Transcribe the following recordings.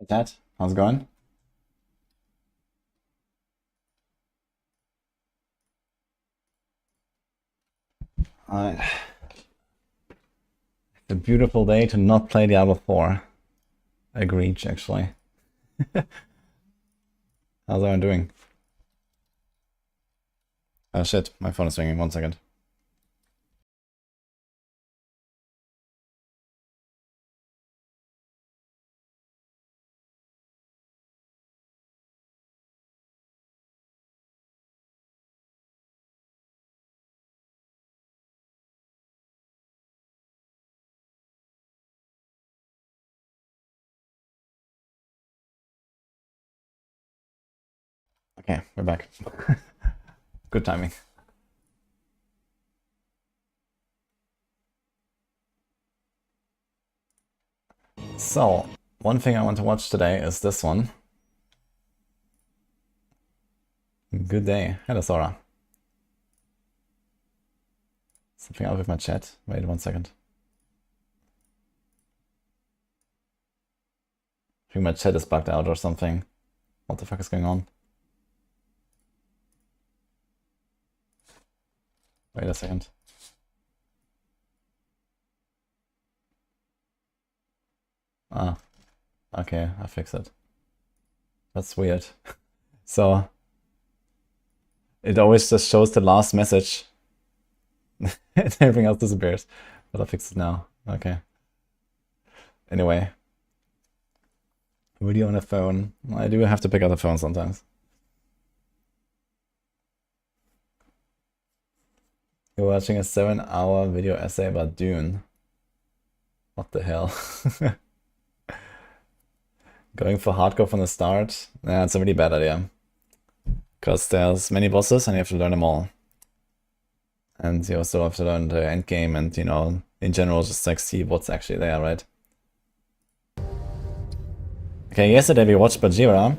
Dad, how's it going? It's a beautiful day to not play Diablo 4. Agreed, actually. How's everyone doing? Oh shit, my phone is ringing. 1 second. Okay, we're back. Good timing. So, one thing I want to watch today is this one. Good day. Hello, Sora. Something up with my chat. Wait 1 second. I think my chat is bugged out or something. What the fuck is going on? Wait a second. Ah, okay, I fixed it. That's weird. So, it always just shows the last message. And everything else disappears. But I fixed it now. Okay. Anyway. Video on a phone. I do have to pick up the phone sometimes. You're watching a 7-hour video essay about Dune. What the hell? Going for hardcore from the start? Yeah, it's a really bad idea. Because there's many bosses and you have to learn them all. And you also have to learn the endgame and, you know, in general, just like see what's actually there, right? Okay, yesterday we watched Bajira.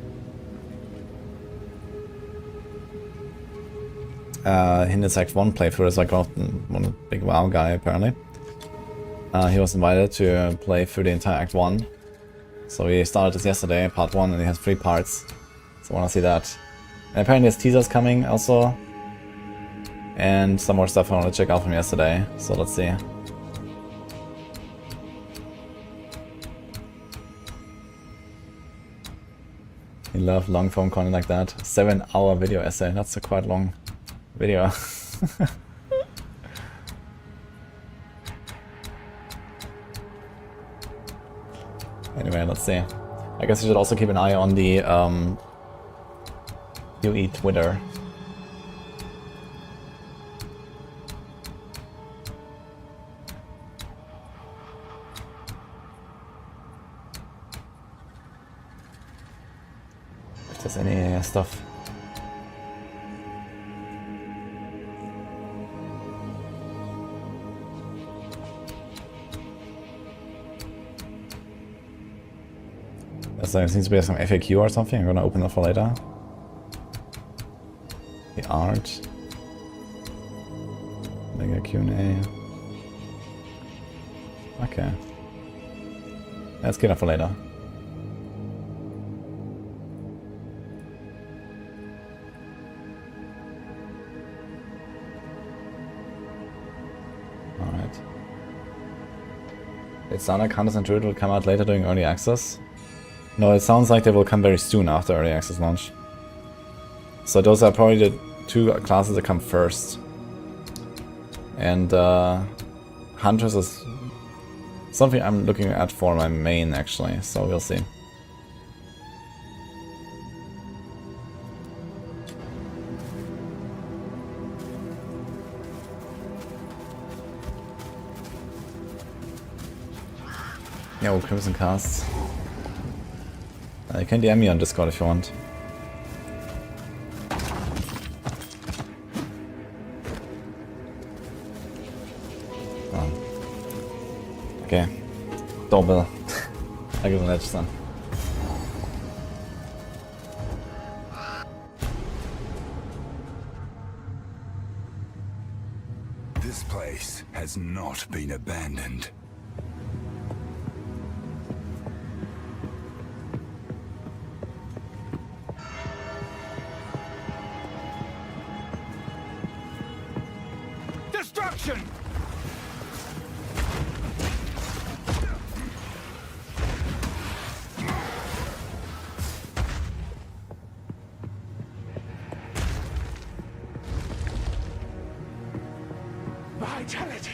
In his Act 1 playthrough is like one big WoW guy, apparently. He was invited to play through the entire Act 1. So we started this yesterday, part 1, and he has 3 parts. So I wanna see that. And apparently there's teasers coming also. And some more stuff I wanna check out from yesterday. So let's see. You love long form content like that. 7-hour video essay, that's a quite long video. Anyway, let's see. I guess you should also keep an eye on the UE Twitter. If there's any stuff. There seems to be some FAQ or something. I'm gonna open it for later. The art. Mega Q&A. Okay. Let's get it for later. Alright. It sounds like Hunters and Druid will come out later during early access. No, it sounds like they will come very soon after early access launch. So those are probably the 2 classes that come first. And Hunters is something I'm looking at for my main actually, so we'll see. Yeah, well, Crimson Casts. You can DM me on Discord if you want. Okay. Double. I give an edge then. This place has not been abandoned. destruction. Vitality.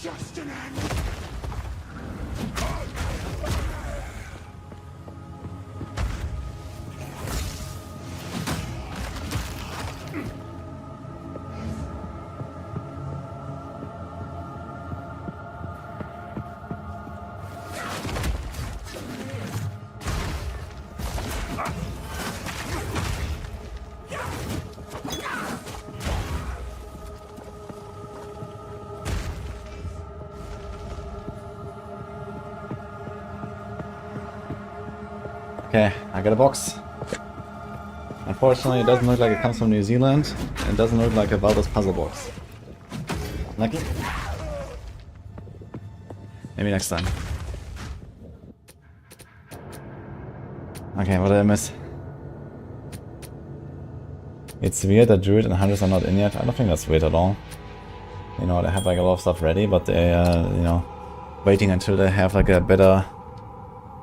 Just an end. Okay, I got a box. Unfortunately, it doesn't look like it comes from New Zealand. And it doesn't look like a Baldur's puzzle box. Lucky? Maybe next time. Okay, what did I miss? It's weird that Druid and Hunters are not in yet. I don't think that's weird at all. You know, they have like a lot of stuff ready, but they, you know, waiting until they have like a better,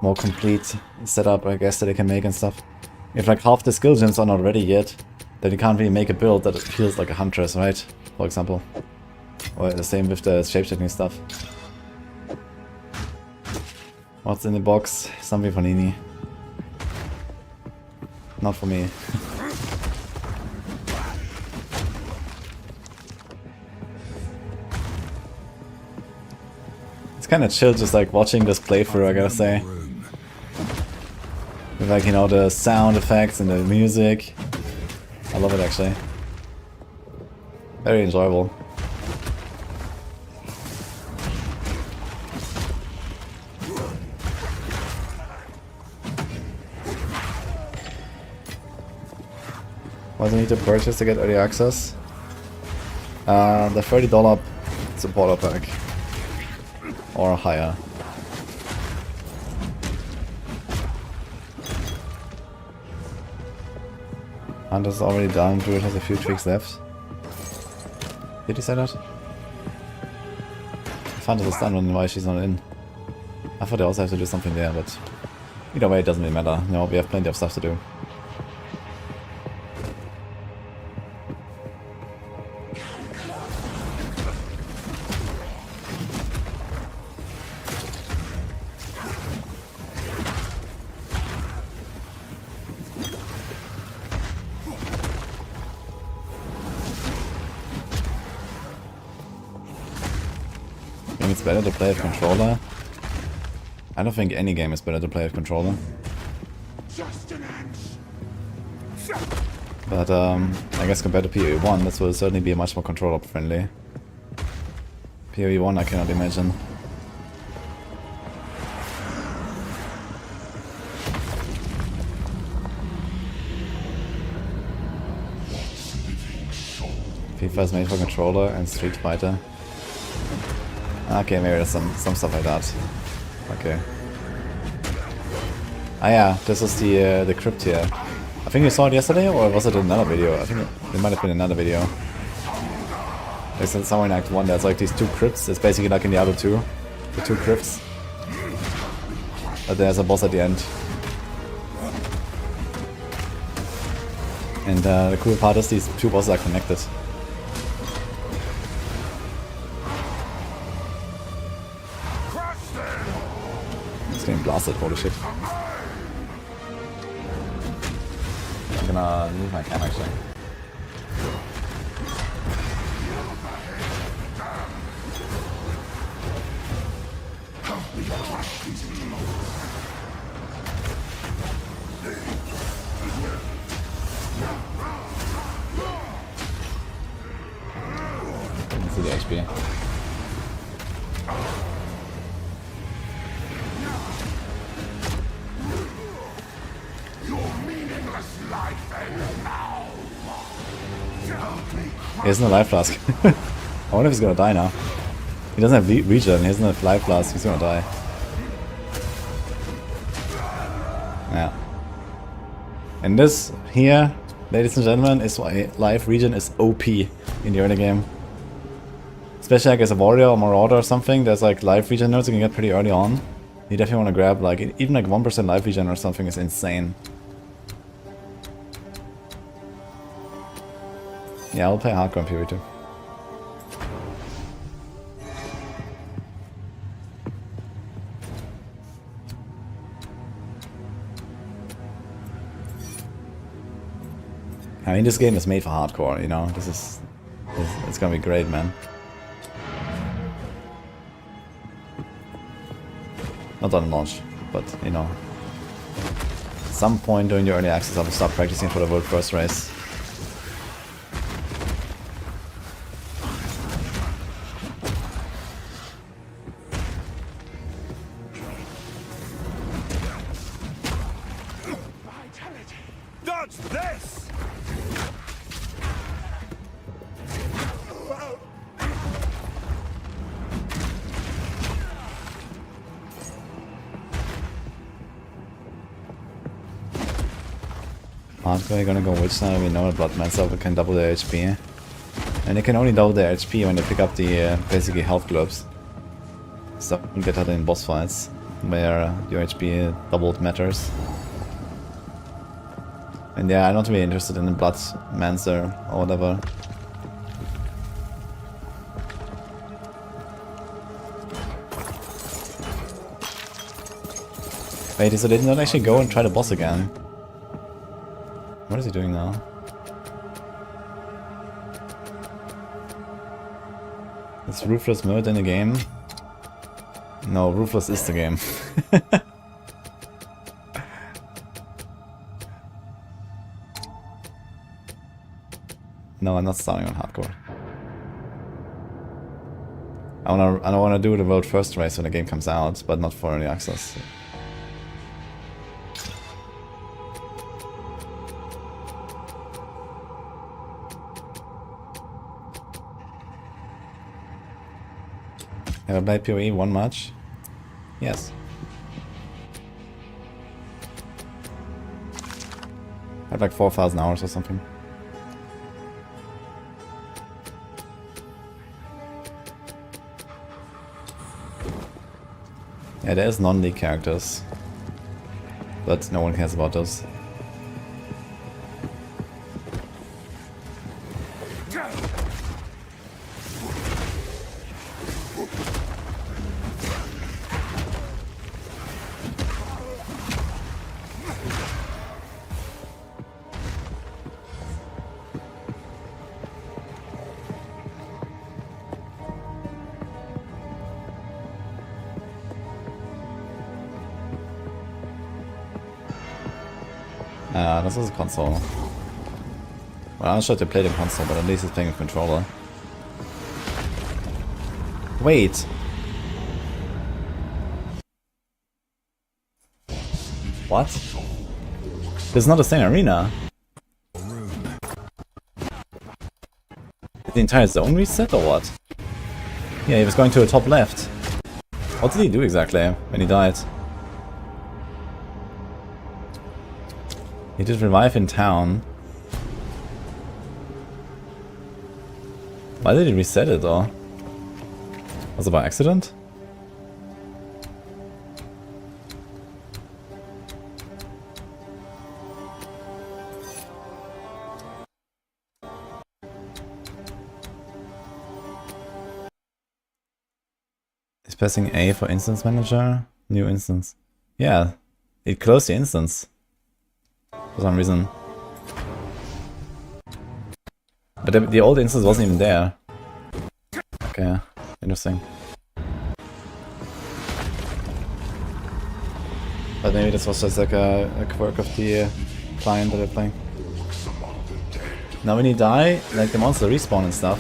more complete setup, I guess, that they can make and stuff. If like half the skill gems are not ready yet, then you can't really make a build that feels like a Huntress, right? For example. Or the same with the shapeshifting stuff. What's in the box? Something for Nini. Not for me. It's kind of chill just like watching this playthrough, I gotta say. With like, you know, the sound effects and the music. I love it actually. Very enjoyable. What do I need to purchase to get early access? The $30 supporter pack. Or higher. Hunter's already done, Druid has a few tweaks left. Did he say that? If Hunter's is done, then why she's not in? I thought they also have to do something there, but either way it doesn't really matter. You know, we have plenty of stuff to do. Maybe it's better to play with controller. I don't think any game is better to play with controller. But I guess compared to PoE 1, this will certainly be much more controller friendly. PoE 1 I cannot imagine. FIFA is made for controller and Street Fighter. Okay, maybe there's some stuff like that. Okay. Ah yeah, this is the crypt here. I think you saw it yesterday, or was it another video? I think it might have been another video. There's somewhere in Act 1 there's like these two crypts. It's basically like in Diablo 2. The two crypts. But there's a boss at the end. And the cool part is these two bosses are connected. Getting blasted, holy shit. I'm gonna move my cam actually. Let's see the HP. He has no life flask. I wonder if he's gonna die now. He doesn't have regen, he doesn't have life flask, he's gonna die. Yeah. And this here, ladies and gentlemen, is why life regen is OP in the early game. Especially like as a warrior or marauder or something, there's like life regen nodes you can get pretty early on. You definitely want to grab like, even like 1% life regen or something is insane. Yeah, I'll play hardcore in PoE too. I mean, this game is made for hardcore, you know? It's gonna be great, man. Not on launch, but, you know. At some point during the early access, I will start practicing for the world first race. Dodge this! Hardcore, you're gonna go witch now, we know that Bloodman so we can double their HP. And they can only double their HP when they pick up the basically health globes. So you get that in boss fights, where your HP doubled matters. And yeah, I'm not really interested in the Blood Mancer or whatever. Wait, so they did not actually go and try the boss again? What is he doing now? Is Ruthless mode in the game? No, Ruthless is the game. No, I'm not starting on hardcore. I wanna do the world first race when the game comes out, but not for early access. Have I played PoE one match? Yes. I have like 4,000 hours or something. Yeah, there's non-league characters, but no one cares about those. This is a console. Well, I'm not sure if they play the console, but at least it's playing a controller. Wait! What? This is not the same arena. The entire zone reset or what? Yeah, he was going to the top left. What did he do exactly when he died? He did revive in town. Why did he reset it though? Was it by accident? Is pressing A for instance manager? New instance. Yeah, it closed the instance. For some reason. But the old instance wasn't even there. Okay, interesting. But maybe this was just like a quirk of the client that they're playing. Now when you die, like the monster respawn and stuff.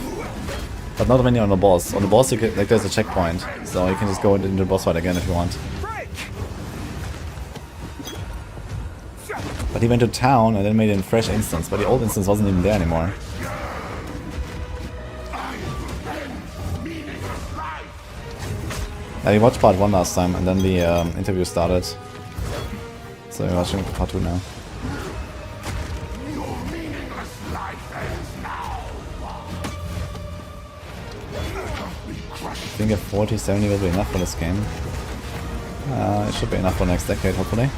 But not when you're on the boss. On the boss you can, like there's a checkpoint. So you can just go into the boss fight again if you want. But he went to town and then made a fresh instance, but the old instance wasn't even there anymore. We watched part 1 last time, and then the interview started. So we're watching part 2 now. I think a 40-70 will be enough for this game. It should be enough for next decade, hopefully.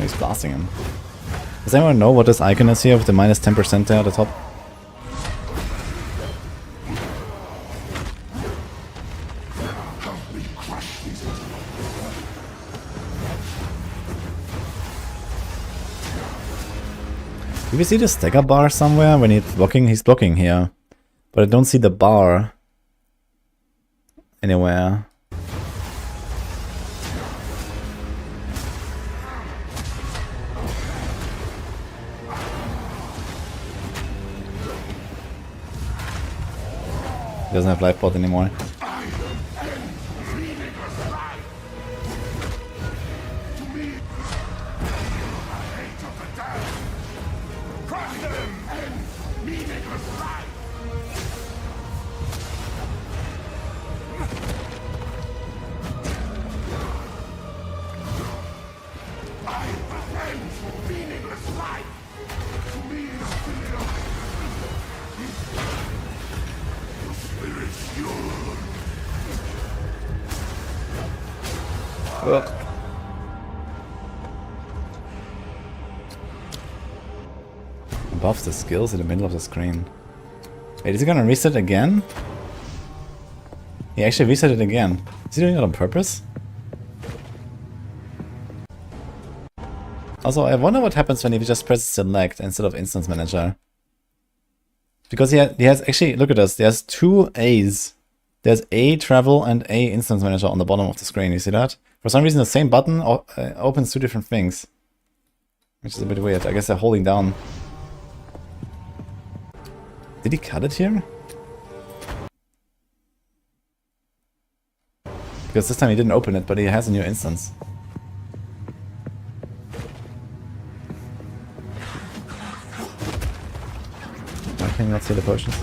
He's blasting him. Does anyone know what this icon is here with the minus 10% there at the top? Do we see the stagger bar somewhere when he's blocking? He's blocking here. But I don't see the bar anywhere. He doesn't have life pot anymore. Above the skills in the middle of the screen. Wait, is he gonna reset again? He actually reset it again. Is he doing it on purpose? Also, I wonder what happens when he just presses select instead of instance manager. Because he has actually, look at this, there's two A's. There's A travel and A instance manager on the bottom of the screen, you see that? For some reason the same button opens two different things. Which is a bit weird, I guess they're holding down. Did he cut it here? Because this time he didn't open it, but he has a new instance. Why can you not see the potions?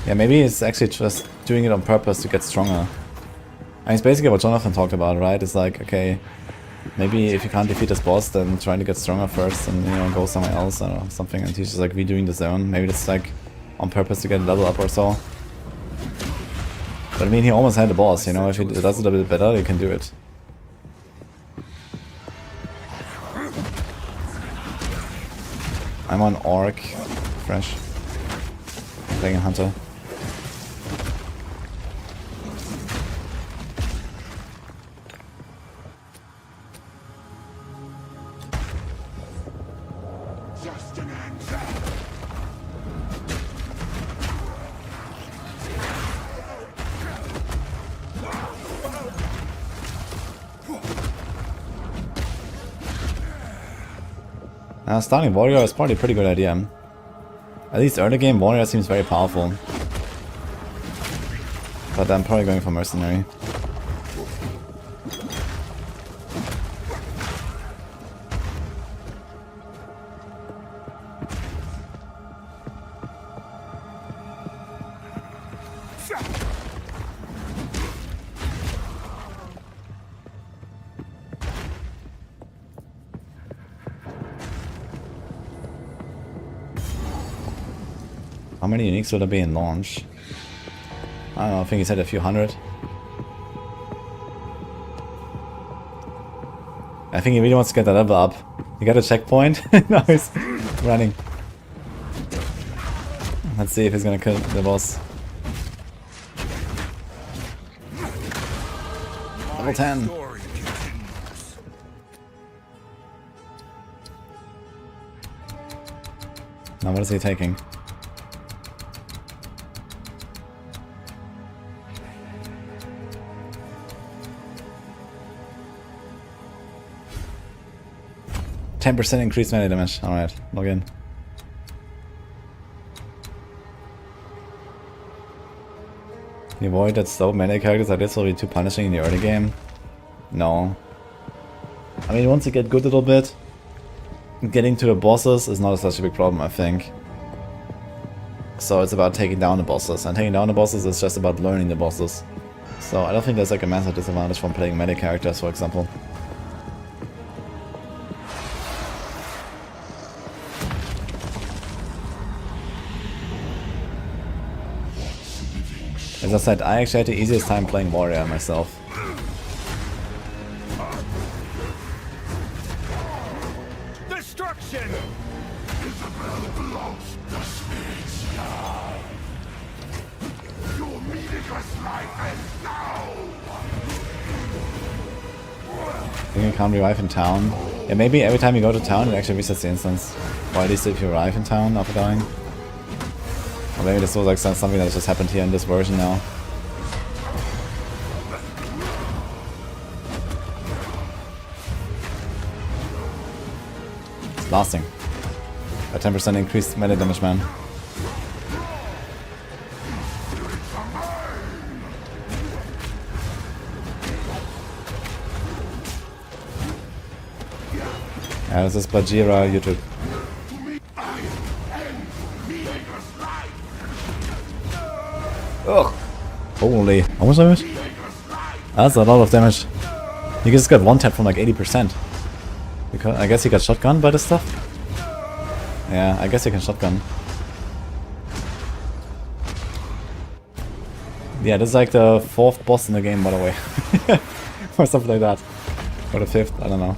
Yeah, maybe he's actually just doing it on purpose to get stronger. I mean, it's basically what Jonathan talked about, right? It's like, okay, maybe if you can't defeat this boss, then trying to get stronger first and, you know, go somewhere else or something. And he's just like redoing the zone. Maybe that's like on purpose to get a level up or so. But I mean, he almost had the boss, you know? If he does it a bit better, he can do it. I'm on Orc, fresh. Playing a Hunter. Starting Warrior is probably a pretty good idea. At least early game Warrior seems very powerful. But I'm probably going for Mercenary. How many uniques will there be in launch? I don't know, I think he said a few hundred. I think he really wants to get that level up. He got a checkpoint. Now he's running. Let's see if he's gonna kill the boss. Level 10. Now what is he taking? %10 increased melee damage. Alright, log in. You avoided so many characters like this will be too punishing in the early game? No. I mean, once you get good a little bit, getting to the bosses is not such a big problem, I think. So it's about taking down the bosses, and taking down the bosses is just about learning the bosses. So I don't think there's like a massive disadvantage from playing melee characters, for example. As I said, I actually had the easiest time playing warrior myself. Destruction! Isabel belongs to spirits now. Your meaningless life ends now. I think you can't revive in town. Yeah, maybe every time you go to town it actually resets the instance. Or at least if you arrive in town after dying. Or maybe this was like something that just happened here in this version now. It's blasting. A 10% increased melee damage, man. Yeah, this is Bajira YouTube. Ugh. Holy. How much damage? That's a lot of damage. He just got one tap from like 80%. Because I guess he got shotgun by this stuff? Yeah, I guess he can shotgun. Yeah, this is like the 4th boss in the game, by the way. Or something like that. Or the 5th, I don't know.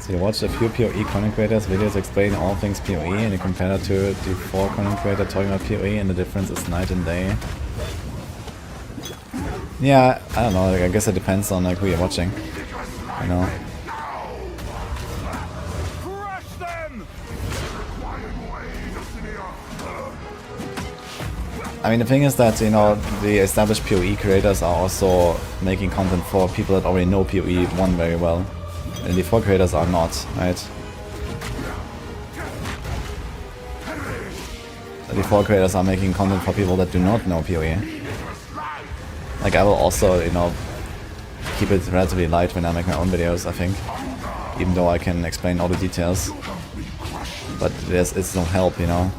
So you watched a few PoE content creators videos explaining all things PoE and you compare that to the 4 content creator talking about PoE and the difference is night and day. Yeah, I don't know, like, I guess it depends on like who you're watching. You know. Crush them! I mean, the thing is that, you know, the established PoE creators are also making content for people that already know PoE 1 very well. And the 4 creators are not, right? The 4 creators are making content for people that do not know PoE. Like, I will also, you know, keep it relatively light when I make my own videos, I think. Even though I can explain all the details. But it's no help, you know.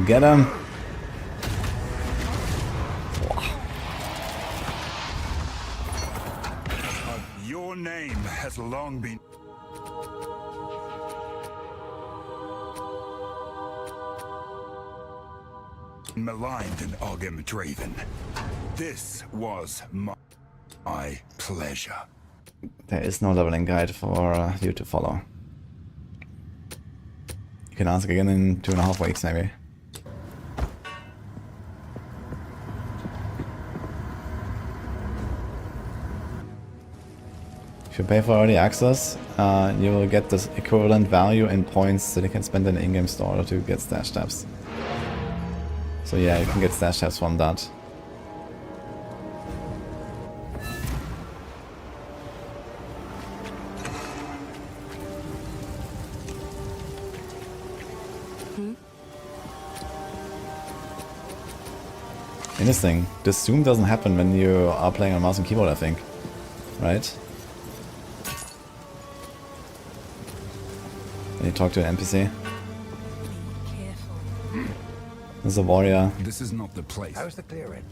Get him! Your name has long been maligned in Argem Draven. This was my pleasure. There is no leveling guide for you to follow. You can ask again in 2.5 weeks, maybe. If you pay for early access, you will get this equivalent value in points that you can spend in the in-game store to get stash tabs. So yeah, you can get stash tabs from that. Interesting. This zoom doesn't happen when you are playing on mouse and keyboard, I think. Right? When you talk to an NPC. There's a warrior. This is not the place. How's the clearing?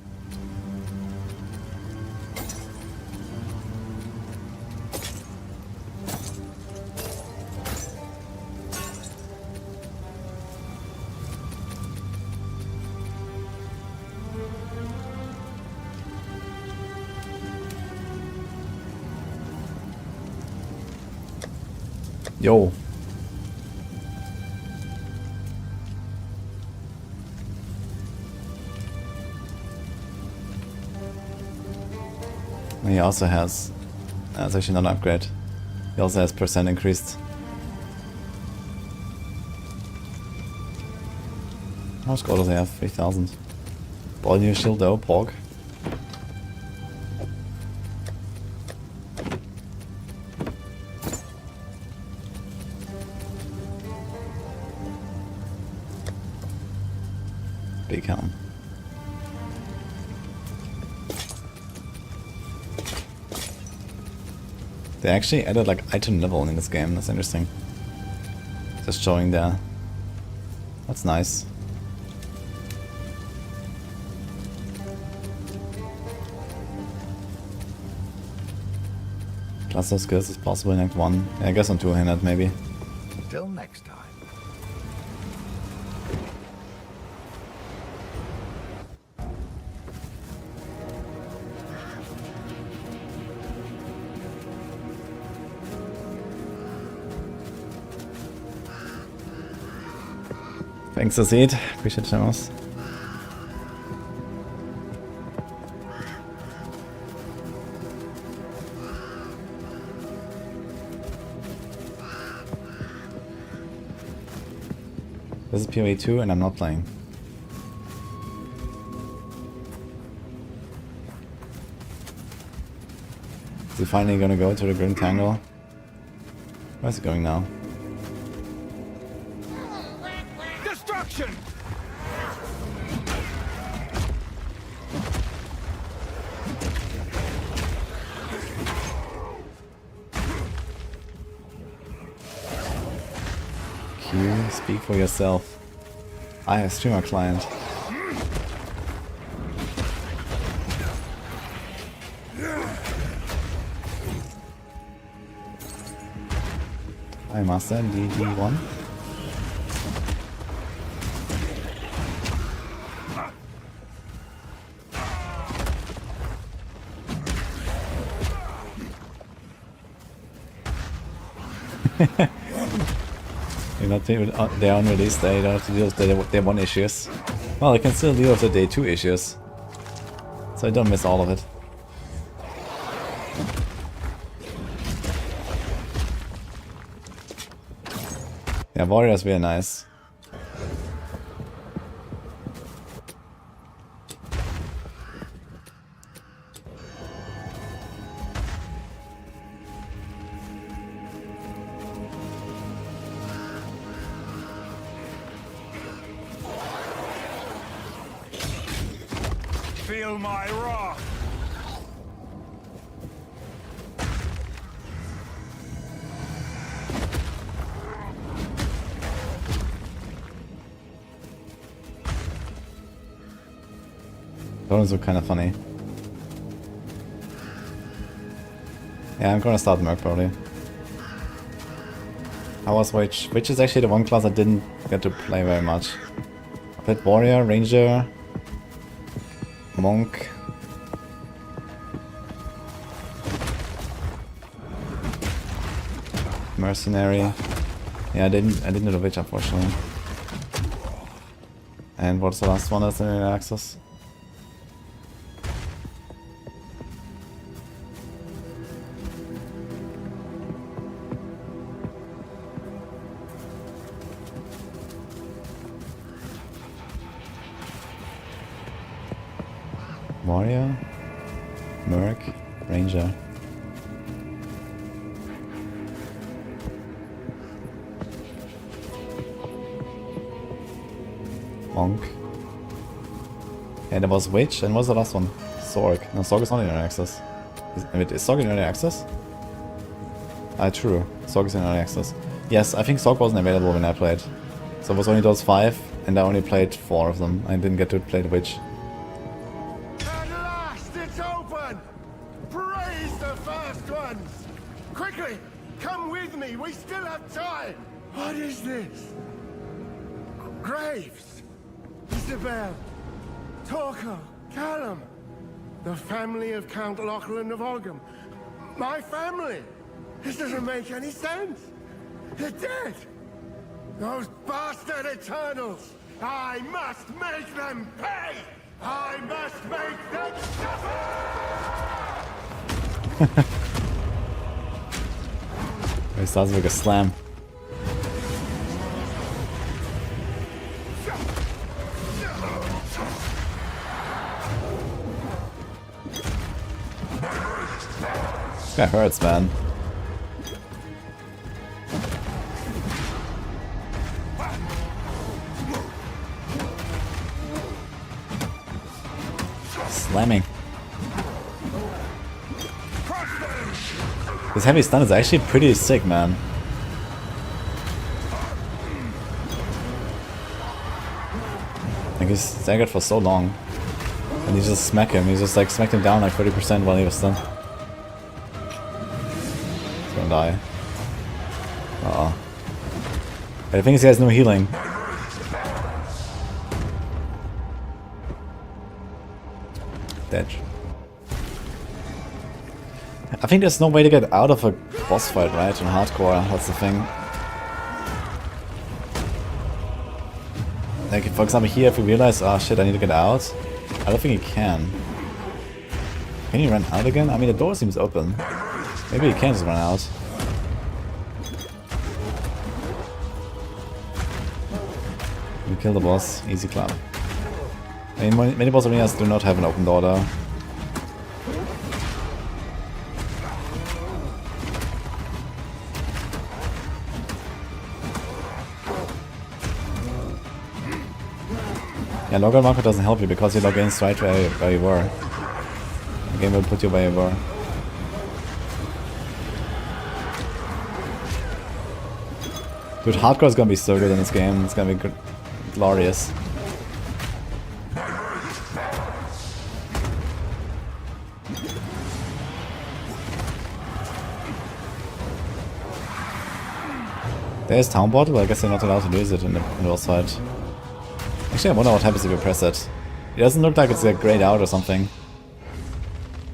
Yo. He also has... That's actually not an upgrade. He also has percent increased. How much gold does he have? 3,000. All new shield though, pork. Big helm. They actually added like item level in this game, that's interesting. Just showing there. That's nice. Cluster skills is possible in Act 1. Yeah, I guess on 200 maybe. Till next time. Thanks to Seed. Appreciate the channels. This is PoE 2 and I'm not playing. Is he finally gonna go to the Green Tangle? Where's he going now? Destruction! Q, speak for yourself. I have streamer client. Hi Master, DD1. You're not they're on release day, you don't have to deal with the day 1 issues. Well, I can still deal with the day 2 issues. So I don't miss all of it. Yeah, Warrior is really nice. Feel my wrath! Those are kind of funny. Yeah, I'm gonna start Merc probably. How was Witch? Witch is actually the one class I didn't get to play very much. I played Warrior, Ranger, Monk. Mercenary. Yeah, I didn't do the Witch unfortunately. And what's the last one that's in early access? Warrior, Merc, Ranger. Monk. Yeah, there was Witch, and what's the last one? Sorg. No, Sorg is not in early access. Is Sorg in early access? Ah, true. Sorg is in early access. Yes, I think Sorg wasn't available when I played. So it was only those 5, and I only played 4 of them. I didn't get to play the Witch. At last it's open! Praise the first ones! Quickly, come with me, we still have time! What is this? Graves! Isabel! Torko! Callum! The family of Count Lachlan of Ogham. My family! This doesn't make any sense! They're dead! Those bastard Eternals! I must make them pay! I must make them suffer! He starts with a slam. This guy hurts, man. Slamming. This heavy stun is actually pretty sick, man. Like he's staggered for so long. And you just smack him. You just like smacked him down like 30% while he was stunned. He's gonna die. Uh-oh. But the thing is he has no healing. Dead. I think there's no way to get out of a boss fight, right? In hardcore, that's the thing. Like, for example, here, if we realize, oh shit, I need to get out, I don't think he can. Can he run out again? I mean, the door seems open. Maybe he can just run out. We kill the boss, easy clap. I mean, many boss arenas do not have an open door though. Yeah, logout marker doesn't help you because you log in straight where you were. The game will put you where you were. Dude, hardcore is gonna be so good in this game. It's gonna be good, glorious. There's town bottle, I guess they're not allowed to use it in the boss fight. Actually, I wonder what happens if you press it. It doesn't look like it's like grayed out or something.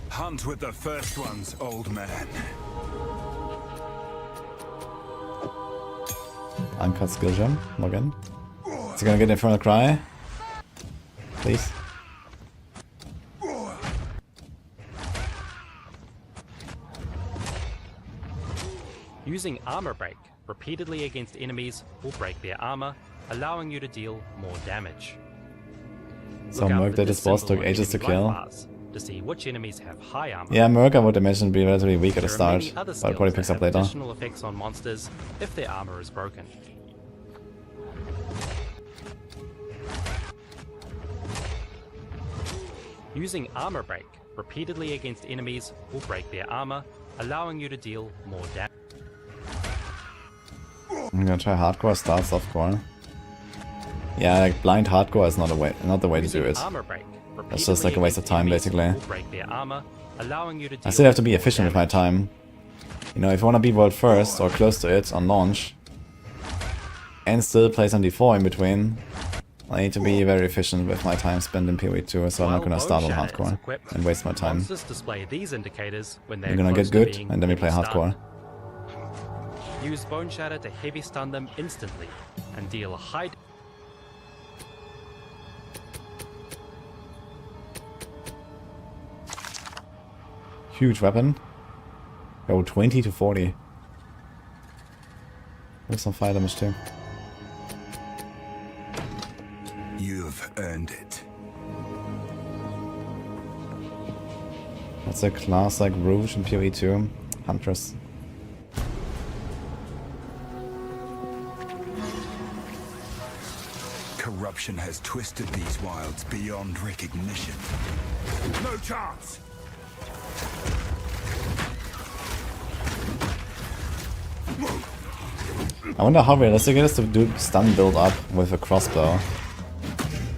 Hunt with the first ones, old man. Uncut skill gem, log in. Is he gonna get Infernal Cry? Please. Using Armor Break repeatedly against enemies will break their armor, allowing you to deal more damage. So Merc that this boss took ages to kill. To see which enemies have high armor. Yeah, Merc I would imagine be relatively weak at the start, but it probably picks up later. Additional effects on monsters if their armor is broken. Using Armor Break repeatedly against enemies will break their armor, allowing you to deal more damage. I'm gonna try hardcore, start softcore. Yeah, like blind hardcore is not the way to do it. It's just like a waste of time, basically. I still have to be efficient with my time. You know, if I want to be world first or close to it on launch, and still play some D4 in between, I need to be very efficient with my time spent in PoE 2, so I'm not gonna start on hardcore and waste my time. I'm gonna get good, and then we play hardcore. Use Bone Shatter to heavy stun them instantly and deal high. Huge weapon. Go 20 to 40. There's some fire damage too. You've earned it. What's a class like Rouge in PoE 2? Huntress. Corruption has twisted these wilds beyond recognition. No chance! I wonder how realistic it is to do stun build up with a crossbow.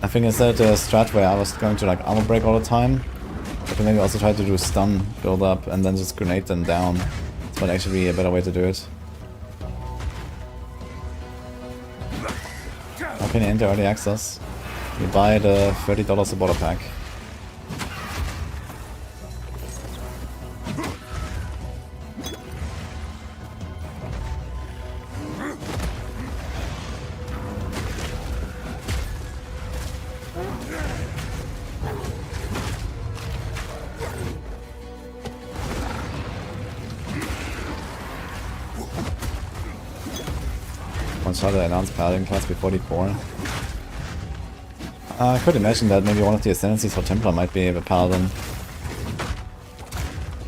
I think instead of the strat where I was going to like armor break all the time, I can maybe also try to do stun build up and then just grenade them down. This might actually be a better way to do it. How can you enter early access? You buy the $30 supporter pack. consider the enhanced paladin class before D4. I could imagine that maybe one of the ascendancies for Templar might be a paladin.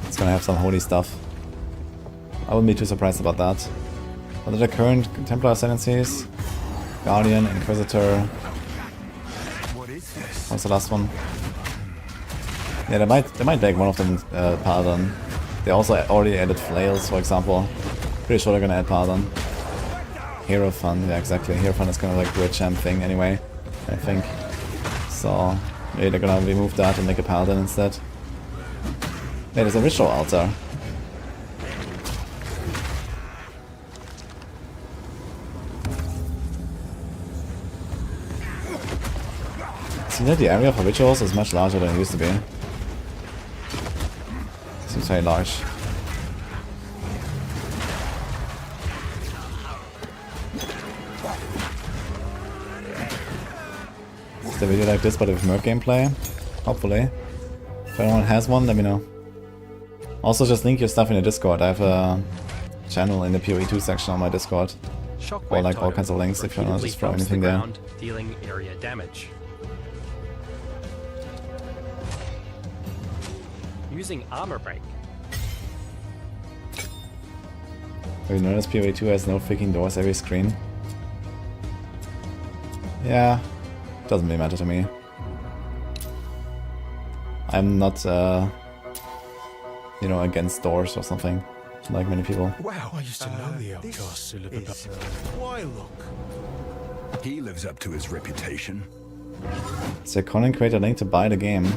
It's gonna have some holy stuff. I wouldn't be too surprised about that. What are the current Templar ascendancies? Guardian, Inquisitor. What is this? What's the last one? Yeah, they might make one of them paladin. They also already added flails, for example. Pretty sure they're gonna add paladin. Hero Fun, yeah, exactly. Hero Fun is kind of like a champ thing anyway, I think. So maybe they're gonna remove that and make a paladin instead. Hey, there's a ritual altar. See that the area for rituals is much larger than it used to be. Seems very large. Is the video like this but with Merc gameplay? Hopefully. If anyone has one, let me know. Also just link your stuff in the Discord. I have a channel in the PoE 2 section on my Discord. Or like all kinds of links if you want to just throw anything there. Dealing area damage. Using armor break. Have you noticed PoE 2 has no freaking doors every screen? Yeah, doesn't really matter to me. I'm not, you know, against doors or something, like many people. Wow, I used to know the outcasts who live above. Why look? he lives up to his reputation. So Conan create a link to buy the game.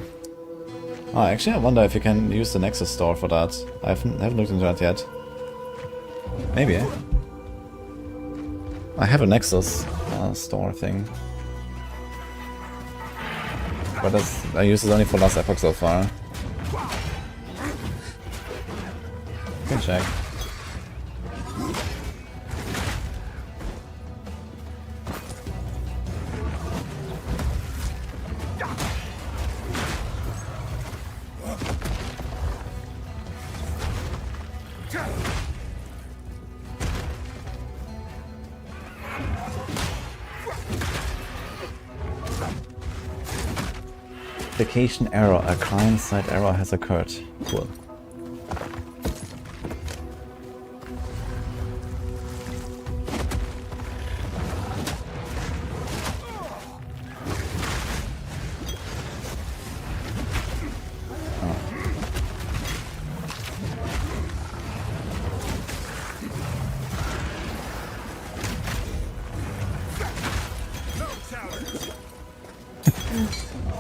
Oh, actually I wonder if you can use the Nexus store for that. I haven't looked into that yet. Maybe. I have a Nexus store thing. But I use it only for last epoch so far. Can check. Application error. A client-side error has occurred. Cool.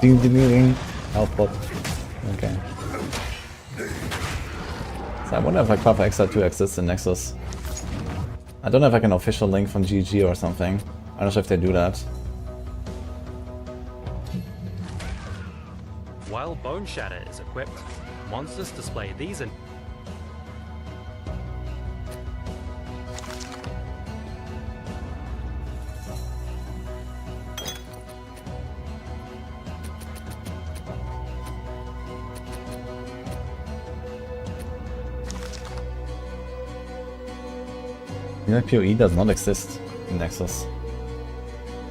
Ding ding ding. Output. Okay. So I wonder if like Papa XR2 exists in Nexus. I don't know if I can official link from GG or something. I'm not sure if they do that. While Bone Shatter is equipped, monsters display these in You know, PoE does not exist in Nexus.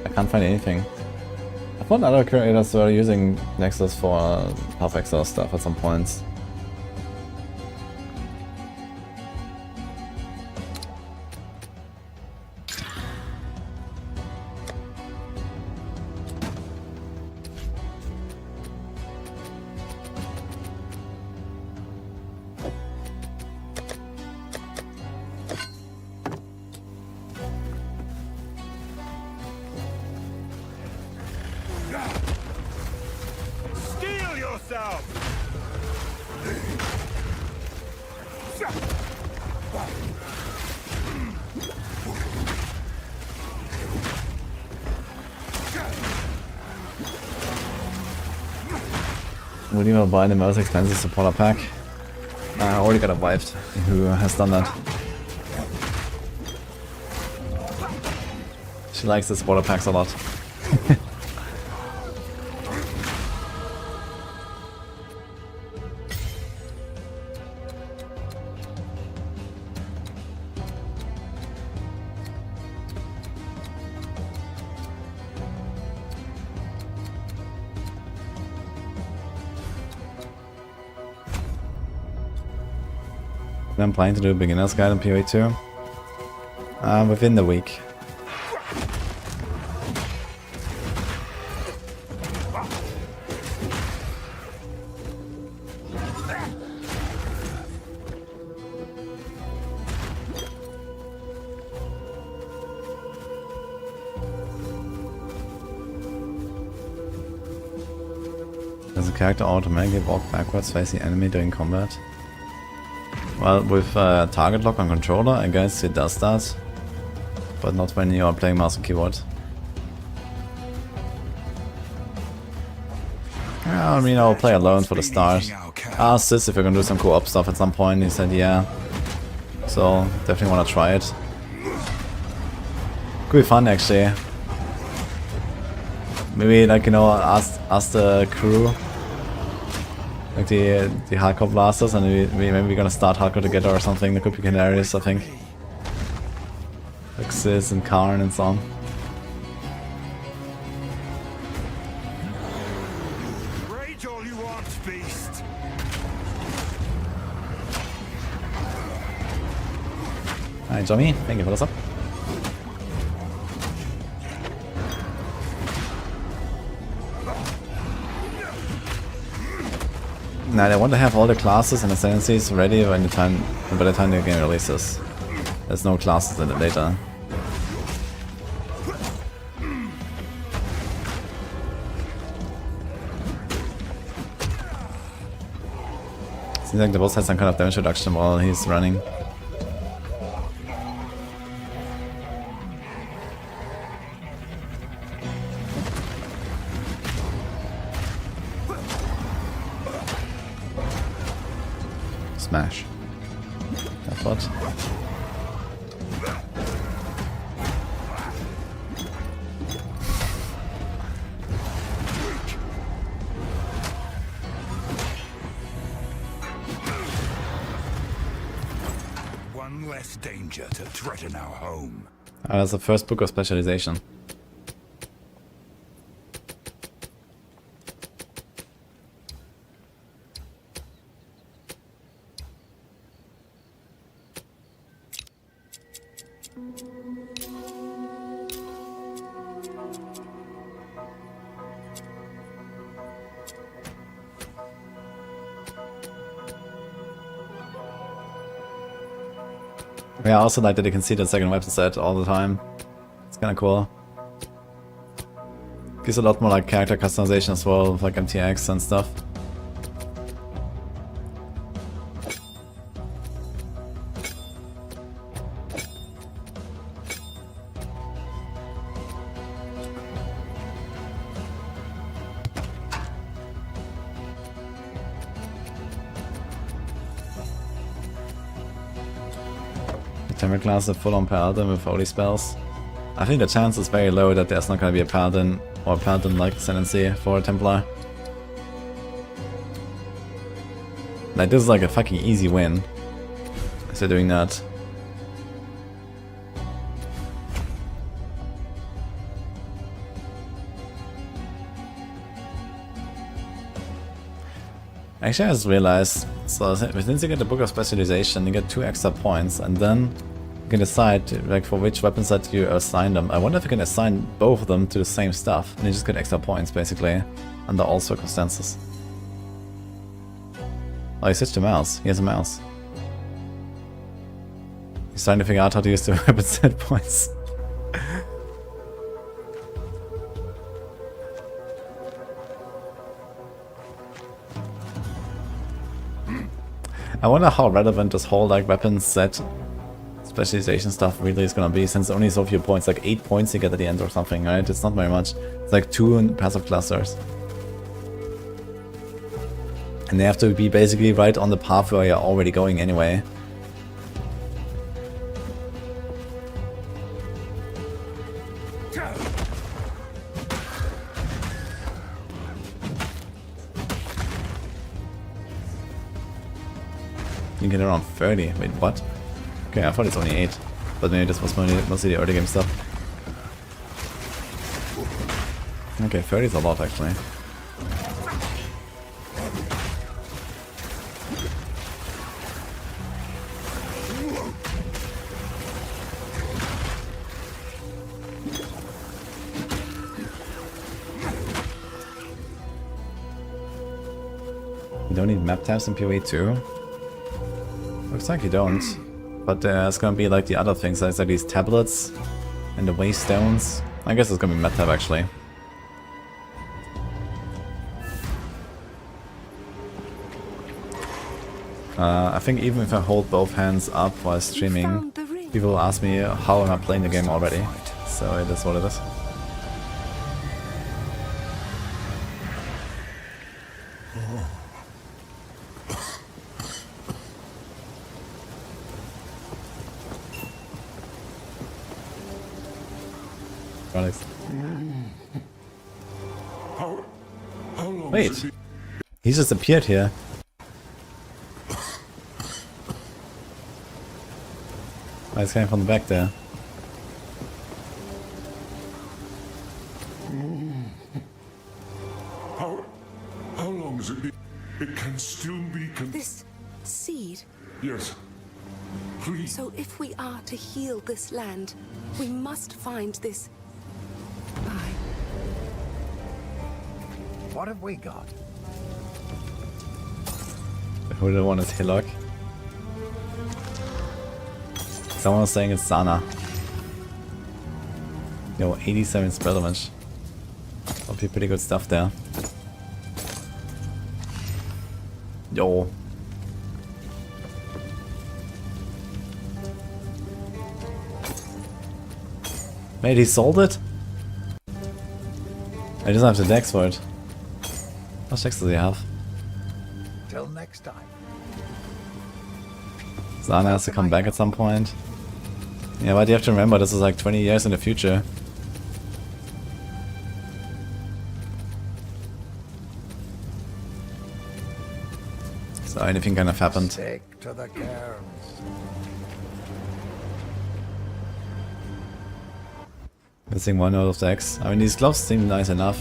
I can't find anything. I thought other creators were using Nexus for half-XL stuff at some points. Steel yourself! Would you buy the most expensive supporter pack? I already got a wife who has done that. She likes the supporter packs a lot. I'm planning to do a beginner's guide on PoE 2 within the week. Does the character automatically walk backwards facing enemy during combat? Well, with target lock on controller, I guess it does that. But not when you are playing mouse and keyboard. I mean, I'll play alone for the start. I asked Sis if we're gonna do some co-op stuff at some point, he said yeah. So, definitely wanna try it. Could be fun actually. Maybe, like, you know, ask the crew, like the hardcore blasters, and maybe we're gonna start hardcore together or something. That could be hilarious, I think. Like Sis and Karn and so on. Rage all you want, beast. Hi Johnny, thank you for the sub. Now I want to have all the classes and ascendancies ready by the time the game releases. There's no classes in it later. Seems like the boss has some kind of damage reduction while he's running. Smash. That's what. One less danger to threaten our home. That's the first book of Specialization. Yeah, I also like that you can see the second weapon set all the time. It's kinda cool. Gives a lot more like character customization as well, with like MTX and stuff. Temper class is full on paladin with holy spells. I think the chance is very low that there's not gonna be a paladin or paladin-like ascendancy for a Templar. Like, this is like a fucking easy win if they're doing that. Actually, I just realized, so since you get the Book of Specialization, you get 2 extra points, and then you can decide like for which weapon set you assign them. I wonder if you can assign both of them to the same stuff, and you just get extra points, basically, under all circumstances. Oh, he switched to mouse. He has a mouse. He's trying to figure out how to use the weapon set points. I wonder how relevant this whole like weapon set specialization stuff really is gonna be, since only so few points, like 8 points you get at the end or something, right? It's not very much. It's like 2 in passive clusters. And they have to be basically right on the path where you're already going anyway. You get around 30. Wait, what? Okay, I thought it's only 8. But maybe this was mostly the early game stuff. Okay, 30 is a lot actually. You don't need map tabs in PoE too? Looks like you don't. But there's gonna be like the other things, there's like these tablets and the waystones. I guess it's gonna be map tab actually. I think even if I hold both hands up while streaming, people will ask me how am I playing the game already. So it is what it is. Alex. Wait, he just appeared here. Oh, he's coming from the back there. How long is it? It can still be This seed. Yes. Please. So if we are to heal this land, we must find this eye. What have we got? Who the one is Hillock? Someone was saying it's Sana. Yo, 87 spell damage. That'll be pretty good stuff there. Yo. Wait, he sold it? I just have the dex for it. How much dex does he have? Till next time. Sana has to come back at some point. Yeah, but you have to remember this is like 20 years in the future. So anything kind of happened. Stick to the cairns. Missing one out of decks. I mean, these gloves seem nice enough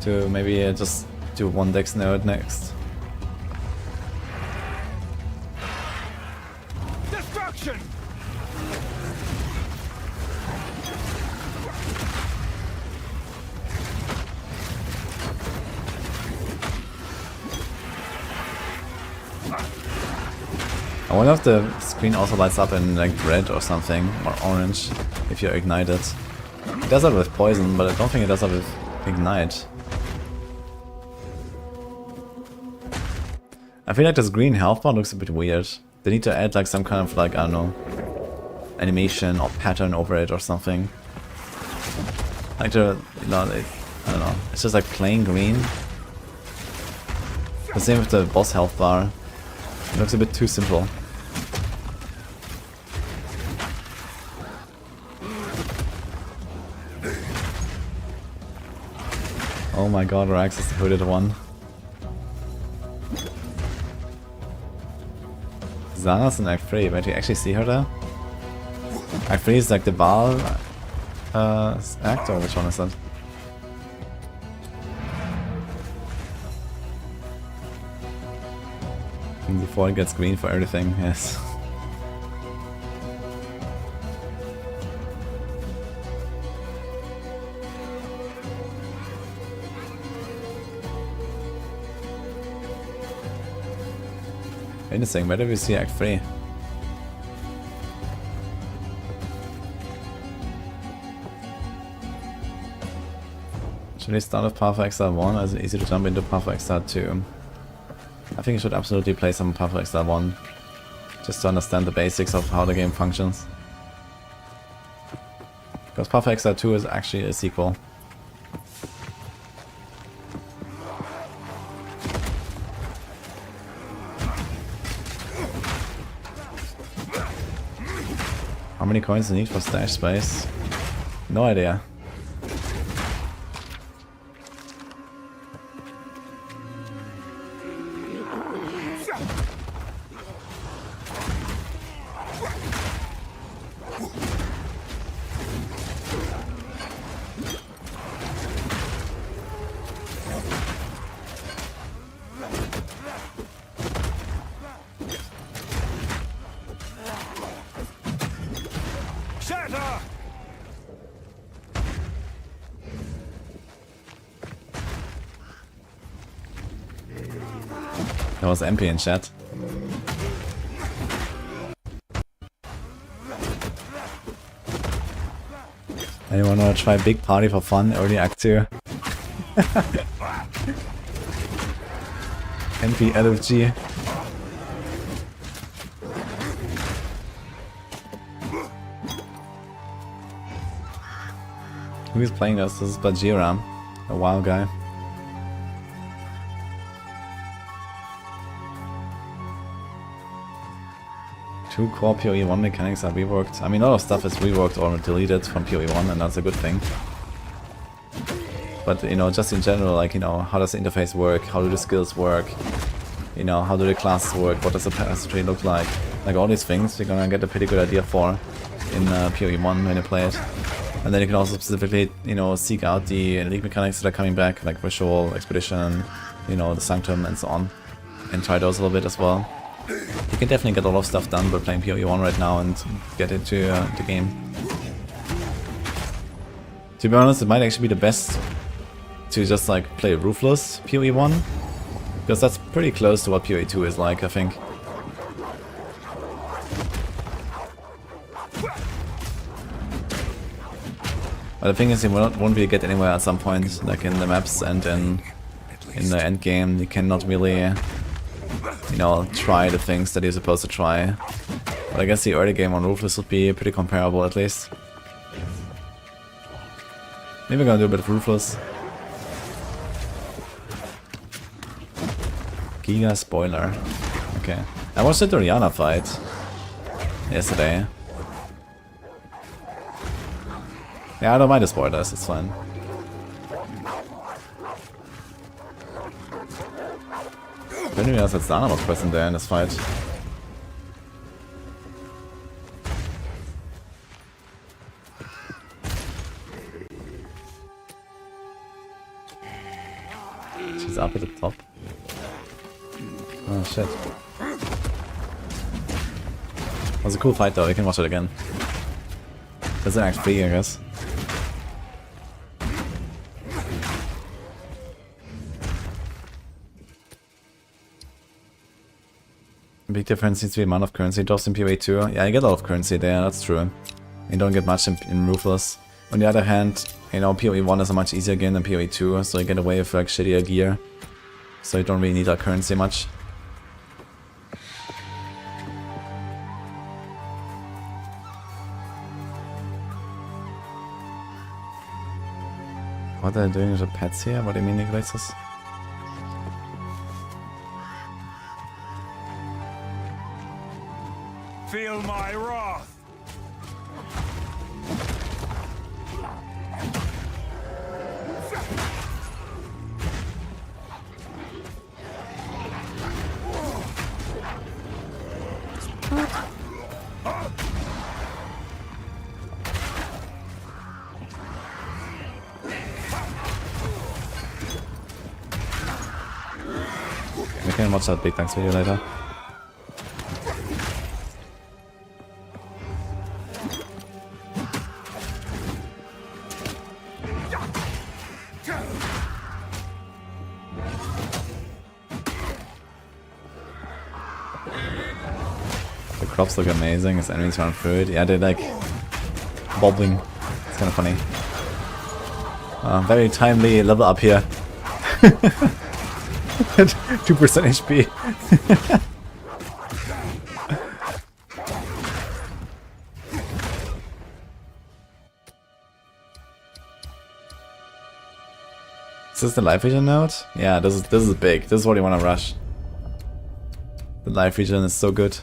to maybe just do one dex node next. Destruction! I wonder if the screen also lights up in like red or something, or orange, if you're ignited. It does that with poison, but I don't think it does that with ignite. I feel like this green health bar looks a bit weird. They need to add like some kind of like, I don't know, animation or pattern over it or something. Like the, you know, I don't know, it's just like plain green. The same with the boss health bar. It looks a bit too simple. Oh my god, Rax is the hooded one. Zana's in Act 3, but you actually see her there? Act 3 is like the Baal act, or which one is that? And before it gets green for everything, yes. Interesting, where do we see Act 3? Should we start with Path of Exile 1 or is it easy to jump into Path of Exile 2? I think you should absolutely play some Path of Exile 1, just to understand the basics of how the game functions. Because Path of Exile 2 is actually a sequel. How many coins do you need for stash space? No idea. Shatter! That was MP in chat. Anyone wanna try big party for fun? Early Act 2. MP LFG. Who is playing this? This is Bajira, a WoW guy. Two core PoE 1 mechanics are reworked. I mean, a lot of stuff is reworked or deleted from PoE 1, and that's a good thing. But, you know, just in general, like, you know, how does the interface work? How do the skills work? You know, how do the classes work? What does the pass tree look like? Like, all these things you're gonna get a pretty good idea for in PoE 1 when you play it. And then you can also specifically, you know, seek out the elite mechanics that are coming back, like Ritual, Expedition, you know, the Sanctum, and so on. And try those a little bit as well. You can definitely get a lot of stuff done by playing PoE 1 right now and get into the game. To be honest, it might actually be the best to just like play Roofless PoE 1, because that's pretty close to what PoE 2 is like, I think. But the thing is, you won't really get anywhere at some point, like in the maps and in the end game. You cannot really, you know, try the things that you're supposed to try. But I guess the early game on Roofless would be pretty comparable at least. Maybe we're gonna do a bit of Roofless. Giga spoiler. Okay. I watched the Doriana fight yesterday. Yeah, I don't mind the spoilers, it's fine. I didn't realize that Dana was present there in this fight. She's up at the top. Oh shit. That was a cool fight though, you can watch it again. That's an Act 3, I guess. Big difference seems to be the amount of currency drops in PoE 2. Yeah, you get a lot of currency there, that's true. You don't get much in Ruthless. On the other hand, you know, PoE 1 is a much easier game than PoE 2, so you get away with like shittier gear. So you don't really need that currency much. What are they doing with the pets here? What do you mean, Iglesias? Feel my wrath! We can watch that Big Thanks video later. The crops look amazing as enemies run through it. Yeah, they're like bobbling. It's kind of funny. Very timely level up here. 2% HP. Is this the life vision node? Yeah, this is big. This is what you want to rush. The life vision is so good.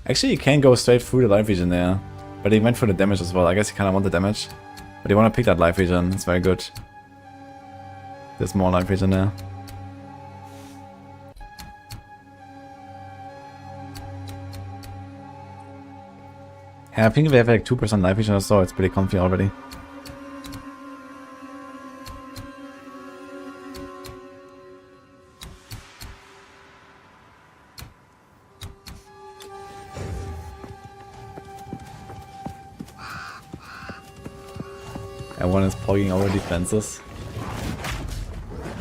Actually, you can go straight through the life vision there, but he went for the damage as well. I guess you kind of want the damage, but you want to pick that life vision. It's very good. There's more life vision there. Yeah, I think if we have like 2% life vision or so, it's pretty comfy already. Everyone is pogging our defenses.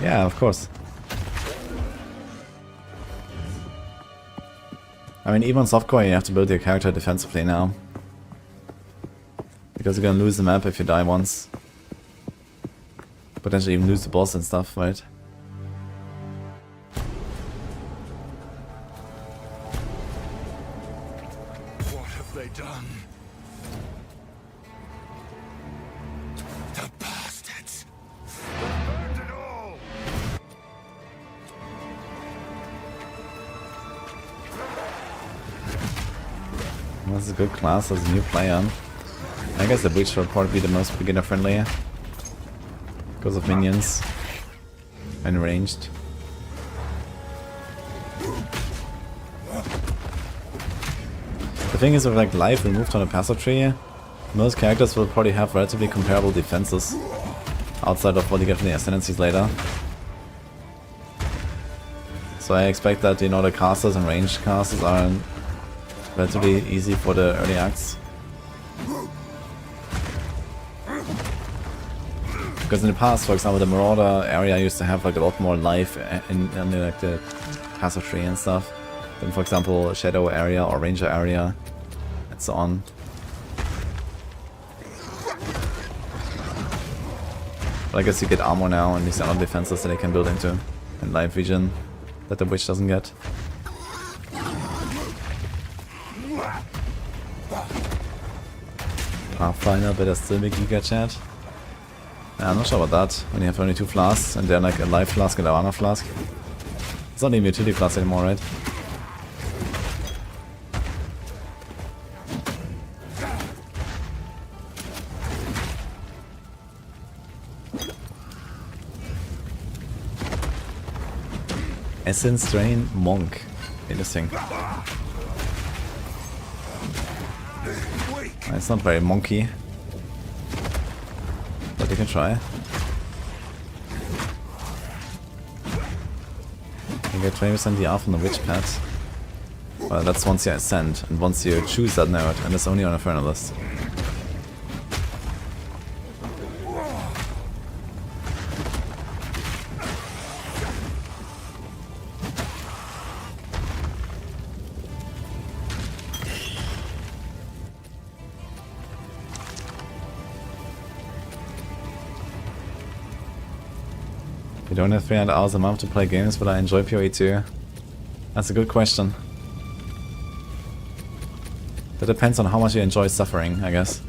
Yeah, of course. I mean, even on softcore you have to build your character defensively now. Because you're gonna lose the map if you die once. Potentially even lose the boss and stuff, right? What have they done? The bastards! Burned it all! This is a good class as a new player. I guess the Breach will probably be the most beginner friendly. Because of minions. And ranged. The thing is with like life removed on a passive tree, most characters will probably have relatively comparable defenses. Outside of what you get from the ascendancies later. So I expect that, you know, the casters and ranged casters are relatively easy for the early acts. Because in the past, for example, the Marauder area used to have like a lot more life in like the passive tree and stuff than, for example, Shadow area or Ranger area and so on. But I guess you get armor now and these other defenses that they can build into, and life vision that the witch doesn't get. Pathfinder better still be Giga Chat. Yeah, I'm not sure about that, when you have only 2 flasks and they're like a life flask and a armor flask. It's not even a utility flask anymore, right? Essence Drain Monk. Interesting. It's not very monkey. But you can try. You get 20% DR from the Witch Pad. Well, that's once you ascend, and once you choose that node, and it's only on a Infernal list. You don't have 300 hours a month to play games, but I enjoy PoE too. That's a good question. That depends on how much you enjoy suffering, I guess.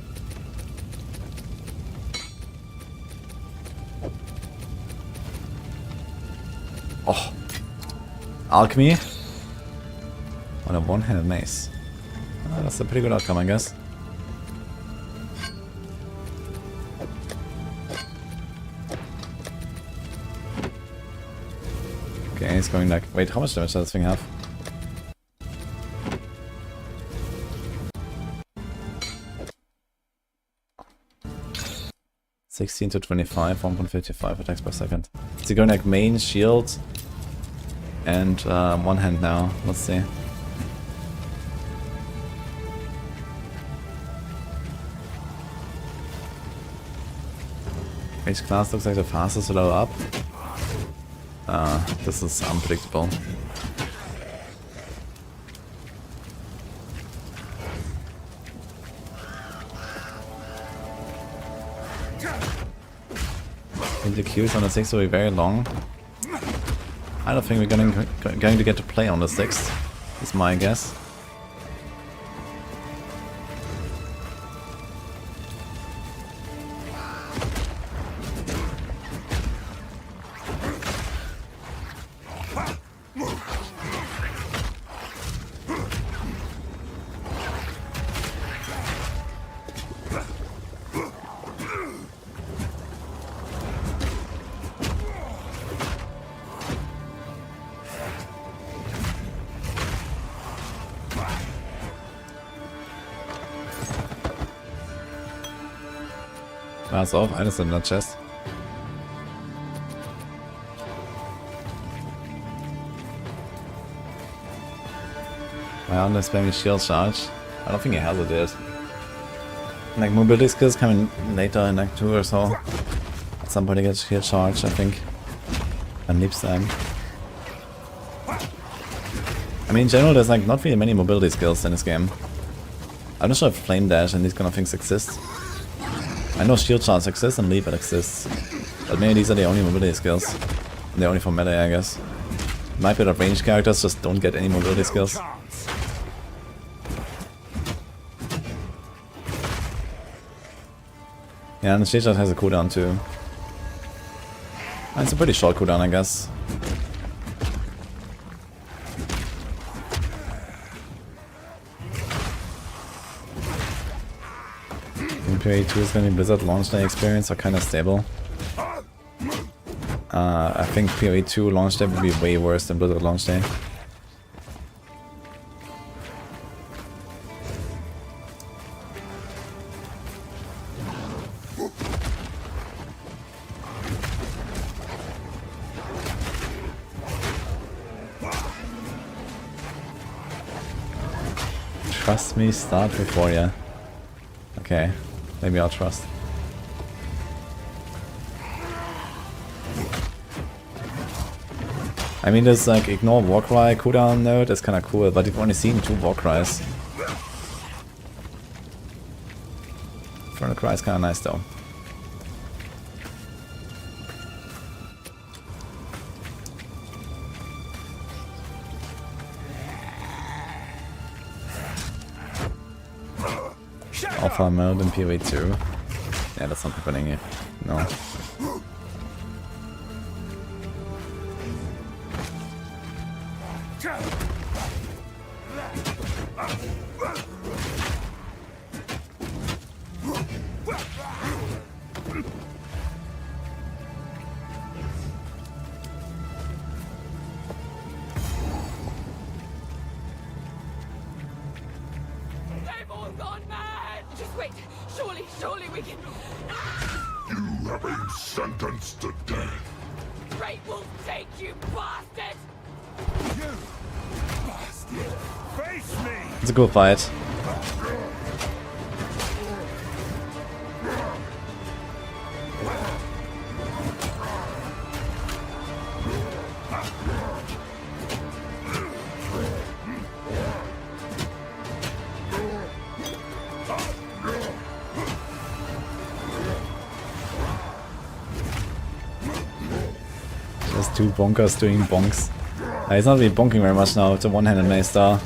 Oh! Alchemy? On a one-handed mace. That's a pretty good outcome, I guess. Okay, he's going like... Wait, how much damage does this thing have? (16 to 25, 1.55 attacks per second). Is he going like main, shield, and one hand now? Let's see. Which class looks like the fastest to level up? This is unpredictable. I think the queues on the 6th will be very long. I don't think we're going to get to play on the 6th, is my guess. Pass auf, eines in der Chest. Wow, and spamming shield charge. I don't think he has it yet. Like mobility skills coming later in Act 2 or so. Somebody gets shield charge, I think. And leaps them. I mean, in general, there's like not really many mobility skills in this game. I'm not sure if Flame Dash and these kind of things exist. I know Shield Charge exists and Leap exists. But maybe these are the only mobility skills. And they're only for melee, I guess. Might be that ranged characters just don't get any mobility skills. Yeah, and the Shield Charge has a cooldown too. And it's a pretty short cooldown, I guess. PoE 2 is going to be Blizzard launch day experience are kind of stable. I think PoE 2 launch day would be way worse than Blizzard launch day. Trust me, start before ya. Okay. Maybe I'll trust. I mean, this like ignore Warcry cooldown node is kind of cool, but you've only seen 2 Warcries. Infernal Cry is kind of nice though. Alpha mode in PoE 2. Yeah, that's not happening here. No. They've all gone mad! Just wait! Surely we can... You have been sentenced to death. Great Wolf take you, bastard! You bastard! Face me! It's a cool fight. Just 2 bonkers doing bonks. He's not really bonking very much now, it's a one-handed mace star.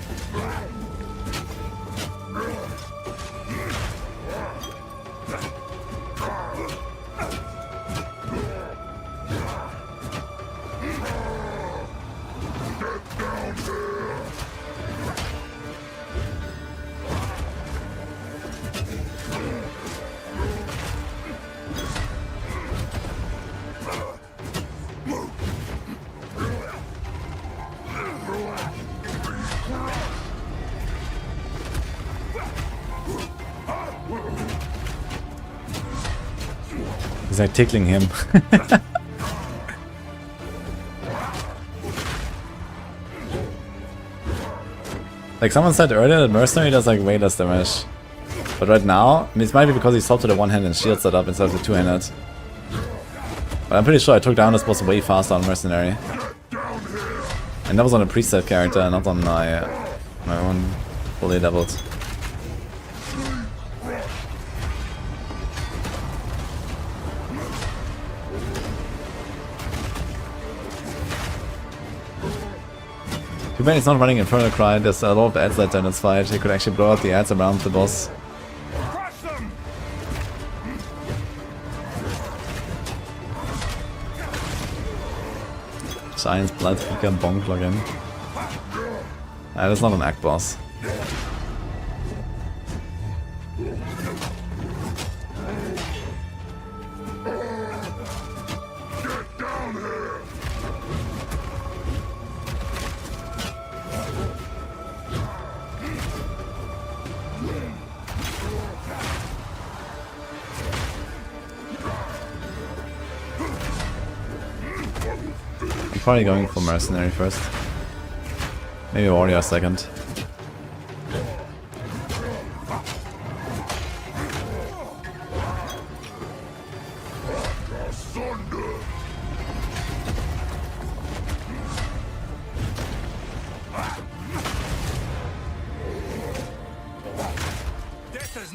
He's like tickling him. Like someone said earlier that Mercenary does like way less damage. But right now, I mean, it might be because he swapped to the one-handed shield setup instead of the two-handed. But I'm pretty sure I took down this boss way faster on Mercenary. And that was on a preset character, not on my own fully leveled. Too bad he's not running Infernal Cry, there's a lot of ads later in this fight, he could actually blow out the ads around the boss. Giant's Blood Speaker Bonk login. That's not an act boss. Probably going for Mercenary first. Maybe Warrior second.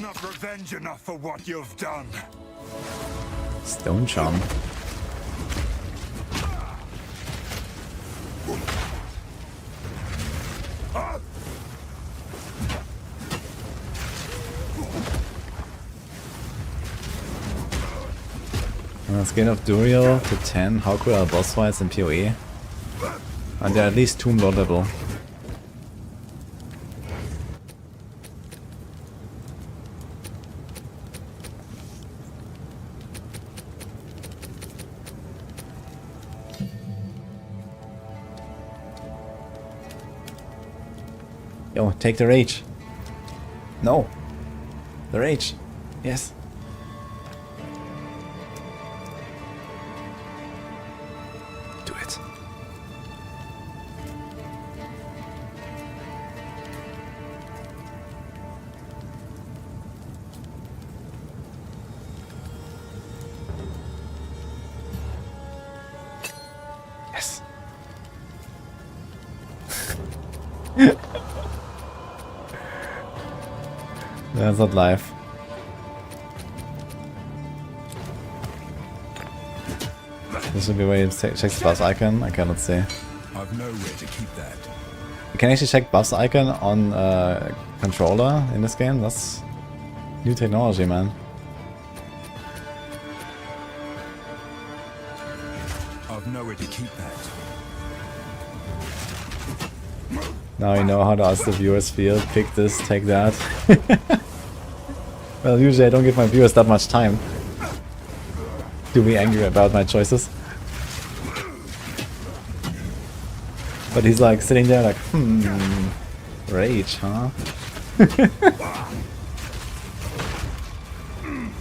not revenge enough for what you've done. Stone charm. Scale of Duriel to 10. How cool are boss fights in PoE? And they're at least tomb lord level. Yo, take the rage. No. The rage. Yes. Do it. Yes. That's not live. This would be where you check the buffs icon. I cannot see. I've nowhere to keep that. You can actually check buffs icon on controller in this game. That's new technology, man. I've nowhere to keep that. Now you know how to ask the viewers feel. Pick this, take that. Well, usually I don't give my viewers that much time to be angry about my choices. But he's like sitting there like, rage, huh?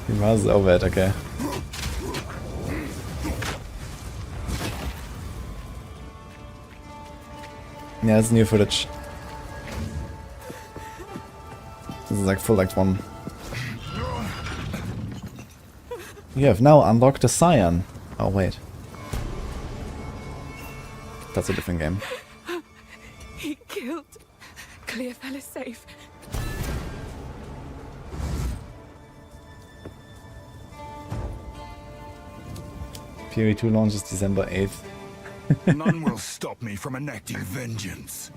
He was over it, okay. Yeah, it's new footage. This is like full Act 1. You have now unlocked a Scion. Oh wait. That's a different game. He killed. Clearfell is safe. PoE 2 launches December 8th. None will stop me from enacting vengeance.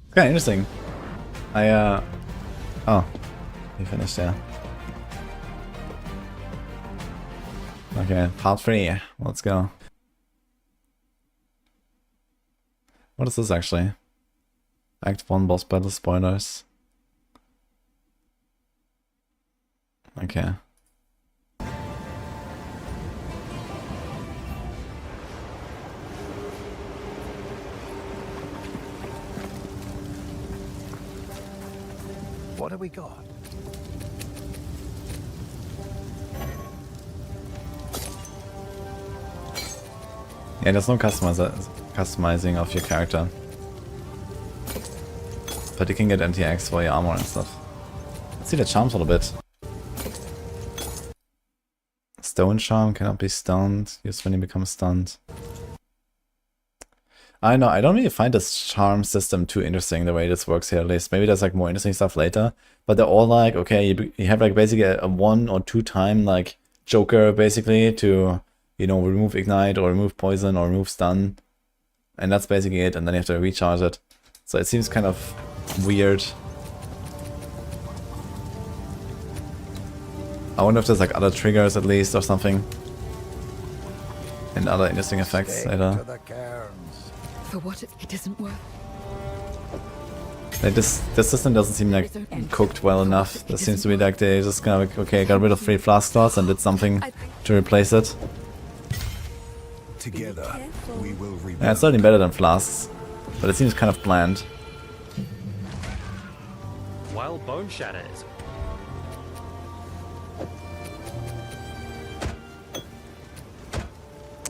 It's kinda interesting. Oh. We finished, yeah. Okay, part 3. Let's go. What is this actually? Act 1 boss battle spoilers. Okay. What have we got? Yeah, there's no customizing of your character. But you can get NTX for your armor and stuff. Let's see the charms a little bit. Stone charm cannot be stunned. Used when you become stunned. I know, I don't really find this charm system too interesting the way this works here at least. Maybe there's like more interesting stuff later. But they're all like, okay, you have like basically a 1 or 2 time like joker basically to, you know, remove ignite or remove poison or remove stun. And that's basically it, and then you have to recharge it. So it seems kind of weird. I wonder if there's like other triggers at least or something. And other interesting effects later. For what it isn't worth. Like this system doesn't seem like cooked well enough. This seems to be like they just kind of like, okay, got rid of 3 flask slots and did something to replace it. Together, we will rebuild. Yeah, it's certainly better than flasks, but it seems kind of bland. While Bone Shatters.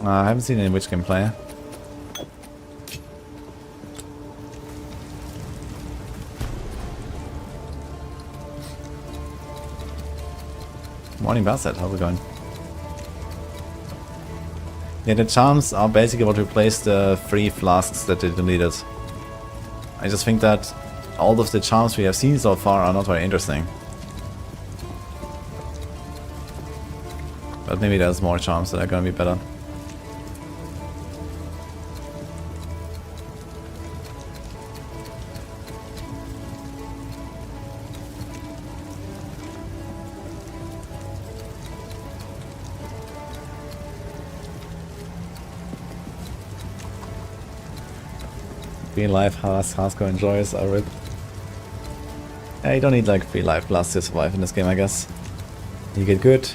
I haven't seen any witch gameplay. Morning Basset, how's it going? Yeah, the charms are basically what replaced the 3 flasks that they deleted. I just think that all of the charms we have seen so far are not very interesting. But maybe there's more charms that are gonna be better. Free life hardcore enjoys are rip. Yeah, you don't need like free life plus to survive in this game, I guess. You get good,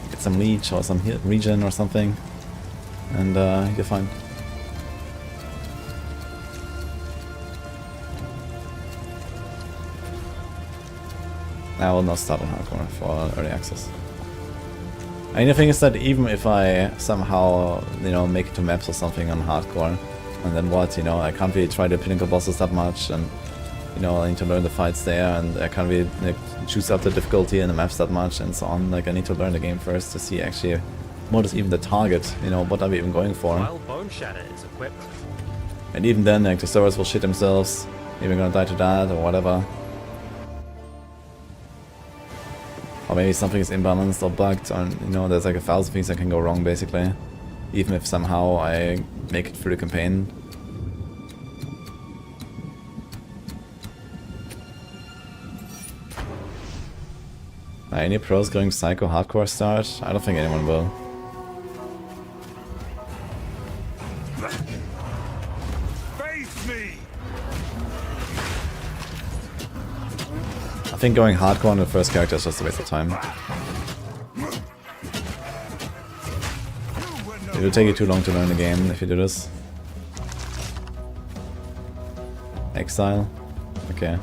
get some leech or some regen or something, and you're fine. I will not start on hardcore for early access. I mean, the thing is that even if I somehow, you know, make it to maps or something on hardcore, and then what, you know, I can't really try the pinnacle bosses that much, and, you know, I need to learn the fights there, and I can't really like, choose up the difficulty in the maps that much, and so on. Like, I need to learn the game first to see actually what is even the target, you know, what are we even going for. While Bone Shatter is equipped. And even then, like, the servers will shit themselves, maybe I'm gonna die to that, or whatever. Or maybe something is imbalanced or bugged, or, you know, there's like 1,000 things that can go wrong, basically. Even if somehow I make it through the campaign. Are any pros going psycho hardcore start? I don't think anyone will. Face me! I think going hardcore on the first character is just a waste of time. It will take you too long to learn the game if you do this. Exile? Okay.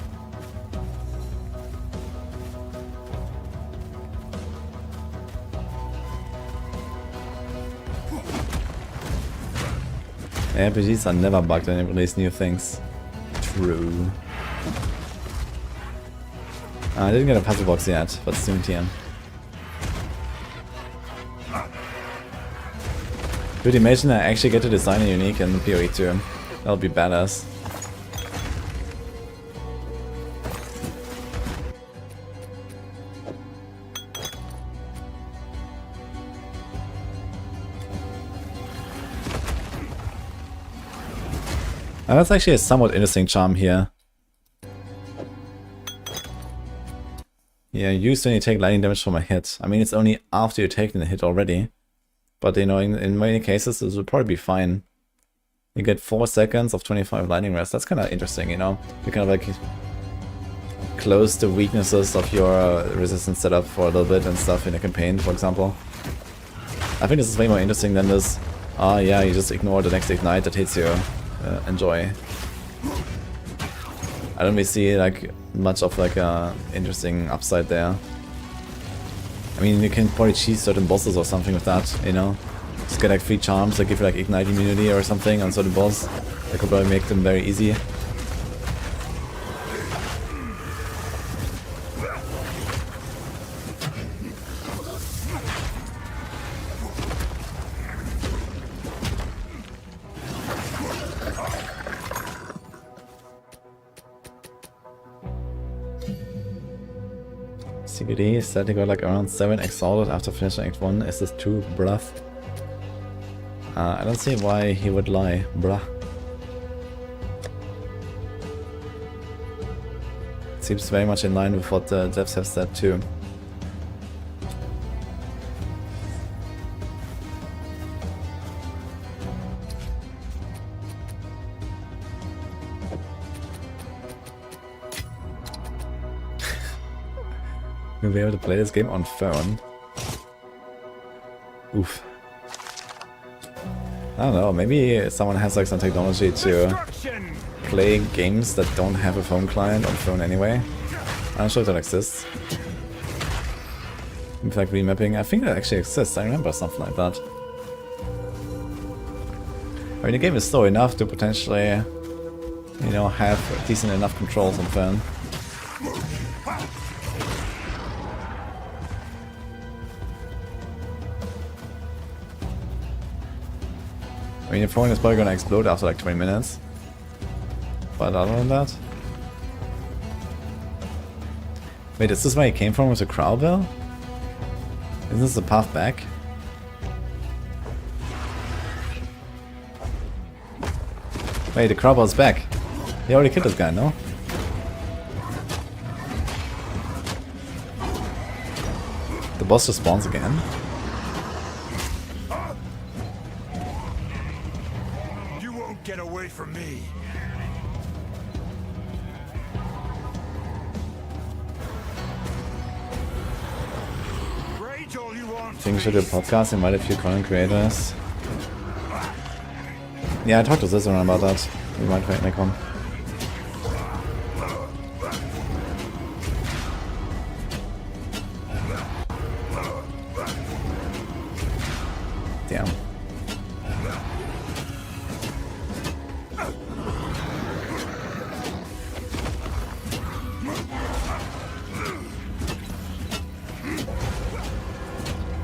RPGs are never bugged when they release new things. True. I didn't get a puzzle box yet, but soon TM. Dude, imagine I actually get to design a unique in PoE too. That'll be badass. That's actually a somewhat interesting charm here. Yeah, used when you take lightning damage from a hit. I mean, it's only after you've taken the hit already. But, you know, in many cases, this will probably be fine. You get 4 seconds of 25 lightning rest. That's kind of interesting, you know? You kind of like close the weaknesses of your resistance setup for a little bit and stuff in a campaign, for example. I think this is way more interesting than this. Ah, yeah, you just ignore the next ignite that hits you. Enjoy. I don't really see like much of like a interesting upside there. I mean, you can probably cheese certain bosses or something with that, you know? Just get like 3 charms that give you like ignite immunity or something on certain boss. That could probably make them very easy. CGD said he got like around 7 exalted after finishing Act 1. Is this true, bruh? I don't see why he would lie, bruh. Seems very much in line with what the devs have said too. We'll be able to play this game on phone. Oof. I don't know, maybe someone has like some technology to play games that don't have a phone client on phone anyway. I'm not sure if that exists. In fact, remapping, I think that actually exists, I remember something like that. I mean, the game is slow enough to potentially, you know, have decent enough controls on phone. mean, your phone is probably gonna explode after like 20 minutes. But other than that... Wait, is this where he came from with the crow bell? Isn't this the path back? Wait, the crow bell's back. He already killed this guy, no? The boss just spawns again? You won't get away from me. Rage all you want. Think we should do a podcast, invite a few content creators. Yeah, I talked to Cicerone about that. We might make one. Damn.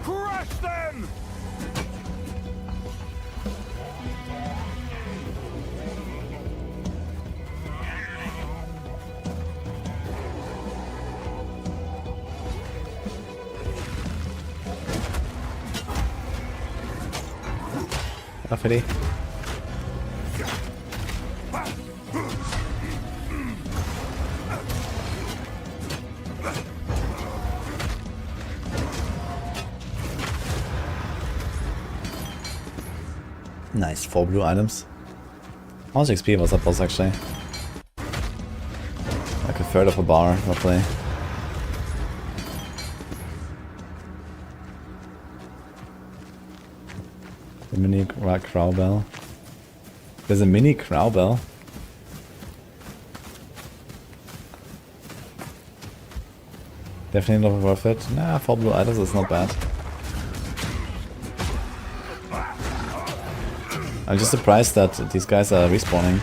Crush them! Uppity. Nice, 4 blue items. How much XP was that boss actually? Like a third of a bar, roughly. The mini crow bell. There's a mini crow bell. Definitely not worth it. Nah, 4 blue items is not bad. I'm just surprised that these guys are respawning.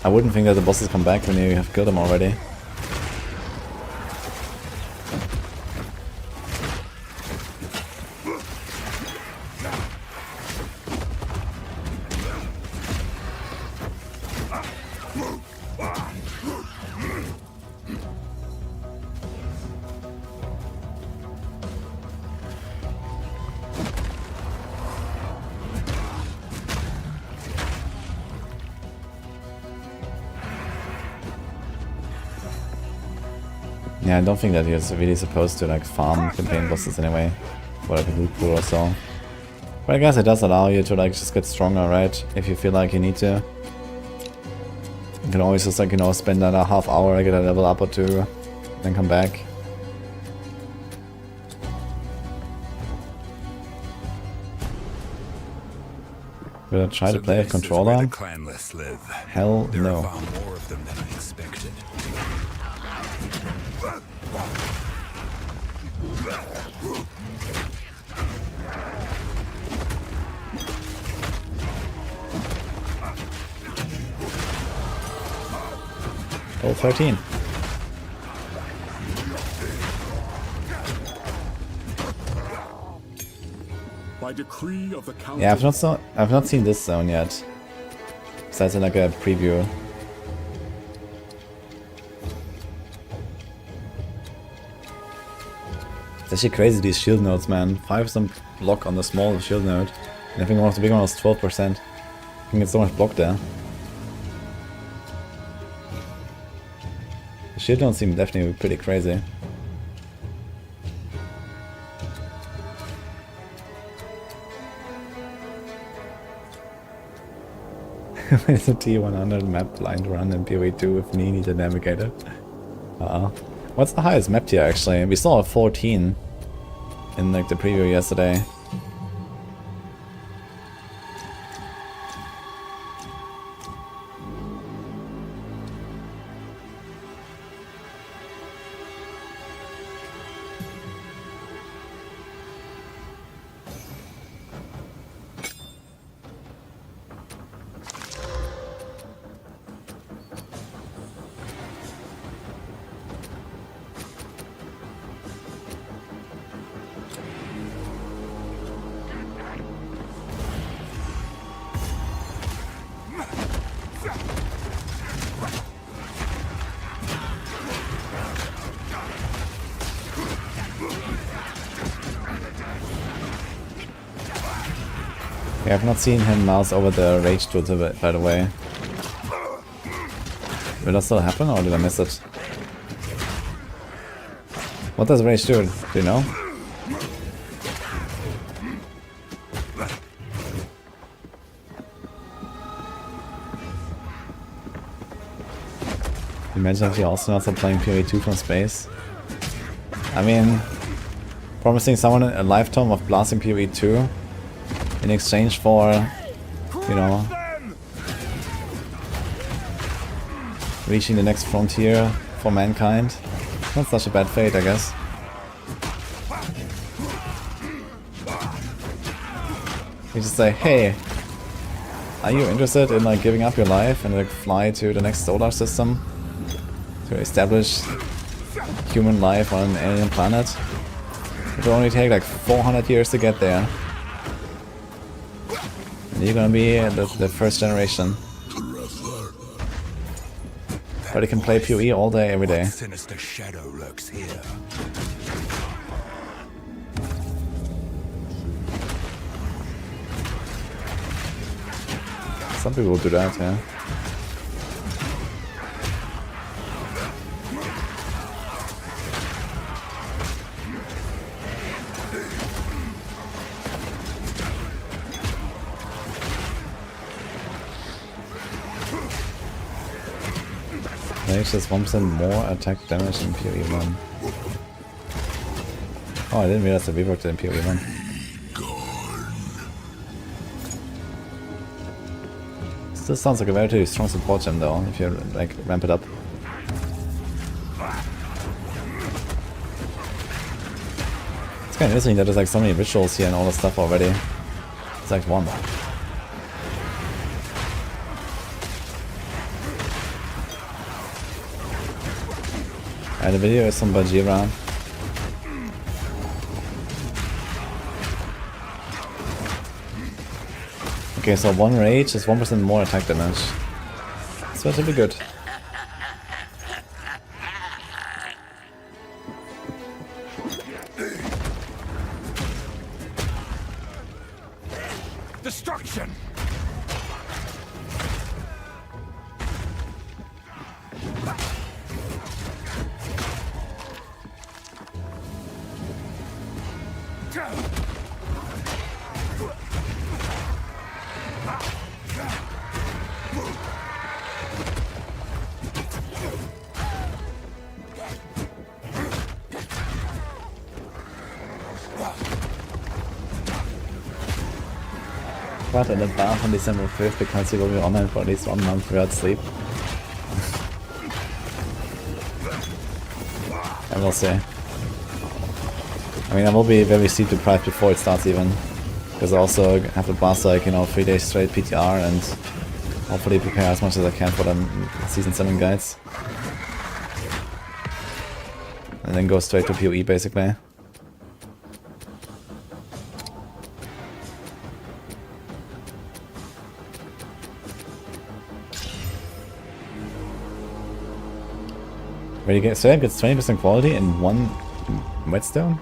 I wouldn't think that the bosses come back when you have killed them already. Yeah, I don't think that he's really supposed to like farm campaign bosses anyway, for like a loot pool or so. But I guess it does allow you to like just get stronger, right? If you feel like you need to. You can always just like, you know, spend another half hour, get a level up or two, then come back. Will I try to play a controller? The clanless live. Hell There no. are far more of them than I expected. Level 13. By decree of the council. Yeah, I've not seen this zone yet. Besides in like a preview. It's actually crazy, these shield nodes, man. 5% block on the small shield node. And I think one of the big ones was 12%. You can get so much block there. The shield nodes seem definitely pretty crazy. It's a T100 map blind run in PoE 2 with me need a navigator. What's the highest map tier actually? We saw a 14 in like the preview yesterday. Yeah, I've not seen him mouse over the rage tool, by the way. Will that still happen, or did I miss it? What does rage do? Do you know? Imagine if the astronauts are playing PoE 2 from space. I mean, promising someone a lifetime of blasting PoE 2 in exchange for, you know, reaching the next frontier for mankind. Not such a bad fate, I guess. You just say, hey, are you interested in like giving up your life and like fly to the next solar system to establish human life on an alien planet? It will only take like 400 years to get there. And you're gonna be the first generation. But you can play PoE all day, every day. Sinister shadow lurks here. Some people do that, yeah. Rage is 1% more attack damage in PoE 1. Oh, I didn't realize that we worked in PoE 1. This sounds like a very strong support gem though, if you like ramp it up. It's kind of interesting that there's like so many rituals here and all this stuff already. It's like one. The video is from Bajira. Okay, so one rage is 1% more attack damage. So that should be good. Destruction! What in the bar on December 5th because he will be online for at least 1 month without sleep. I will say. I mean, I will be very sleep deprived before it starts even. Because I also have to pass like, you know, 3 days straight PTR and hopefully prepare as much as I can for the Season 7 guides. And then go straight to PoE basically. Where you get Strab gets 20% quality in 1 whetstone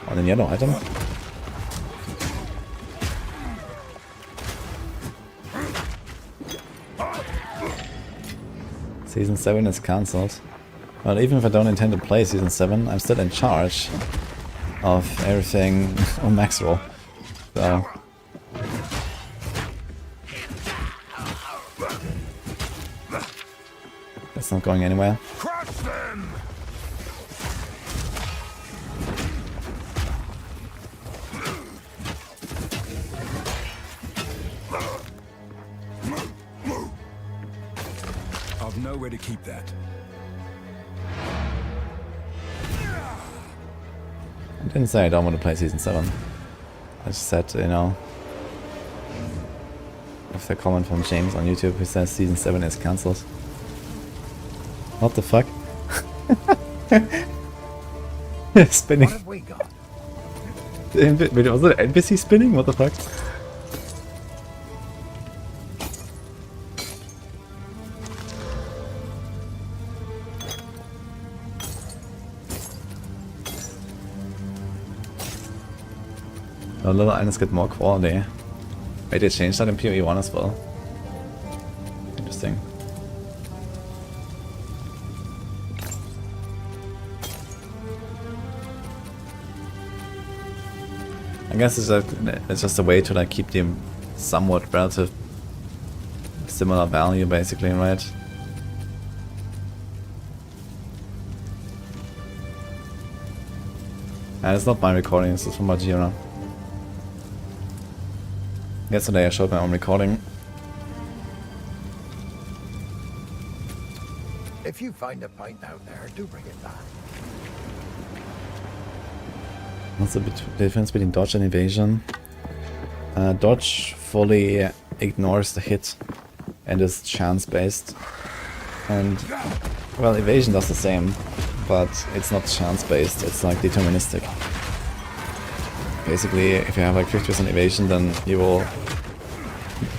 on a yellow item. Season 7 is cancelled. Well, even if I don't intend to play Season 7, I'm still in charge of everything on Maxroll. So that's not going anywhere. Crush them! I've nowhere to keep that. I didn't say I don't want to play Season 7. I just said, you know, with the comment from James on YouTube who says Season 7 is cancelled. What the fuck? Spinning. What have we got? Wait, was it NPC spinning? What the fuck? A little items get more quality. Wait, they changed that in PoE 1 as well. Interesting. I guess it's just a way to like keep the somewhat relative similar value basically, right? And it's not my recording, this is from Majira. Yesterday I showed my own recording. If you find a pint out there, do bring it back. What's the difference between dodge and evasion? Dodge fully ignores the hit and is chance based. And, well, evasion does the same, but it's not chance based, it's like deterministic. Basically, if you have like 50% evasion, then you will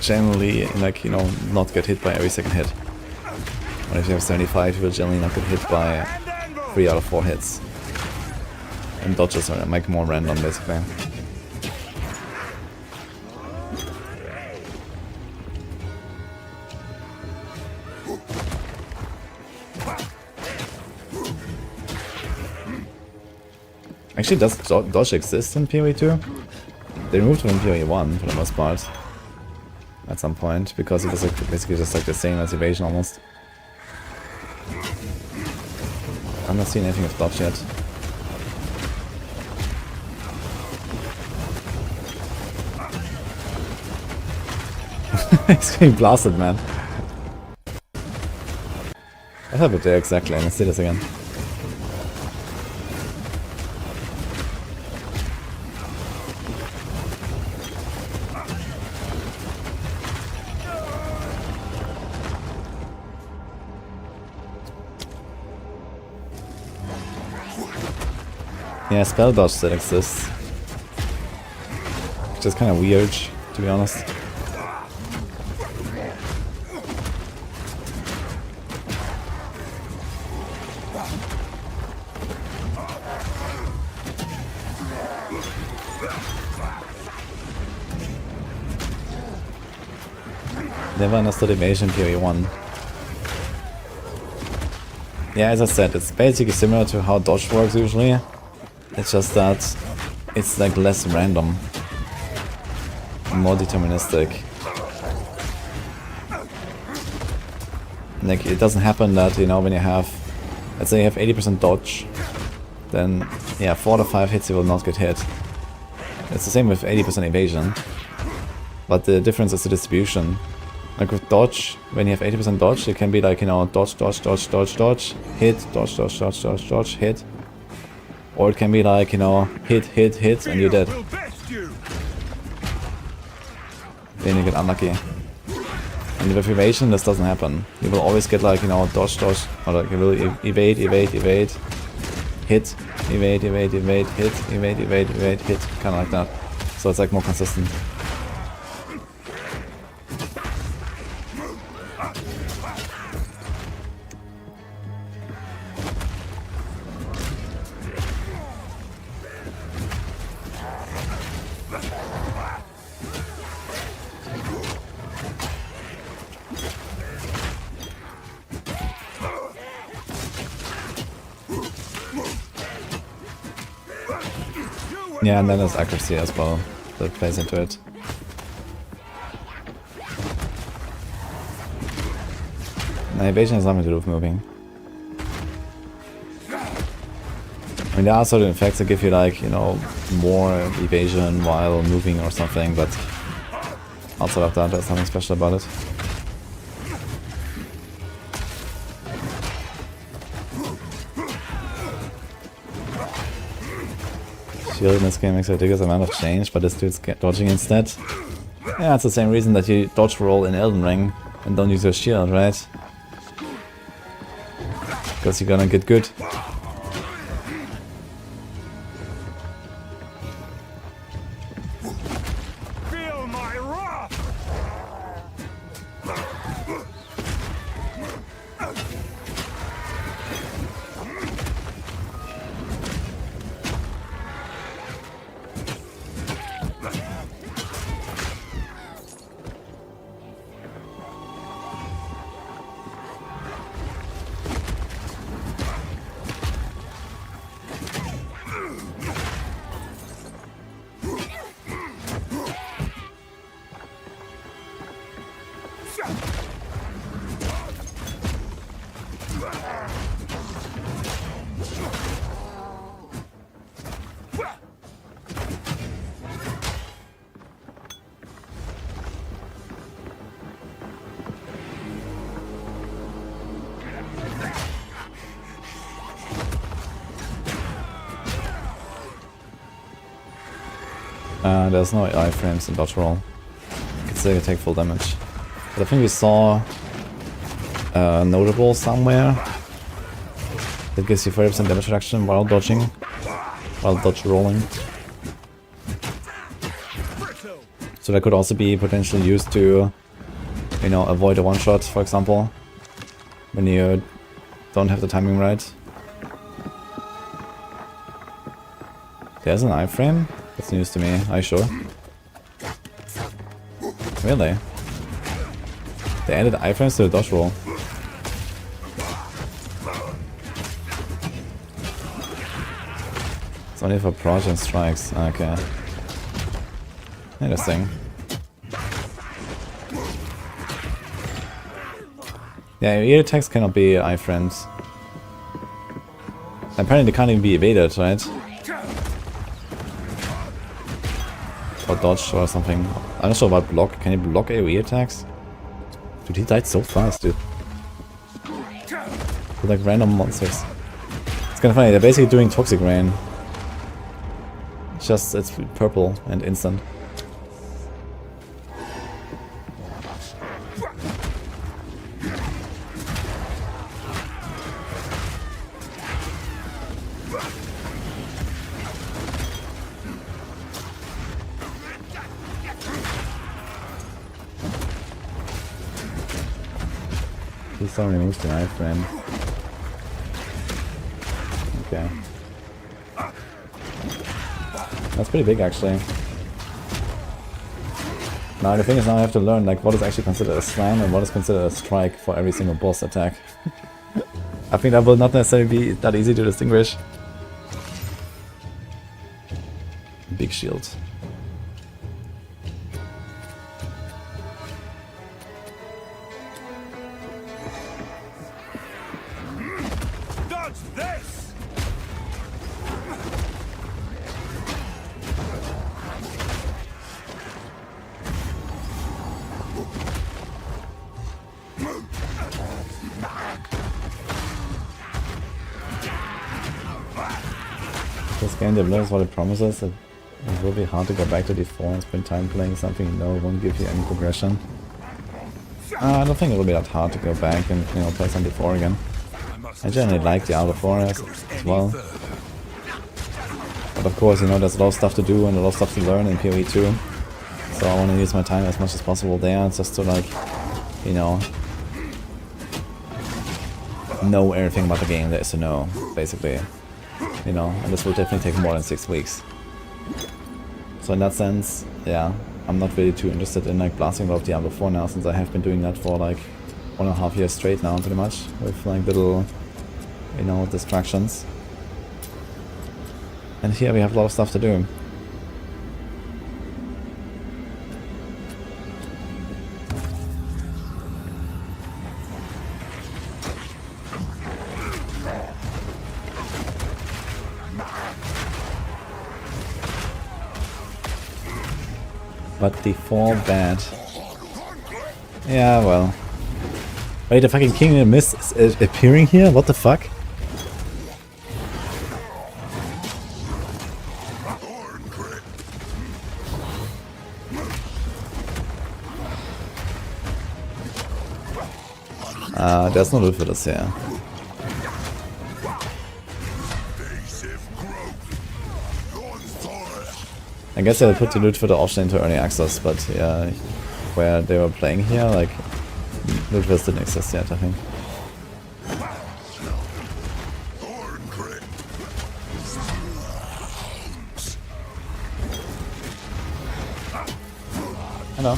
generally, like, you know, not get hit by every second hit. Or if you have 75, you will generally not get hit by 3 out of 4 hits. And dodges are like more random, basically. Actually, does dodge exist in PoE 2? They removed it in PoE 1 for the most part. At some point, because it was like basically just like the same as evasion almost. I'm not seeing anything with dodge yet. He's getting blasted, man. What happened there exactly? Let's see this again. Yeah, spell dodge still exists. Which is kind of weird, to be honest. Never understood evasion in PoE 1. Yeah, as I said, it's basically similar to how dodge works usually. It's just that it's like less random, more deterministic. Like it doesn't happen that, you know, when you have, let's say you have 80% dodge, then yeah, 4 to 5 hits you will not get hit. It's the same with 80% evasion, but the difference is the distribution. Like with dodge, when you have 80% dodge, it can be like, you know, dodge, dodge, dodge, dodge, dodge, hit, dodge, dodge, dodge, dodge, dodge, hit. Or it can be like, you know, hit, hit, hit, and you're dead. Then you get unlucky. And with evasion, this doesn't happen. You will always get like, you know, dodge, dodge, or like you will evade, evade, evade, hit, evade, evade, evade, hit, evade, evade, evade, hit, kind of like that. So it's like more consistent. Yeah, and then there's accuracy as well that plays into it. Now, evasion has nothing to do with moving. I mean, there are certain effects that give you like, you know, more evasion while moving or something, but outside of that, there's nothing special about it. Shield in this game makes a ridiculous amount of change, but this dude's dodging instead. Yeah, it's the same reason that you dodge roll in Elden Ring and don't use your shield, right? Because you're gonna get good. Feel my wrath! There's no iframes in dodge roll. You can still take full damage. But I think we saw a notable somewhere that gives you 30% damage reduction while dodging, while dodge rolling. So that could also be potentially used to, you know, avoid a one-shot, for example, when you don't have the timing right. There's an iframe? That's news to me. Are you sure? Really? They added iframes to the dodge roll. It's only for project strikes. Okay. Interesting. Yeah, air attacks cannot be iframes. Apparently they can't even be evaded, right? Or dodged or something. I'm not sure about block. Can you block AoE attacks? Dude, he died so fast, dude. With like random monsters. It's kind of funny, they're basically doing Toxic Rain. It's just, it's purple and instant. Please don't remove the iframe. Okay. That's pretty big actually. Now the thing is, now I have to learn like what is actually considered a slam and what is considered a strike for every single boss attack. I think that will not necessarily be that easy to distinguish. Big shield. This game delivers what it promises. It will be hard to go back to D4 and spend time playing something you know won't give you any progression. I don't think it will be that hard to go back and, you know, play some D4 again. I generally like Diablo 4 as well. But of course, you know, there's a lot of stuff to do and a lot of stuff to learn in PoE too. So I want to use my time as much as possible there, just to like, you know everything about the game there is to know, basically. You know, and this will definitely take more than 6 weeks. So in that sense, yeah, I'm not really too interested in like blasting out Diablo 4 now, since I have been doing that for like 1.5 years straight now, pretty much, with like little, you know, distractions. And here we have a lot of stuff to do. But D4 bad. Yeah, well. Wait, the fucking King of Mist is appearing here? What the fuck? There's no loot for this here. I guess I would put the loot for the option into early access, but yeah, where they were playing here, like, loot first didn't exist yet, I think. Hello.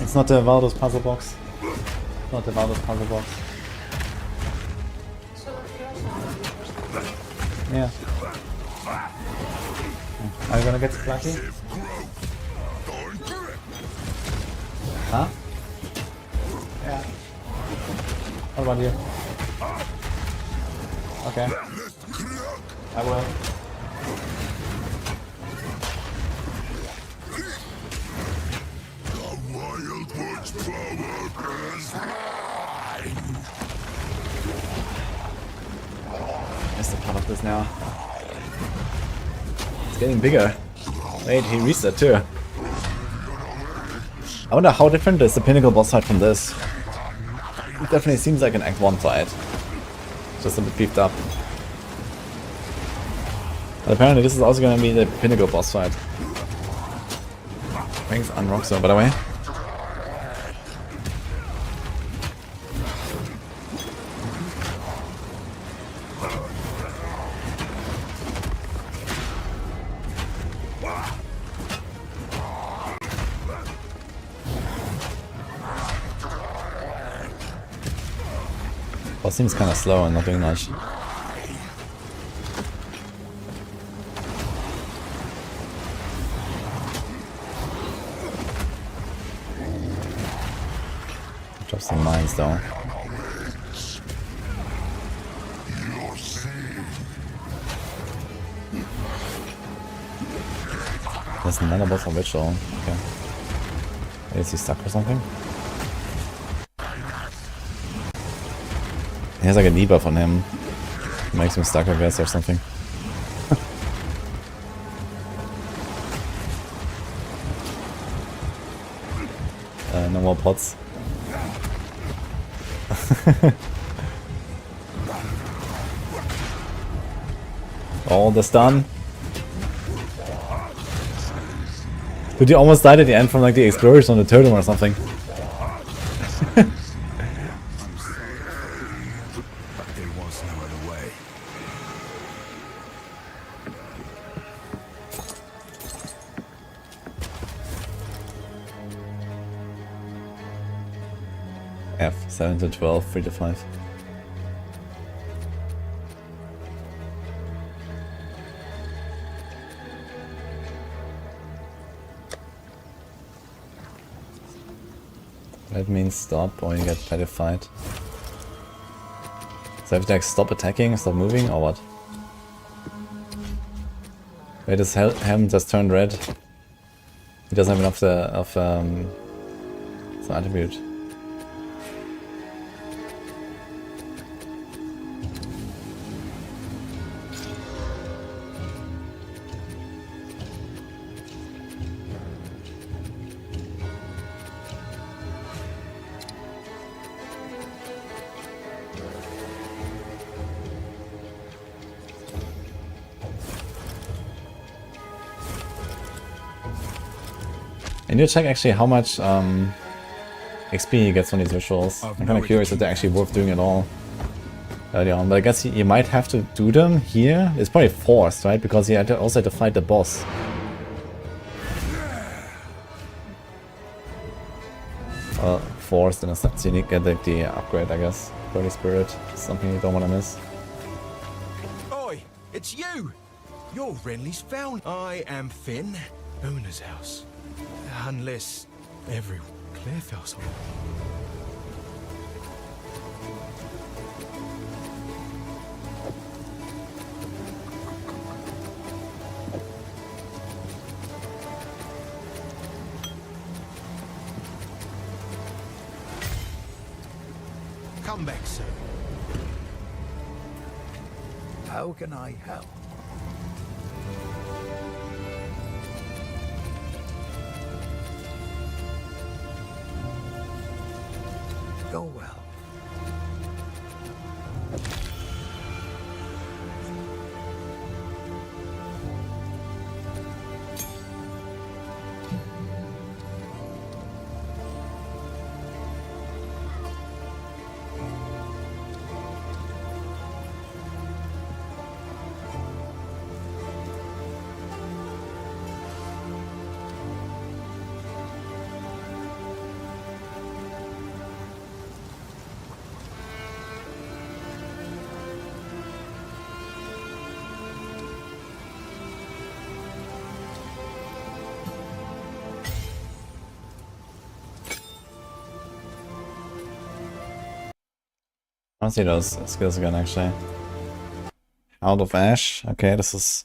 It's not the Valdos puzzle box. It's not the Valdos puzzle box. Yeah. Are you gonna get lucky? Huh? Yeah. What about you? Okay. I will. this now. It's getting bigger. Wait, he reset too. I wonder how different is the pinnacle boss fight from this. It definitely seems like an Act 1 fight. Just a bit beefed up. But apparently this is also gonna be the pinnacle boss fight. Thanks, Unroxo, by the way. Boss seems kind of slow and not doing much. Drop some mines though. There's another boss on Ritual. Okay. Is he stuck or something? He has like a debuff on him. Makes him stuck, I guess, or something. No more pots. Oh, the stun. Dude, you almost died at the end from like the explosion on the turtle or something. F, 7 to 12, 3 to 5. That means stop or you get petified. So I have to like stop attacking, stop moving, or what? Wait, his helm just turned red. He doesn't have enough of some attribute. I need to check actually how much XP he gets on these rituals. I'm kind of curious if they're actually worth doing at all early on, but I guess you might have to do them here. It's probably forced, right? Because you also had to fight the boss. Well, forced in a sense. You need to get the upgrade, I guess. Holy Spirit, something you don't want to miss. Oi, it's you! You're Renly's found. I am Finn, owner's house. Unless everyone Claire fell so. Come back, sir. How can I help? Go well. I want to see those skills again, actually. Out of Ash. Okay, this is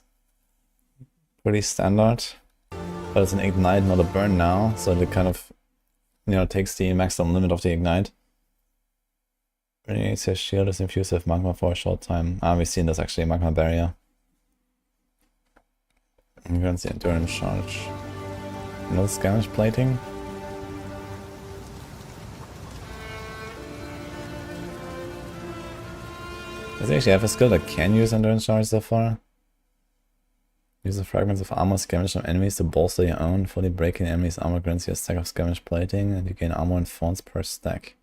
pretty standard. But it's an Ignite, not a Burn now. So it kind of, you know, takes the maximum limit of the Ignite. Renegates his shield is infused with magma for a short time. Ah, we've seen this actually, magma barrier. And grants the endurance charge. No skirmish plating. Does he actually have a skill that can use endurance charge so far? Use the fragments of armor scavenged from enemies to bolster your own. Fully breaking the enemy's armor grants you a stack of scavenged plating, and you gain armor and thorns per stack.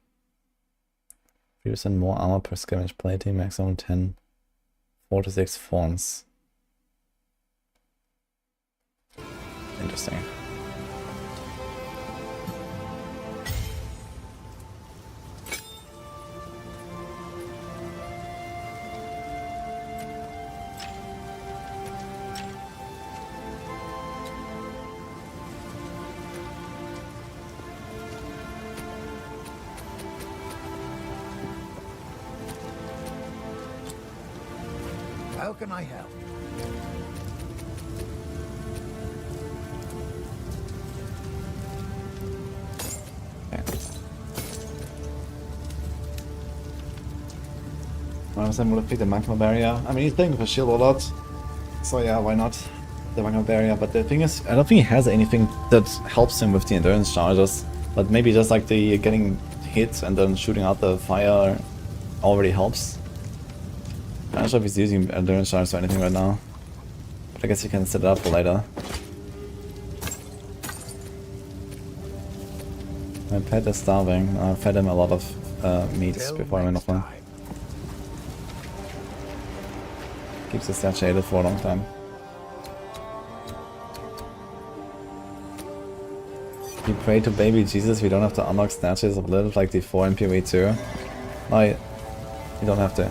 3% more armor per scavenged plating, maximum 10, 4 to 6 thorns. Interesting. How can I help? I was able to pick the magma barrier. I mean, he's playing with a shield a lot, so yeah, why not the magma barrier? But the thing is, I don't think he has anything that helps him with the endurance charges. But maybe just like the getting hit and then shooting out the fire already helps. I'm not sure if he's using endurance charges or anything right now, but I guess you can set it up for later. My pet is starving. I fed him a lot of meats before I went offline. Keeps us saturated for a long time. We pray to baby Jesus, we don't have to unlock snatches of little like D4 in PoE 2. No, you don't have to.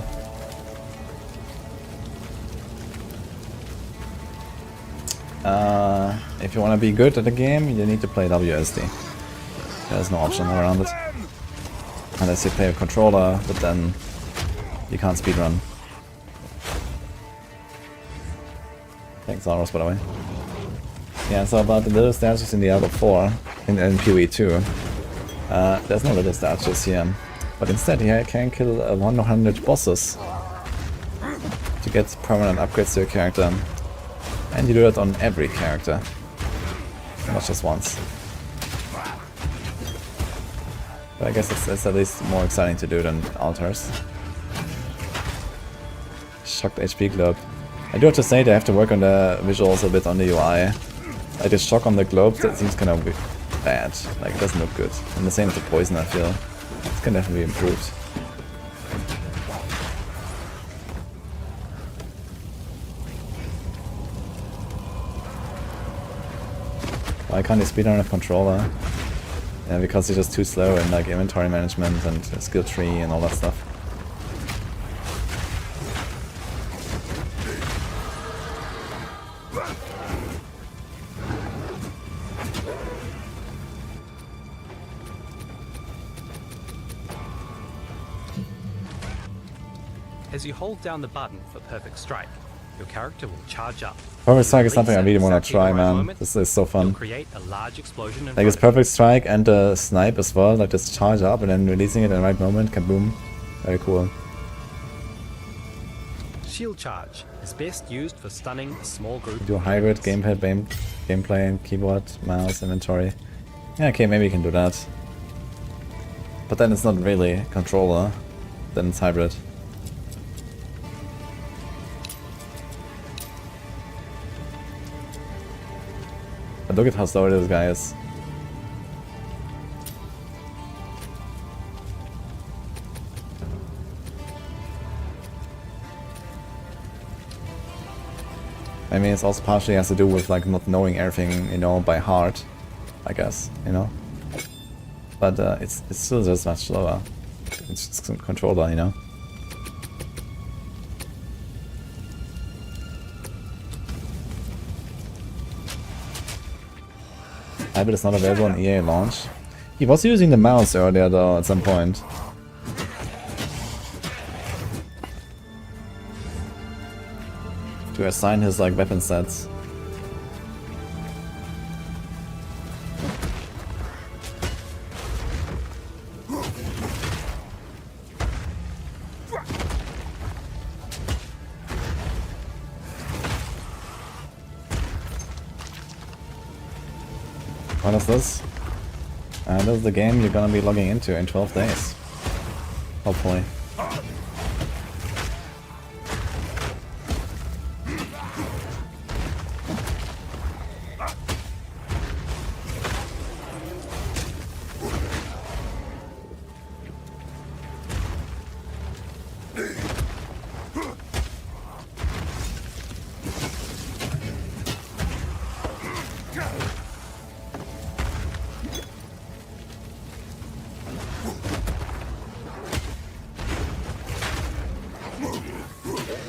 If you want to be good at the game, you need to play WSD. There's no option around it. Unless you play a controller, but then you can't speedrun. Thanks, Aros, by the way. Yeah, so about the little statues in Diablo 4, in PoE 2, there's no little statues here. But instead, you can kill 100 bosses to get permanent upgrades to your character. And you do that on every character, not just once. But I guess it's at least more exciting to do than altars. Shocked HP globe. I do have to say they have to work on the visuals a bit on the UI. Like the shock on the globe, that seems kind of bad. Like it doesn't look good. And the same with the poison, I feel. It can definitely be improved. Why can't you speedrun a controller? Yeah, because you're just too slow in like inventory management and skill tree and all that stuff. As you hold down the button for Perfect Strike, your character will charge up. Perfect Strike is something I really want to try, man. This is so fun. Create a large explosion in like it's Perfect Strike and the snipe as well, like just charge up and then releasing it in the right moment, kaboom. Very cool. Shield Charge is best used for stunning a small group. You do hybrid gamepad, gameplay, and keyboard, mouse, inventory. Yeah, okay, maybe you can do that. But then it's not really controller, then it's hybrid. But look at how slow this guy is. I mean, it's also partially has to do with like not knowing everything, you know, by heart, I guess, you know. But it's still just much slower. It's just a controller, you know. Hybrid is not available on EA launch. He was using the mouse earlier though at some point. To assign his like weapon sets. what is this? This is the game you're gonna be logging into in 12 days. Hopefully.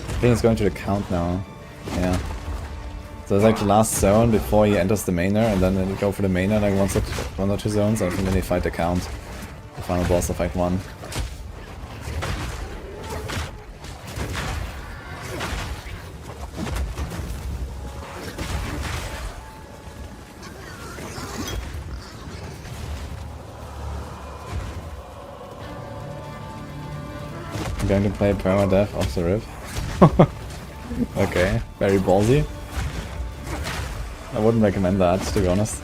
I think it's going to the count now. Yeah. So it's like the last zone before he enters the mainer, and then they go for the mainer like one or two zones, and then they fight the count. The final boss of Act 1. I'm going to play permadeath off the rip. Okay, very ballsy. I wouldn't recommend that, to be honest.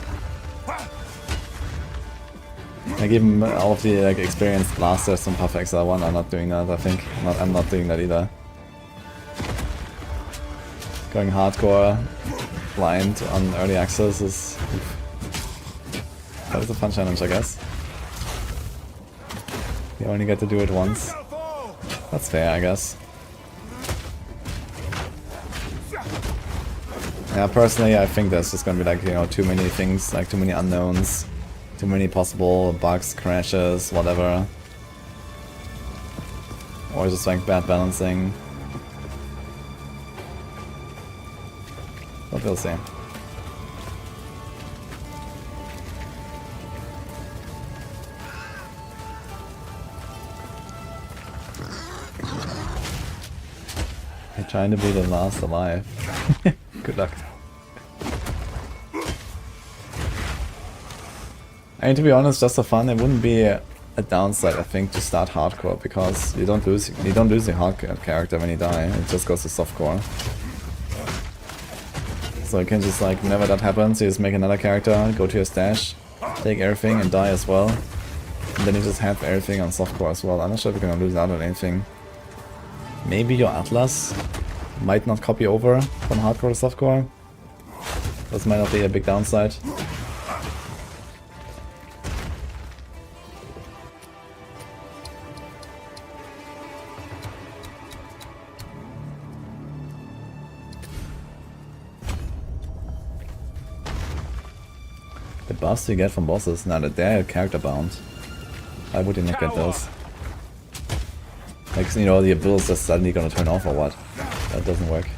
Like even all of the like experienced blasters and Puff XL1 are not doing that, I think. I'm not doing that either. Going hardcore, blind on early access is... That is a fun challenge, I guess. You only get to do it once. That's fair, I guess. Yeah, personally, I think there's just gonna be like, you know, too many things, like too many unknowns, too many possible bugs, crashes, whatever. Or just like bad balancing. But we'll see. You're trying to be the last alive. Good luck. I mean, to be honest, just for fun, it wouldn't be a downside, I think, to start hardcore, because you don't lose the hardcore character when you die. It just goes to softcore. So you can just like, whenever that happens, you just make another character, go to your stash, take everything, and die as well. And then you just have everything on softcore as well. I'm not sure if you're gonna lose out on anything. Maybe your Atlas might not copy over from hardcore to softcore. This might not be a big downside. The buffs you get from bosses, now that they're character bound. Why would you not get those? Like, you know, the abilities are suddenly gonna turn off or what? That doesn't work.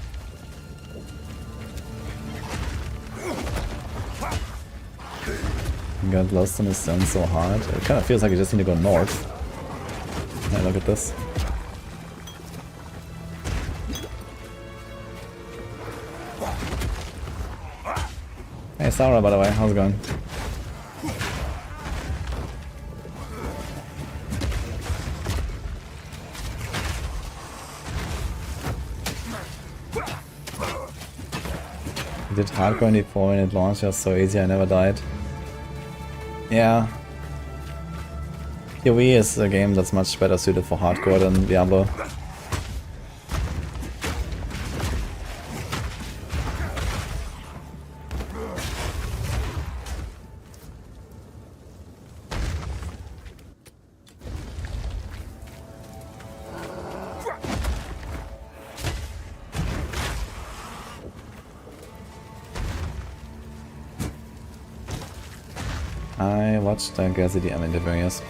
Got lost in the sun so hard. It kind of feels like you just need to go north. Yeah, look at this. Hey Sarah, by the way, how's it going? I did hardcore in D4 and it launched just so easy, I never died. Yeah. PoE is a game that's much better suited for hardcore than Diablo. I watched Gazi DM interview, yes.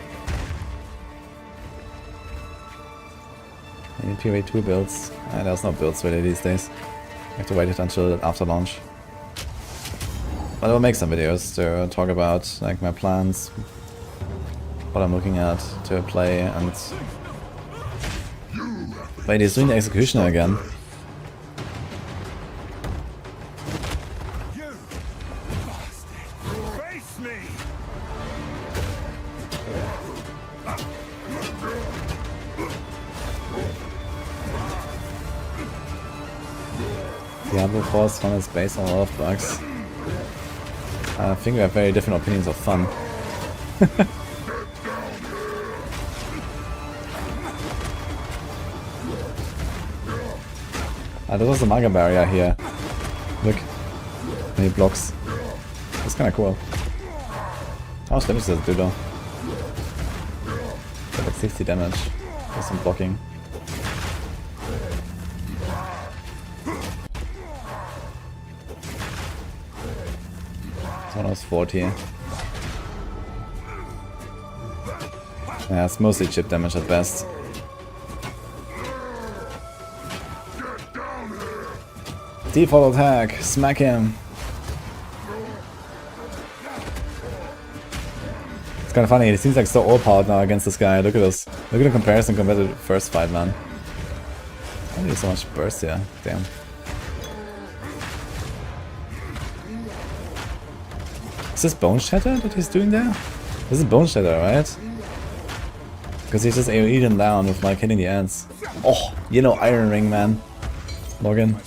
Any PoE 2 builds? There's no builds really these days. I have to wait it until after launch. But I will make some videos to talk about like my plans, what I'm looking at to play, and... Wait, he's doing the executioner again. Diablo 4 is fun, it's based on a lot of bugs. I think we have very different opinions of fun. There was a Maga barrier here. Look. Many blocks. That's kinda cool. How much damage does it do though? Got like 60 damage. With some blocking. This one was 40. Yeah, it's mostly chip damage at best. Default attack, smack him. It's kind of funny, he seems like so overpowered now against this guy. Look at this. Look at the comparison compared to the first fight, man. Why do you so much burst here? Damn. Is this Bone Shatter that he's doing there? This is Bone Shatter, right? Because he's just AoE'd him down with like hitting the ants. Oh, yellow Iron Ring, man. Login.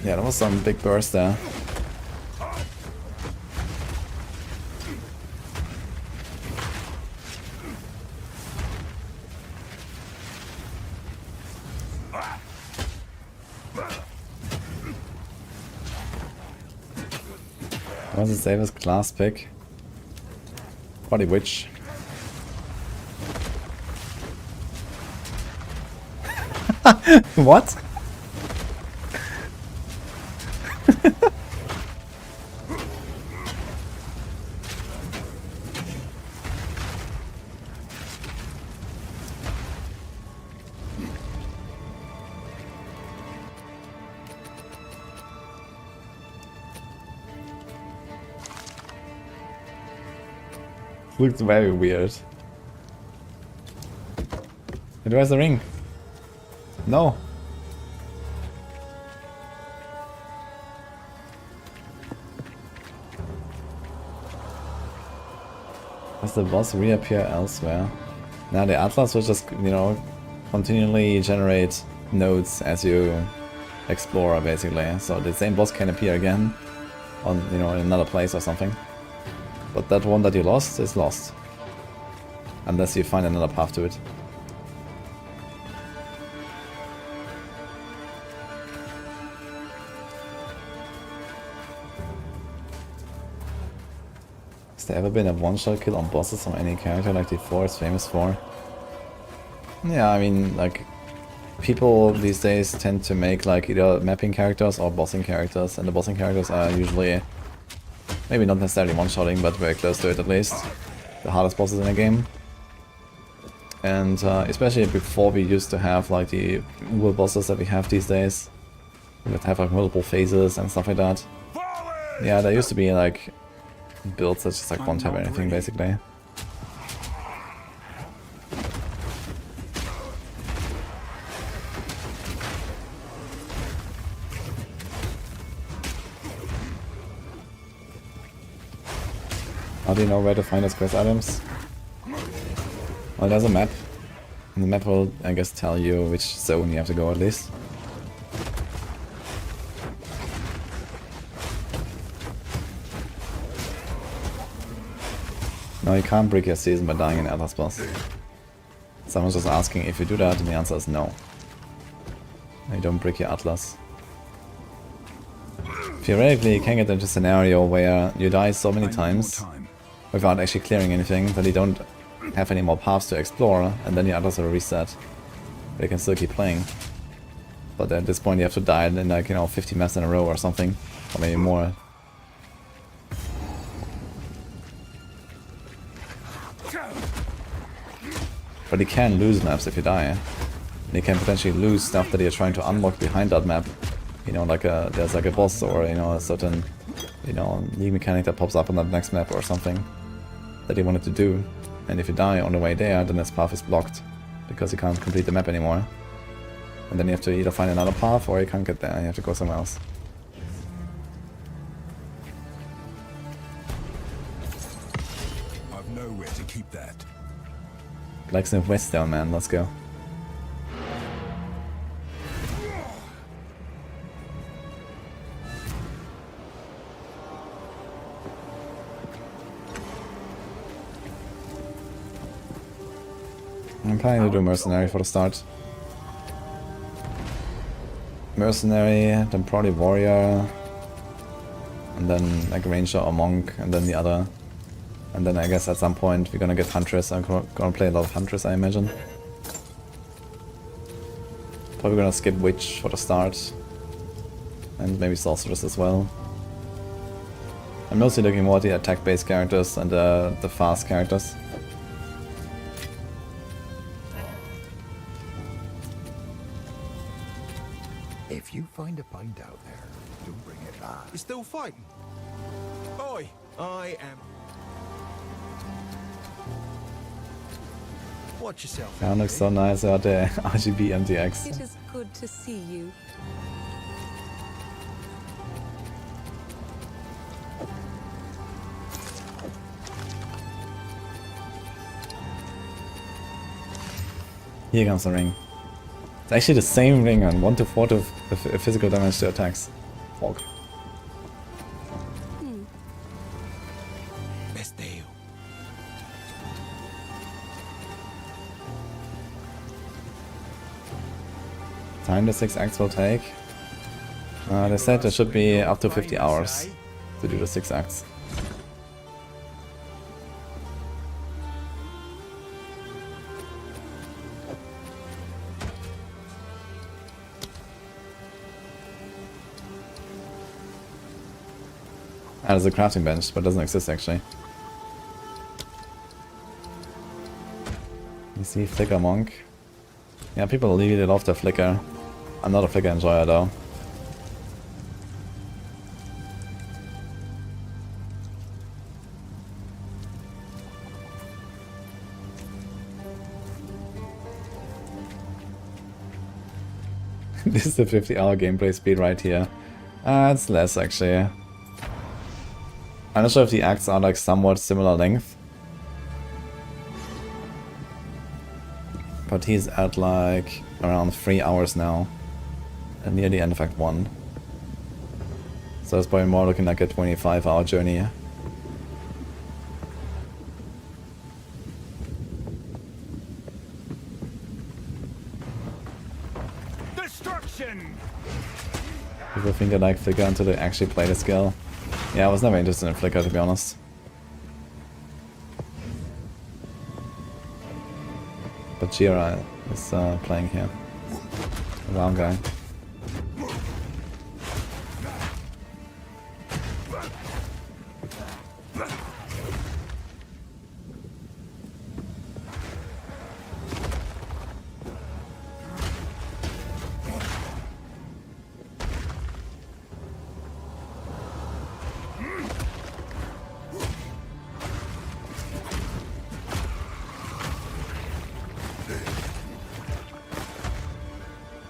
Yeah, that was some big burst there. What's the safest class pick? Body Witch. What? Looks very weird. It was the ring. No. Does the boss reappear elsewhere? Now the Atlas will just, you know, continually generate nodes as you explore, basically. So the same boss can appear again on, you know, in another place or something. But that one that you lost is lost. Unless you find another path to it. Has there ever been a one-shot kill on bosses from any character like D4 is famous for? Yeah, I mean, like, people these days tend to make like either mapping characters or bossing characters, and the bossing characters are usually maybe not necessarily one-shotting, but very close to it at least. The hardest bosses in the game. And especially before we used to have like the WoW bosses that we have these days. We would have like multiple phases and stuff like that. Yeah, there used to be like builds that just like one-tap anything basically. How do you know where to find those quest items? Well, there's a map. And the map will, I guess, tell you which zone you have to go at least. No, you can't break your season by dying in Atlas boss. Someone's just asking if you do that, and the answer is no. You don't break your Atlas. Theoretically, you can get into a scenario where you die so many times without actually clearing anything that you don't have any more paths to explore, and then your Atlas will reset. But you can still keep playing. But at this point you have to die in like, you know, 50 maps in a row or something. Or maybe more. But you can lose maps if you die. And you can potentially lose stuff that you're trying to unlock behind that map. You know, like there's like a boss or, you know, a certain, you know, league mechanic that pops up on that next map or something that you wanted to do. And if you die on the way there, then this path is blocked because you can't complete the map anymore. And then you have to either find another path or you can't get there, you have to go somewhere else. I've nowhere to keep that. Blacksmith West down, man, let's go. I'm planning to do Mercenary for the start. Mercenary, then probably Warrior, and then like Ranger or Monk, and then the other. And then I guess at some point we're gonna get Huntress. I'm gonna play a lot of Huntress, I imagine. Probably gonna skip Witch for the start. And maybe Sorceress as well. I'm mostly looking more at the attack-based characters and the fast characters. If you find a pint out there, do bring it back. You're still fighting? Oi, I am... Watch yourself. Ja, looks so nice at the RGB MTX. It is good to see you. Here comes the ring. It's actually the same ring on 1 to 4 to physical damage to attacks. Fuck. Best deal. Time the 6 acts will take. They said there should be up to 50 hours to do the 6 acts. There's a crafting bench, but it doesn't exist actually. You see Flicker Monk. Yeah, people really love the Flicker. I'm not a Flicker enjoyer though. This is the 50-hour gameplay speed right here. It's less actually. I'm not sure if the acts are like somewhat similar length. But he's at like around 3 hours now. And near the end of Act 1. So it's probably more looking like a 25-hour journey. Destruction! People think I like Flicker until they actually play the skill. Yeah, I was never interested in Flicker to be honest. But Jira is playing here. A WoW guy.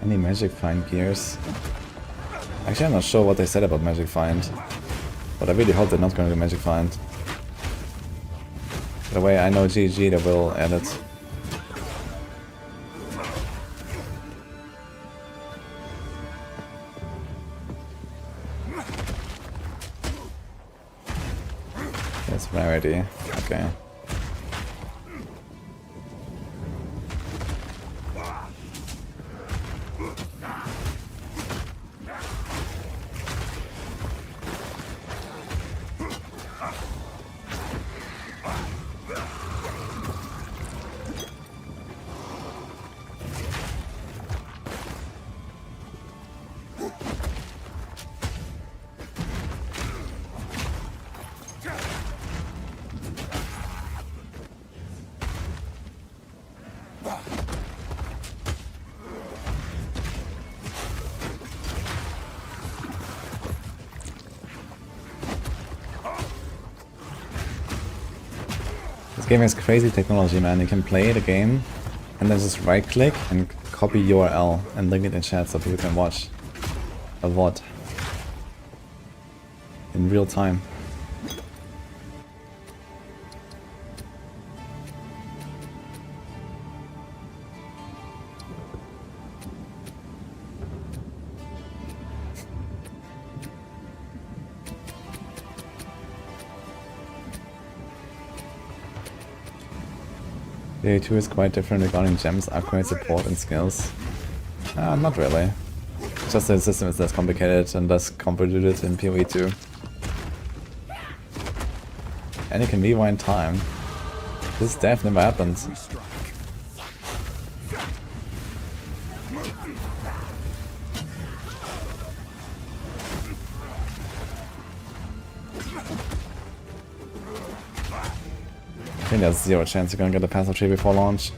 Any Magic Find gears? Actually, I'm not sure what they said about Magic Find. But I really hope they're not going to do Magic Find. The way I know GG, they will add it. That's rarity. Okay. This game has crazy technology, man. You can play the game and then just right click and copy URL and link it in chat so people can watch a VOD in real time. Day 2 is quite different regarding gems, upgrade, support, and skills. Not really. Just the system is less complicated and less convoluted in PoE 2. And you can rewind time. This death never happened. I think there's 0 chance you're gonna get a passive tree before launch.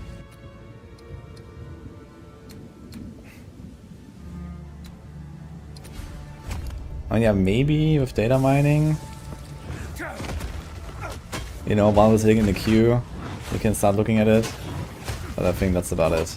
I mean, yeah, maybe with data mining. You know, while we're sitting in the queue, you can start looking at it. But I think that's about it.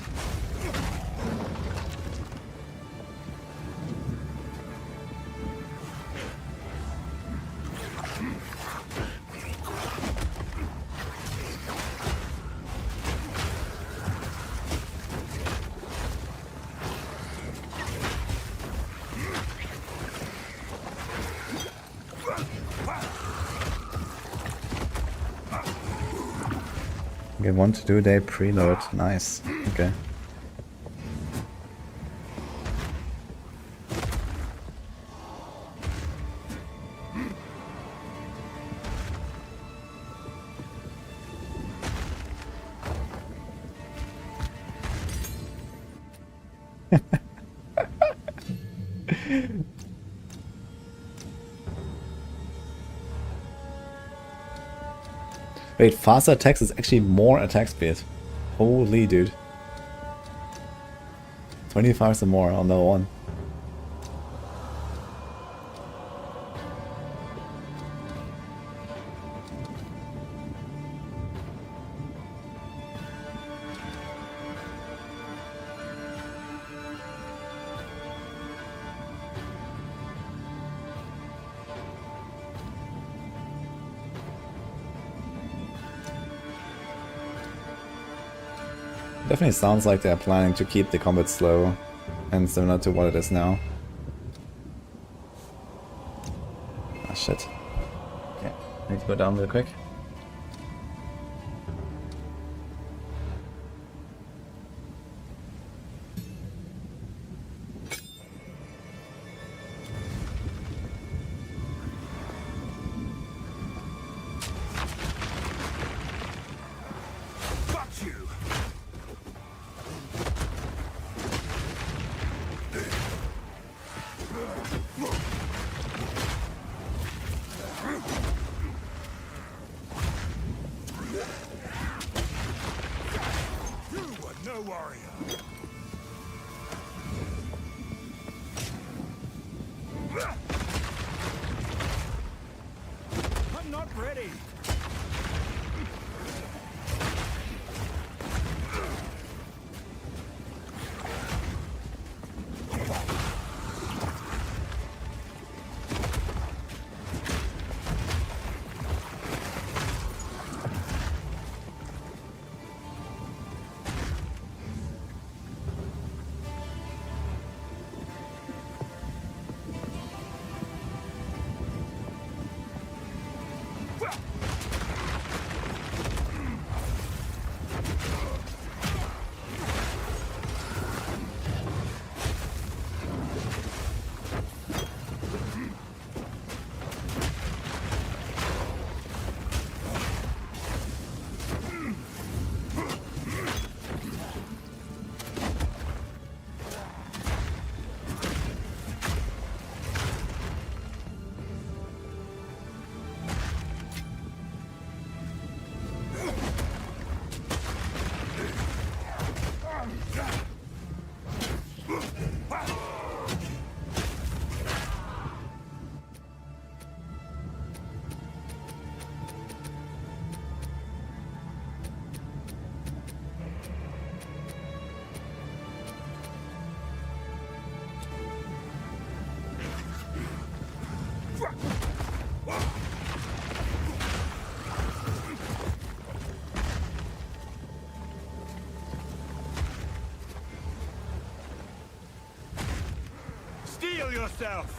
Get 1 to 2 day preload. Nice. Okay. Wait, faster attacks is actually more attack speed. Holy dude. 25 or more on the one. Definitely sounds like they're planning to keep the combat slow and similar to what it is now. Ah shit. Okay, I need to go down real quick. Steel yourself!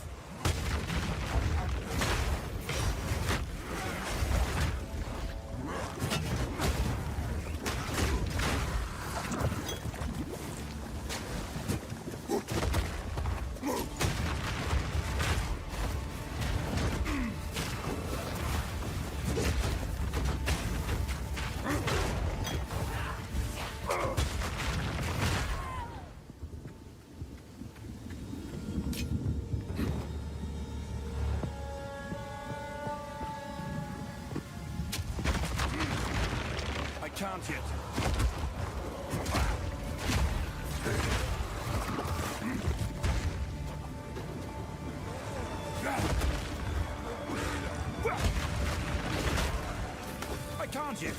can't yet. I can't yet.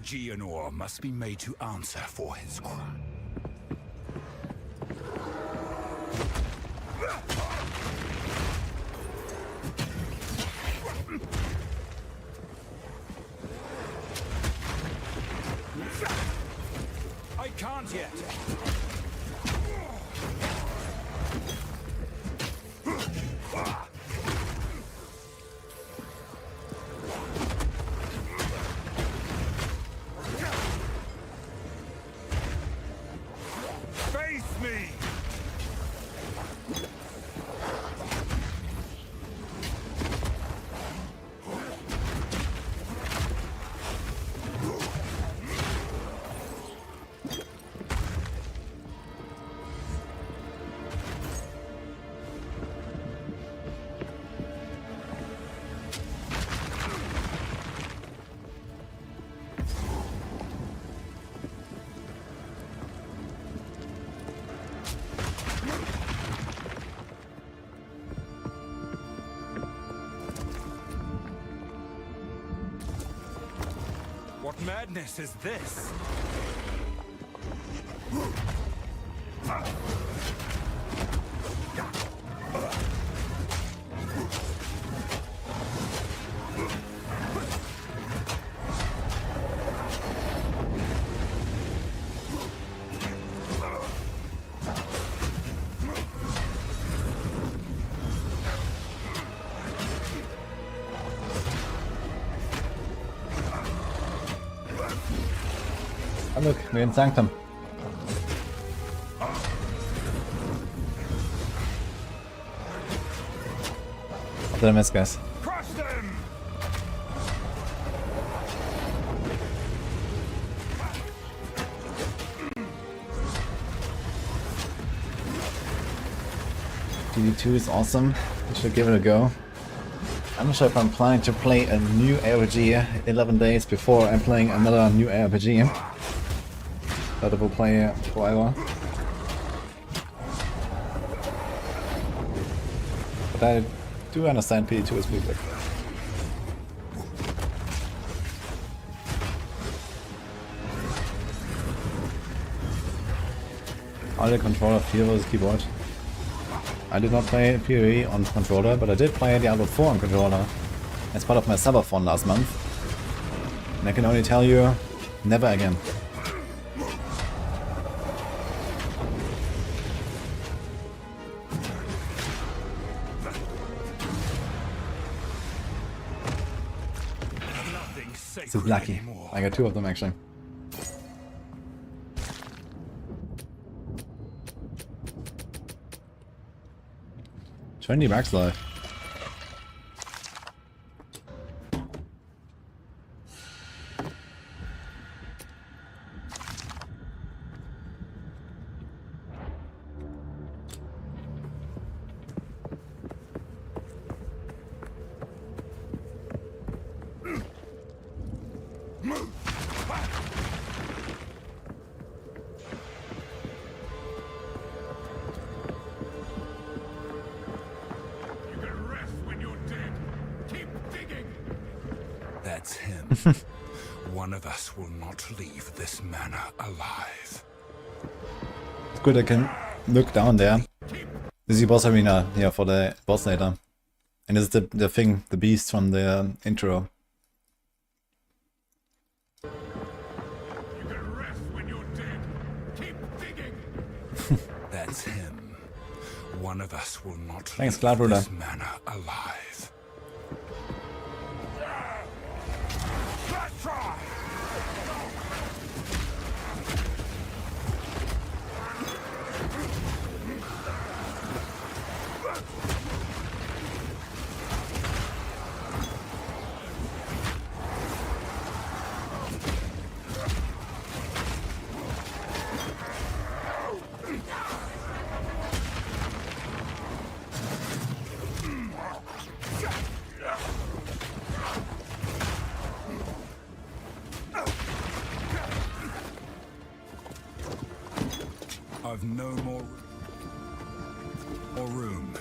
Gianor must be made to answer for his crime. I can't yet. What madness is this? Oh look, we're in Sanctum. What did I miss, guys? Crush them! GD2 is awesome. I should give it a go. I'm not sure if I'm planning to play a new RPG 11 days before I'm playing another new RPG. That I will play forever. But I do understand PD2 is weird. How the controller feel versus keyboard? I did not play PoE on controller, but I did play Diablo 4 on controller as part of my subathon last month. And I can only tell you, never again. So lucky. I got 2 of them actually. $20 left. That's him. One of us will not leave this manor alive. It's good I can look down there. This is the boss arena here for the boss later. And this is the thing, the beast from the intro. You can rest when you're dead. Keep digging. That's him. One of us will not Thanks, leave Cloudruler. this manor alive. I've no more room.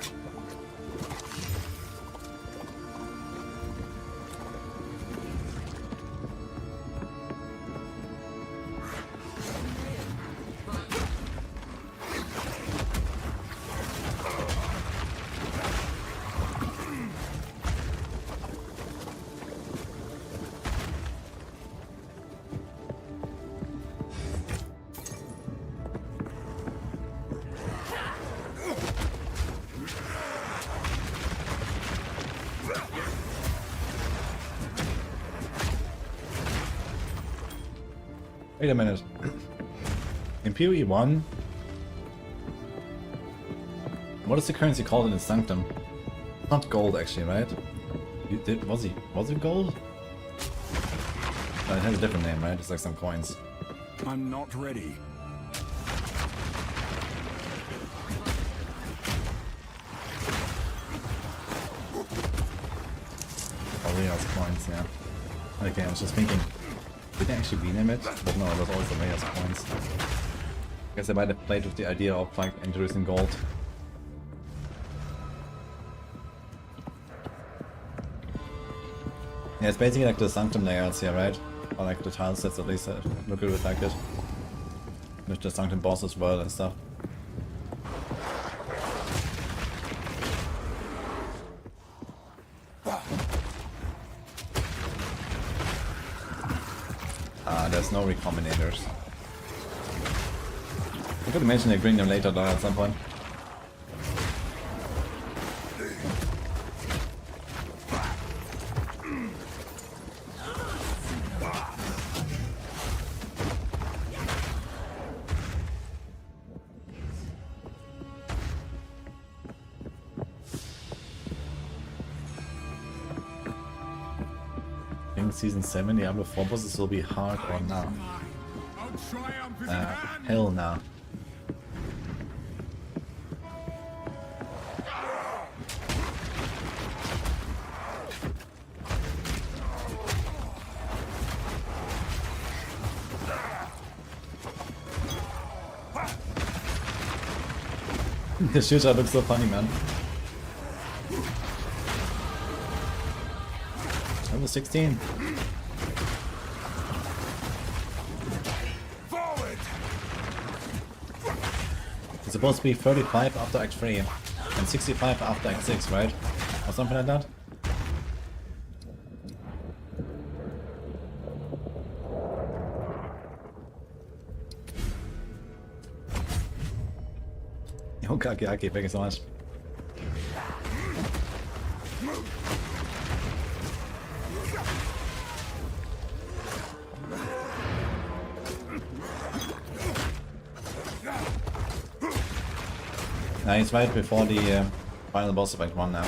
Wait a minute. In PoE 1, what is the currency called in the Sanctum? Not gold actually, right? Was it gold? No, it has a different name, right? It's like some coins. I'm not ready. Oh, Leo's coins, yeah. Okay, I was just thinking, did they actually rename it? But no, it was always the Leo's coins. I guess they might have played with the idea of like introducing gold. Yeah, it's basically like the Sanctum layouts here, right? Or like the tile sets at least, look at it like it. With the Sanctum boss as well and stuff. There's no recombinators. I could imagine they bring them later down at some point. Season 7 Diablo 4 bosses will be hard or now? Hell no. The shooter looks so funny, man. Level 16. It's supposed to be 35 after Act 3 and 65 after Act 6, right? Or something like that? Okay, thank you so much. Now he's right before the final boss of Act 1 now.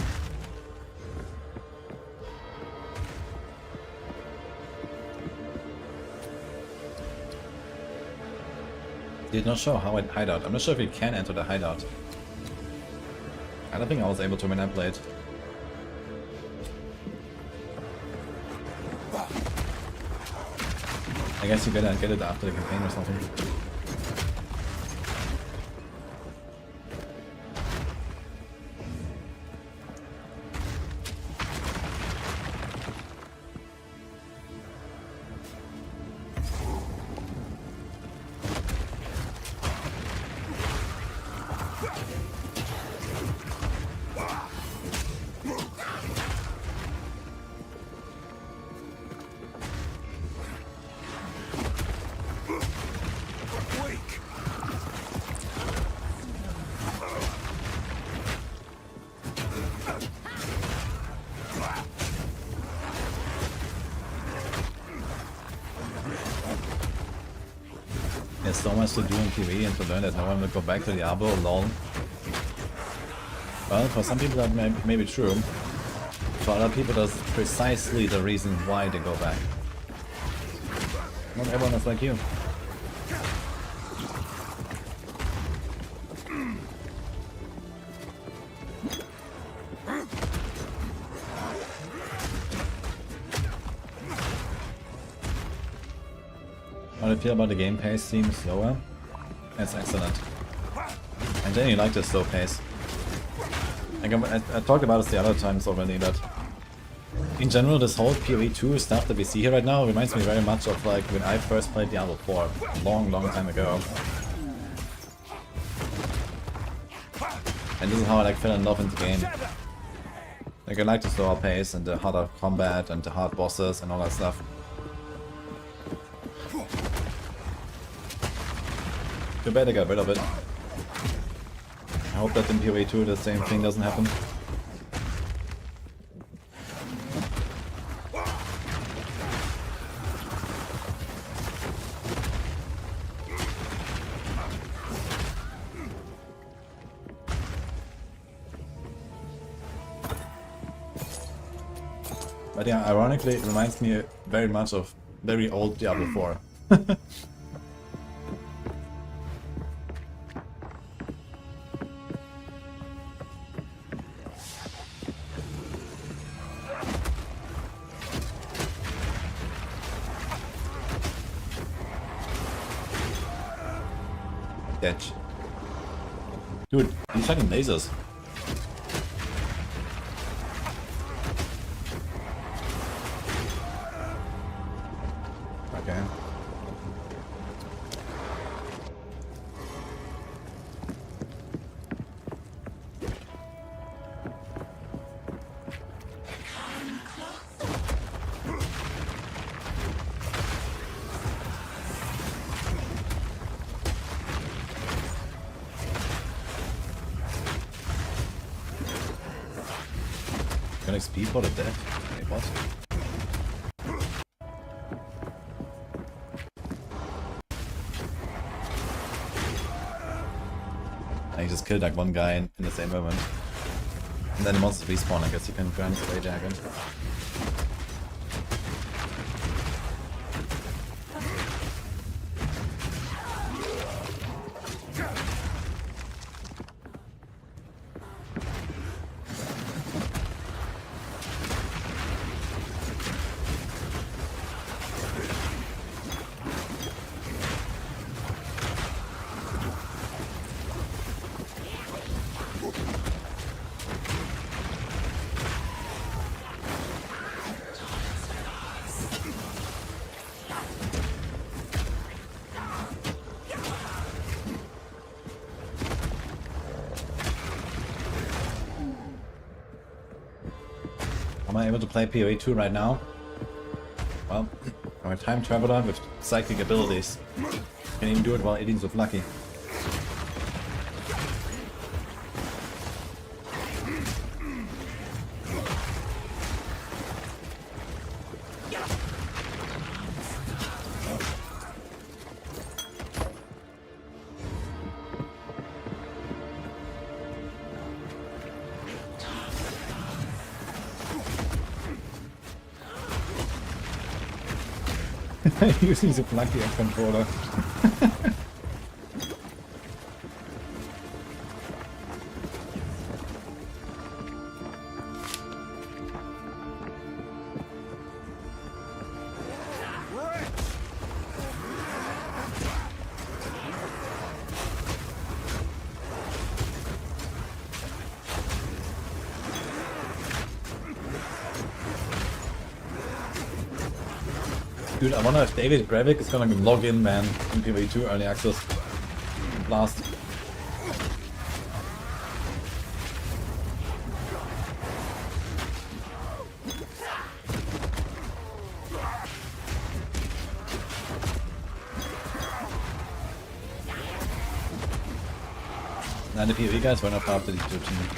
Did not show how it hideout. I'm not sure if it can enter the hideout. I don't think I was able to when I played. I guess you gotta get it after the campaign or something. There's so much to do in PoE and to learn that no one will go back to Diablo alone. Well, for some people that may be true. For other people that's precisely the reason why they go back. Not everyone is like you. What I feel about the game pace seems slower. That's excellent. I genuinely like the slow pace. Like I talked about this the other times already, but in general this whole PoE 2 stuff that we see here right now reminds me very much of like when I first played Diablo 4 a long time ago. And this is how I like fell in love with the game. Like I like the slower pace and the harder combat and the hard bosses and all that stuff. Too bad I got rid of it. I hope that in PoE 2 the same thing doesn't happen. But yeah, ironically it reminds me very much of very old Diablo 4. Catch. Dude, he's fucking lasers. Okay. Got XP for the death? Wait, what? I just killed like one guy in the same moment. And then the monsters respawn, I guess you can grind his way there again. Am I able to play PoE 2 right now? Well, I'm a time traveler with psychic abilities. Can even do it while eating so lucky. Using the plucky controller. Dude, I wonder if David Gravik is gonna log in, man, in PoE 2 early access. Blast. Now the PoE guys went up after these two teams.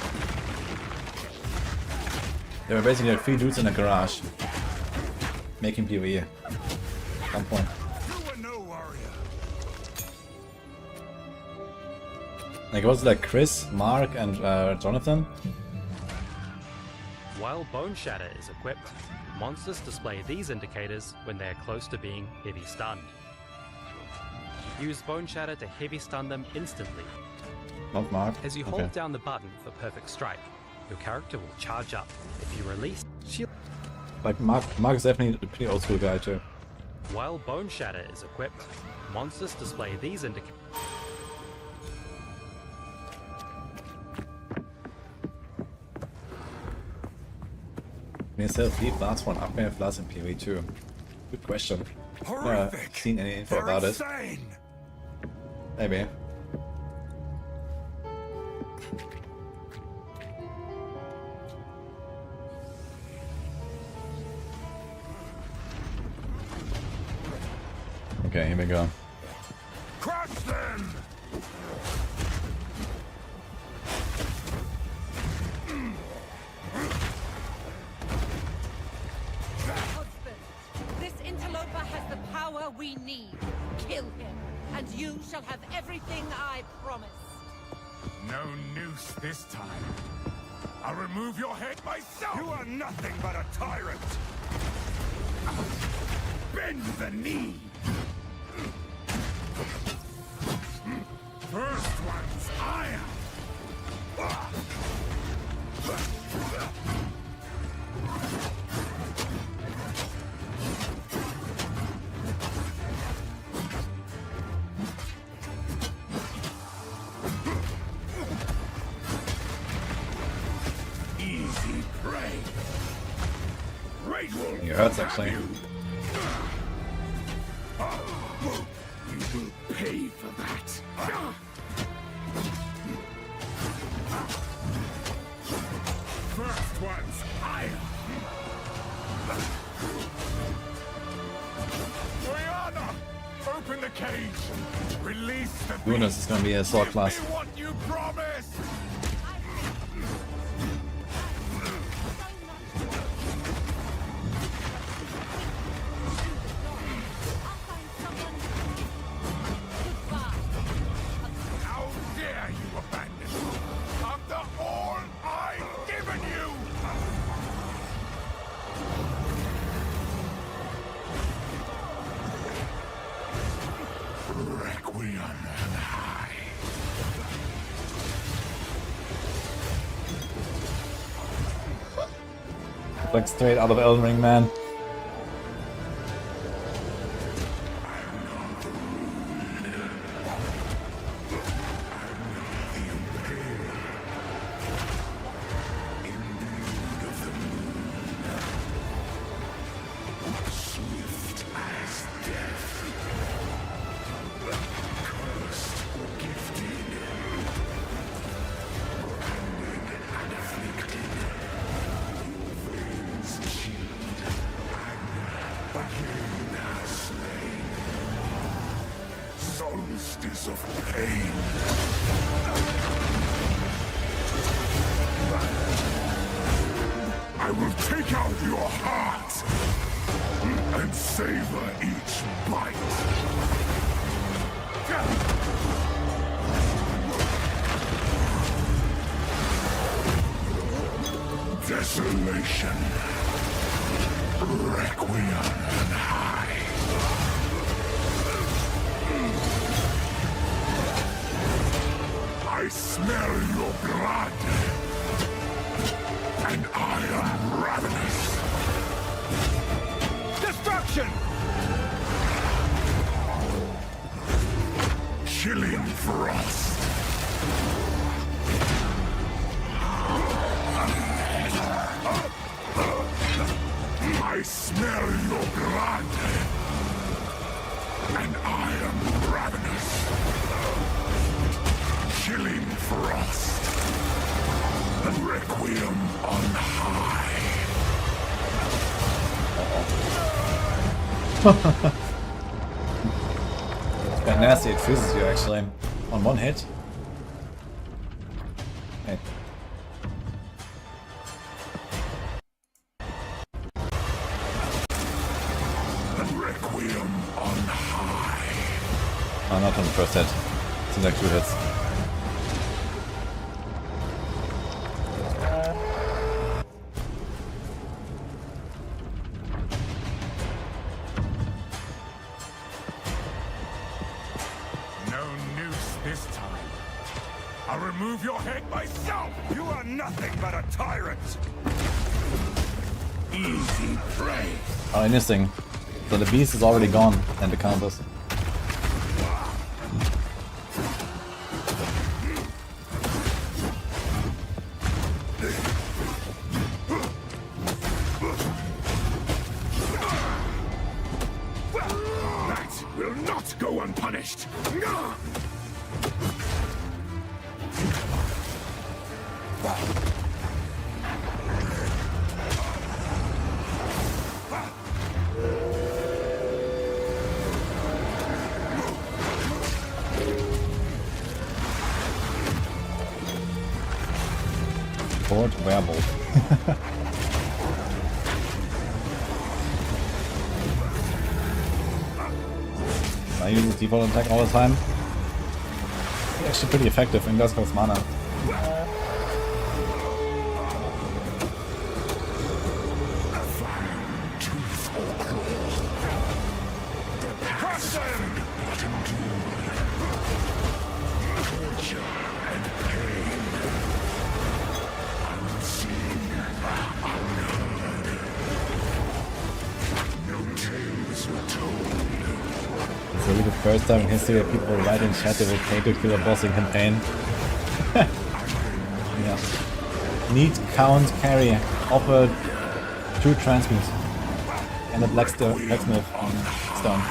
There were basically like 3 dudes in a garage making PoE. At some point. You were no warrior. Like, was it like Chris, Mark, and Jonathan? While Bone Shatter is equipped, monsters display these indicators when they are close to being heavy stunned. Use Bone Shatter to heavy stun them instantly. Not Mark. As you Okay. hold down the button for Perfect Strike, your character will charge up. If you release shield, Like Mark is definitely a pretty old school guy too. while Bone Shatter is equipped, monsters display these indicators. Can you sell 3 flats for an upgrade of flats in PoE too? Good question. Horrific. Seen any info They're about it? insane. Maybe. Okay, here we go. Crush them. Husband, this interloper has the power we need. Kill him, and you shall have everything I promised. No noose this time. I'll remove your head myself! You are nothing but a tyrant. Bend the knee! First one's iron! Easy prey. Great will It hurts actually. you will pay for that. First one's iron! Oriana! Open the cage! Release the Goodness, it's gonna be a sword Give class. me what you promised! How dare you abandon me after all I've given you! Requiem on high. Like straight out of Elden Ring, man. Swift as death. Cursed, gifted. Branded and afflicted. Your veins chilled. And again has slain. Solstice of pain. I will take out your heart and savor each bite. Desolation. Requiem on high. I smell your blood, and I am ravenous. Destruction! Chilling frost. I smell your blood, and I am ravenous. Chilling frost. Requiem on high. Quite nasty, it freezes you actually. On one hit. Hey. Requiem on high. Oh, not on the first hit. Seems like 2 hits. remove your head myself! You are nothing but a tyrant! Easy prey. Oh, interesting. So the beast is already gone and the counters. That will not go unpunished! Board werewolf. I use default attack all the time. It's actually pretty effective and does cost mana. It's really the first time in history that people write in chat they will pay to kill a boss in campaign. Yeah. Need count carry. Offer 2 transmutes. And a blacksmith on stone.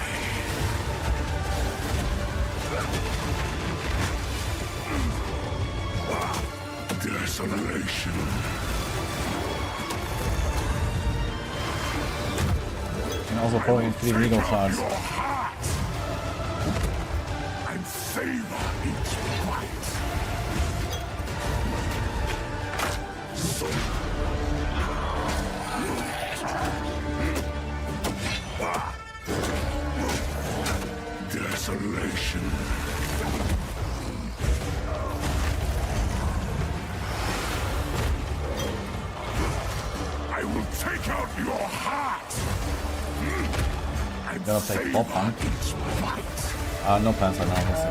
Desolation. And also throwing 3 legal shards. And savor each bite. Desolation. I will take out your heart. I'm gonna play pop punk. No plans right now, we'll see.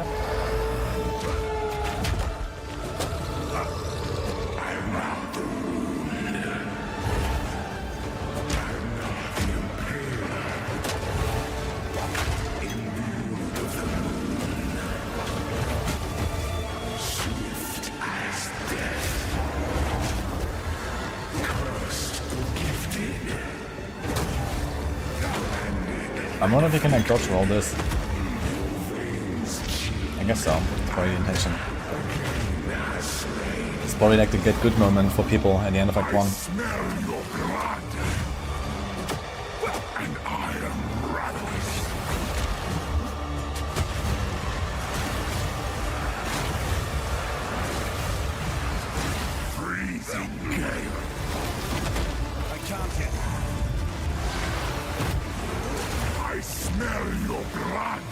I wonder if you can like dodge roll this. I guess so. It's probably the intention. It's probably like the get good moment for people at the end of Act 1. Smell your blood. And I am ravenous. Freezing gale. I can't get. I smell your blood.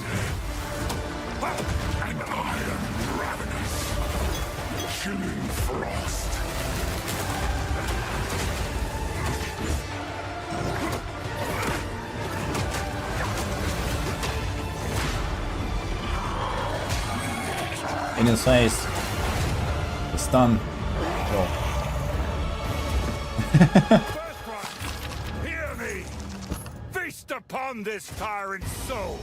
And I am ravenous. Chilling frost. In his face. The stun. Go. Hear me! Feast upon this tyrant's soul!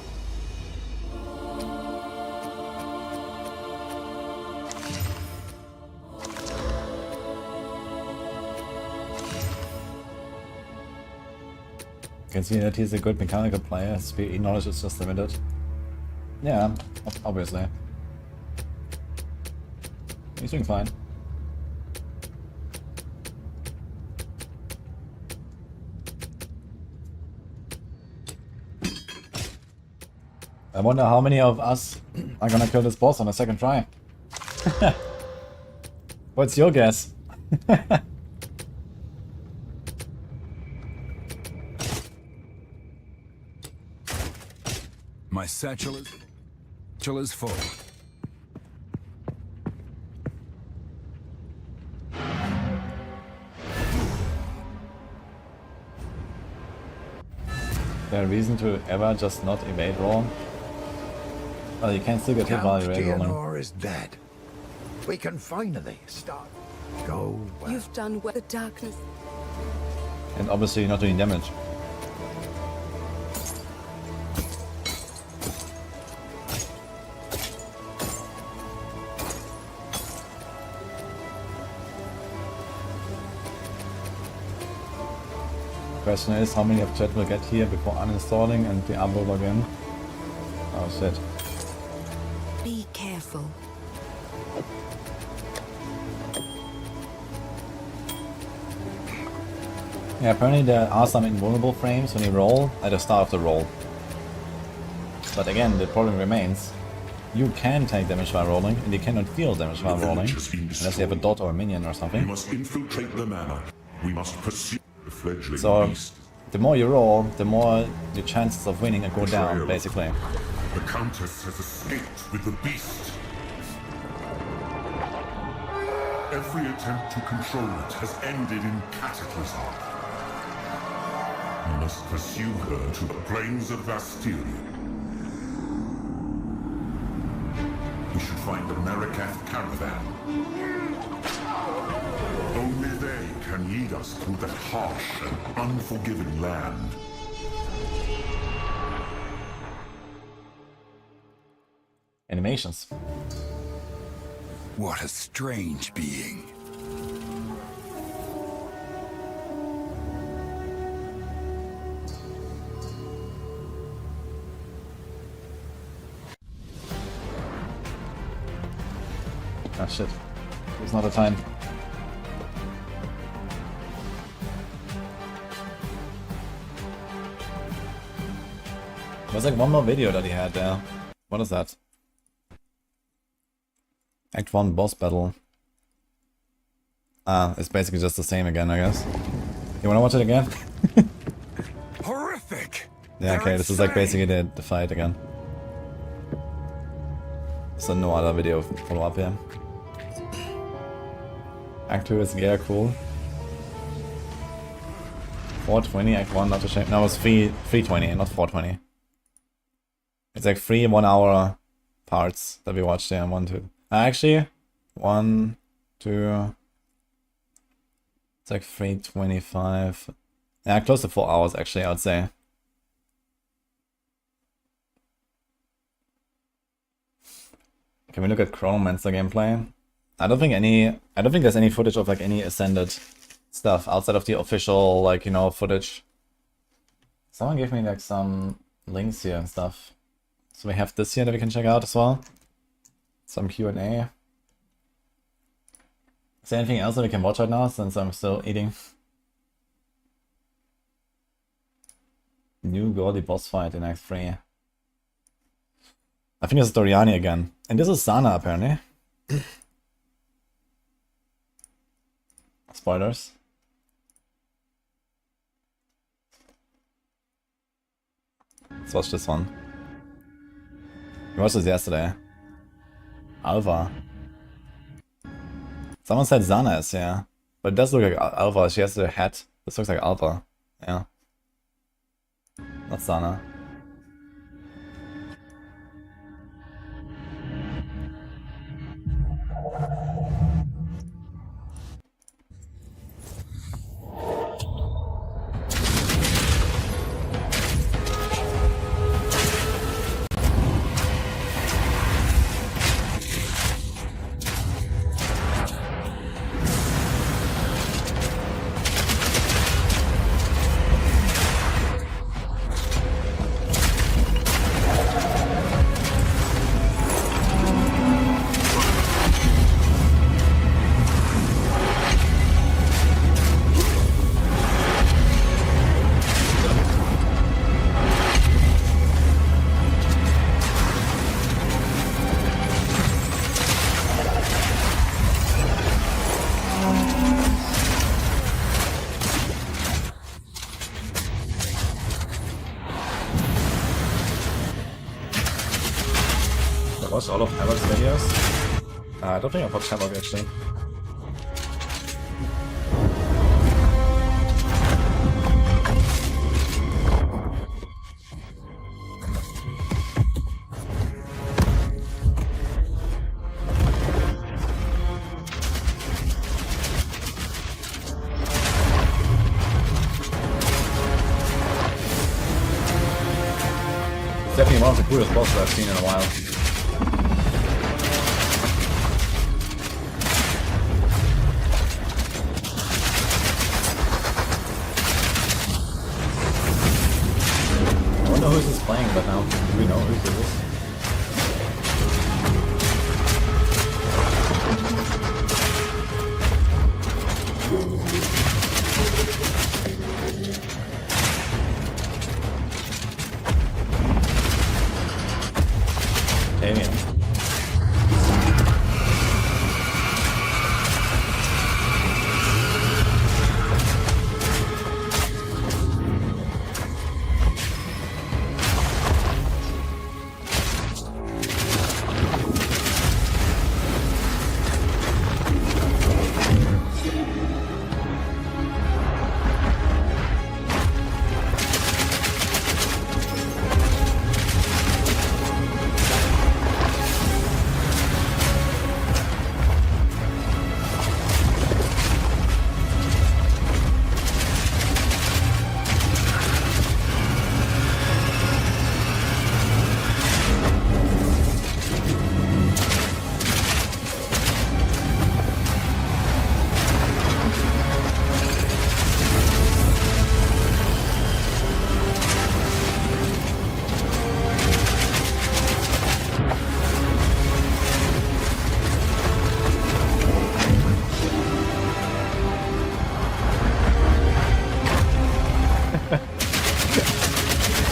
You can see that he's a good mechanical player. His speed knowledge is just limited. Yeah, obviously. He's doing fine. I wonder how many of us are gonna kill this boss on a second try. What's your guess? My satchel is full. Is there a reason to ever just not evade roll? Well, you can still get hit while you evade rolling. Count is dead. We can finally start. Go well. You've done well. The darkness. And obviously you're not doing damage. Question is, how many of chat will get here before uninstalling and Diablo again? Oh shit. Be careful. Yeah, apparently there are some invulnerable frames when you roll at the start of the roll. But again, the problem remains. You can take damage while rolling, and you cannot deal damage while rolling, unless you have a dot or a minion or We something. must infiltrate the manor. We must pursue the fledgling So, beast. the more you roll, the more your chances of winning go down, basically. The Countess has escaped with the beast. Every attempt to control it has ended in cataclysm. We must pursue her to the plains of Vastyria. We should find the Marikath caravan. Only they can lead us through that harsh and unforgiving land. Animations. What a strange being. Ah shit. It's not the time. There's like one more video that he had there. What is that? Act 1 boss battle. Ah, it's basically just the same again, I guess. You wanna watch it again? Horrific! Yeah, okay, this is like basically the fight again. So no other video follow up here. Act 2 is yeah, cool. 420, Act 1, not a shame. No, it was 320, not 420. It's like 3 1 hour parts that we watched there. 1, 2. Actually, 1, 2. It's like 325. Yeah, close to 4 hours actually, I would say. Can we look at Chronomancer gameplay? I don't think there's any footage of like any Ascended stuff outside of the official, like, you know, footage. Someone gave me like some links here and stuff. So we have this here that we can check out as well. Some Q&A. Is there anything else that we can watch right now since I'm still eating? New gaudy boss fight in Act 3. I think this is Doriani again. And this is Sana apparently. Spoilers. Let's watch this one. We watched this yesterday. Alva. Someone said Sana is, yeah. But it does look like Alva. She has the hat. This looks like Alva. Yeah. Not Sana. Watched all of Havok's videos? I don't think I've watched Havok actually. definitely one of the coolest bosses I've seen in a while. I wonder who is playing that now. Do we know who this is? Damien.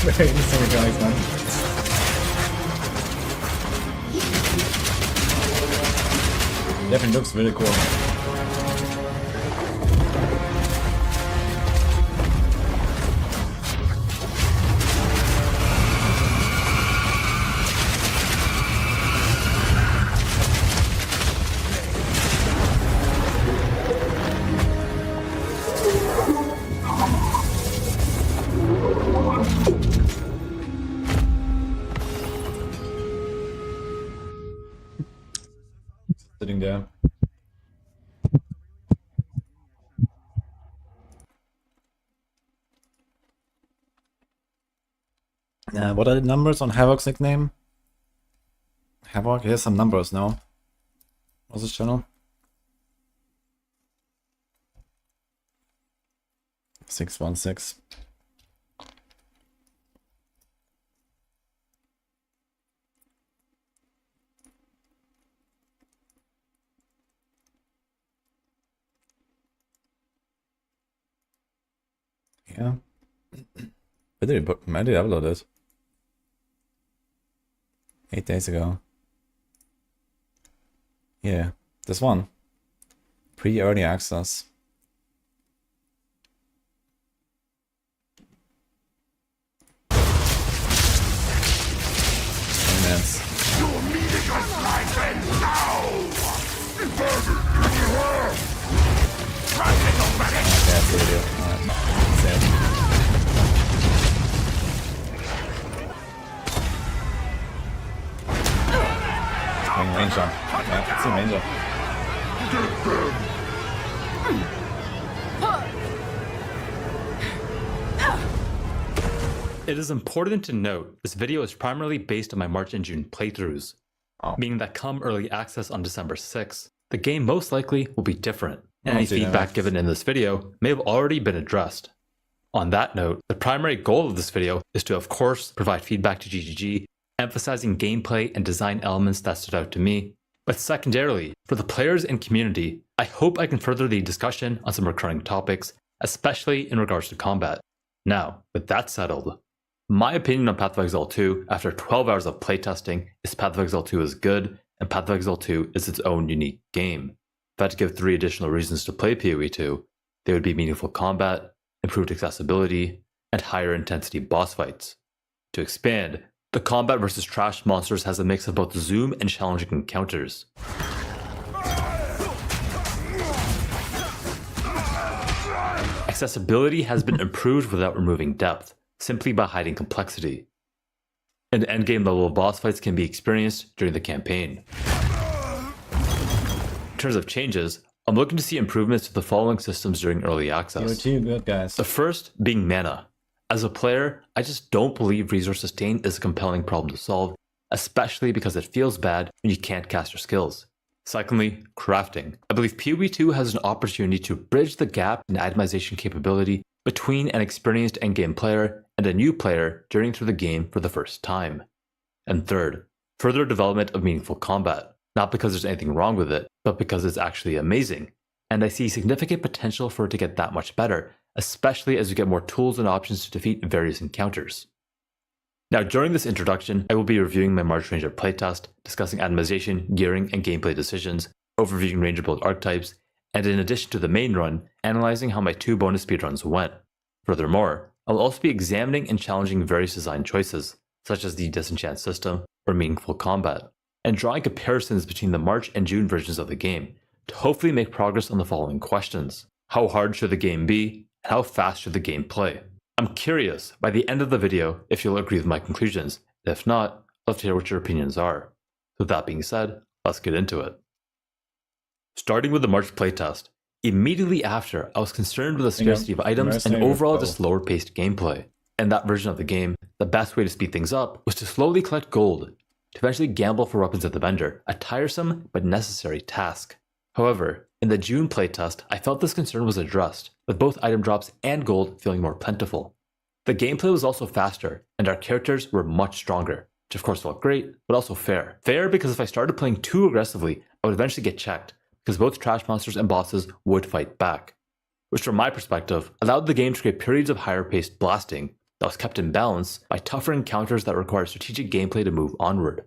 Very interesting mechanics, man. Definitely looks really cool. Sitting there. What are the numbers on Havoc's nickname? Havoc, here's some numbers now. What's his channel? 616. Yeah. When did I upload it? 8 days ago. Yeah, this one. Pre-early access. Minutes. You're meeting us life and now! Right, little medic! Okay, that's the video. Alright, that's it. Ranger. Yeah, it's a ranger. It is important to note this video is primarily based on my March and June playthroughs, meaning that come early access on December 6th, the game most likely will be different, and any feedback given in this video may have already been addressed. On that note, the primary goal of this video is to, of course, provide feedback to GGG, emphasizing gameplay and design elements that stood out to me. But secondarily, for the players and community, I hope I can further the discussion on some recurring topics, especially in regards to combat. Now, with that settled, my opinion on Path of Exile 2 after 12 hours of playtesting is Path of Exile 2 is good, and Path of Exile 2 is its own unique game. If I had to give 3 additional reasons to play PoE 2, they would be meaningful combat, improved accessibility, and higher intensity boss fights. To expand, the combat versus trash monsters has a mix of both zoom and challenging encounters. Accessibility has been improved without removing depth, simply by hiding complexity. And endgame level boss fights can be experienced during the campaign. In terms of changes, I'm looking to see improvements to the following systems during early access. You're too good, guys. The first being mana. As a player, I just don't believe resource sustain is a compelling problem to solve, especially because it feels bad when you can't cast your skills. Secondly, crafting. I believe PoE 2 has an opportunity to bridge the gap in itemization capability between an experienced endgame player and a new player journeying through the game for the first time. And third, further development of meaningful combat, not because there's anything wrong with it, but because it's actually amazing. And I see significant potential for it to get that much better, especially as you get more tools and options to defeat various encounters. Now, during this introduction, I will be reviewing my March Ranger playtest, discussing itemization, gearing, and gameplay decisions, overviewing Ranger build archetypes, and in addition to the main run, analyzing how my 2 bonus speedruns went. Furthermore, I will also be examining and challenging various design choices, such as the disenchant system or meaningful combat, and drawing comparisons between the March and June versions of the game, to hopefully make progress on the following questions. How hard should the game be, and how fast should the game play? I'm curious, by the end of the video, if you'll agree with my conclusions, and if not, I'd love to hear what your opinions are. With that being said, let's get into it. Starting with the March playtest, immediately after, I was concerned with the scarcity of items and overall just slower paced gameplay. In that version of the game, the best way to speed things up was to slowly collect gold, to eventually gamble for weapons at the vendor, a tiresome but necessary task. However, in the June playtest, I felt this concern was addressed, with both item drops and gold feeling more plentiful. The gameplay was also faster, and our characters were much stronger, which of course felt great, but also fair. Fair because if I started playing too aggressively, I would eventually get checked, because both trash monsters and bosses would fight back. Which from my perspective, allowed the game to create periods of higher paced blasting that was kept in balance by tougher encounters that require strategic gameplay to move onward.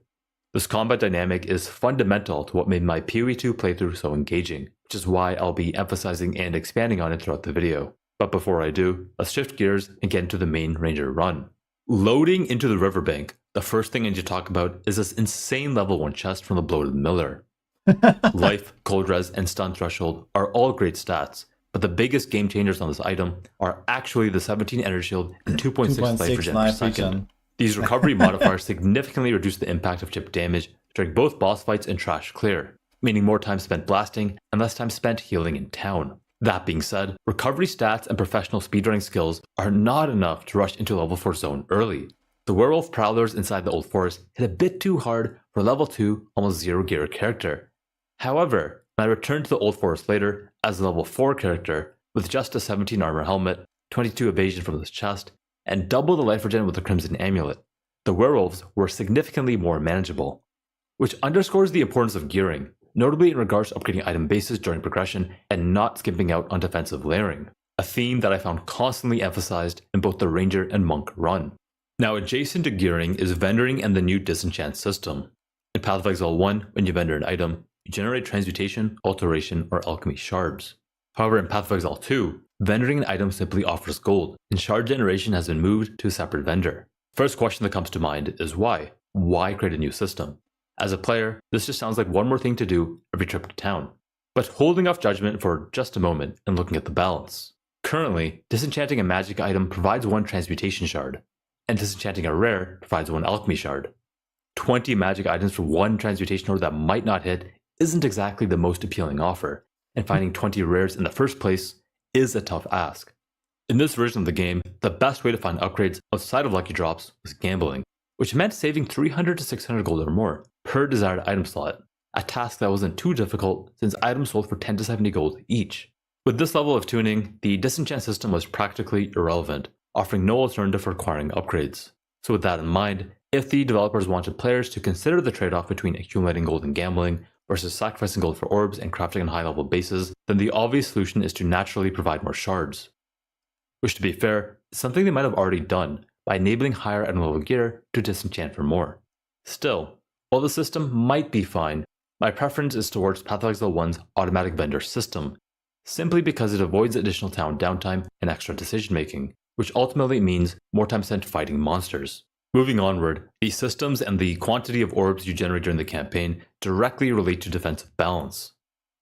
This combat dynamic is fundamental to what made my PoE 2 playthrough so engaging, which is why I'll be emphasizing and expanding on it throughout the video. But before I do, let's shift gears and get into the main Ranger run. Loading into the riverbank, the first thing I need to talk about is this insane level 1 chest from the Bloated Miller. Life, cold res, and stun threshold are all great stats, but the biggest game changers on this item are actually the 17 energy shield and 2.6 life regen per second. These recovery modifiers significantly reduce the impact of chip damage during both boss fights and trash clear, meaning more time spent blasting and less time spent healing in town. That being said, recovery stats and professional speedrunning skills are not enough to rush into level 4 zone early. The werewolf prowlers inside the Old Forest hit a bit too hard for level 2 almost 0 gear character. However, when I returned to the Old Forest later as a level 4 character with just a 17 armor helmet, 22 evasion from this chest, and double the life regen with the Crimson Amulet, the werewolves were significantly more manageable. Which underscores the importance of gearing, notably in regards to upgrading item bases during progression and not skimping out on defensive layering, a theme that I found constantly emphasized in both the Ranger and Monk run. Now adjacent to gearing is vendoring and the new disenchant system. In Path of Exile 1, when you vendor an item, you generate transmutation, alteration, or alchemy shards. However, in Path of Exile 2, vendoring an item simply offers gold, and shard generation has been moved to a separate vendor. First question that comes to mind is why? Why create a new system? As a player, this just sounds like one more thing to do every trip to town. But holding off judgment for just a moment and looking at the balance. Currently, disenchanting a magic item provides 1 transmutation shard, and disenchanting a rare provides 1 alchemy shard. 20 magic items for 1 transmutation order that might not hit isn't exactly the most appealing offer, and finding 20 rares in the first place is a tough ask. In this version of the game, the best way to find upgrades outside of lucky drops was gambling, which meant saving 300 to 600 gold or more per desired item slot, a task that wasn't too difficult since items sold for 10 to 70 gold each. With this level of tuning, the disenchant system was practically irrelevant, offering no alternative for acquiring upgrades. So with that in mind, if the developers wanted players to consider the trade-off between accumulating gold and gambling versus sacrificing gold for orbs and crafting on high-level bases, then the obvious solution is to naturally provide more shards. Which, to be fair, is something they might have already done by enabling higher item level gear to disenchant for more. Still, while the system might be fine, my preference is towards Path of Exile 1's automatic vendor system, simply because it avoids additional town downtime and extra decision making, which ultimately means more time spent fighting monsters. Moving onward, the systems and the quantity of orbs you generate during the campaign directly relate to defensive balance.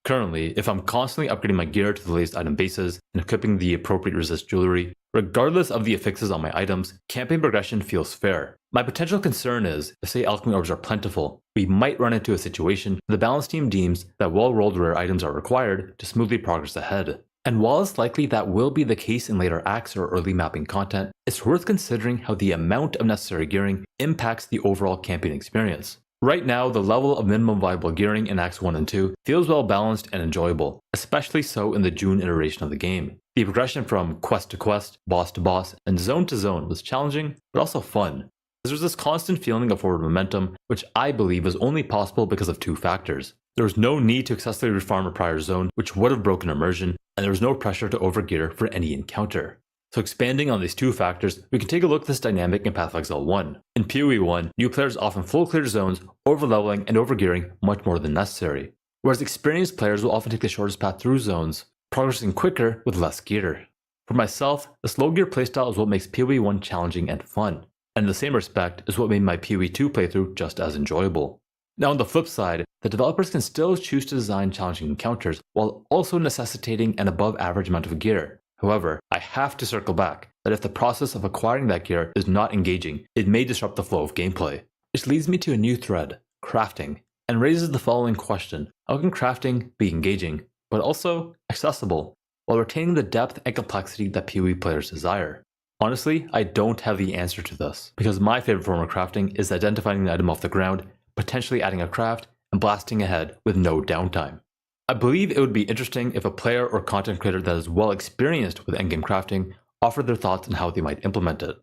Currently, if I'm constantly upgrading my gear to the latest item bases and equipping the appropriate resist jewelry, regardless of the affixes on my items, campaign progression feels fair. My potential concern is, if say alchemy orbs are plentiful, we might run into a situation where the balance team deems that well-rolled rare items are required to smoothly progress ahead. And while it's likely that will be the case in later acts or early mapping content, it's worth considering how the amount of necessary gearing impacts the overall camping experience. Right now, the level of minimum viable gearing in Acts 1 and 2 feels well balanced and enjoyable, especially so in the June iteration of the game. The progression from quest to quest, boss to boss, and zone to zone was challenging, but also fun. There's this constant feeling of forward momentum, which I believe is only possible because of two factors. There was no need to excessively refarm a prior zone, which would have broken immersion, and there was no pressure to overgear for any encounter. So expanding on these two factors, we can take a look at this dynamic in Path of Exile 1. In PoE 1, new players often full clear zones, overleveling and overgearing much more than necessary, whereas experienced players will often take the shortest path through zones, progressing quicker with less gear. For myself, the slow gear playstyle is what makes PoE 1 challenging and fun, and in the same respect is what made my PoE 2 playthrough just as enjoyable. Now on the flip side, the developers can still choose to design challenging encounters while also necessitating an above average amount of gear. However, I have to circle back that if the process of acquiring that gear is not engaging, it may disrupt the flow of gameplay. Which leads me to a new thread, crafting, and raises the following question: how can crafting be engaging, but also accessible, while retaining the depth and complexity that PoE players desire? Honestly, I don't have the answer to this, because my favorite form of crafting is identifying an item off the ground, potentially adding a craft, and blasting ahead with no downtime. I believe it would be interesting if a player or content creator that is well experienced with endgame crafting offered their thoughts on how they might implement it.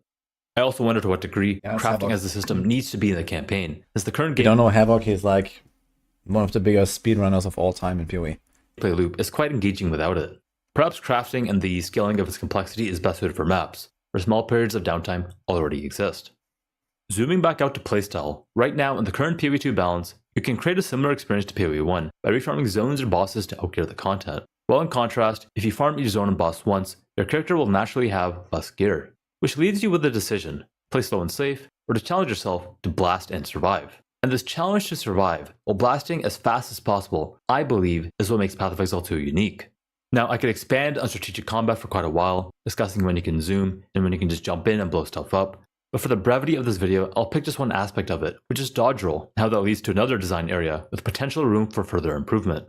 I also wonder to what degree crafting as a system needs to be in the campaign, as the current game— You don't know, Havoc is like one of the biggest speedrunners of all time in PoE. Play loop is quite engaging without it. Perhaps crafting and the scaling of its complexity is best suited for maps, where small periods of downtime already exist. Zooming back out to playstyle, right now in the current PoE 2 balance, you can create a similar experience to PoE 1 by refarming zones or bosses to outgear the content. While in contrast, if you farm each zone and boss once, your character will naturally have less gear, which leaves you with a decision: play slow and safe, or to challenge yourself to blast and survive. And this challenge to survive, while blasting as fast as possible, I believe is what makes Path of Exile 2 unique. Now, I could expand on strategic combat for quite a while, discussing when you can zoom and when you can just jump in and blow stuff up. But for the brevity of this video, I'll pick just one aspect of it, which is dodge roll, and how that leads to another design area with potential room for further improvement.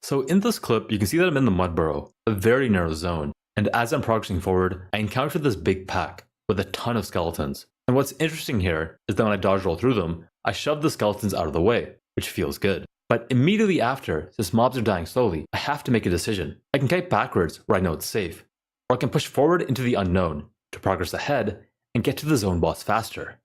So in this clip, you can see that I'm in the Mud Burrow, a very narrow zone, and as I'm progressing forward, I encounter this big pack with a ton of skeletons. And what's interesting here is that when I dodge roll through them, I shove the skeletons out of the way, which feels good. But immediately after, since mobs are dying slowly, I have to make a decision. I can kite backwards where I know it's safe, or I can push forward into the unknown to progress ahead and get to the zone boss faster.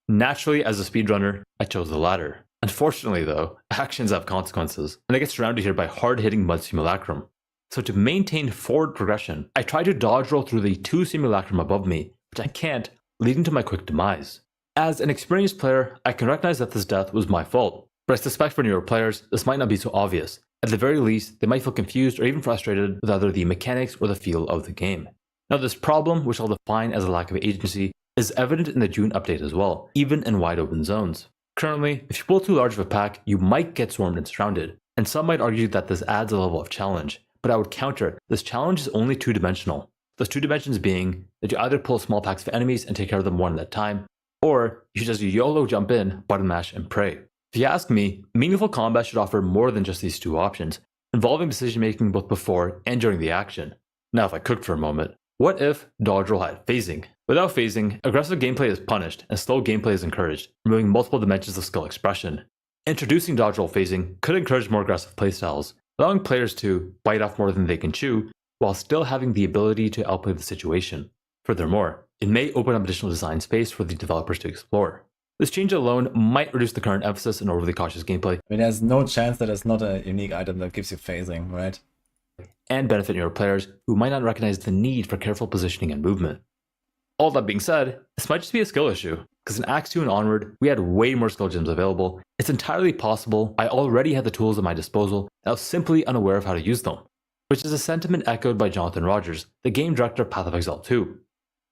Naturally, as a speedrunner, I chose the latter. Unfortunately though, actions have consequences, and I get surrounded here by hard-hitting mud simulacrum. So to maintain forward progression, I try to dodge roll through the 2 simulacrum above me, which I can't, leading to my quick demise. As an experienced player, I can recognize that this death was my fault, but I suspect for newer players, this might not be so obvious. At the very least, they might feel confused or even frustrated with either the mechanics or the feel of the game. Now this problem, which I'll define as a lack of agency, is evident in the June update as well, even in wide open zones. Currently, if you pull too large of a pack, you might get swarmed and surrounded, and some might argue that this adds a level of challenge, but I would counter, this challenge is only 2-dimensional. Those 2 dimensions being that you either pull small packs of enemies and take care of them one at a time, or you should just YOLO jump in, button mash, and pray. If you ask me, meaningful combat should offer more than just these 2 options, involving decision making both before and during the action. Now if I cooked for a moment, what if dodge roll had phasing? Without phasing, aggressive gameplay is punished and slow gameplay is encouraged, removing multiple dimensions of skill expression. Introducing dodge roll phasing could encourage more aggressive playstyles, allowing players to bite off more than they can chew, while still having the ability to outplay the situation. Furthermore, it may open up additional design space for the developers to explore. This change alone might reduce the current emphasis on overly cautious gameplay. I mean, there's no chance that it's not a unique item that gives you phasing, right? And benefit newer players who might not recognize the need for careful positioning and movement. All that being said, this might just be a skill issue, because in Acts 2 and onward, we had way more skill gems available. It's entirely possible I already had the tools at my disposal, and I was simply unaware of how to use them. Which is a sentiment echoed by Jonathan Rogers, the game director of Path of Exile 2,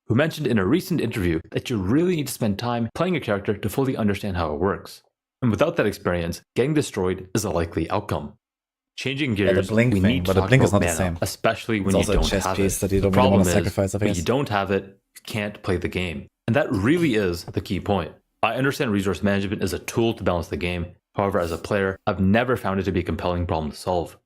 who mentioned in a recent interview that you really need to spend time playing a character to fully understand how it works. And without that experience, getting destroyed is a likely outcome. Changing gears, the blink we thing, need but to the blink talk is not about the same. Especially when it's you also don't a chess have piece it. that you don't The really problem want to is, sacrifice, I when guess. you don't have it, you can't play the game. And that really is the key point. I understand resource management is a tool to balance the game. However, as a player, I've never found it to be a compelling problem to solve.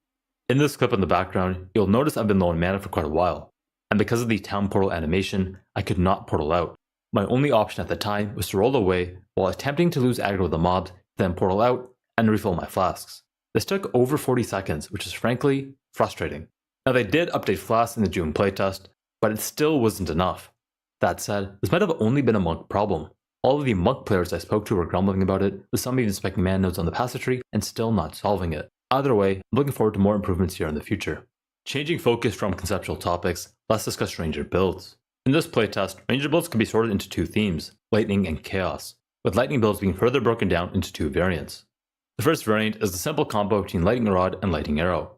In this clip in the background, you'll notice I've been low on mana for quite a while, and because of the town portal animation, I could not portal out. My only option at the time was to roll away while attempting to lose aggro with the mobs, then portal out and refill my flasks. This took over 40 seconds, which is frankly frustrating. Now they did update flasks in the June playtest, but it still wasn't enough. That said, this might have only been a monk problem. All of the monk players I spoke to were grumbling about it, with some even specking mana nodes on the passage tree and still not solving it. Either way, I'm looking forward to more improvements here in the future. Changing focus from conceptual topics, let's discuss ranger builds. In this playtest, ranger builds can be sorted into two themes, lightning and chaos, with lightning builds being further broken down into two variants. The first variant is the simple combo between lightning rod and lightning arrow.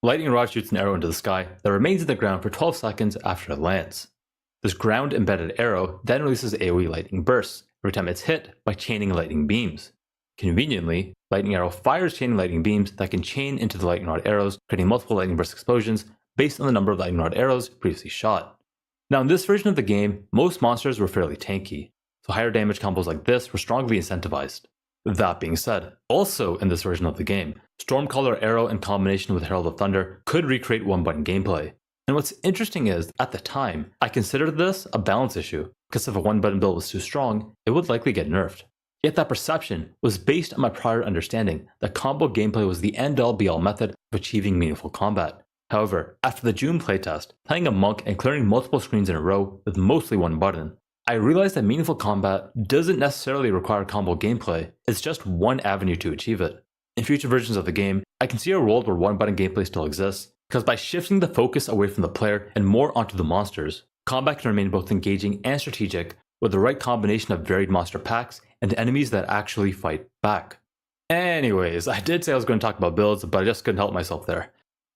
Lightning rod shoots an arrow into the sky that remains in the ground for 12 seconds after it lands. This ground embedded arrow then releases AoE lightning bursts every time it's hit by chaining lightning beams. Conveniently, lightning arrow fires chaining lightning beams that can chain into the lightning rod arrows, creating multiple lightning burst explosions based on the number of lightning rod arrows previously shot. Now in this version of the game, most monsters were fairly tanky, so higher damage combos like this were strongly incentivized. That being said, also in this version of the game, Stormcaller Arrow in combination with Herald of Thunder could recreate one-button gameplay. And what's interesting is, at the time, I considered this a balance issue, because if a one-button build was too strong, it would likely get nerfed. Yet that perception was based on my prior understanding that combo gameplay was the end-all be-all method of achieving meaningful combat. However, after the June playtest, playing a monk and clearing multiple screens in a row with mostly one button, I realized that meaningful combat doesn't necessarily require combo gameplay, it's just one avenue to achieve it. In future versions of the game, I can see a world where one button gameplay still exists, because by shifting the focus away from the player and more onto the monsters, combat can remain both engaging and strategic with the right combination of varied monster packs and enemies that actually fight back. Anyways, I did say I was going to talk about builds, but I just couldn't help myself there.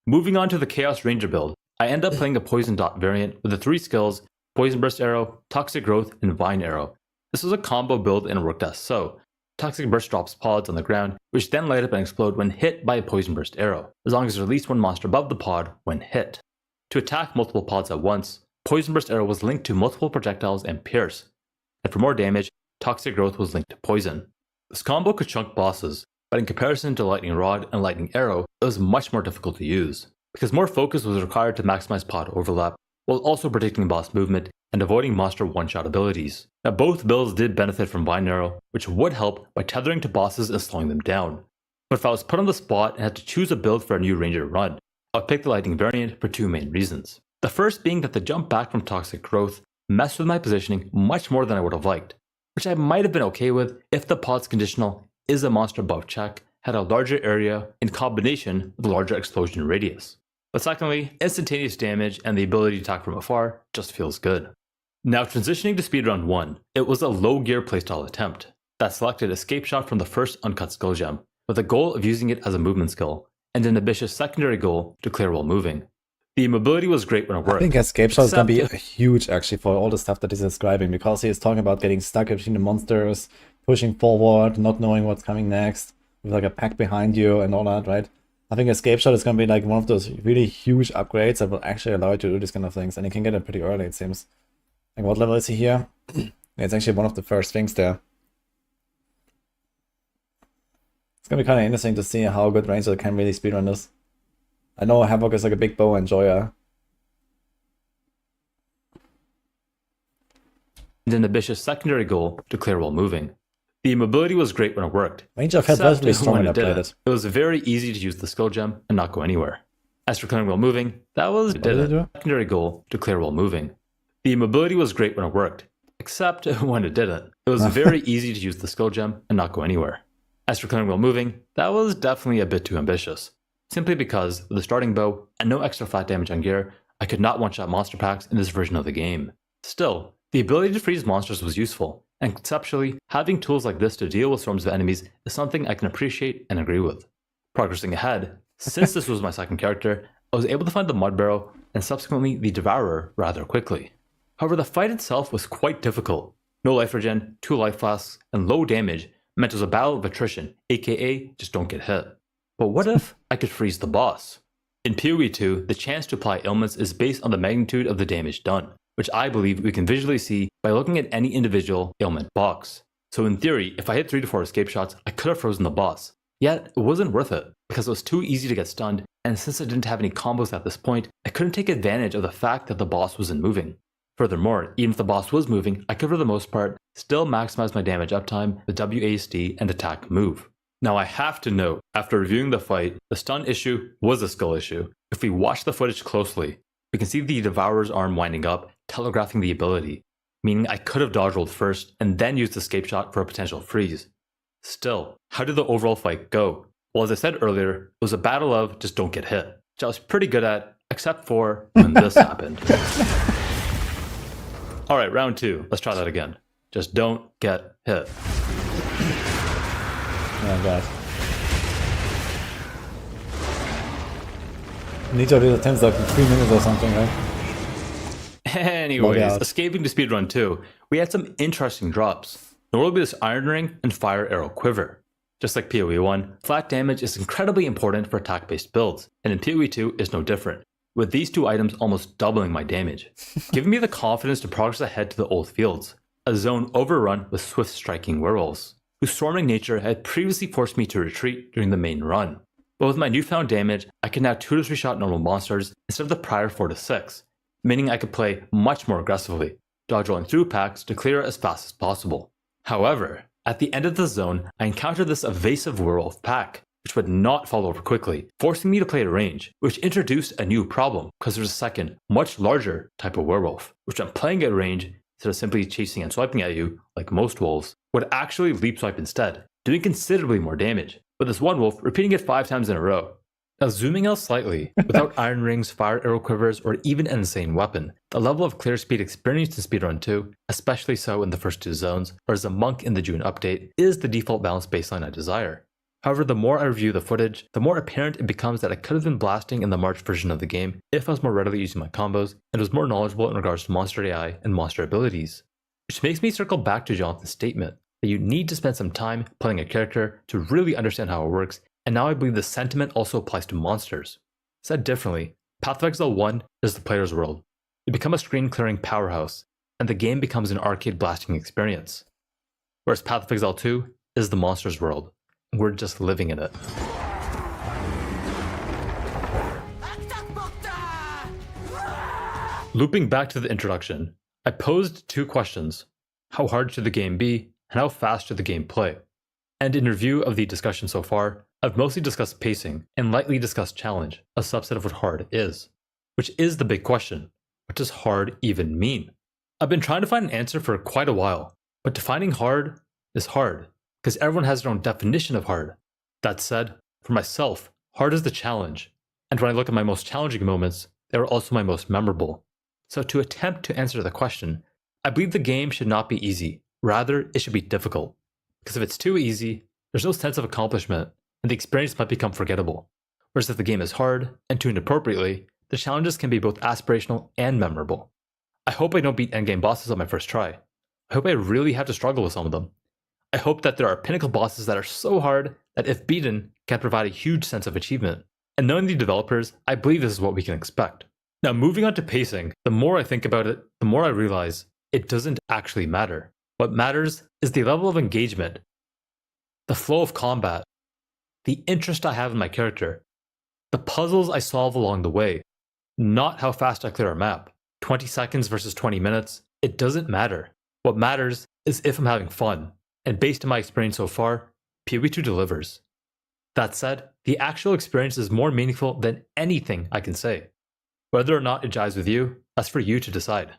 Moving on to the Chaos Ranger build, I end up playing a Poison Dot variant with the 3 skills, Poison Burst Arrow, Toxic Growth, and Vine Arrow. This was a combo build and it worked as so. Toxic Burst drops pods on the ground, which then light up and explode when hit by a Poison Burst Arrow, as long as there's at least one monster above the pod when hit. To attack multiple pods at once, Poison Burst Arrow was linked to multiple projectiles and pierce, and for more damage, Toxic Growth was linked to poison. This combo could chunk bosses, but in comparison to Lightning Rod and Lightning Arrow, it was much more difficult to use, because more focus was required to maximize pod overlap, while also predicting boss movement and avoiding monster one-shot abilities. Now both builds did benefit from Vine Arrow, which would help by tethering to bosses and slowing them down. But if I was put on the spot and had to choose a build for a new ranger run, I would pick the Lightning variant for 2 main reasons. The first being that the jump back from Toxic Growth messed with my positioning much more than I would have liked, which I might have been okay with if the pod's conditional is a monster above check had a larger area in combination with a larger explosion radius. But secondly, instantaneous damage and the ability to attack from afar just feels good. Now transitioning to Speedrun 1, it was a low gear playstyle attempt that selected Escape Shot from the first uncut skill gem, with the goal of using it as a movement skill, and an ambitious secondary goal to clear while moving. The mobility was great when it worked. I think Escape Shot is going to be huge actually for all the stuff that he's describing, because he is talking about getting stuck between the monsters, pushing forward, not knowing what's coming next, with like a pack behind you and all that, right? I think Escape Shot is going to be like one of those really huge upgrades that will actually allow you to do these kind of things, and you can get it pretty early, it seems. Like, what level is he here? It's actually one of the first things there. It's going to be kind of interesting to see how good Ranger can really speedrun this. I know Havoc is like a big bow enjoyer. And an ambitious secondary goal to clear while moving. The mobility was great when it worked. Ranger felt relatively strong when I played it. It was very easy to use the skill gem and not go anywhere. As for clearing while moving, that was a secondary goal to clear while moving. The mobility was great when it worked, except when it didn't. It was very easy to use the skill gem and not go anywhere. As for clearing while moving, that was definitely a bit too ambitious. Simply because, with a starting bow and no extra flat damage on gear, I could not one-shot monster packs in this version of the game. Still, the ability to freeze monsters was useful, and conceptually, having tools like this to deal with swarms of enemies is something I can appreciate and agree with. Progressing ahead, since this was my second character, I was able to find the Mud Barrow and subsequently the Devourer rather quickly. However, the fight itself was quite difficult. No life regen, 2 life flasks, and low damage meant it was a battle of attrition, aka just don't get hit. But what if I could freeze the boss? In PoE 2, the chance to apply ailments is based on the magnitude of the damage done, which I believe we can visually see by looking at any individual ailment box. So in theory, if I hit 3 to 4 escape shots, I could have frozen the boss. Yet, it wasn't worth it, because it was too easy to get stunned, and since I didn't have any combos at this point, I couldn't take advantage of the fact that the boss wasn't moving. Furthermore, even if the boss was moving, I could for the most part still maximize my damage uptime with WASD and attack move. Now I have to note, after reviewing the fight, the stun issue was a skill issue. If we watch the footage closely, we can see the Devourer's arm winding up, telegraphing the ability, meaning I could have dodge rolled first and then used the escape shot for a potential freeze. Still, how did the overall fight go? Well, as I said earlier, it was a battle of just don't get hit, which I was pretty good at, except for when this happened. Alright, round 2. Let's try that again. Just don't get hit. Oh god. Need to do the attempts like in 3 minutes or something, right? Anyways, escaping to Speedrun 2, we had some interesting drops. Notably this Iron Ring and Fire Arrow Quiver. Just like PoE 1, flat damage is incredibly important for attack-based builds, and in PoE 2 is no different, with these two items almost doubling my damage, giving me the confidence to progress ahead to the Old Fields, a zone overrun with swift striking werewolves, whose swarming nature had previously forced me to retreat during the main run. But with my newfound damage, I can now 2 to 3 shot normal monsters instead of the prior 4 to 6, meaning I could play much more aggressively, dodge rolling through packs to clear as fast as possible. However, at the end of the zone, I encountered this evasive werewolf pack, which would not fall over quickly, forcing me to play at range, which introduced a new problem, because there's a second, much larger type of werewolf, which I'm playing at range instead of simply chasing and swiping at you, like most wolves, would actually leap swipe instead, doing considerably more damage, with this one wolf repeating it 5 times in a row. Now zooming out slightly, without Iron Rings, Fire Arrow Quivers, or even an insane weapon, the level of clear speed experienced in Speedrun 2, especially so in the first 2 zones, or as a monk in the June update, is the default balance baseline I desire. However, the more I review the footage, the more apparent it becomes that I could have been blasting in the March version of the game if I was more readily using my combos and was more knowledgeable in regards to monster AI and monster abilities. Which makes me circle back to Jonathan's statement that you need to spend some time playing a character to really understand how it works, and now I believe the sentiment also applies to monsters. Said differently, Path of Exile 1 is the player's world. You become a screen clearing powerhouse, and the game becomes an arcade blasting experience. Whereas Path of Exile 2 is the monster's world. We're just living in it. Looping back to the introduction, I posed 2 questions. How hard should the game be, and how fast should the game play? And in review of the discussion so far, I've mostly discussed pacing and lightly discussed challenge, a subset of what hard is. Which is the big question. What does hard even mean? I've been trying to find an answer for quite a while, but defining hard is hard, because everyone has their own definition of hard. That said, for myself, hard is the challenge, and when I look at my most challenging moments, they are also my most memorable. So to attempt to answer the question, I believe the game should not be easy, rather it should be difficult. Because if it's too easy, there's no sense of accomplishment, and the experience might become forgettable. Whereas if the game is hard, and tuned appropriately, the challenges can be both aspirational and memorable. I hope I don't beat endgame bosses on my first try. I hope I really have to struggle with some of them. I hope that there are pinnacle bosses that are so hard that if beaten, can provide a huge sense of achievement. And knowing the developers, I believe this is what we can expect. Now moving on to pacing, the more I think about it, the more I realize it doesn't actually matter. What matters is the level of engagement, the flow of combat, the interest I have in my character, the puzzles I solve along the way, not how fast I clear a map. 20 seconds versus 20 minutes, it doesn't matter. What matters is if I'm having fun, and based on my experience so far, PoE 2 delivers. That said, the actual experience is more meaningful than anything I can say. Whether or not it jives with you, that's for you to decide.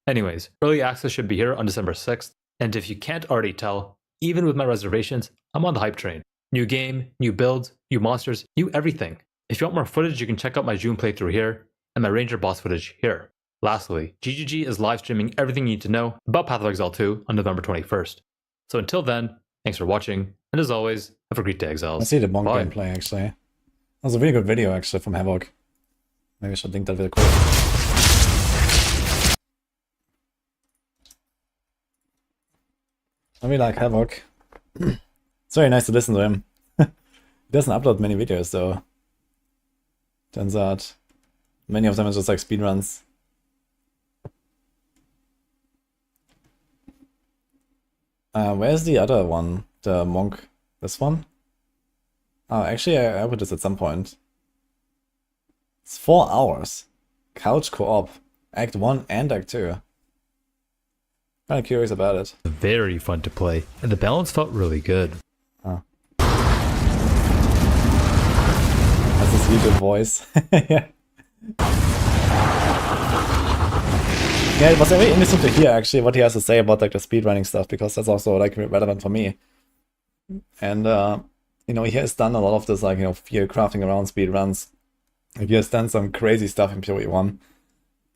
Anyways, early access should be here on December 6th, and if you can't already tell, even with my reservations, I'm on the hype train. New game, new builds, new monsters, new everything. If you want more footage, you can check out my June playthrough here, and my Ranger boss footage here. Lastly, GGG is live streaming everything you need to know about Path of Exile 2 on November 21st. So until then, thanks for watching, and as always, have a great day, Exiles. I see the monk Bye. gameplay actually. That was a really good video actually from Havoc. Maybe I should link that real quick. I really like Havoc. It's very nice to listen to him. He doesn't upload many videos though. Turns out many of them are just like speedruns. Where's the other one? The monk? This one? Actually, I put this at some point. It's 4 hours. Couch co-op. Act 1 and Act 2. Kinda curious about it. Very fun to play, and the balance felt really good. That's his YouTube voice. Yeah. Yeah, it was very interesting to hear actually what he has to say about like the speedrunning stuff, because that's also like relevant for me. And you know, he has done a lot of this like, you know, field crafting around speedruns. He has done some crazy stuff in PoE 1.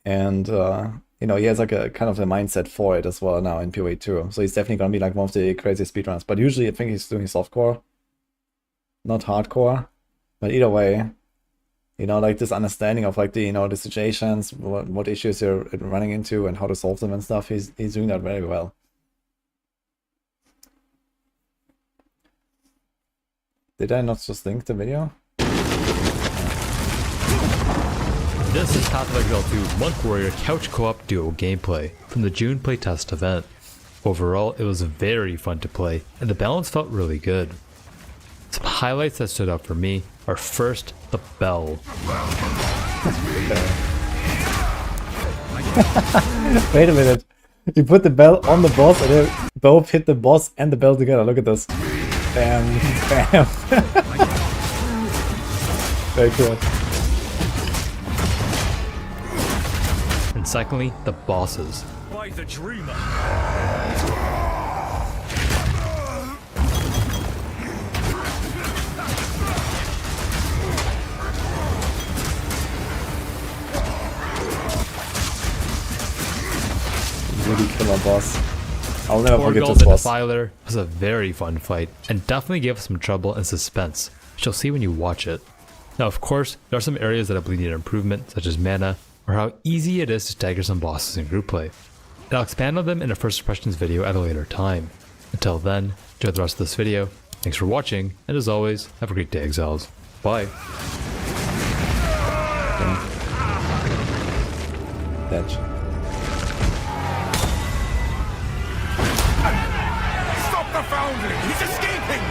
And you know, he has like a kind of a mindset for it as well now in PoE 2. So he's definitely gonna be like one of the craziest speedrunners. But usually I think he's doing softcore, not hardcore. But either way, you know, like this understanding of like the, you know, the situations, what issues you're running into and how to solve them and stuff, he's doing that very well. Did I not just link the video? This is Path of Exile 2 Monk Warrior Couch Co-op Duo gameplay from the June playtest event. Overall, it was very fun to play, and the balance felt really good. Some highlights that stood out for me are first, the bell. Wait a minute. You put the bell on the boss and then both hit the boss and the bell together. Look at this. Bam, bam. Very cool. And secondly, the bosses. By the dreamer. Really killer boss. I'll never forget Torgal this the boss. Defiler was a very fun fight, and definitely gave us some trouble and suspense, which you'll see when you watch it. Now of course, there are some areas that I believe need improvement, such as mana, or how easy it is to stagger some bosses in group play. And I'll expand on them in a first impressions video at a later time. Until then, enjoy the rest of this video, thanks for watching, and as always, have a great day, Exiles. Bye! Fetch. Stop the foundling! He's escaping!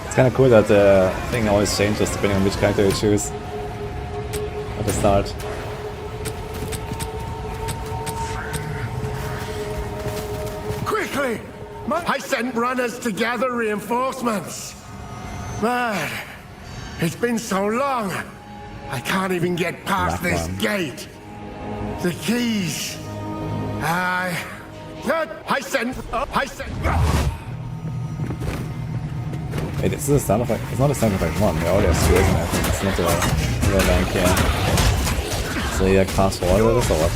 It's kind of cool that the thing always changes depending on which character you choose at the start. Quickly! I sent runners to gather reinforcements. Man, it's been so long. I can't even get past this gate. The keys. I sent. Wait, this is a sound effect. It's not a sound effect 1. We already have skills in it. It's not a real rank here. So you like fast forward this or what?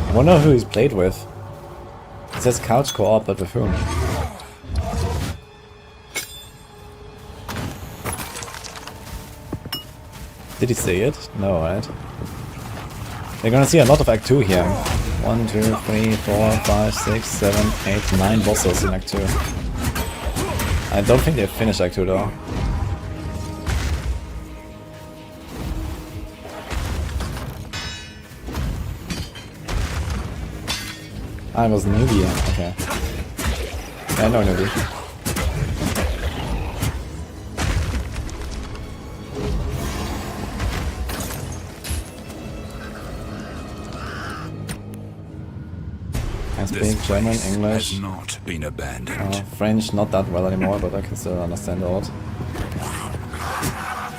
I wonder who he's played with. It says couch co-op, but with whom? Did he say it? No, right? We're gonna see a lot of Act 2 here. 1, 2, 3, 4, 5, 6, 7, 8, 9 bosses in Act 2. I don't think they've finished Act 2 though. I was newbie, okay. I know newbie. I speak German, English, has not been abandoned. French not that well anymore, but I can still understand a lot.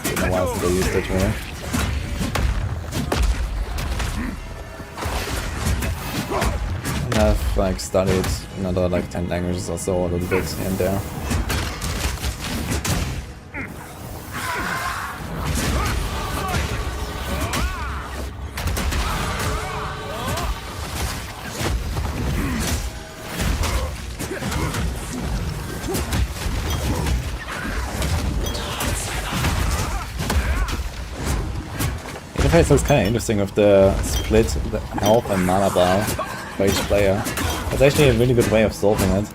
It's been a while since I used it really. And I've like studied another like 10 languages or so a little bit here and there. The interface looks kind of interesting with the split the health and mana bar for each player. That's actually a really good way of solving it.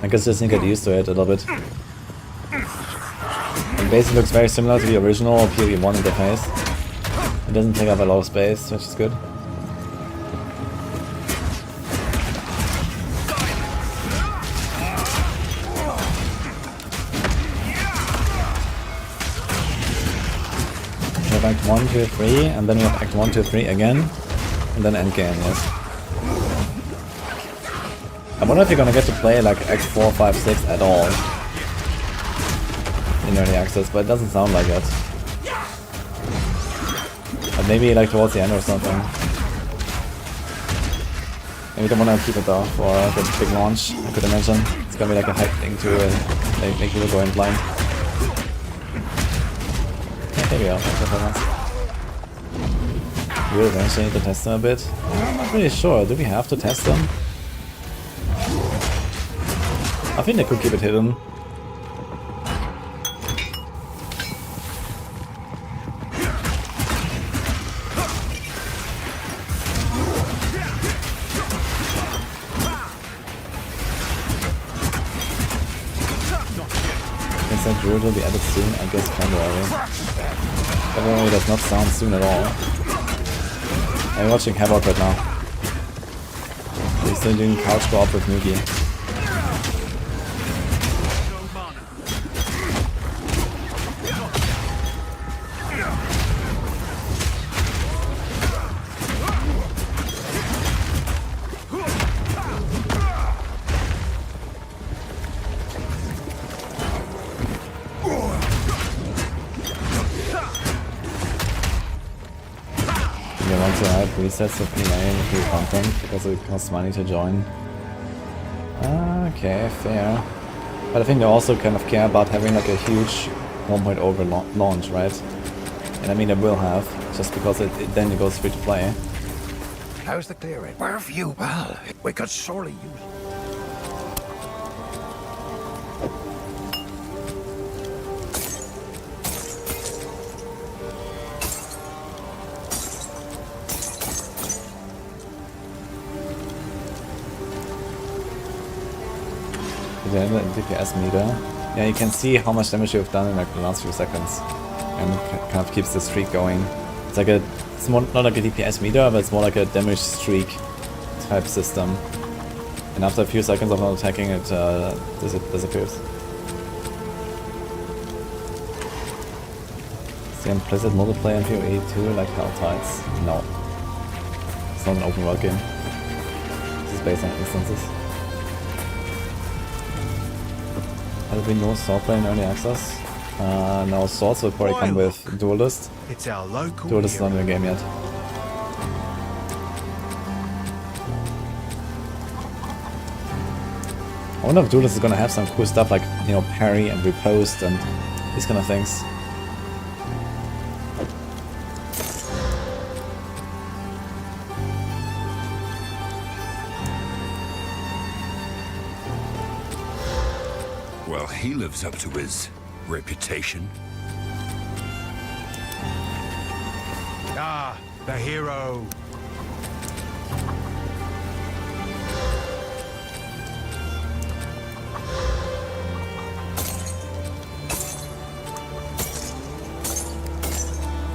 I guess just need to get used to it a little bit. It basically looks very similar to the original PoE 1 interface. It doesn't take up a lot of space, which is good. We have Act 1, 2, 3, and then we have Act 1, 2, 3 again, and then Endgame, yes. I wonder if you're gonna get to play like Act 4, 5, 6 at all in early access, but it doesn't sound like it. But maybe like towards the end or something. Maybe they wanna keep it though for the big launch, I could imagine. It's gonna be like a hype thing to make people go in blind. Yeah, here we go. We'll eventually need to test them a bit. I'm not really sure. Do we have to test them? I think they could keep it hidden. Instant Druid will be added soon, I guess February. February does not sound soon at all. I'm watching Havoc right now. He's still doing couch co-op with Mugi. Resets of new content because it costs money to join. Okay, fair. But I think they also kind of care about having like a huge 1.0 launch, right? And I mean, they will have, just because then it goes free to play. How's the clearing? Where have you? Well, we could sorely use it. The DPS meter. Yeah, you can see how much damage you've done in like the last few seconds, and it kind of keeps the streak going. It's like it's more, not like a DPS meter, but it's more like a damage streak type system. And after a few seconds of not attacking, it disappears. Is the implicit multiplayer in PoE 2 like Hell Tides? No. It's not an open world game. This is based on instances. Has there been no swordplay in early access? No, swords will probably come with Duelist. It's our local Duelist is not in the game yet. I wonder if Duelist is gonna have some cool stuff like, you know, parry and riposte and these kind of things. Well, he lives up to his reputation. Ah, the hero.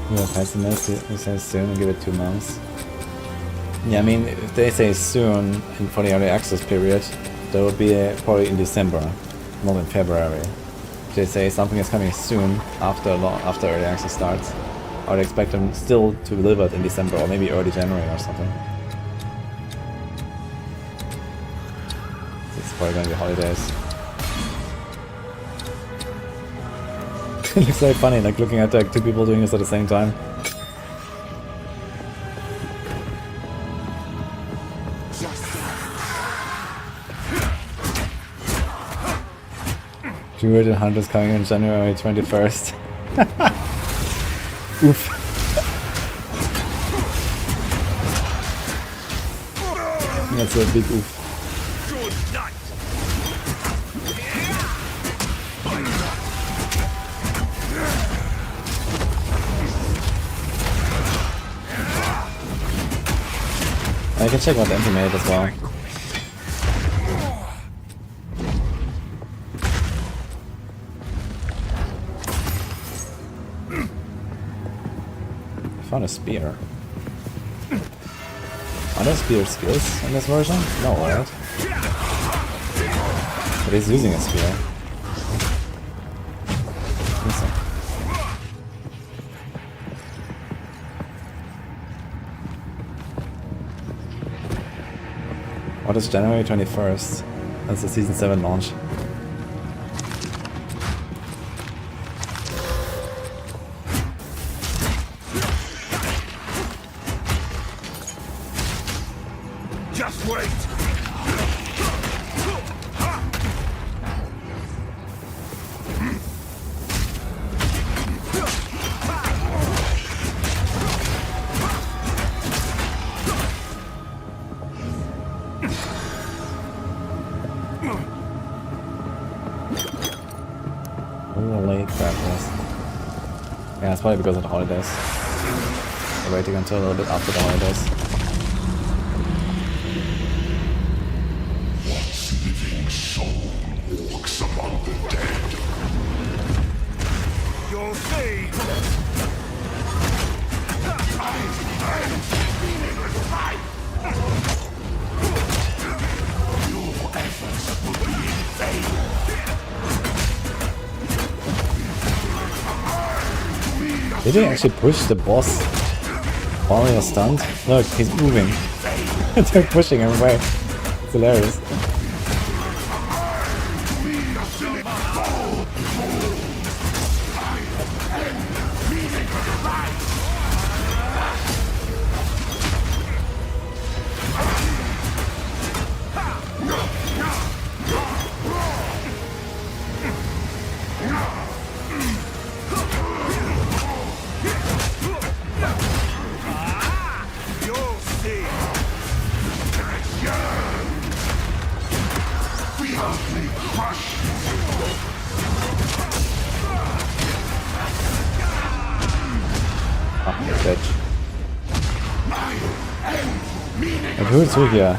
Yeah, pessimist who says soon and give it 2 months. Yeah, I mean, if they say soon and for the early access period, that would be probably in December, not in February. If they say something is coming soon after early access starts, I would expect them still to deliver it in December or maybe early January or something. It's probably gonna be holidays. It looks very funny, like looking at like 2 people doing this at the same time. Druid and Hunters coming in January 21st. Oof. That's a big oof. I can check what the Empty made as well. found a spear. Are there spear skills in this version? No, right? But he's using a spear. What is January 21st? That's the Season 7 launch. Just wait! Holy crap, yes. Yeah, it's probably because of the holidays. We're waiting until a little bit after the holidays. Walks among the dead. You'll see! Your efforts will be in vain. Did he actually push the boss while he was stunned? Look, he's moving. They're pushing him away. It's hilarious. Bitch. And who's who here?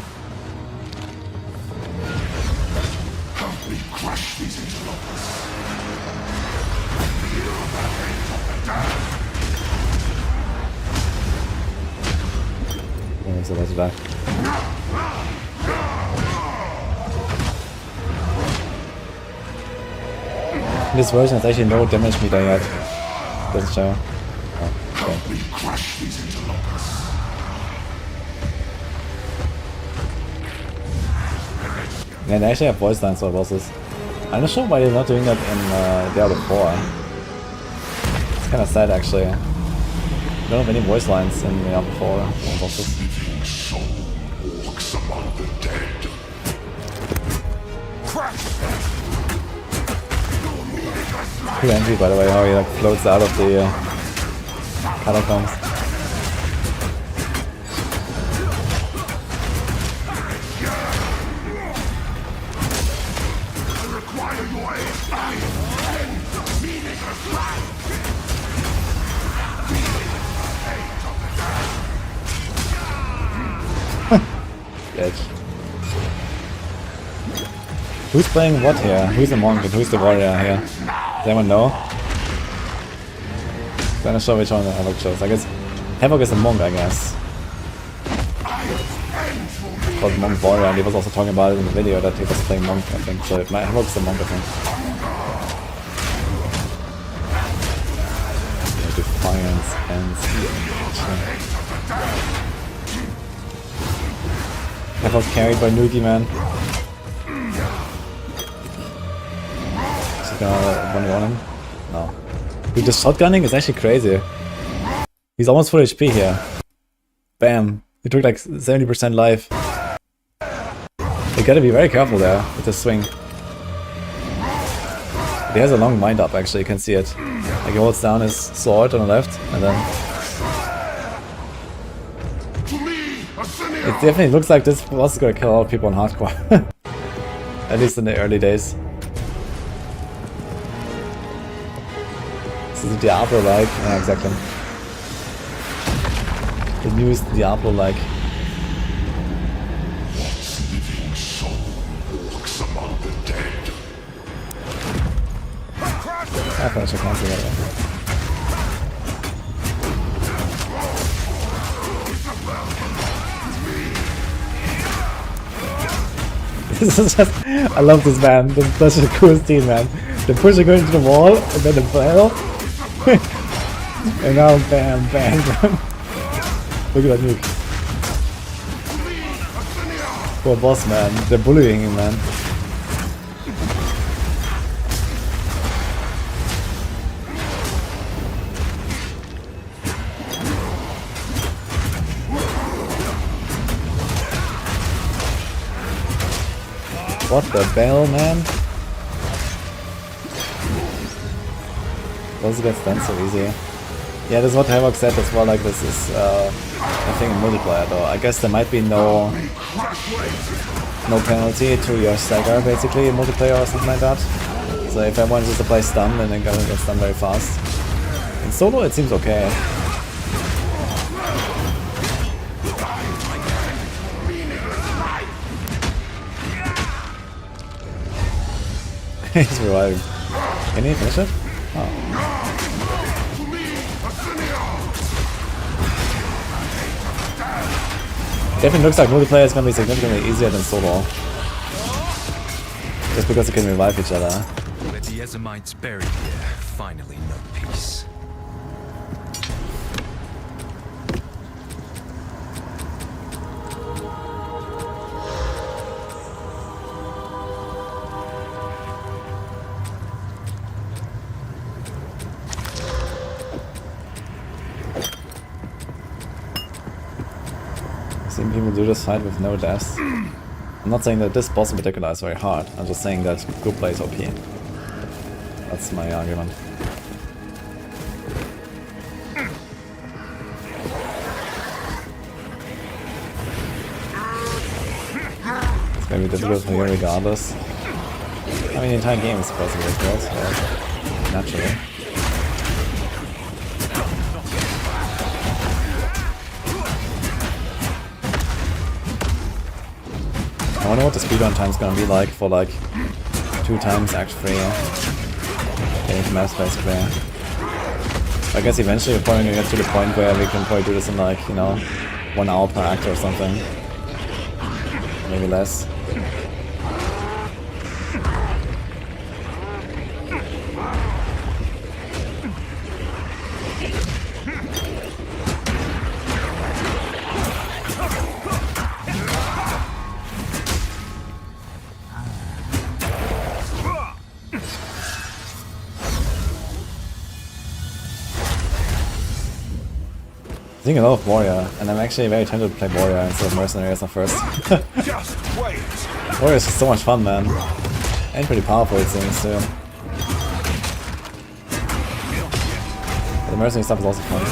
Help me crush these interlopers. Oh, so that's back. In this version, there's actually no damage meter yet. Doesn't show. Help me crush these interlopers. Yeah, they actually have voice lines for bosses. I'm not sure why they're not doing that in Diablo 4. It's kind of sad actually. I don't have any voice lines in Diablo 4 bosses. Walks among the dead. Pretty angry, by the way, how he like floats out of the catacombs. Bitch. Who's playing what here? Who's the monk and who's the warrior here? Does anyone know? I'm not sure which one Havoc chose. I guess Havoc is a monk, I guess. Called Monk Warrior, and he was also talking about it in the video that he was playing monk, I think. So Havoc is a monk, I think. Yeah, Defiance and Havoc carried by Nuki, man. Is he gonna one-one him? No. Dude, the shotgunning is actually crazy. He's almost full HP here. Bam. He took like 70% life. You gotta be very careful there with the swing. He has a long wind up actually, you can see it. Like he holds down his sword on the left and then... It definitely looks like this boss is gonna kill a lot of people in hardcore. At least in the early days. This is Diablo-like. Yeah, exactly. The newest Diablo-like. I thought I should cancel that one. This is just, I love this man. This is such a cool scene, man. The pusher going to the wall, and then the bell. And now bam, bam, bam. Look at that nuke. Poor boss, man. They're bullying him, man. What the bell, man? Does it get done so easy? Yeah, that's what Havoc said as well, like this is I think in multiplayer though. I guess there might be no penalty to your stagger basically in multiplayer or something like that. So if everyone just plays stun, then they're gonna get stunned very fast. In solo it seems okay. He's reviving. Can he finish it? Oh. Definitely looks like multiplayer is gonna be significantly easier than solo. Just because they can revive each other. Let the Ezamites buried here finally know peace. Seen people do this fight with no deaths. I'm not saying that this boss in particular is very hard, I'm just saying that group play is OP. That's my argument. It's gonna be difficult for you regardless. I mean the entire game is supposed to be difficult, so naturally. I wonder what the speedrun time is gonna be like for like 2 times Act 3 getting to map space clear. I guess eventually we're probably gonna get to the point where we can probably do this in like, you know, 1 hour per act or something. Maybe less. I think a lot of Warrior, and I'm actually very tempted to play Warrior instead of Mercenary as my first. Just wait. Warrior is just so much fun, man. And pretty powerful it seems too. But the Mercenary stuff is also fun.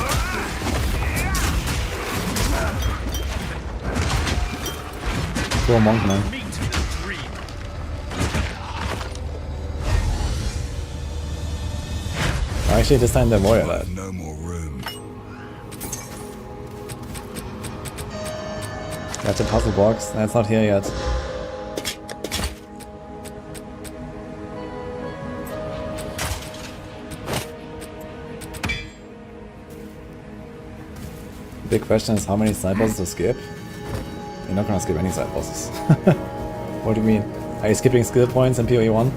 Cool monk, man. Actually, this time the Warrior died. No more room. Got the puzzle box. That's not here yet. Big question is how many side bosses to skip? You're not gonna skip any side bosses. What do you mean? Are you skipping skill points in PoE 1?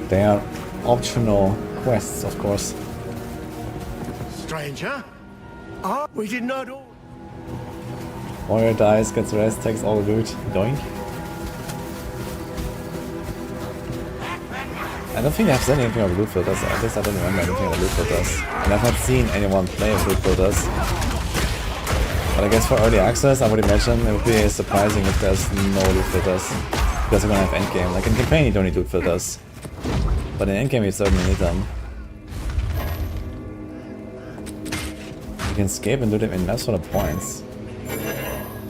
They are optional quests, of course. Stranger? Ah, we did not all. Warrior dies, gets rest, takes all the loot. Doink. I don't think I've said anything about loot filters. At least I don't remember anything about loot filters. And I've not seen anyone play with loot filters. But I guess for early access, I would imagine it would be surprising if there's no loot filters. Because we're gonna have endgame. Like in campaign you don't need loot filters. But in endgame you certainly need them. You can escape and do them in maps for the points.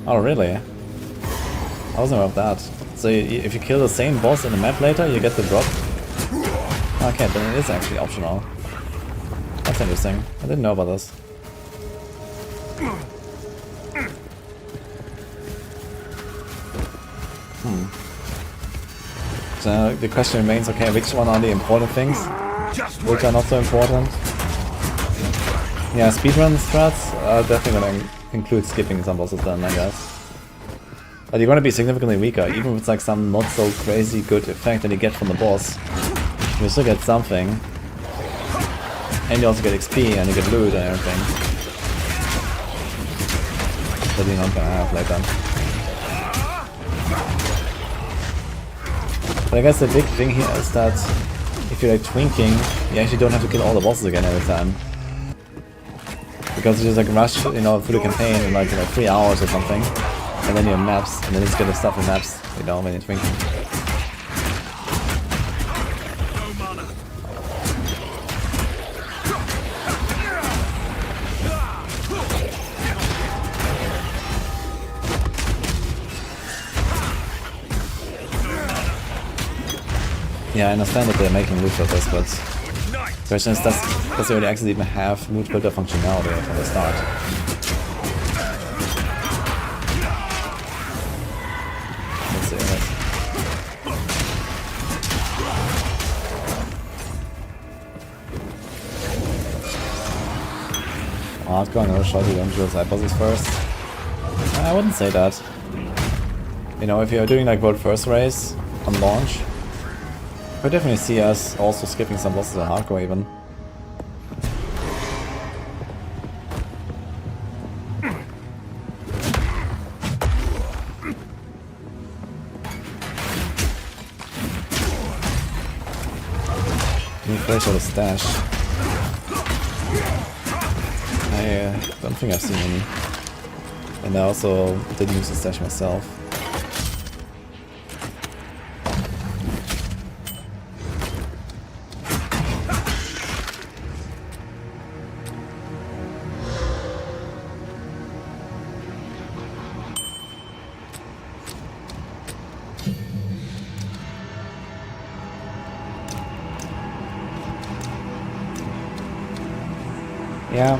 Oh really? I wasn't aware of that. So if you kill the same boss in the map later, you get the drop? Okay, then it is actually optional. That's interesting. I didn't know about this. So the question remains, okay, which one are the important things? Which are not so important? Yeah, speedrun strats are definitely gonna include skipping some bosses then, I guess. But you're gonna be significantly weaker, even with like some not so crazy good effect that you get from the boss. You still get something. And you also get XP and you get loot and everything. That you're not gonna have later. But I guess the big thing here is that if you're like twinking, you actually don't have to kill all the bosses again every time. Because you just like rush, you know, through the campaign in like 3 hours or something. And then you have maps, and then you just get the stuff in maps, you know, when you're twinking. Yeah, I understand that they're making loot filters, but the question is, does they really actually even have loot filter functionality from the start? Let's see, right? Hardcore, no shot, you don't do side bosses first. I wouldn't say that. You know, if you're doing like world first race on launch, I could definitely see us also skipping some bosses on hardcore even. New place or the stash. I don't think I've seen any. And I also didn't use the stash myself. Yeah,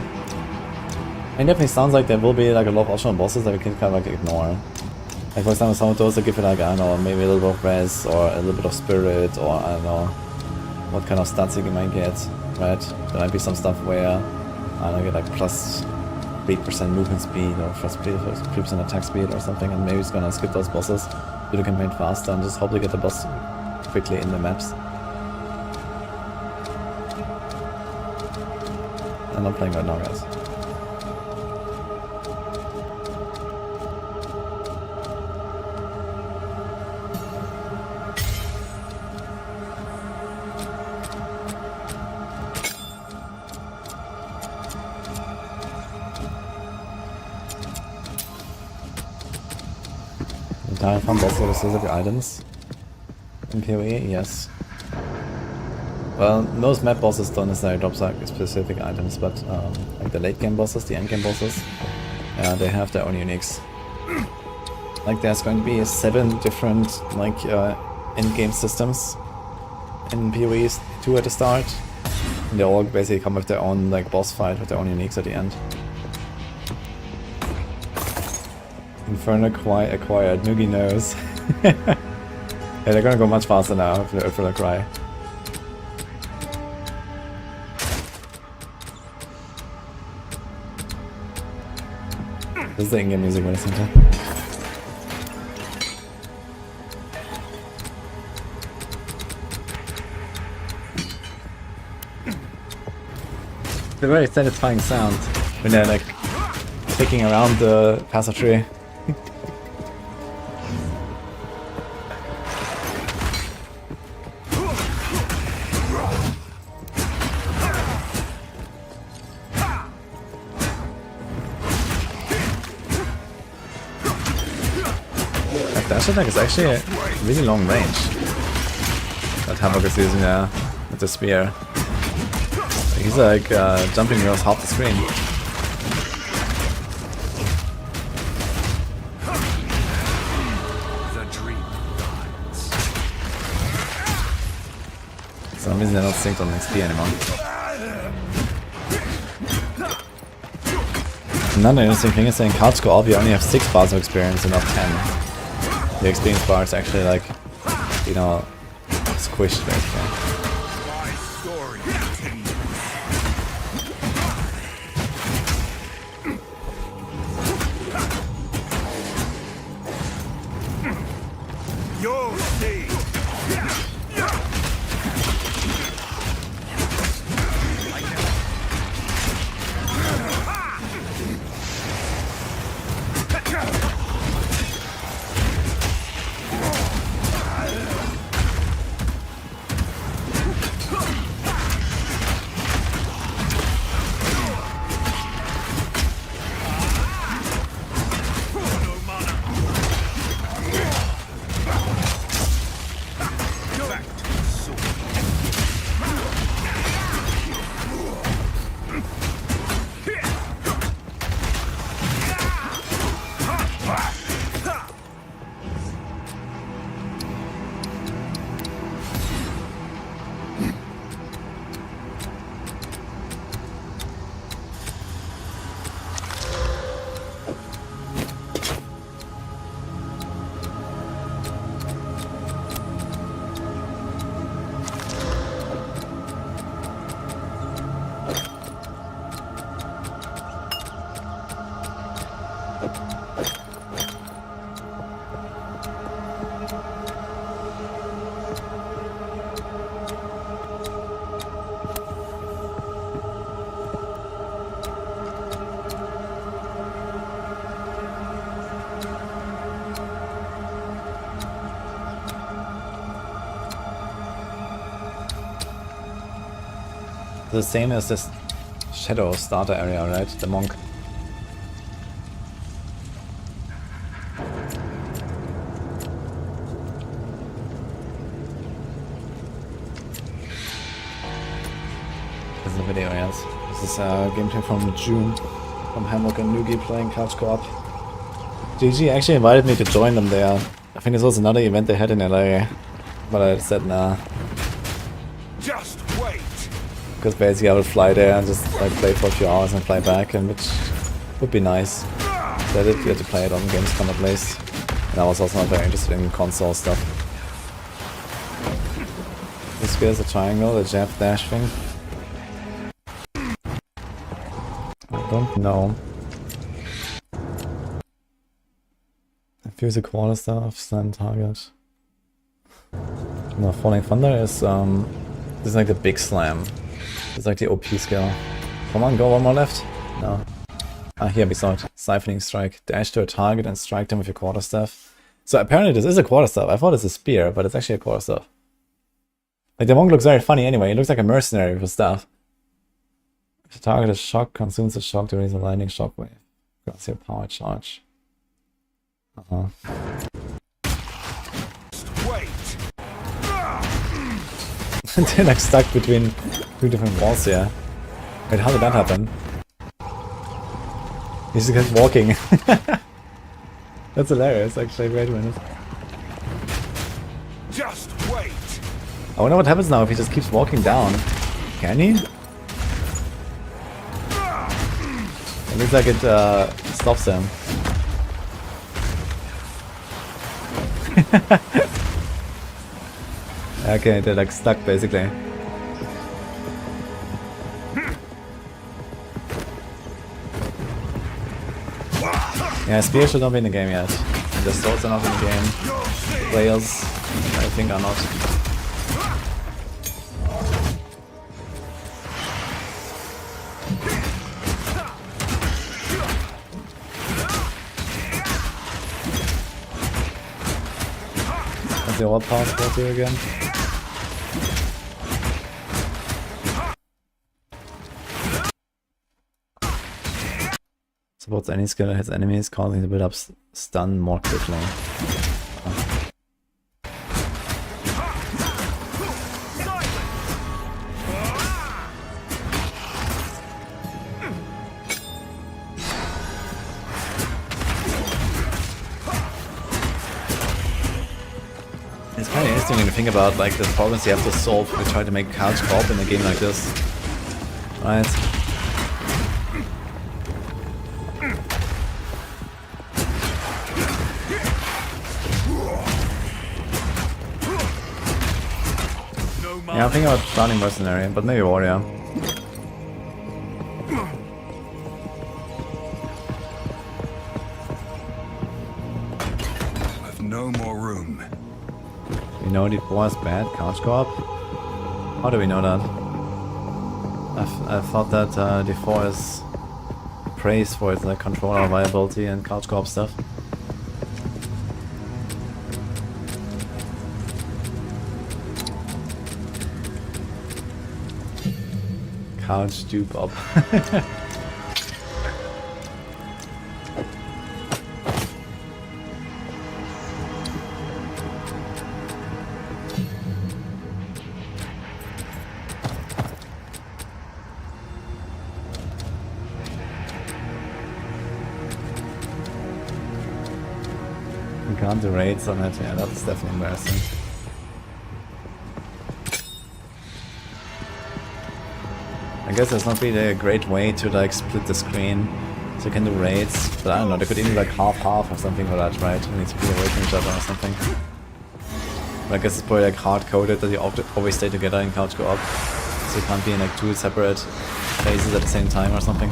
it definitely sounds like there will be like a lot of optional bosses that we can kind of like ignore. Like for example, some of those that give you like, I don't know, maybe a little bit of res or a little bit of spirit, or I don't know what kind of stats you might get, right? There might be some stuff where I don't know, get like plus 3% movement speed or plus 3% attack speed or something, and maybe it's gonna skip those bosses, do the campaign faster, and just hopefully get the boss quickly in the maps. I'm not playing right now, guys. Entire farm boss with specific items in PoE, yes. Well, most map bosses don't necessarily drop like specific items, but like the late game bosses, the end game bosses, yeah, they have their own uniques. Like there's going to be 7 different like end game systems in PoE 2 at the start, and they all basically come with their own like boss fight with their own uniques at the end. Inferno acquired, Noogie knows. Yeah, they're gonna go much faster now if they'll cry. This is the in-game music when I listen to. It's a very satisfying sound when they're like clicking around the passage tree. Dash attack is actually a really long range that Havoc is using with the spear. He's like jumping across half the screen. For some reason they're not synced on XP anymore. Another interesting thing is that in card score you only have 6 bars of experience and not 10. The experience bar is actually like, you know, squished basically. The same as this shadow starter area, right? The monk. This is a video, yes. This is a gameplay from June from Hamburg and Nugi playing couch co-op. GG actually invited me to join them there. I think this was another event they had in LA, but I said nah. Just wait. Because basically I would fly there and just like play for a few hours and fly back, and which would be nice. But I did get to play it on Gamescom at least. And I was also not very interested in console stuff. The spear is a triangle, the jab dash thing. I don't know. Fuse a quarterstaff, slam target. No, Falling Thunder is this is like the big slam. It's like the OP skill. Come on, go one more left. No. Ah, here beside. Siphoning Strike. Dash to a target and strike them with your quarterstaff. So apparently this is a quarterstaff. I thought it's a spear, but it's actually a quarterstaff. Like the monk looks very funny anyway. He looks like a mercenary with a staff. If the target is shocked, consumes the shock to release a lightning shockwave. Grants your power charge. Wait. They're like stuck between two different walls here. Wait, how did that happen? He just kept walking. That's hilarious, actually. Wait a minute. Just wait. I wonder what happens now if he just keeps walking down. Can he? It looks like it stops him. Okay, they're like stuck basically. Yeah, spear should not be in the game yet. And the swords are not in the game. Flails, I think, are not. That's the old passport here again. Supports any skill that hits enemies, causing the build up stun more quickly. It's kind of interesting when you think about like the problems you have to solve when you try to make couch co-op in a game like this. Right? Yeah, I'm thinking about starting mercenary, but maybe warrior. I've no more room. We know D4 is bad, couch co-op? How do we know that? I thought that D4 is praised for its like controller viability and couch co-op stuff. Couch dupe up. You can't do raids on it, yeah, that's definitely embarrassing. I guess there's not really a great way to like split the screen so you can do raids, but I don't know, they could even like half-half or something for that, right? You need to be away from each other or something. But I guess it's probably like hard-coded that you always stay together in couch co-op, so you can't be in like two separate phases at the same time or something.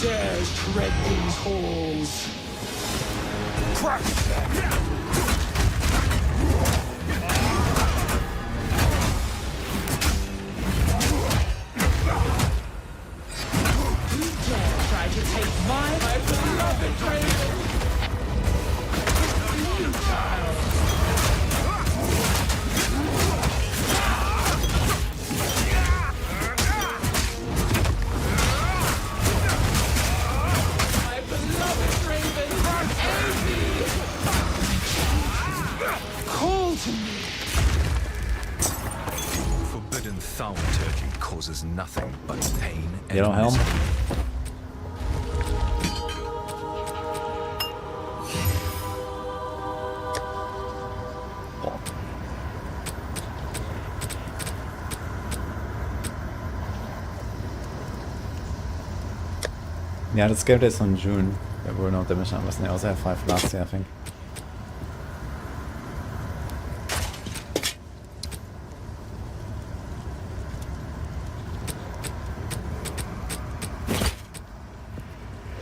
dares tread these halls? Crush them! Try to take my beloved Raven! My beloved Raven! Call to me! Forbidden thaumaturgy causes nothing but pain and Yellow helm. misery. Yeah, the scale days on June. There were no damage numbers, and they also have 5 last year, I think.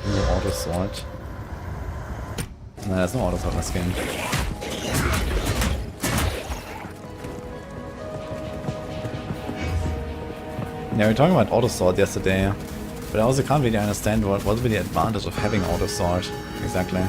New auto sword. No, there's no auto sword in this game. Yeah, we were talking about auto sword yesterday. But I also can't really understand what would be the advantage of having auto sword exactly.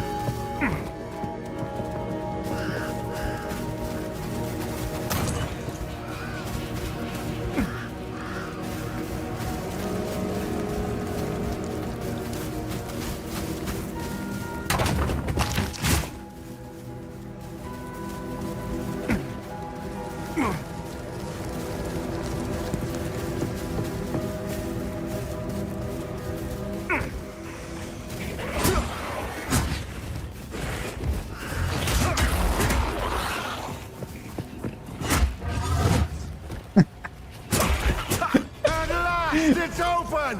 It's open!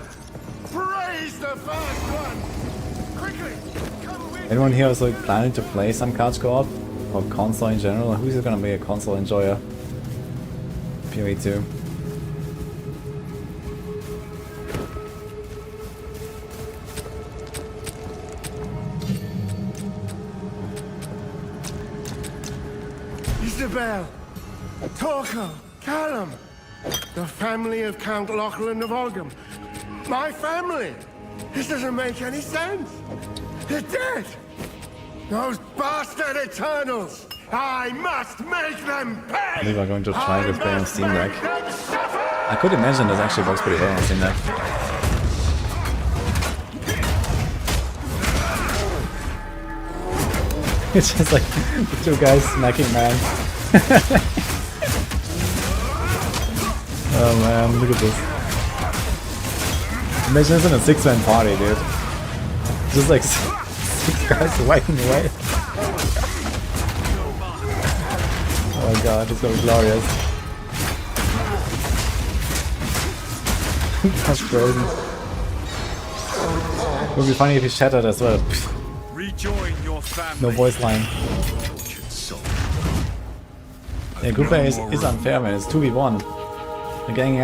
Praise the first one! Quickly! Come with Anyone here also planning to play some couch co-op? Or console in general? Who's gonna be a console enjoyer? PoE 2. Isabel! Torko! Callum! The family of Count Lachlan of Ogham. My family! This doesn't make any sense! They're dead! Those bastard Eternals! I must make them pay! I think we're going to try to play on Steam Deck. I could imagine this actually works pretty well on Steam Deck. It's just like the two guys smacking man. Oh man, look at this. Imagine this in a 6-man party, dude. Just like 6 guys whacking away. Oh god, it's gonna be glorious. That's crazy. It would be funny if he shattered as well. Rejoin your family. No voice line. Yeah, group play is unfair, man. It's 2v1. They're ganging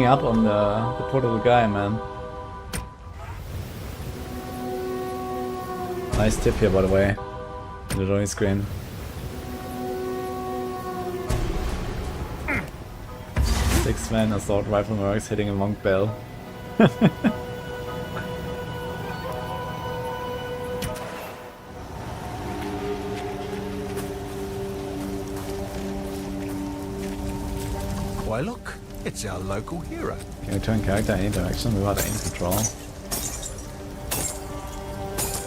up on the poor little guy, man. Nice tip here, by the way. In the drawing screen. Six-man assault rifle mercs hitting a monk bell. Why look, it's our local hero. Can we turn character any direction without aim control?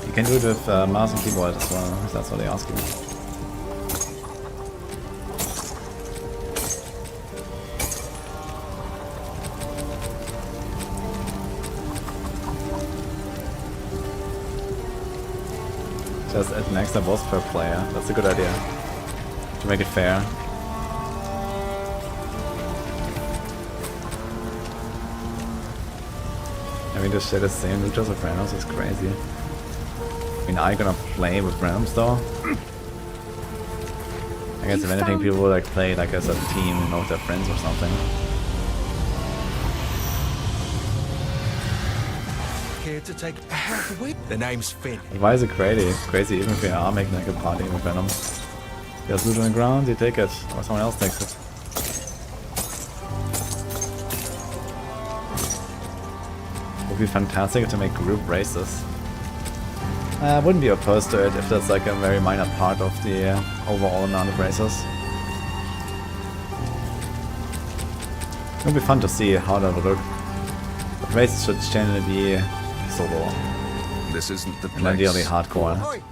You can do it with mouse and keyboard as well, if that's what they ask you. Just add an extra boss per player, that's a good idea. To make it fair. Having to share the same loot as randoms is crazy. I mean, are you gonna play with randoms though? I guess if anything, people will like play like as a team, you know, with their friends or something. care to take half a week? The name's Finn. Why is it crazy even if we are making like a party with Venom? There's loot on the ground, you take it, or someone else takes it. Would be fantastic to make group races. I wouldn't be opposed to it if that's like a very minor part of the overall amount of races. It would be fun to see how that would look. But races should generally be solo. This isn't the And ideally hardcore.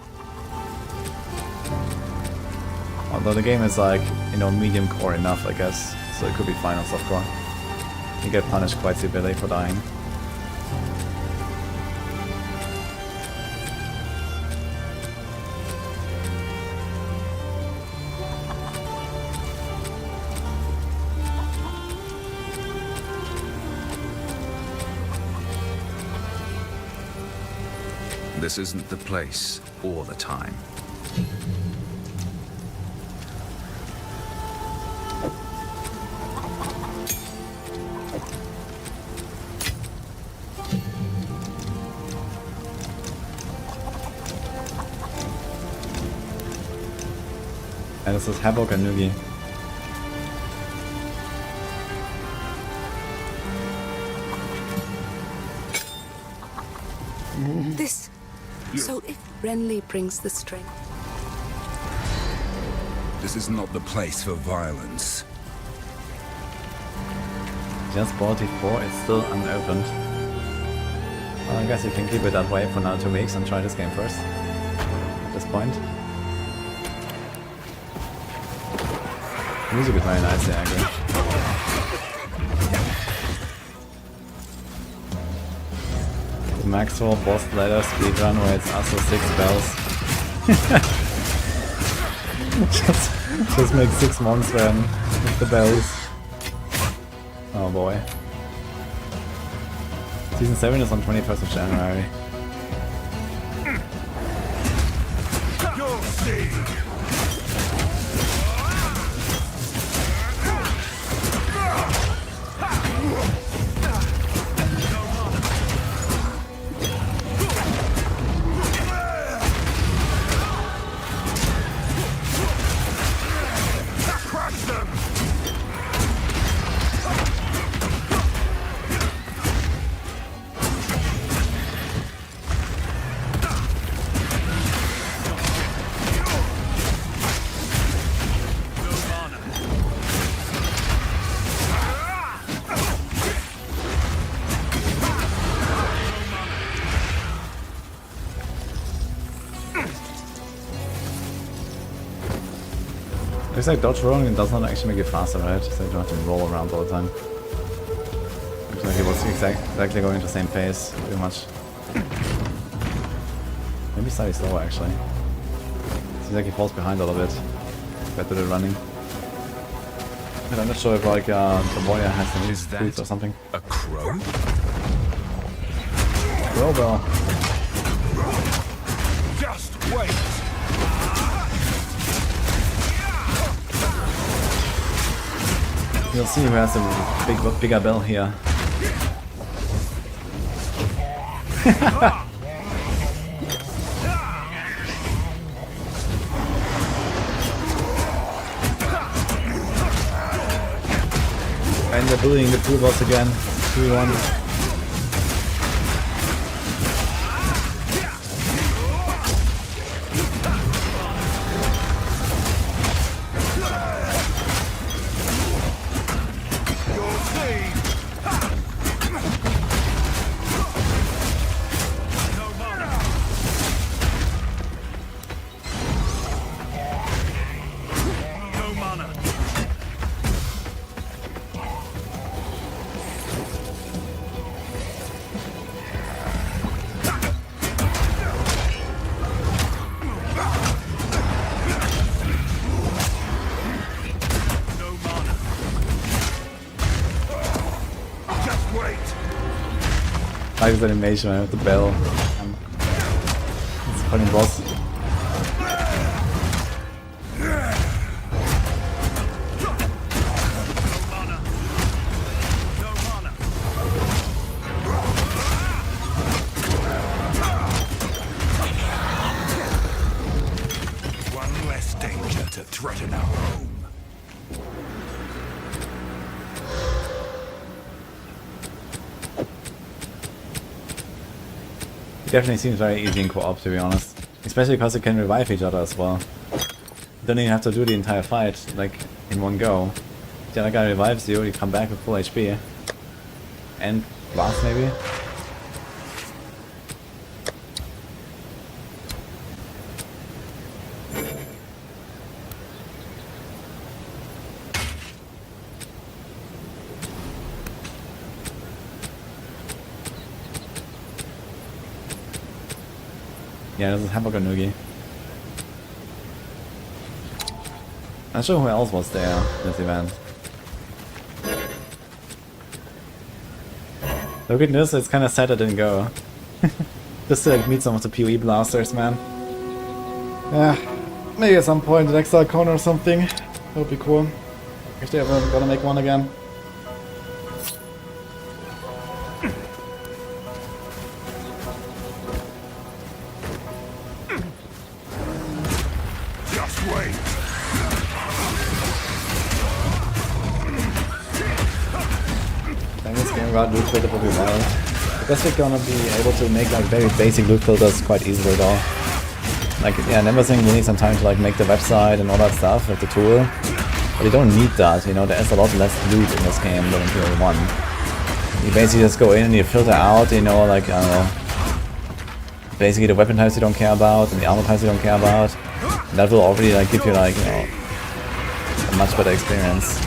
Although the game is like, you know, medium core enough, I guess. So it could be fine on softcore. You get punished quite severely for dying. This isn't the place or the time. And this is Havoc and Nugi. This. So if Renly brings the strength. This is not the place for violence. Just bought it 4, it's still unopened. Well, I guess you can keep it that way for now 2 weeks and try this game first. At this point. The music is very nice, yeah, I agree. Maxroll boss ladder speedrun where it's also 6 bells. just make 6 months then with the bells. Oh boy. Season 7 is on 21st of January. You'll see. Looks like dodge rolling does not actually make you faster, right? So you don't have to roll around all the time. Looks like he was exactly going at the same pace, pretty much. Maybe slightly slower actually. Seems like he falls behind a little bit compared to the running. But I'm not sure if like the warrior has some boots or something. A crow? Crow bell. Just wait. You'll see who has a bigger bell here. And they're bullying the pool boss again. 2v1. I like this animation with the bell. It's a funny boss. It definitely seems very easy in co-op, to be honest. Especially because you can revive each other as well. You don't even have to do the entire fight, like, in one go. If the other guy revives you, you come back with full HP. And blast, maybe? Yeah, this is Hamburger Noogie. Not sure who else was there in this event. Look at this, it's kinda sad I didn't go. Just to like meet some of the PoE blasters, man. Yeah, maybe at some point an Exile Corner or something. That would be cool. If they ever gonna make one again. Loot filter will be well. I guess we're gonna be able to make like very basic loot filters quite easily though. Like, yeah, I never think we need some time to like make the website and all that stuff with the tool. But you don't need that, you know, there's a lot less loot in this game than in PoE 1. You basically just go in and you filter out, you know, like, I don't know, basically the weapon types you don't care about and the armor types you don't care about. And that will already like give you like, you know, a much better experience.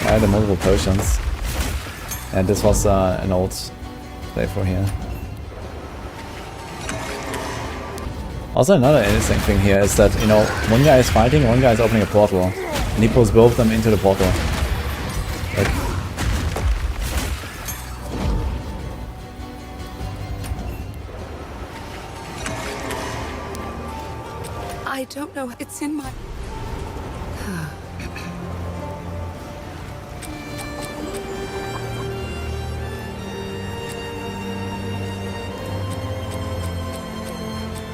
I had the multiple potions, and this was an old playthrough here. Also, another interesting thing here is that, you know, one guy is fighting, one guy is opening a portal, and he pulls both of them into the portal. Like, I don't know. It's in my...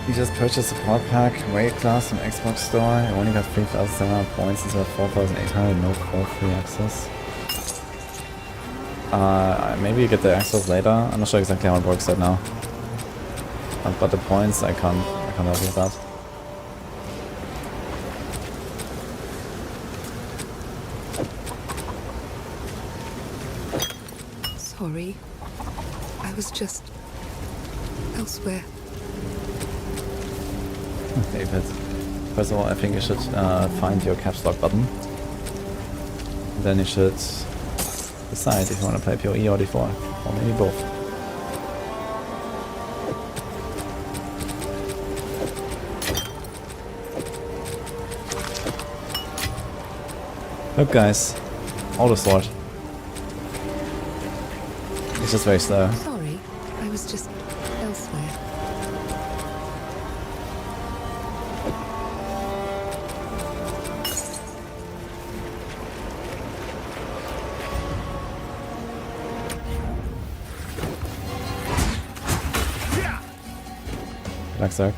You just purchased a support pack, weight class from Xbox Store. You only got 3,700 points instead of 4,800. No core free access. Maybe you get the access later. I'm not sure exactly how it works right now. But the points, I can't help with that. Sorry. I was just elsewhere. David, first of all, I think you should find your caps lock button. Then you should decide if you want to play PoE or D4, or maybe both. Look guys, auto sword. It's just very slow. Sorry, I was just elsewhere. Black Sark.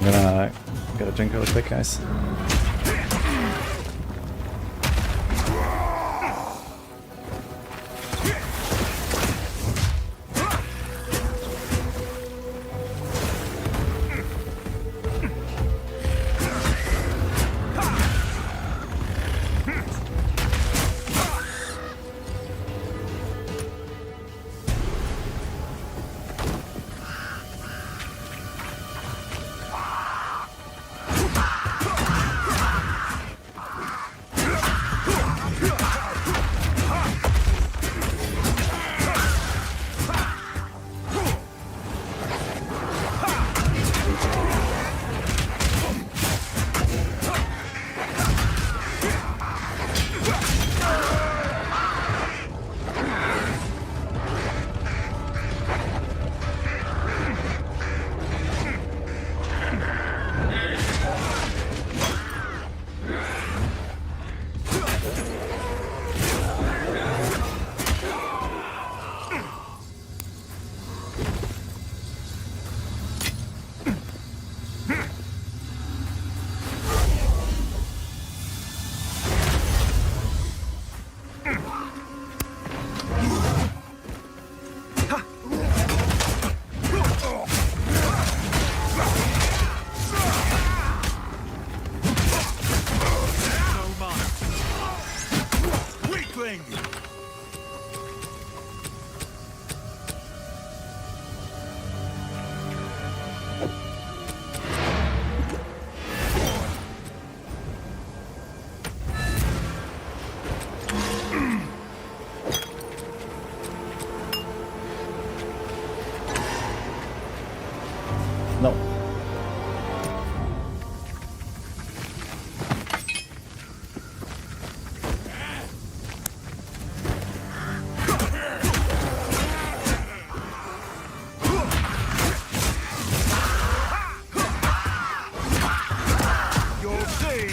I'm gonna get a drink real quick, guys. thing. No. You'll see.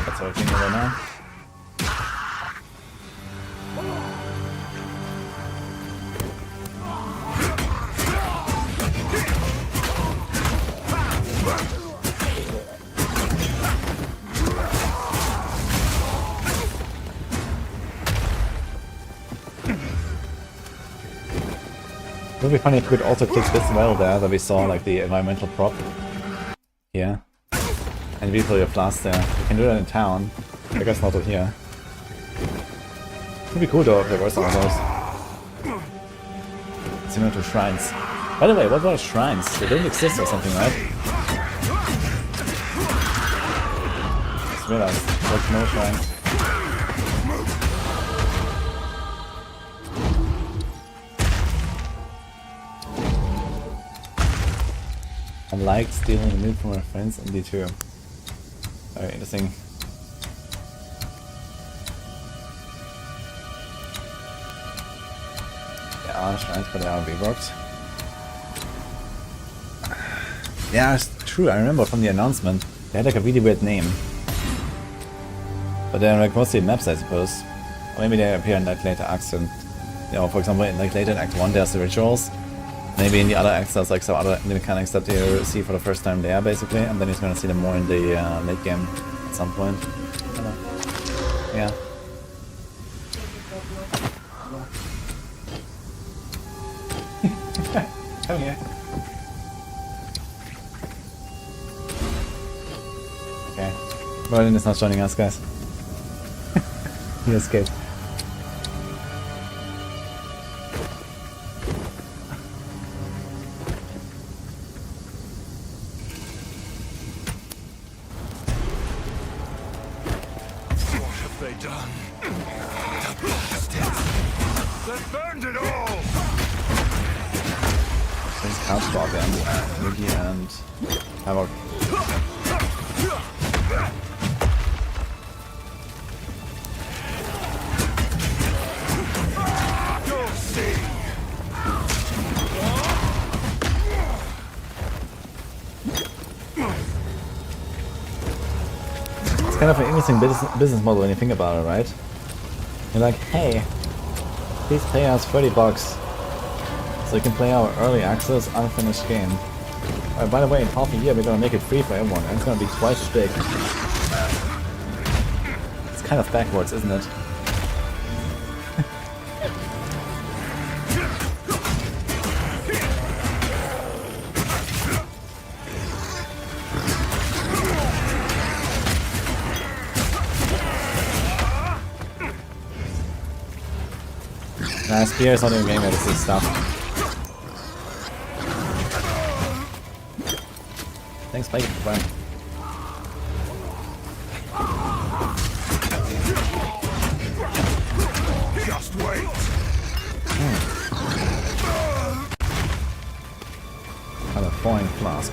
That's everything over now. It would be funny if we could also click this well there, that we saw like the environmental prop here. And refill your flask there. You can do that in town. I guess not here. It would be cool though if there were some of those. Similar to shrines. By the way, what about shrines? They don't exist or something, right? Just realized there's no shrines. I liked stealing the milk from my friends in D2. Very interesting. There are shrines, but they are reworked. Yeah, it's true. I remember from the announcement they had like a really weird name. But they're like mostly maps, I suppose. Or maybe they appear in like later acts. And you know, for example, in like later in Act 1 there's the rituals. Maybe in the other acts there's like some other mechanics that you see for the first time there, basically, and then you're gonna see them more in the late game at some point. I don't know. Yeah. Come here. Okay. Merlin is not joining us, guys. He escaped. It's kind of an interesting business model when you think about it, right? You're like, hey, please pay us $30 so you can play our early access unfinished game. By the way, in half a year we're gonna make it free for everyone, and it's gonna be twice as big. It's kind of backwards, isn't it? Nah, Spear is not in the game yet, it's this stuff. Thanks, Spike. Bye. Just wait. Another flying flask.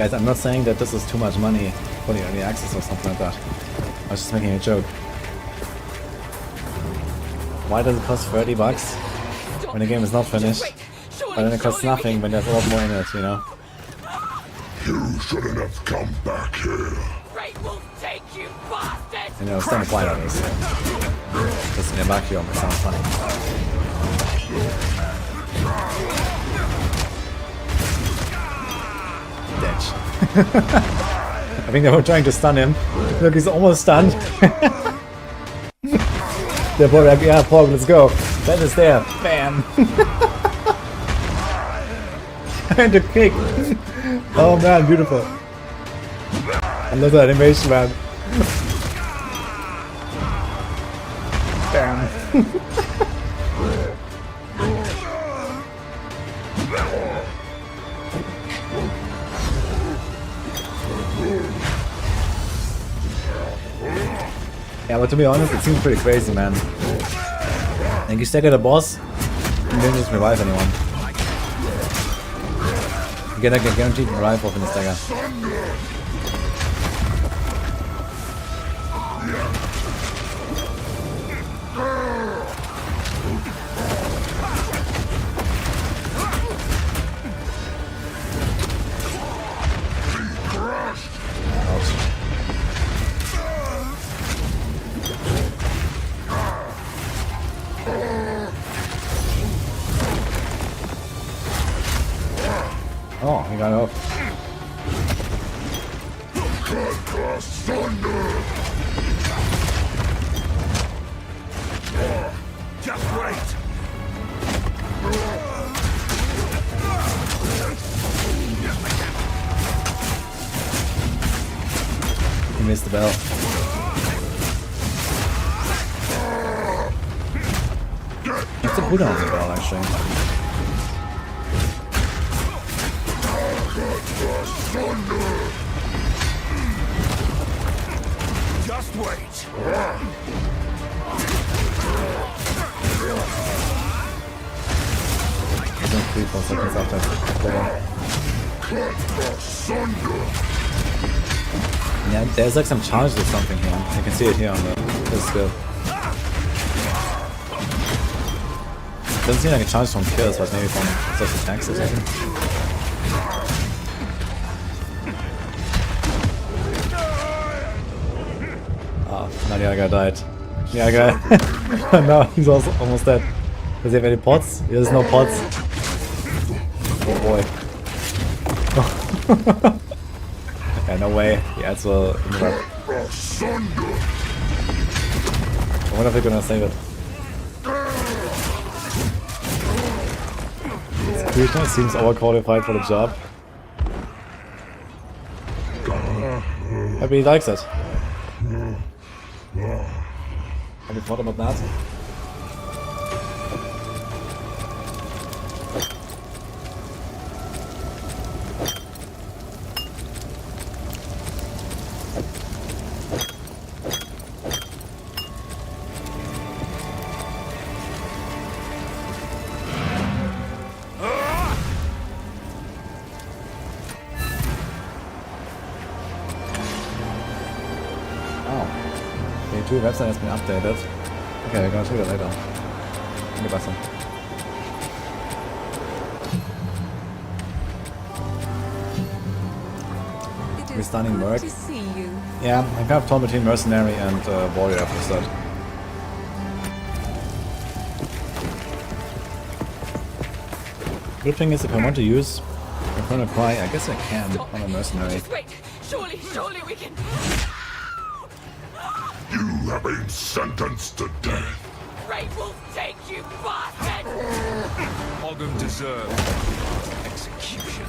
Guys, I'm not saying that this is too much money for the early access or something like that. I was just making a joke. Why does it cost 30 bucks when the game is not finished? But then it costs nothing when there's a lot more in it, you know? You shouldn't have come back here. You know, stand quiet on this. Just in a vacuum, it sounds funny. Ditch. I think they were trying to stun him. Look, he's almost stunned. They're probably like, yeah, Pog, let's go. That is there. Bam. And a kick. Oh man, beautiful. I love that animation, man. Bam. Yeah, but to be honest, it seems pretty crazy, man. Like you stagger the boss, and then just revive anyone. You get like a guaranteed revive off in the stagger. Oh, he got off. Just wait. He missed the bell. What's the cooldown on the bell, actually? Just wait. He's going 3-4 seconds after. Yeah, there's like some charges or something here. You can see it here on the skill. Doesn't seem like a charge from kills, but maybe from such attacks or something. Oh, now the other guy died. The other guy. No, he's also almost dead. Does he have any pots? He has no pots. Oh boy. Yeah, no way. The ads will interrupt. I wonder if they're gonna save it. Speedrunning seems overqualified for the job. Maybe he likes it. Have you thought about that? The website has been updated. Okay, we're gonna check that later. Okay, bye. We're starting work. Yeah, I'm kind of torn between mercenary and warrior after that. Good thing is, if I want to use Infernal Cry, I guess I can on a mercenary. Just wait. Surely we can. You have been sentenced to death. Great will take you, bastard! Ogham deserved execution.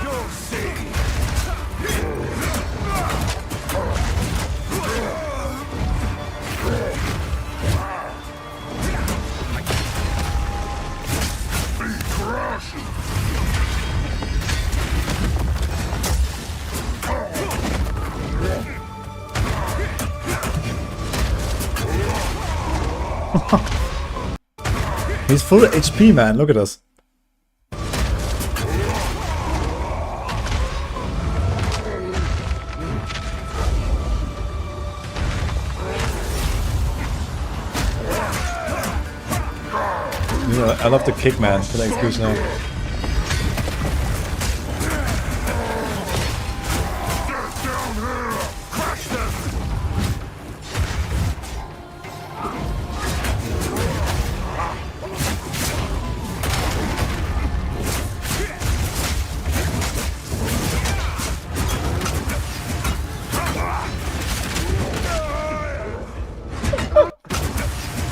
You'll see. Be crushed. He's full HP, man. Look at us. You know, I love the kick, man, for the executioner.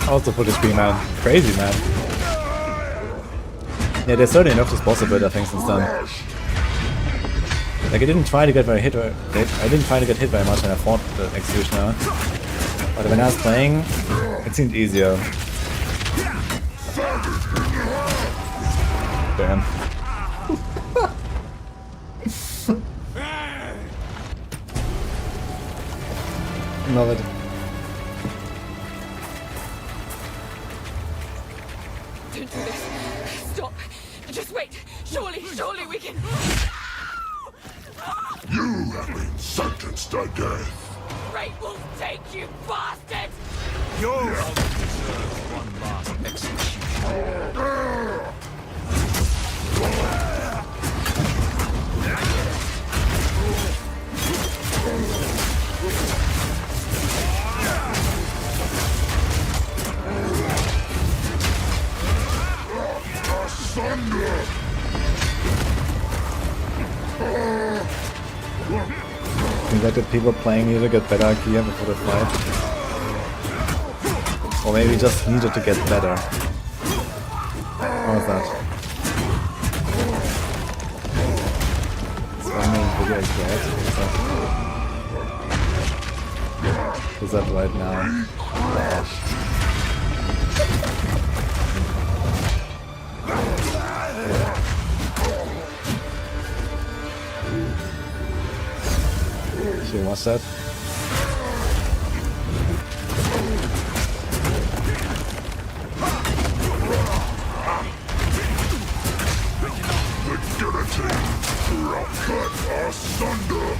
Also full HP, man. Crazy, man. Yeah, they certainly nerfed this boss a bit, I think, since then. Like, I didn't try to get very hit, I didn't try to get hit very much when I fought the executioner. But when I was playing, it seemed easier. Damn. Love it. Don't do this. Stop. Just wait. Surely we can. You have been sentenced to death. Great Wolf, take you bastard! Your own deserves one last execution. Seems like the people playing need to get better gear before the fight. Or maybe just needed to get better. How was that? Spamming video is that right now? Should we watch that? The guillotine shall cut asunder.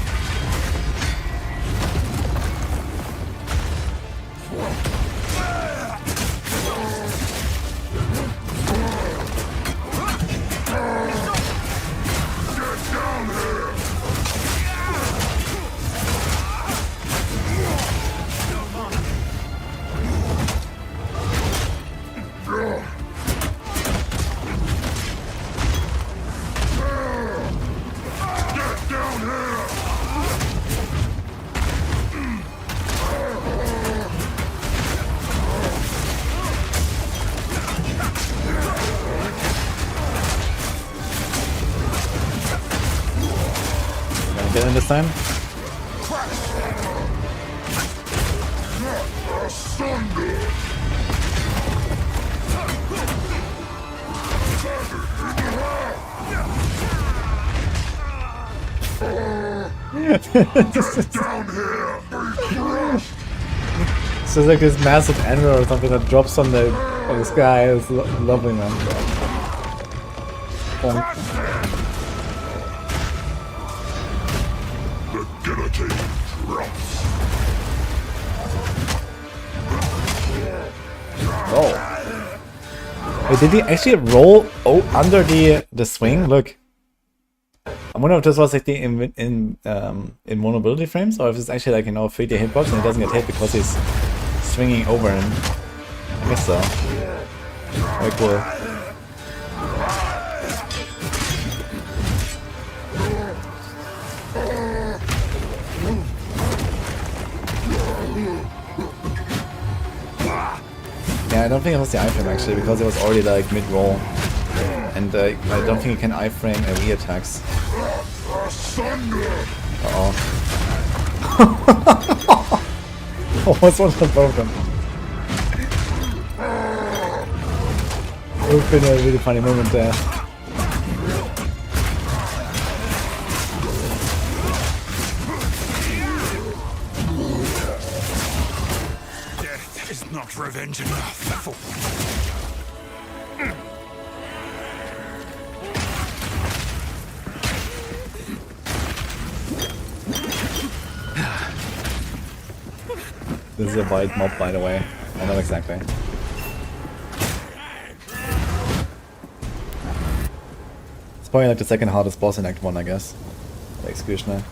Get down here! Get in this time? So it's like this massive anvil or something that drops on the sky. It's lovely, man. The guillotine drops. Oh. Wait, did he actually roll under the swing? Look. I wonder if this was like the invulnerability frames, or if it's actually like, you know, 3D hitbox and he doesn't get hit because he's swinging over him. I guess so. Very cool. Yeah, I don't think it was the iframe actually, because it was already like mid-roll. And I don't think you can iframe AoE attacks. Uh-oh. Almost one of both of them. It would have been a really funny moment there. Death is not revenge. revenge enough. This is a white mob, by the way. I know exactly. It's probably like the second hardest boss in Act 1, I guess. The Executioner.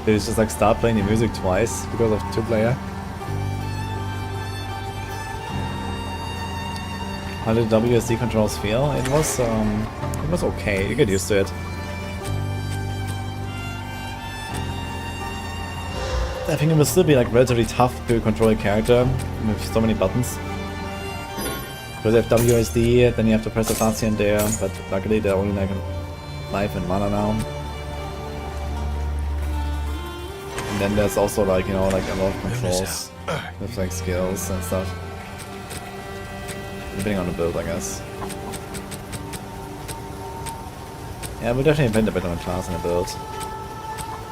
Did it just like start playing the music twice because of 2-player? How did WSD controls feel? It was okay, you get used to it. I think it will still be like relatively tough to control a character with so many buttons. Because if WSD, then you have to press the parts here and there, but luckily they're only like life and mana now. And then there's also like, you know, like a lot of controls with like skills and stuff. Depending on the build, I guess. Yeah, we definitely depend a bit on the class and the build.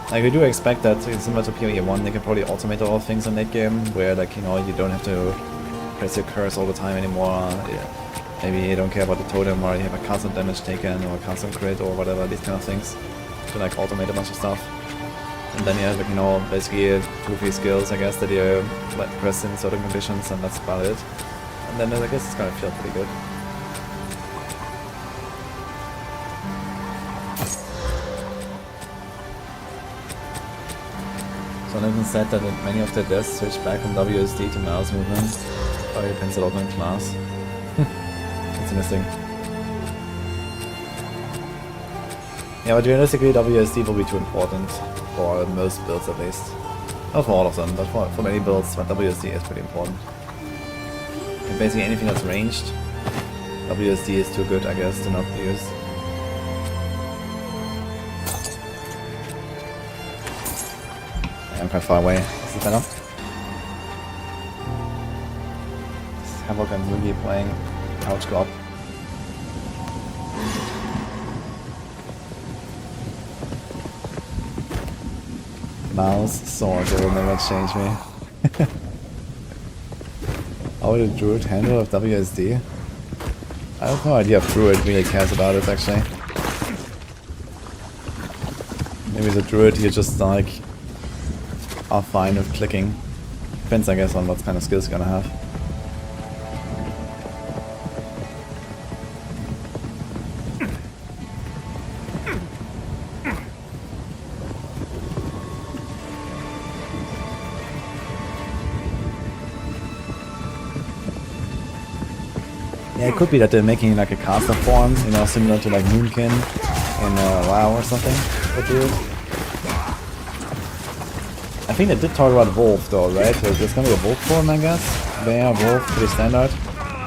Like, we do expect that, similar to PoE 1, they can probably automate a lot of things in late game, where like, you know, you don't have to press your curse all the time anymore. Yeah. Maybe you don't care about the totem, or you have a constant damage taken, or a constant crit, or whatever, these kind of things. To like automate a bunch of stuff. And then you have, like, you know, basically 2-3 skills, I guess, that you like, press in certain conditions, and that's about it. And then I guess it's gonna feel pretty good. So Nathan said that many of the deaths switch back from WSD to mouse movement. Oh, it depends a lot on class. That's interesting. Yeah, but realistically WSD will be too important. For most builds at least. Not for all of them, but for many builds, but WSD is pretty important. And basically anything that's ranged, WSD is too good, I guess, to not use. Yeah, I'm quite far away. Is it better? Havoc and Mugi playing Couch God. Mouse, sword, it will never change me. How would a druid handle with WSD? I have no idea if druid really cares about it actually. Maybe the druid you just like are fine with clicking. Depends I guess on what kind of skills you're gonna have. Yeah, it could be that they're making like a caster form, you know, similar to like Moonkin in WoW or something. Would do it. I think they did talk about Wolf though, right? So there's gonna be a Wolf form, I guess. Bear, Wolf, pretty standard.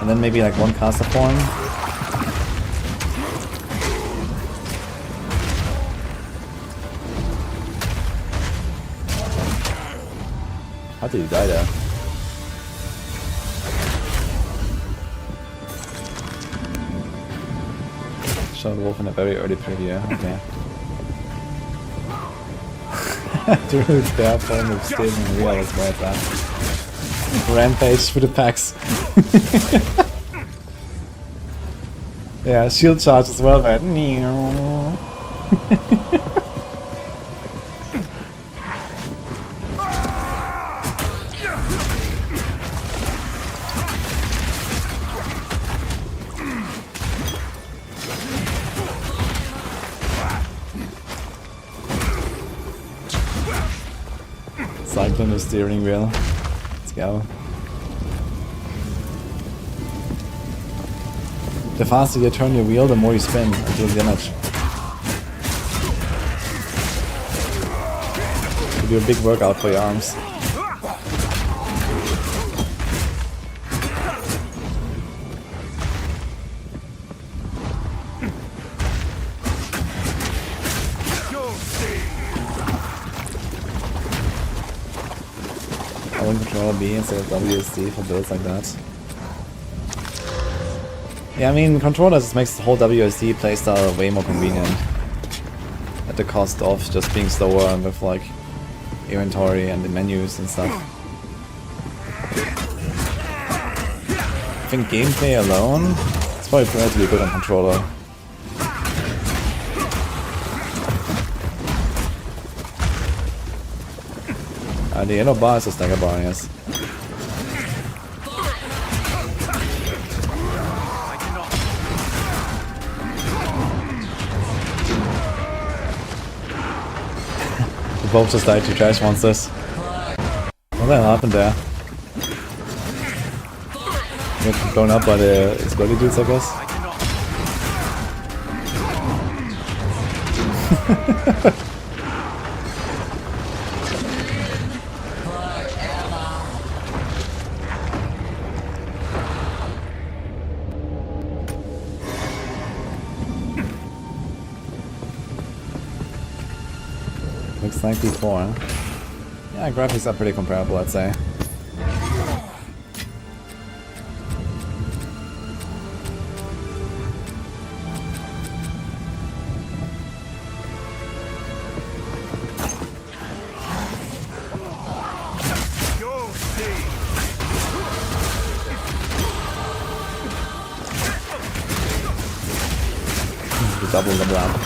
And then maybe like one caster form. How did you die there? Showed Wolf in a very early preview, okay. Druid bear form of Steel and Real is where it's at. Rampage for the packs. Yeah, shield charge as well, man. Cyclone the steering wheel. Let's go. The faster you turn your wheel, the more you spin until damage. To do a big workout for your arms. I want controller B instead of WSD for builds like that. Yeah, I mean, controller just makes the whole WSD playstyle way more convenient. At the cost of just being slower with like inventory and the menus and stuff. I think gameplay alone, it's probably relatively good on controller. The yellow bar is a stagger bar, yes. We both just died to trash monsters. What the hell happened there? We got blown up by the exploding dudes, I guess. Looks like before. Yeah, graphics are pretty comparable, I'd say. Double the ramp.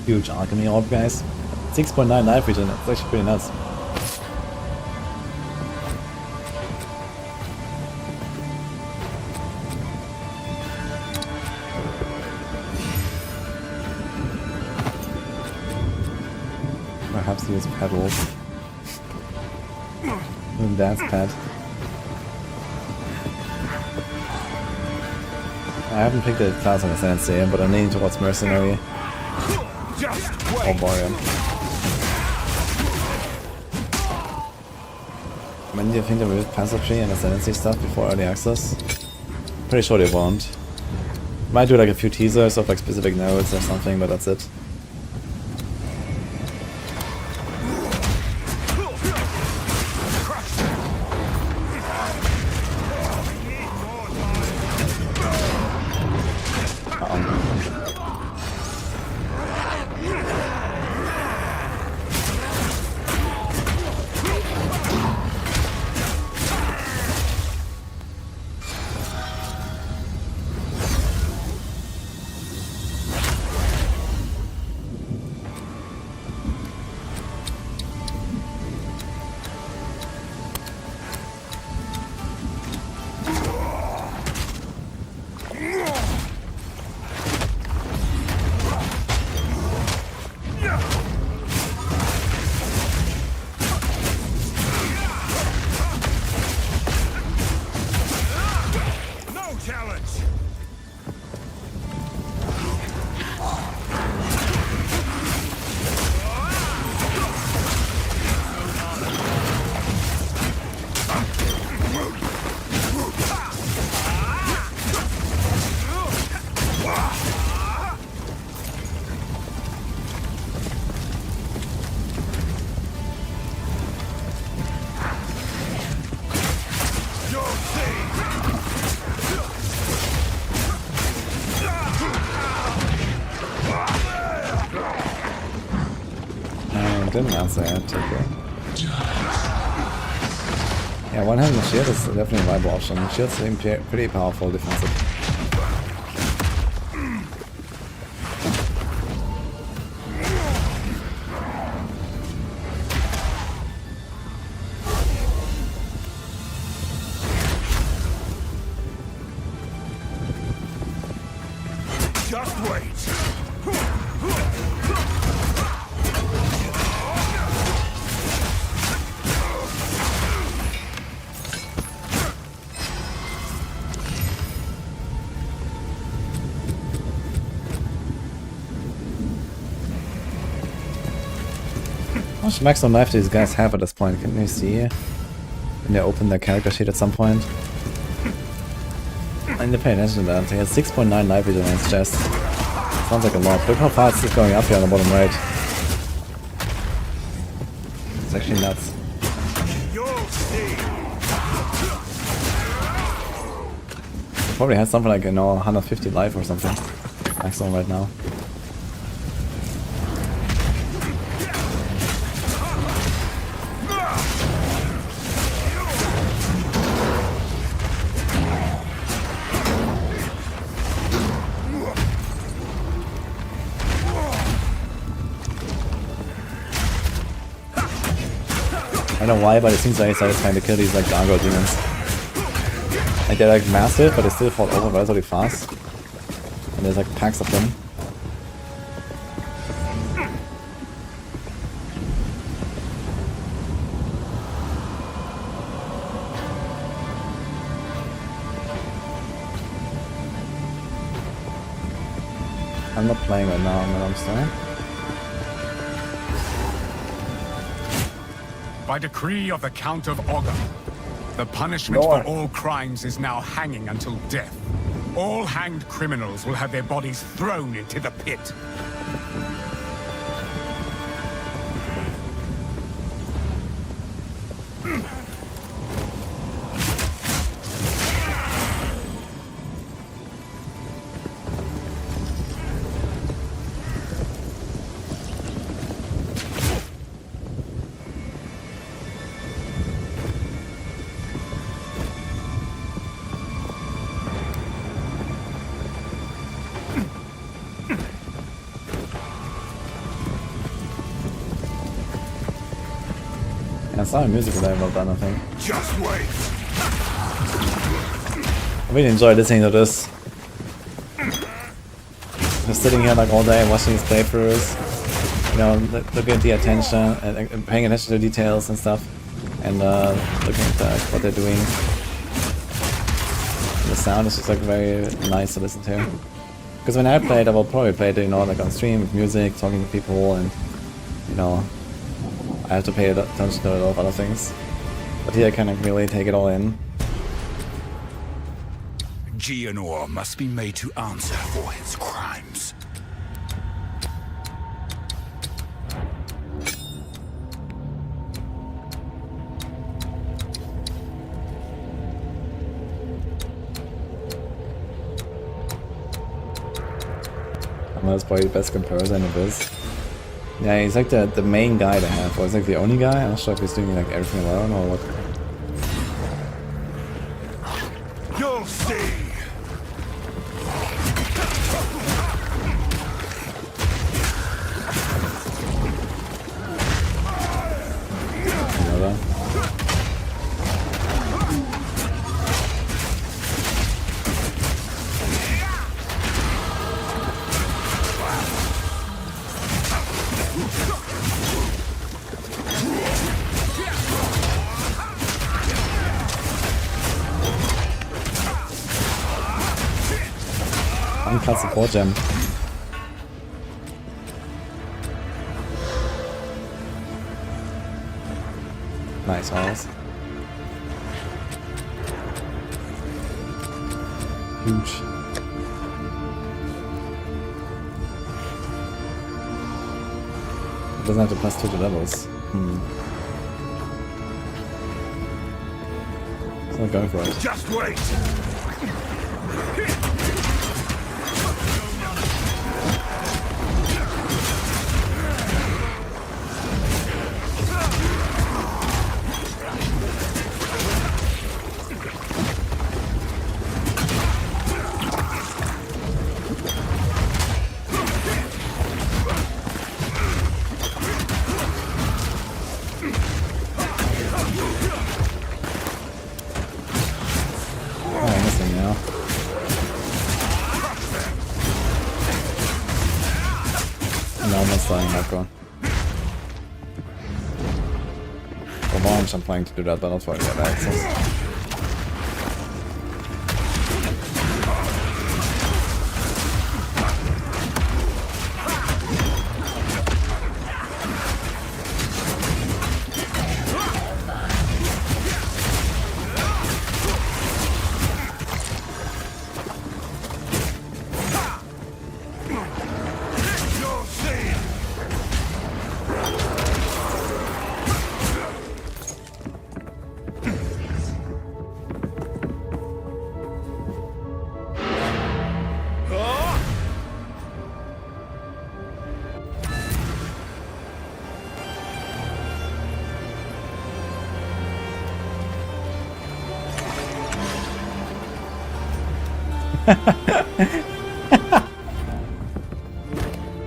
Huge alchemy orb, guys. 6.9 life regen, that's actually pretty nuts. Perhaps use pedals. Dance pad. I haven't picked a class on ascendancy, but I'm leaning towards mercenary. Or warrior. When do you think they will passive tree and ascendancy stuff before early access? Pretty sure they won't. Might do like a few teasers of like specific nodes or something, but that's it. didn't answer yet, okay. Yeah, one having a shield is definitely a viable option. Shields seem pretty powerful defensive. Just wait. How much maximum life do these guys have at this point? Can you see when they open their character sheet at some point? I need to pay attention to that. He has 6.9 life vision on his chest. Sounds like a lot. Look how far it's going up here on the bottom right. It's actually nuts. Probably has something like, you know, 150 life or something. Maximum right now. I don't know why, but it seems very satisfying to kill these like gargoyle demons. Like they're like massive, but they still fall over relatively fast. And there's like packs of them. I'm not playing right now, I'm sorry. By decree of the Count of Ogre, the punishment for all crimes is now hanging until death. All hanged criminals will have their bodies thrown into the pit. Yeah, it's not a musical very well done, I think. Just wait. I really enjoy listening to this. Just sitting here like all day watching these playthroughs, you know, looking at the attention and paying attention to details and stuff, and looking at what they're doing. And the sound is just like very nice to listen to. Because when I played, I will probably play it, you know, like on stream with music, talking to people, and you know, I have to pay attention to a lot of other things. But here I can really take it all in. Geonor must be made to answer for his crimes. That's probably the best comparison of this. Yeah, he's like the main guy they have, or he's like the only guy. I'm not sure if he's doing like everything alone or what. You'll see. Another. Uncut support gem. Nice horse. Huge. It doesn't have to plus 2 to levels. It's not going for it. Just wait. boss dying hardcore. For launch I'm planning to do that, but not for the other access.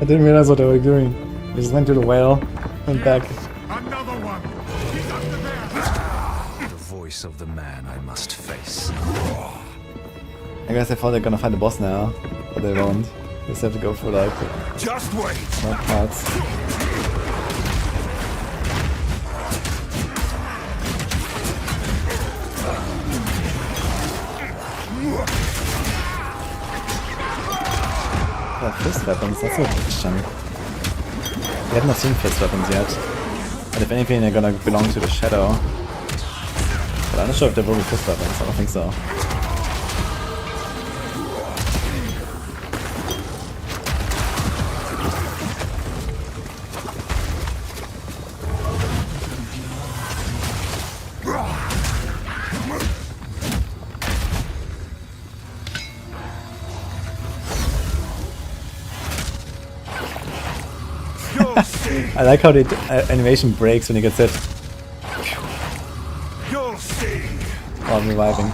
I didn't realize what they were doing. They just went to the whale and back. Another one! He's under there! The voice of the man I must face. I guess I thought they're gonna find the boss now, but they won't. They just have to go for like just wait. more parts. Oh, fist weapons, that's what interesting. We have not seen fist weapons yet. And if anything, they're gonna belong to the shadow. But I'm not sure if they will be fist weapons, I don't think so. I like how the animation breaks when he gets hit. You'll see. While reviving.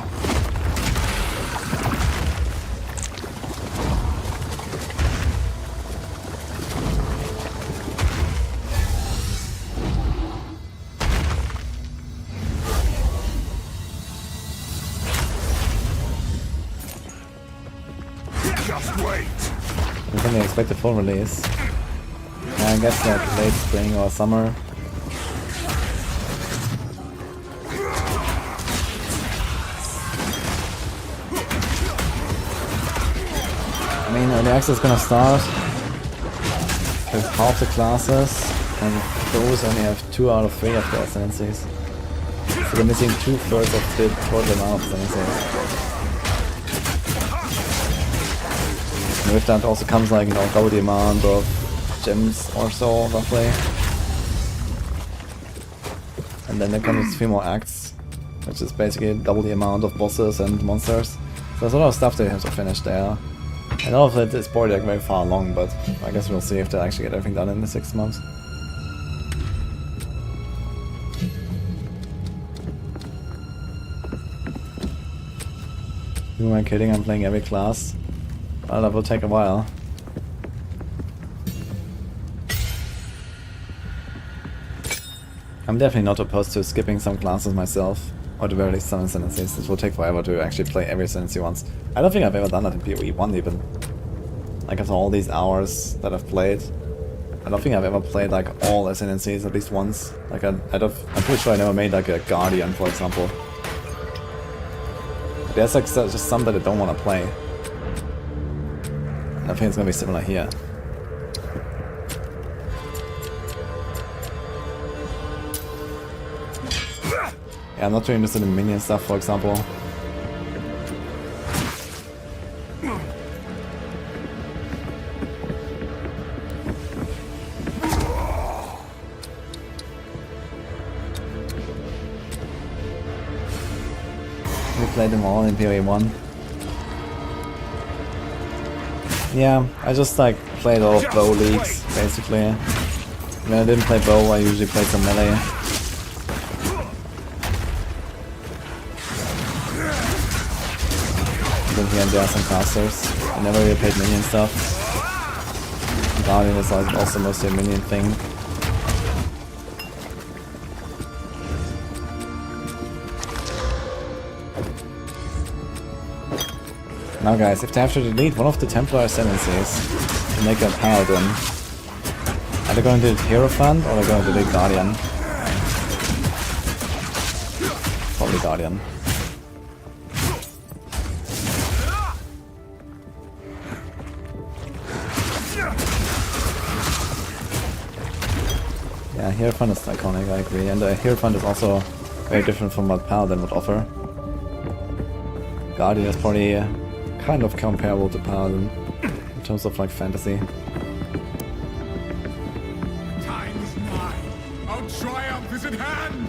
Just wait. When can they expect a full release? I guess like late spring or summer. I mean, early access is gonna start with half the classes, and those only have 2 out of 3 of the ascendancies. So they're missing 2/3 of the total amount of ascendancies. And with that also comes like, you know, double the amount of gems or so, roughly. And then there comes 3 more acts, which is basically double the amount of bosses and monsters. So there's a lot of stuff they have to finish there. And all of it is probably like very far along, but I guess we'll see if they actually get everything done in the 6 months. Who am I kidding? I'm playing every class. Well, that will take a while. I'm definitely not opposed to skipping some classes myself, or at the very least some ascendancies. This will take forever to actually play every ascendancy once. I don't think I've ever done that in PoE 1 even. Like after all these hours that I've played, I don't think I've ever played like all ascendancies at least once. Like I'm pretty sure I never made like a Guardian, for example. There's like just some that I don't want to play. And I think it's gonna be similar here. Yeah, I'm not too interested in minion stuff, for example. We played them all in PoE 1. Yeah, I just like played all of WoW leagues, basically. When I didn't play WoW, I usually played some melee. Then here and there are some casters. I never really played minion stuff. Guardian is also mostly a minion thing. Now guys, if they have to delete one of the Templar ascendancies to make a paladin, Are they going to do Hierophant or are they going to do Guardian? Probably Guardian. Yeah, Hierophant is iconic, I agree. And Hierophant is also very different from what Paladin would offer. Guardian is probably kind of comparable to Paladin in terms of like fantasy. Time is nigh. Our triumph is at hand.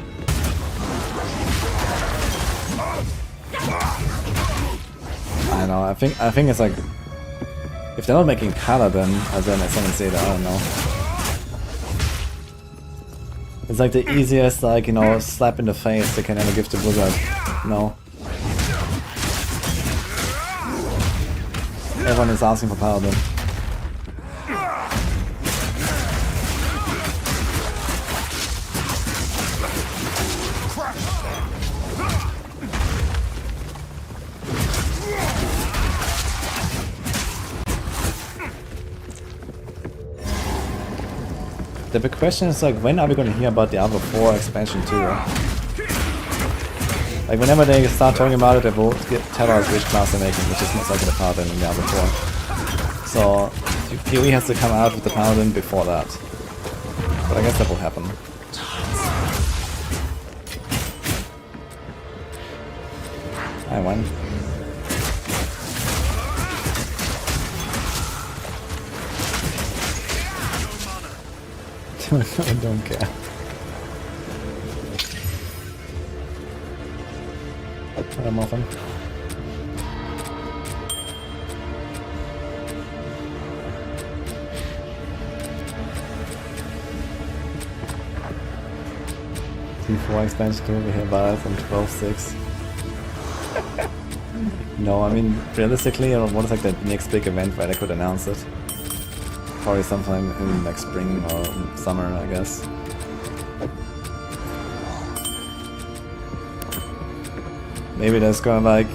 I know. I think it's like if they're not making Paladin as an ascendancy, I don't know. It's like the easiest, like, you know, slap in the face they can ever give to Blizzard. No. Everyone is asking for Paladin. The big question is like, when are we going to hear about Diablo 4 expansion 2? Like, whenever they start talking about it, they will tell us which class they're making, which is most likely the Paladin in Diablo 4. So, PoE has to come out with the Paladin before that. But I guess that will happen. I won. I don't care. I'm off him. T4 expansion 2, we have Bath on 12.6. No, I mean, realistically, what is like the next big event where they could announce it? Probably sometime in like spring or summer, I guess. Maybe that's gonna like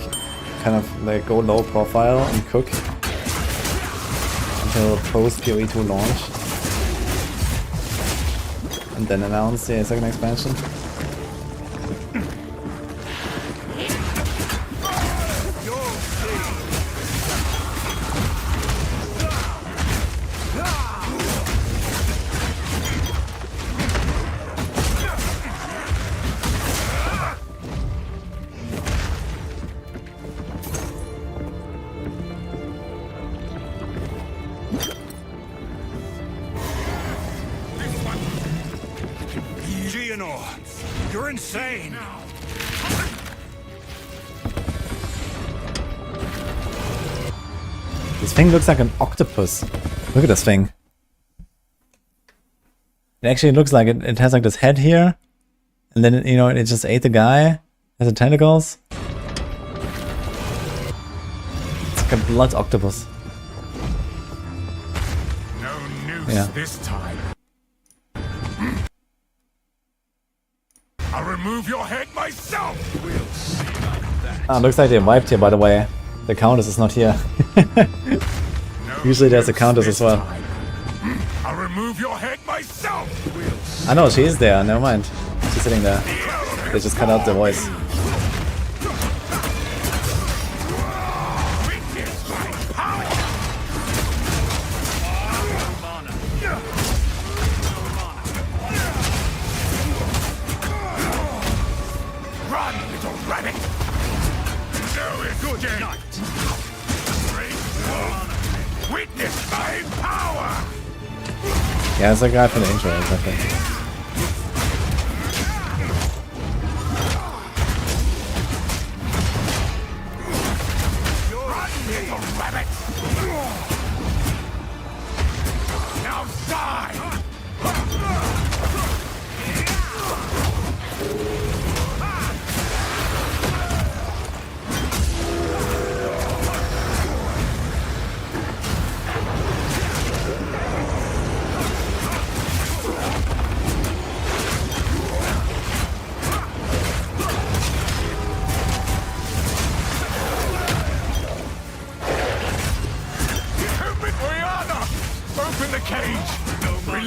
kind of like go low profile and cook until post PoE 2 launch, and then announce the second expansion. You're insane! This thing looks like an octopus. Look at this thing. It actually looks like it has like this head here. And then, you know, it just ate the guy. It has the tentacles. It's like a blood octopus. No noose this time. I'll remove your head myself! We'll see about that. Ah, looks like they wiped here, by the way. The Countess is not here. Usually there's a Countess as well. I'll remove your head myself! I know, she is there, never mind. She's sitting there. They just cut out the voice. Yeah, it's a guy from the intro, I think. Now die!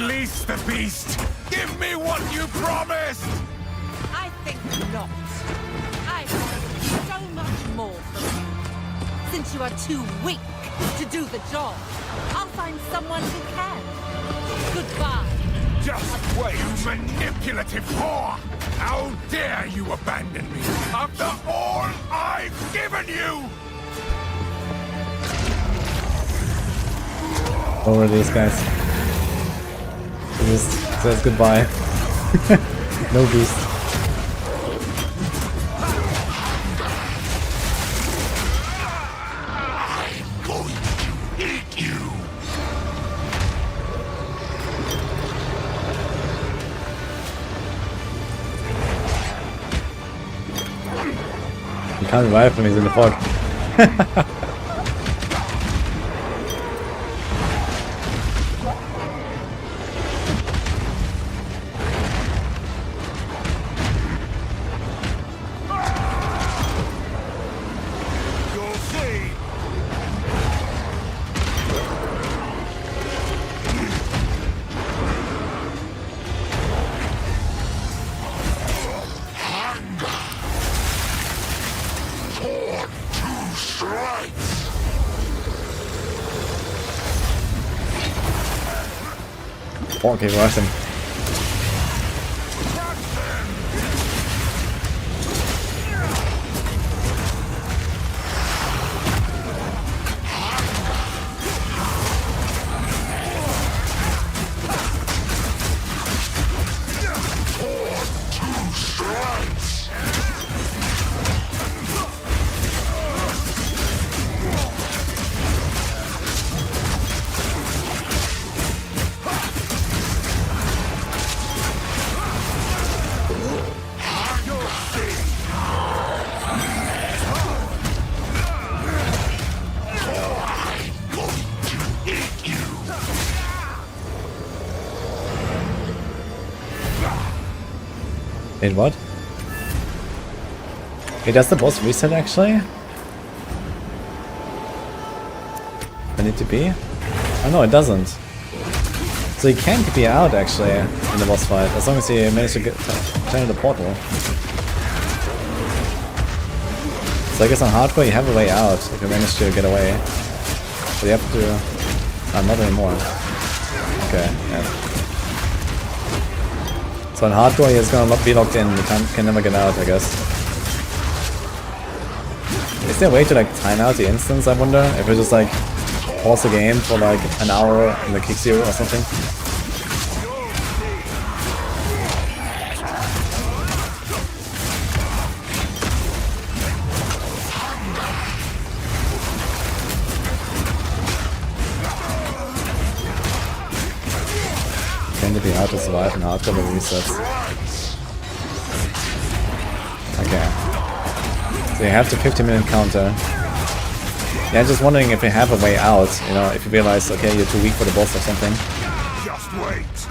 Release the beast! Give me what you promised! I think not. I have so much more from you. Since you are too weak to do the job, I'll find someone who can. Goodbye. Just wait, you manipulative whore! How dare you abandon me after all I've given you! Who are these guys? He just says goodbye. No beast. You can't revive him, he's in the fog. Okay, rush him. Wait, what? Hey, does the boss reset actually? I need to be? Oh no, it doesn't. So you can be out actually in the boss fight, as long as you manage to get turn the portal. So I guess on hardcore you have a way out if you manage to get away. But you have to... not anymore. Okay, yeah. So in hardcore he's gonna be locked in, you can never get out, I guess. Is there a way to like time out the instance, I wonder? If we just like pause the game for like an hour and it kicks you or something? Can it be hard to survive in hardcore with resets? Okay. So you have the 50-minute counter. Yeah, I'm just wondering if you have a way out, you know, if you realize, okay, you're too weak for the boss or something. Just wait.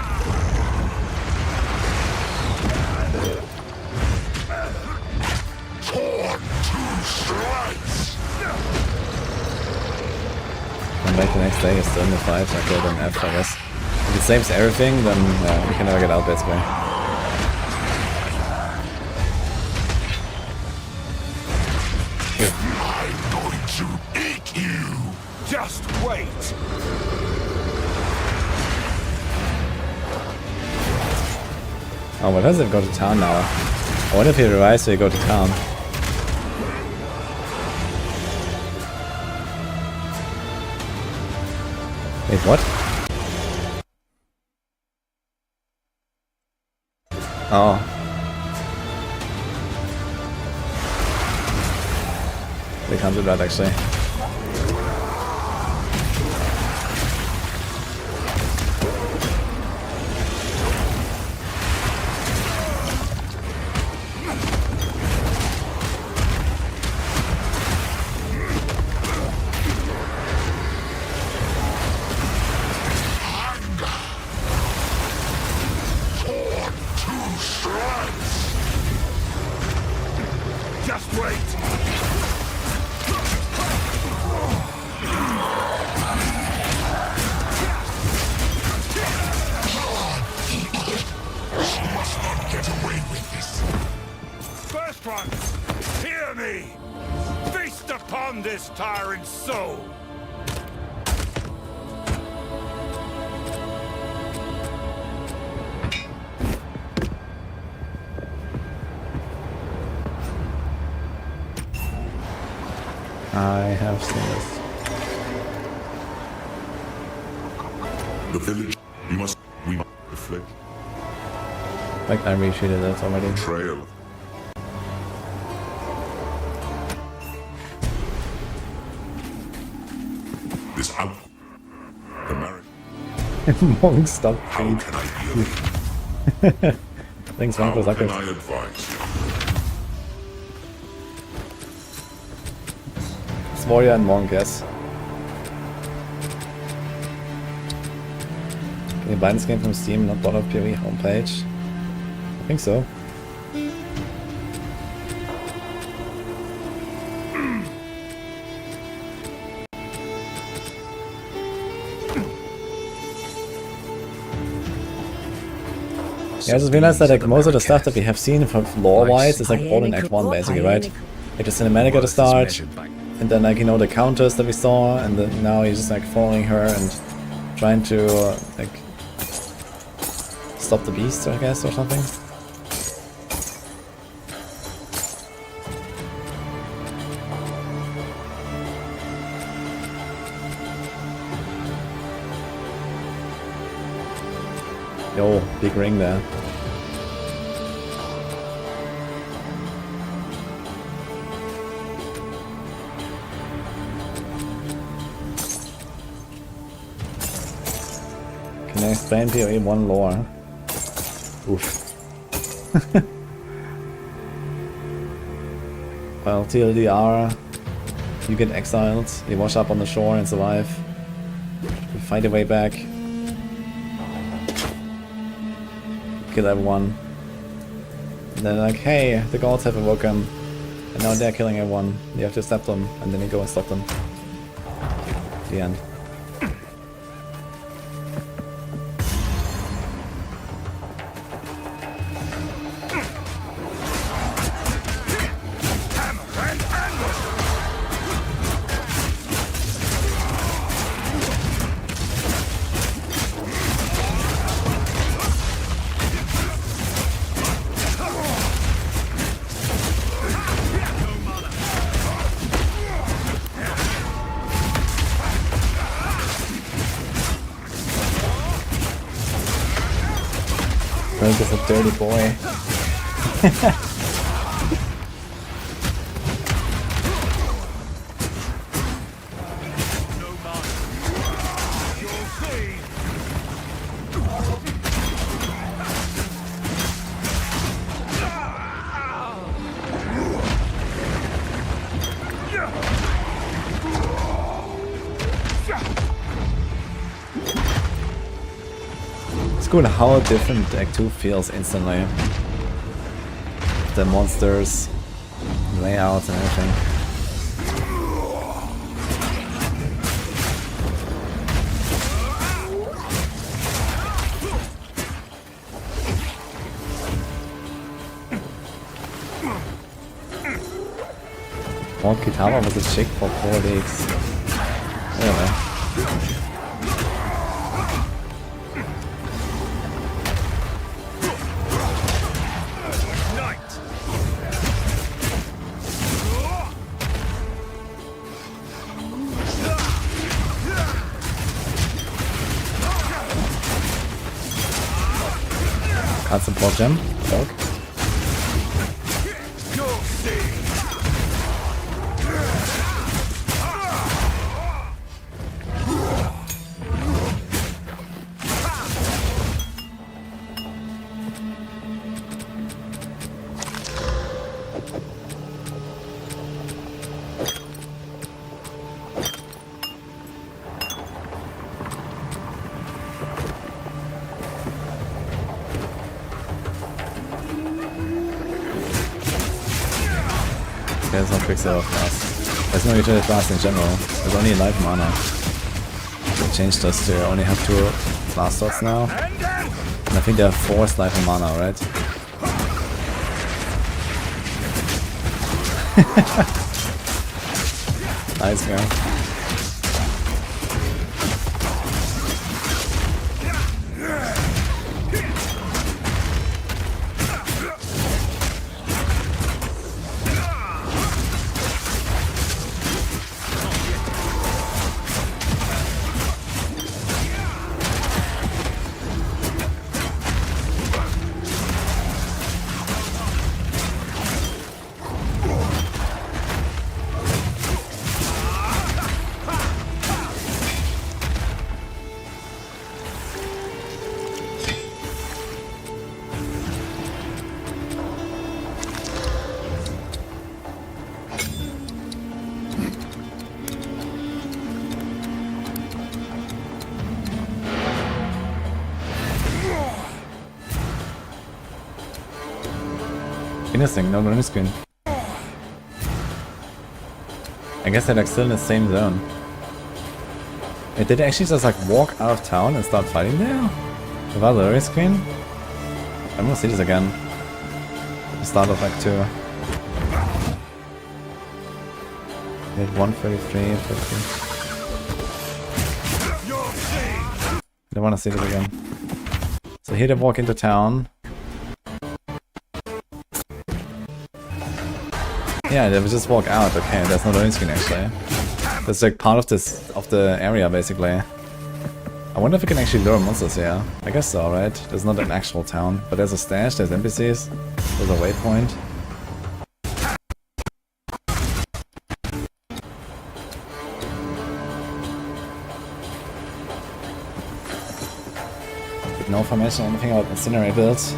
Come back the next day, you're still in the fight. Okay, then F, I guess. If it saves everything, then we can never get out basically. I'm going to eat you. Just wait. Oh, what does it go to town now? I wonder if he revives so you go to town. Wait, what? Oh. They can't do that actually. Just wait. this tyrant's soul! I have seen this. The village we must reflect. Like I retreated that already. Trail. This out. The marriage. Monk stop. How can I heal? Thanks, How man, for can that. I advise you? It's Warrior and Monk, yes. Can you buy this game from Steam, not bought off PoE homepage? I think so. Yeah, I just realized that like most of the stuff that we have seen from lore-wise is like all in Act 1 basically, right? Like the cinematic at the start, and then like, you know, the counters that we saw, and then now he's just like following her and trying to like stop the beast, I guess, or something. Yo, big ring there. Can I explain PoE 1 lore? Oof. Well, TLDR, you get exiled, you wash up on the shore and survive. You fight your way back. Kill everyone. And they're like, hey, the gods have awoken. And now they're killing everyone. You have to stop them, and then you go and stop them. The end. Frank is a dirty boy. It's cool how different Act 2 feels instantly. The monsters, layouts and everything. Mount Kitava was a chick for 4 weeks. Anyway. Can't support gem. Dog. There's no Quicksilver class. There's no utility class in general. There's only life mana. They changed us to only have 2 class slots now. And I think there are 4 life and mana, right? Nice, man. Interesting, no running screen. I guess they're like still in the same zone. Did they actually just like walk out of town and start fighting there? Without the running screen? I'm gonna see this again. The start of Act 2. Hit 133, 50. I wanna see this again. So here they walk into town. Yeah, they would just walk out. Okay, there's no loading screen actually. That's like part of the area basically. I wonder if we can actually lure monsters here. I guess so, right? There's not an actual town, but there's a stash, there's NPCs, there's a waypoint. But no information, anything about incinerate builds.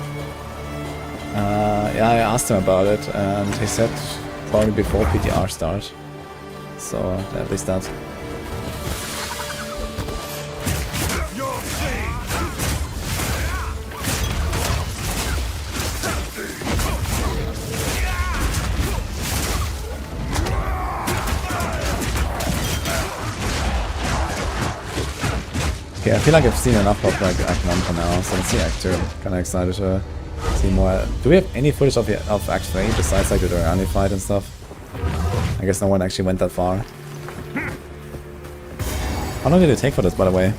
Yeah, I asked him about it, and he said probably before PTR start. So at least that. Okay, I feel like I've seen enough of like Act 1 for now, so let's see Act 2. Kinda excited to see more. Do we have any footage of Act 3 besides like the Dorani fight and stuff? I guess no one actually went that far. How long did it take for this, by the way?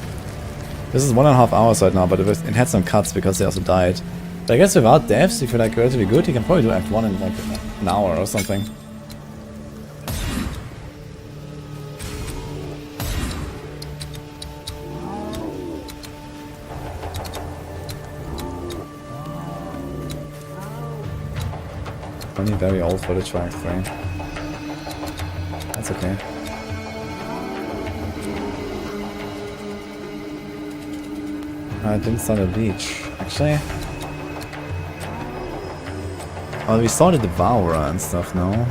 This is 1.5 hours right now, but it had some cuts because they also died. But I guess without devs, if you're like relatively good, you can probably do Act 1 in like an hour or something. Only very old footage for Act 3. That's okay. I didn't start a beach, actually. Oh, we saw the Devourer and stuff, no?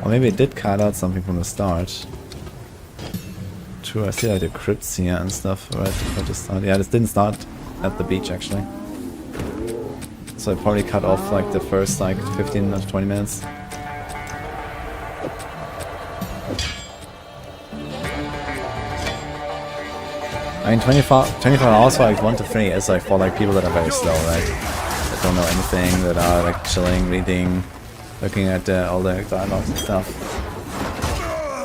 Or maybe it did cut out something from the start. True, I see like the crypts here and stuff right before the start. Yeah, this didn't start at the beach, actually. So I probably cut off like the first like 15 or 20 minutes. I mean 24 hours for like 1 to 3 is like for like people that are very slow, right? That don't know anything, that are like chilling, reading, looking at all the dialogues and stuff.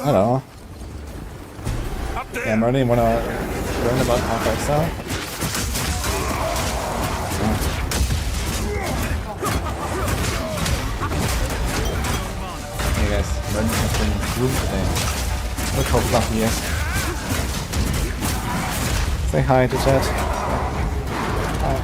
I don't know. Yeah, Merlin, wanna learn about Half-Exile? Hey guys, Merlin has been groomed today. Look how fluffy he is. Say hi to chat. Hi.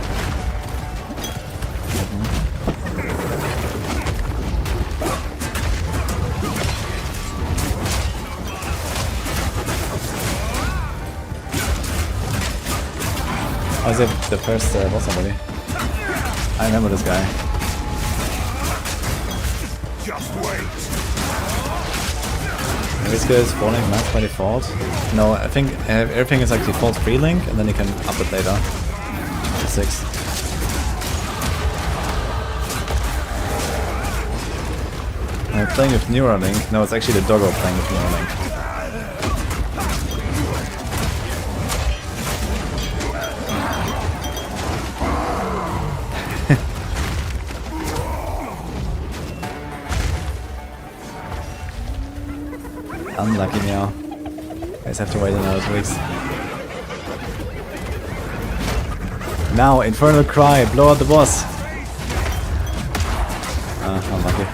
Oh, is it the first boss already? I remember this guy. Just wait. This guy is falling max by default. No, I think everything is like default free link, and then you can up it later to 6. I'm playing with Neuralink. No, it's actually the doggo playing with Neuralink. Unlucky now. Guys have to wait another 2 weeks. Now, Infernal Cry, blow out the boss. Unlucky.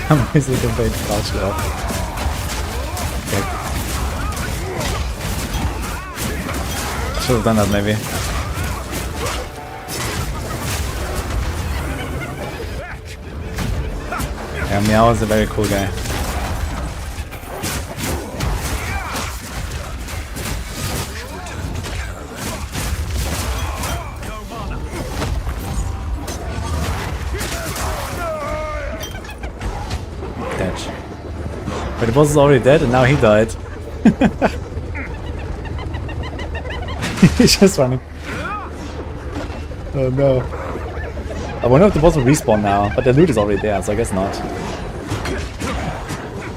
I'm using the bait crouched up. Okay. Should have done that maybe. Yeah, Meow is a very cool guy. But the boss is already dead and now he died. He's just running. Oh no. I wonder if the boss will respawn now, but the loot is already there, so I guess not.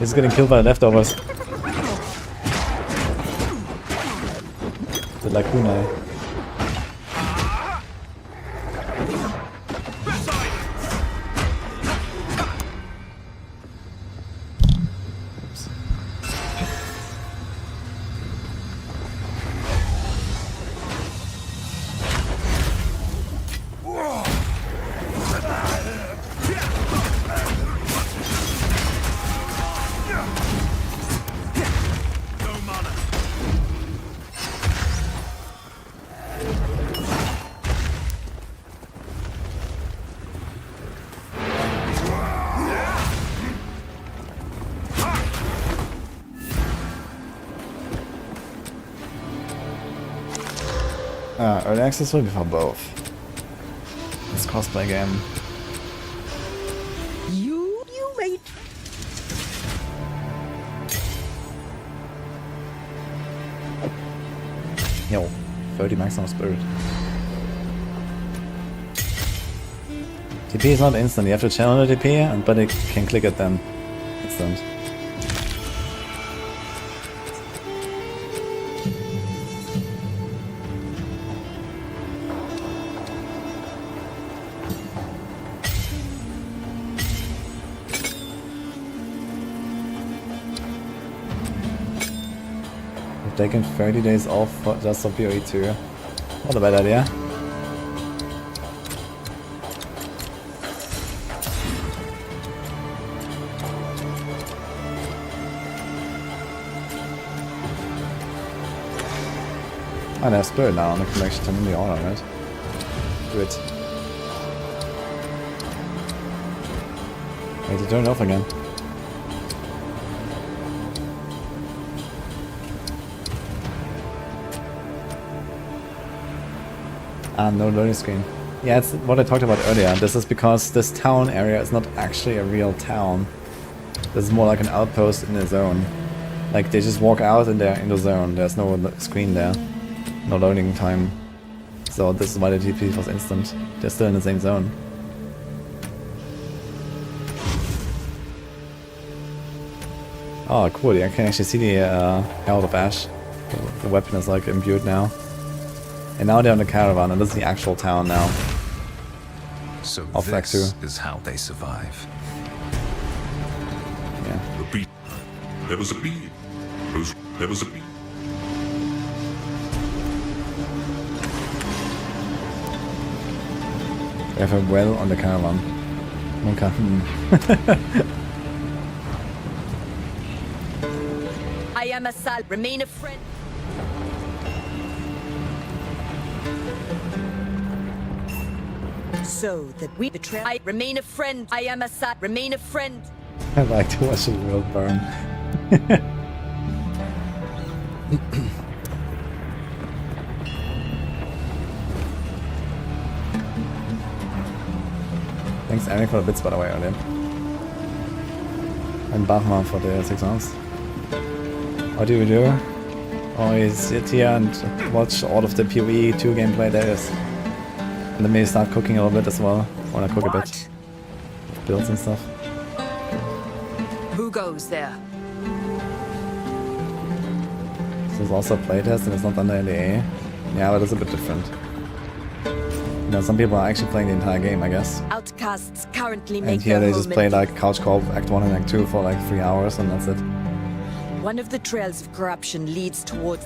He's getting killed by the leftovers. The Lacuna. Early access will be for both. It's cosplay game. You made. Yo, 30 maximum spirit. TP is not instant, you have to channel the TP, but it can click it then. Instant. Taking 30 days off for just for PoE 2. Not a bad idea. I have spirit now, and I can actually turn in the order, right? Do it. I need to turn it off again. No loading screen. Yeah, it's what I talked about earlier. This is because this town area is not actually a real town. This is more like an outpost in a zone. Like, they just walk out and they're in the zone. There's no screen there. No loading time. So this is why the TP was instant. They're still in the same zone. Oh, cool. I can actually see the Herald of Ash. The weapon is like imbued now. And now they're on the caravan, and this is the actual town now. So Off this is how they survive. Yeah. The beat. There was a beat. There was a beat. They have a well on the caravan. Okay. I am a sal. Remain a friend. So that we betray. I remain a friend. I am a sal. Remain a friend. I like to watch the world burn. Thanks Eric for the bits, by the way, earlier. And Bachmann for the 6 months. What do we do? always sit here and watch all of the PoE 2 gameplay there is. And then maybe start cooking a little bit as well. Wanna cook a bit. Builds and stuff. Who goes there? This is also a playtest and it's not under NDA. Yeah, but it's a bit different. You know, some people are actually playing the entire game, I guess. Outcasts currently And make here their they just home play in like couch co-op Act 1 and Act 2 for like 3 hours and that's it. One of the trails of corruption leads towards...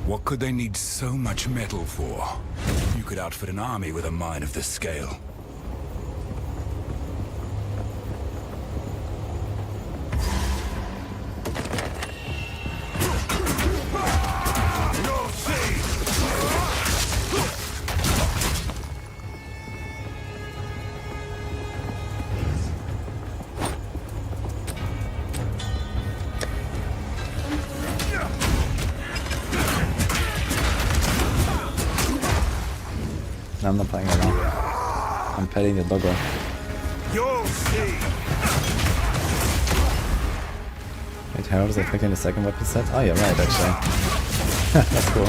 What could they need so much metal for? You could outfit an army with a mine of this scale. I'm not playing right now. I'm petting the doggo. You'll see. Wait, Harold is affecting the second weapon set? Oh, yeah, right, actually. That's cool.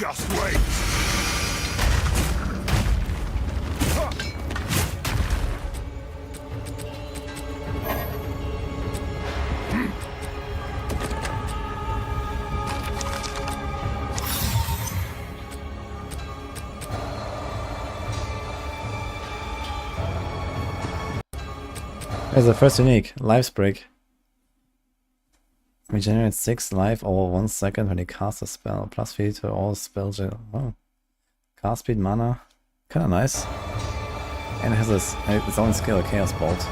Just wait. There's the first unique, Lives Break. Regenerates 6 life over 1 second when he casts a spell. Plus 3 to all spell. Oh. Cast speed, mana. Kinda nice. And it has its own skill, Chaos Bolt.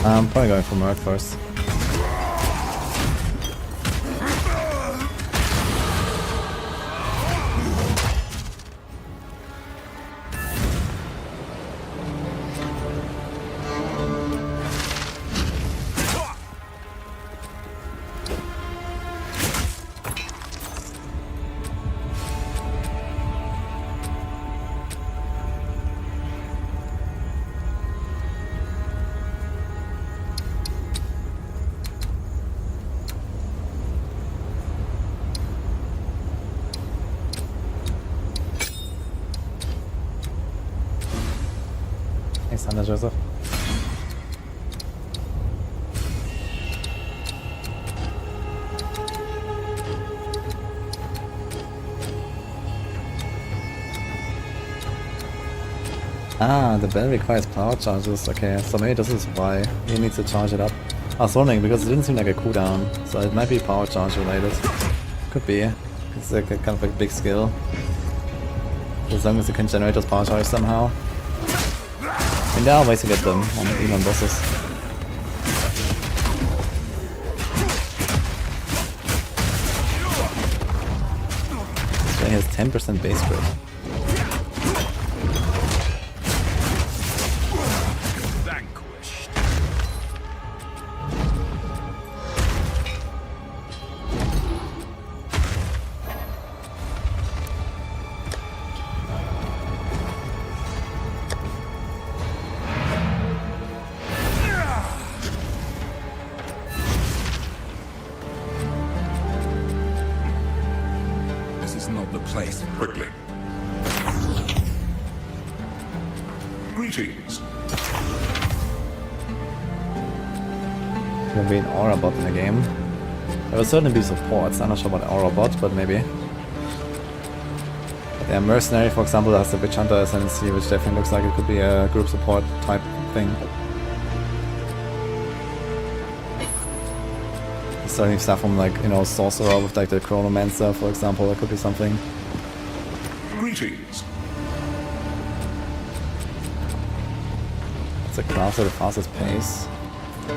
I'm probably going for Merc first. Thanks, Anna Joseph. Ah, the bell requires power charges. Okay, so maybe this is why he needs to charge it up. I was wondering because it didn't seem like a cooldown, so it might be power charge related. Could be. It's like a kind of a big skill. As long as you can generate those power charges somehow. And there are ways to get them even on bosses. So he has 10% base crit. Vanquished. place quickly. Greetings. There'll be an aura bot in the game. There will certainly be supports. I'm not sure about aura bot, but maybe. But yeah, mercenary, for example, has the witch hunter ascendancy, which definitely looks like it could be a group support type thing. Starting stuff from like, you know, sorcerer with like the chronomancer, for example, that could be something. Greetings. It's a class at the fastest pace.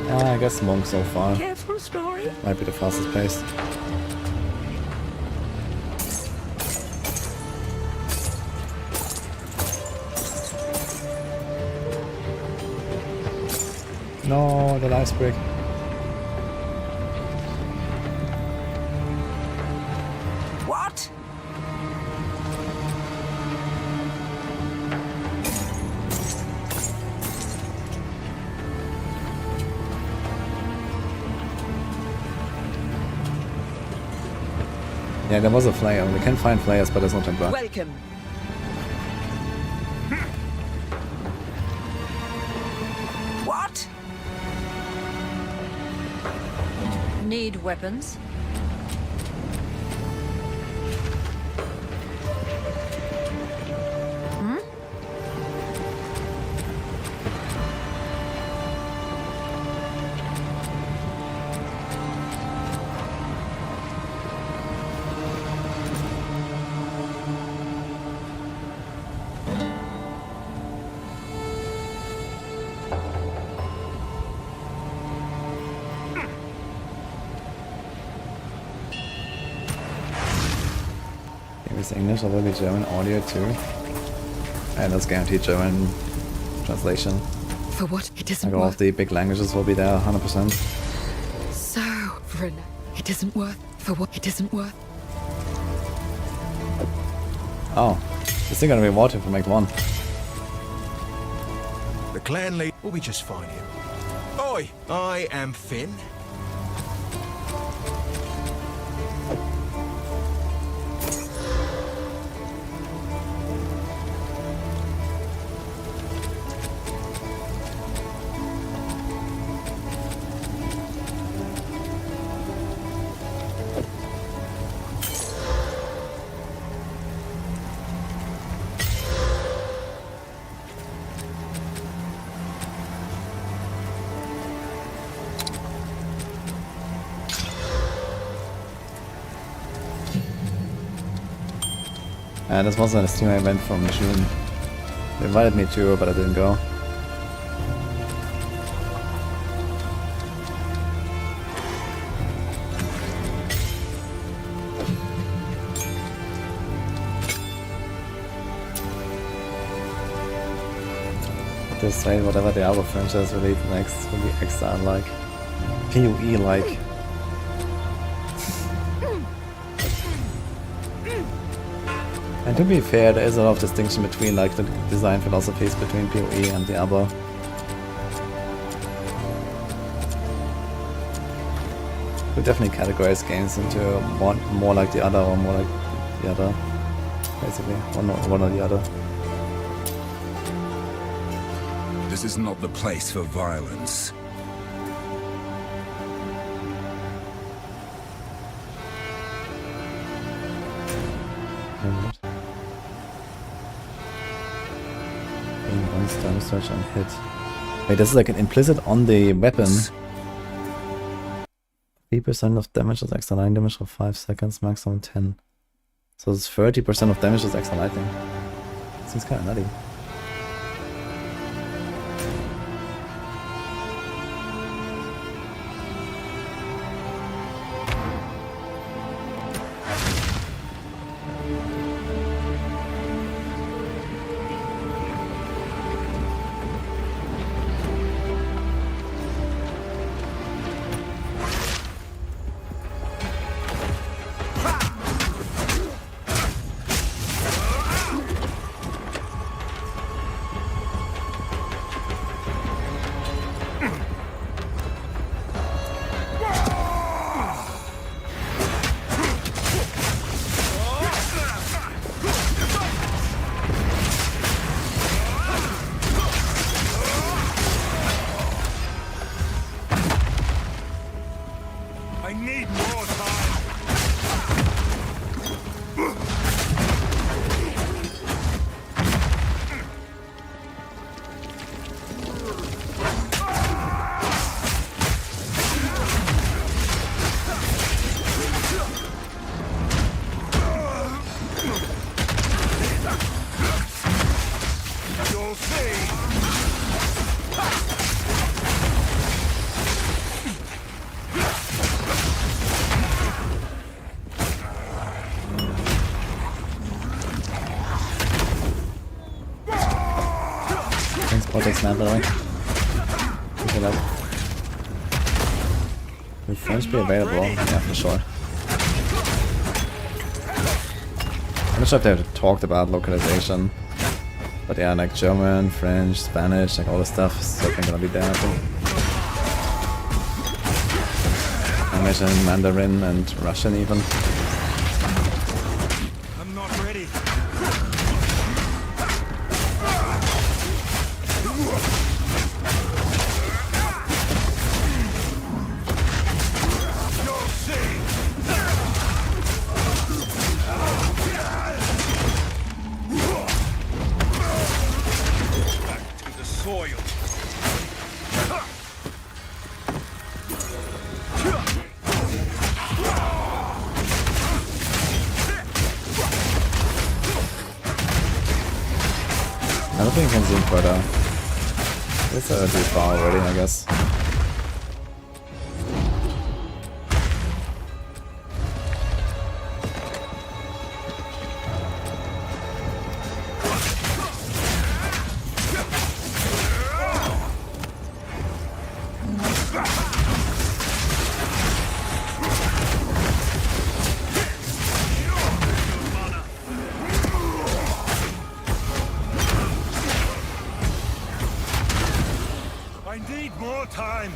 I guess monk so far. Careful, Story. Might be the fastest pace. No, the ice break. What? Yeah, there was a flyer. We can find flyers, but there's no jump back. Welcome. What? Need weapons? It's English or will be German audio too. And that's guaranteed German translation. For what? It isn't Like all of the big languages will be there 100%. Sovereign. It isn't worth. For what? It isn't worth. Oh, it's still gonna reward him for Act 1. The clan lead will be just fine here. Oi, I am Finn. And this wasn't a Steam event from June. They invited me to, but I didn't go. This say whatever Diablo franchise release next will be extra unlike. PoE like. And to be fair, there is a lot of distinction between like the design philosophies between PoE and Diablo. We definitely categorize games into one more like the other or more like the other. Basically, one or the other. This is not the place for violence. Damage search and hit. Wait, this is like an implicit on the weapon. 3% of damage is extra lightning damage for 5 seconds, maximum 10. So it's 30% of damage is extra lightning. Seems kinda nutty. need more time. You'll see. Thanks, Cortex Man, by the way. Look it up. Will French be available? Yeah, for sure. I'm not sure if they've talked about localization. But yeah, like German, French, Spanish, like all the stuff is certainly gonna be there, I think. I imagine Mandarin and Russian even. I'm not ready. You'll see. Back to the soil. I don't think I can zoom further. It's too far already, I guess. I need more time.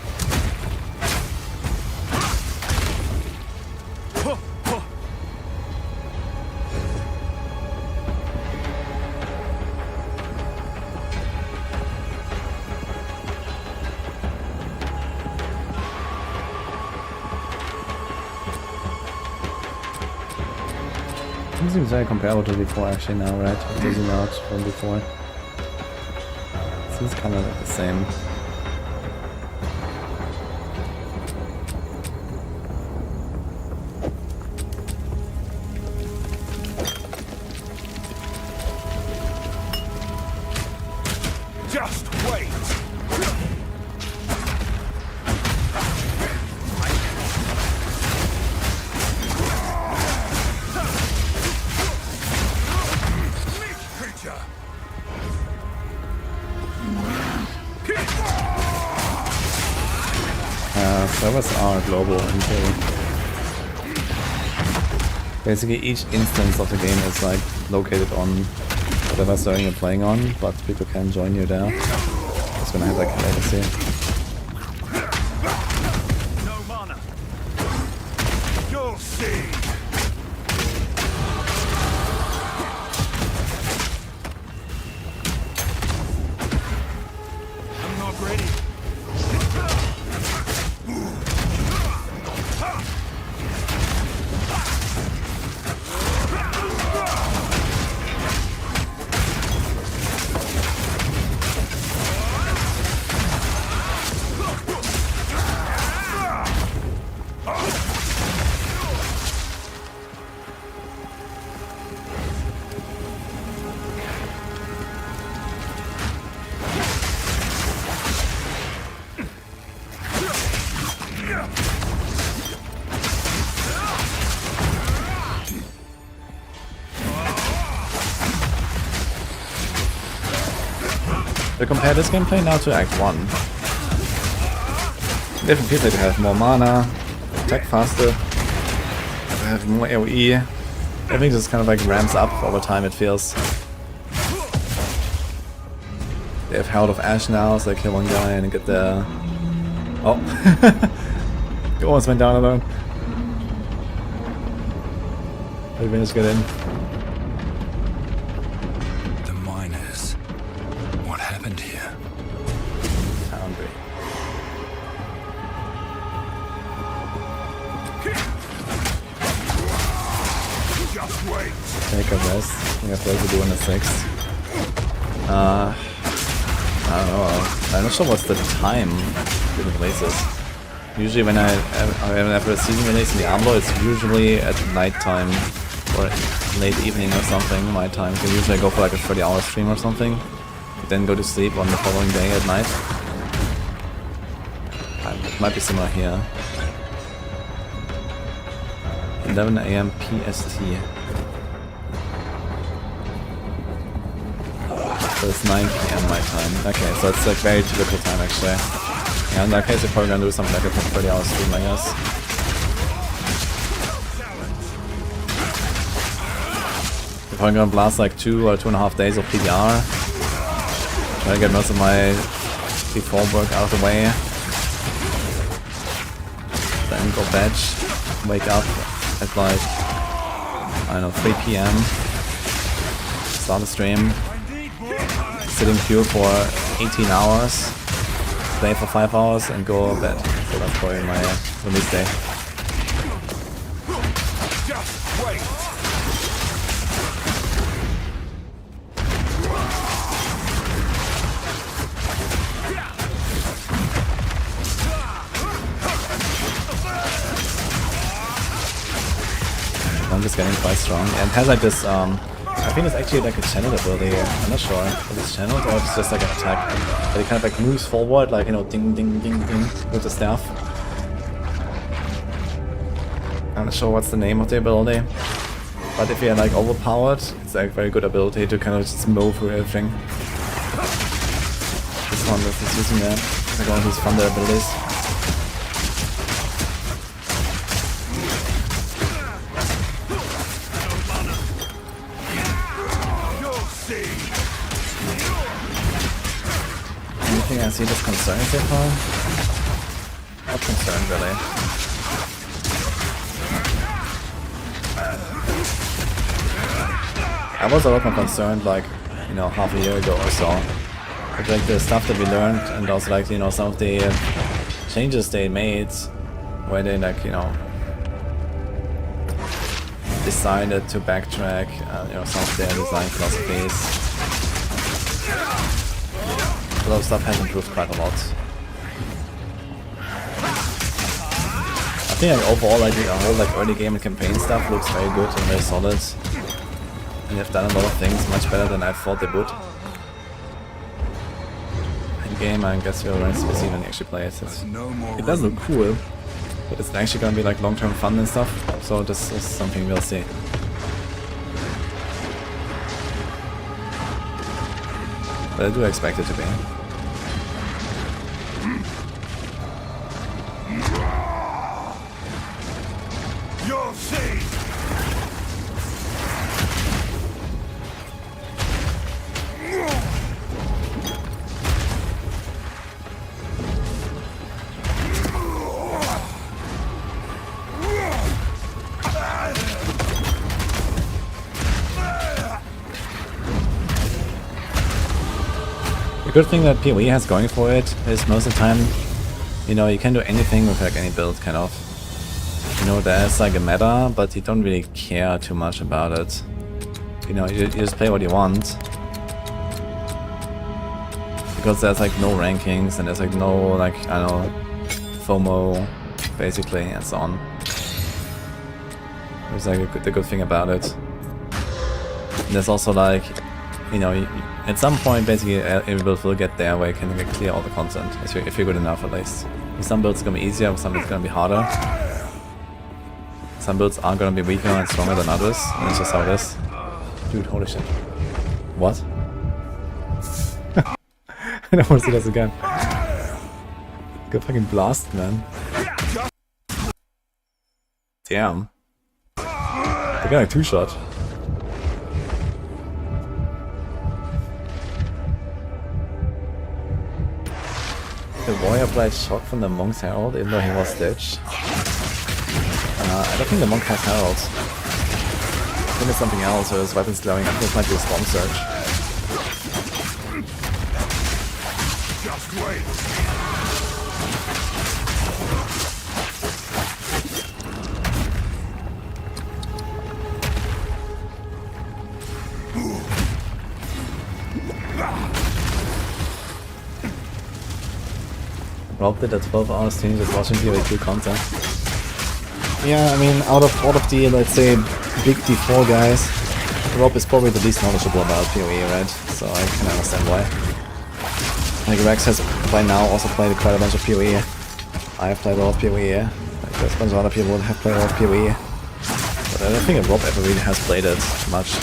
It seems very comparable to before actually now, right? If they zoom out from before. Seems kind of like the same. Just wait. Creature. Servers are global in theory. Basically each instance of the game is like located on whatever server you're playing on, but people can join you there. It's gonna have like a latency. No mana. You'll see. I'm not ready. To compare this gameplay now to Act 1. Different feels like they have more mana, attack faster, they have more AoE. Everything just kind of like ramps up over time, it feels. They have Herald of Ash now, so they kill one guy and get the... Oh! You almost went down alone. But you managed to get in. The miners. What happened here? Foundry. at best. I think I failed to do in the 6th. I don't know. I'm not sure what's the time in the releases. Usually when I have a season release in Diablo, it's usually at night time or late evening or something. My time. I usually go for like a 30-hour stream or something, then go to sleep on the following day at night. It might be similar here. 11 AM PST. So it's 9 PM my time. Okay, so it's like very typical time actually. Yeah, in that case we're probably gonna do something like a 30-hour stream, I guess. We're probably gonna blast like 2 or 2.5 days of PDR. Try to get most of my before work out of the way. Then go bed, wake up at like, I don't know, 3 PM. Start the stream. Sit in queue for 18 hours. Play for 5 hours and go to bed. So that's probably my release day. Just wait. I'm just getting quite strong. And it has like this, I think it's actually like a channel ability here. I'm not sure if it's channeled or if it's just like an attack. But it kind of like moves forward, like, you know, ding ding ding ding with the staff. I'm not sure what's the name of the ability. But if you're like overpowered, it's like a very good ability to kind of just mow through everything. This one is using that. It's like one of these thunder abilities. Anything I see that's concerning so far? Not concerned really. I was a lot more concerned like, you know, half a year ago or so. With like the stuff that we learned and also like, you know, some of the changes they made where they like, you know, decided to backtrack, you know, some of their design philosophies. A lot of stuff has improved quite a lot. I think like overall like the whole like early game and campaign stuff looks very good and very solid. And they've done a lot of things much better than I thought they would. Endgame, I guess you're going to see when you actually play it. It does look cool, but it's actually going to be like long-term fun and stuff. So this is something we'll see. But I do expect it to be. You'll see. The good thing that PoE has going for it is most of the time, you know, you can do anything with like any build kind of. You know, there's like a meta, but you don't really care too much about it. You know, you just play what you want. Because there's like no rankings and there's like no like, I don't know, FOMO basically and so on. There's like the good thing about it. And there's also like, you know, at some point basically every build will get there where you can like, clear all the content, if you're good enough at least. With some builds it's gonna be easier, with some builds it's gonna be harder. Some builds are gonna be weaker and stronger than others, and it's just how it is. Dude, holy shit. What? I don't want to see this again. Got fucking blasted, man. Damn. I got like 2-shot. The warrior applied shock from the monk's herald even though he was stitched. I don't think the monk has herald. I think it's something else, or his weapons glowing. I think this might be a storm surge. Just wait. Rob did a 12-hour stream just watching PoE2 content. Yeah, I mean, out of all of the, let's say, big D4 guys, Rob is probably the least knowledgeable about PoE, right? So I can understand why. Like Rex has by now also played quite a bunch of PoE. I have played a lot of PoE. Like there's a bunch of other people that have played a lot of PoE. But I don't think Rob ever really has played it much.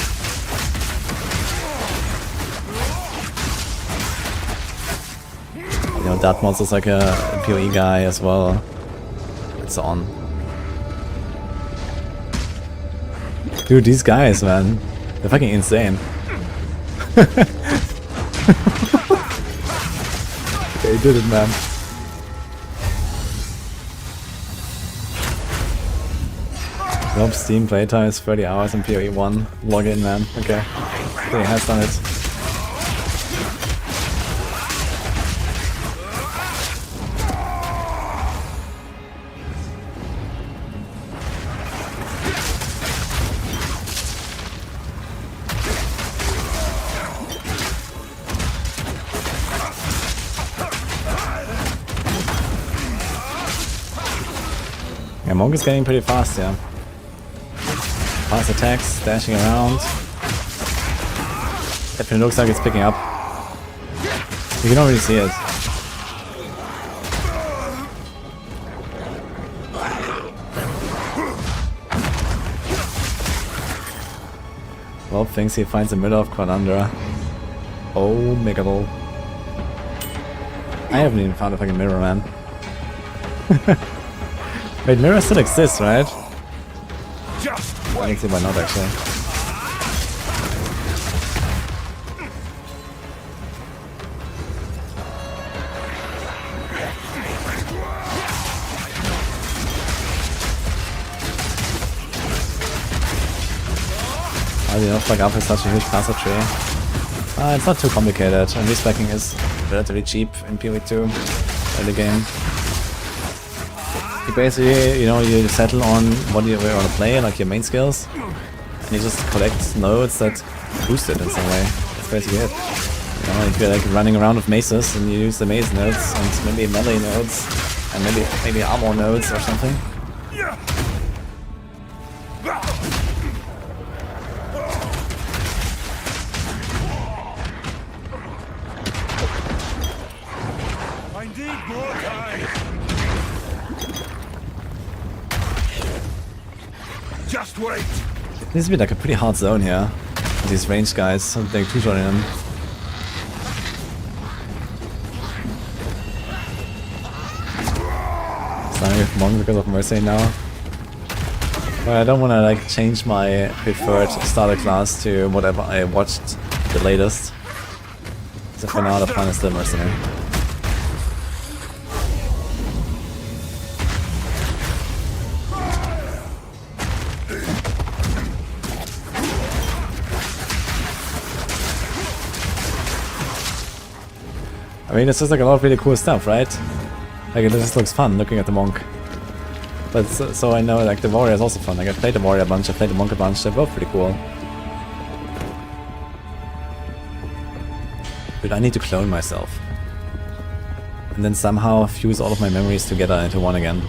You know, Datmods is like a PoE guy as well. It's on. Dude, these guys, man. They're fucking insane. They did it, man. Rob's Steam playtime is 30 hours in PoE 1. Log in, man. Okay. He has done it. Yeah, Monk is getting pretty fast, yeah. Fast attacks, dashing around. Definitely looks like it's picking up. You can already see it. Rob thinks he finds the middle of Quadandra. Oh, Megalol. I haven't even found a fucking mirror, man. Wait, mirror still exists, right? I don't see why not, actually. Why do you not plug up with such a huge passive tree? It's not too complicated, and respecking is relatively cheap in PoE2 early game. You basically, you know, you settle on what you want to play, like your main skills, and you just collect nodes that boost it in some way. That's basically it. You know, if you're like running around with maces, and you use the mace nodes, and maybe melee nodes, and maybe armor nodes or something. I need more time. Just wait. It needs to be like a pretty hard zone here. These ranged guys, they're two-shotting them. Starting with Monk because of Mercy now. But I don't want to like change my preferred starter class to whatever I watched the latest. So for now the plan is still Mercenary. I mean, it's just like a lot of really cool stuff, right? Like, it just looks fun looking at the Monk. But so I know, like, the Warrior is also fun. Like, I played the Warrior a bunch, I played the Monk a bunch, they're both pretty cool. But I need to clone myself. And then somehow fuse all of my memories together into one again.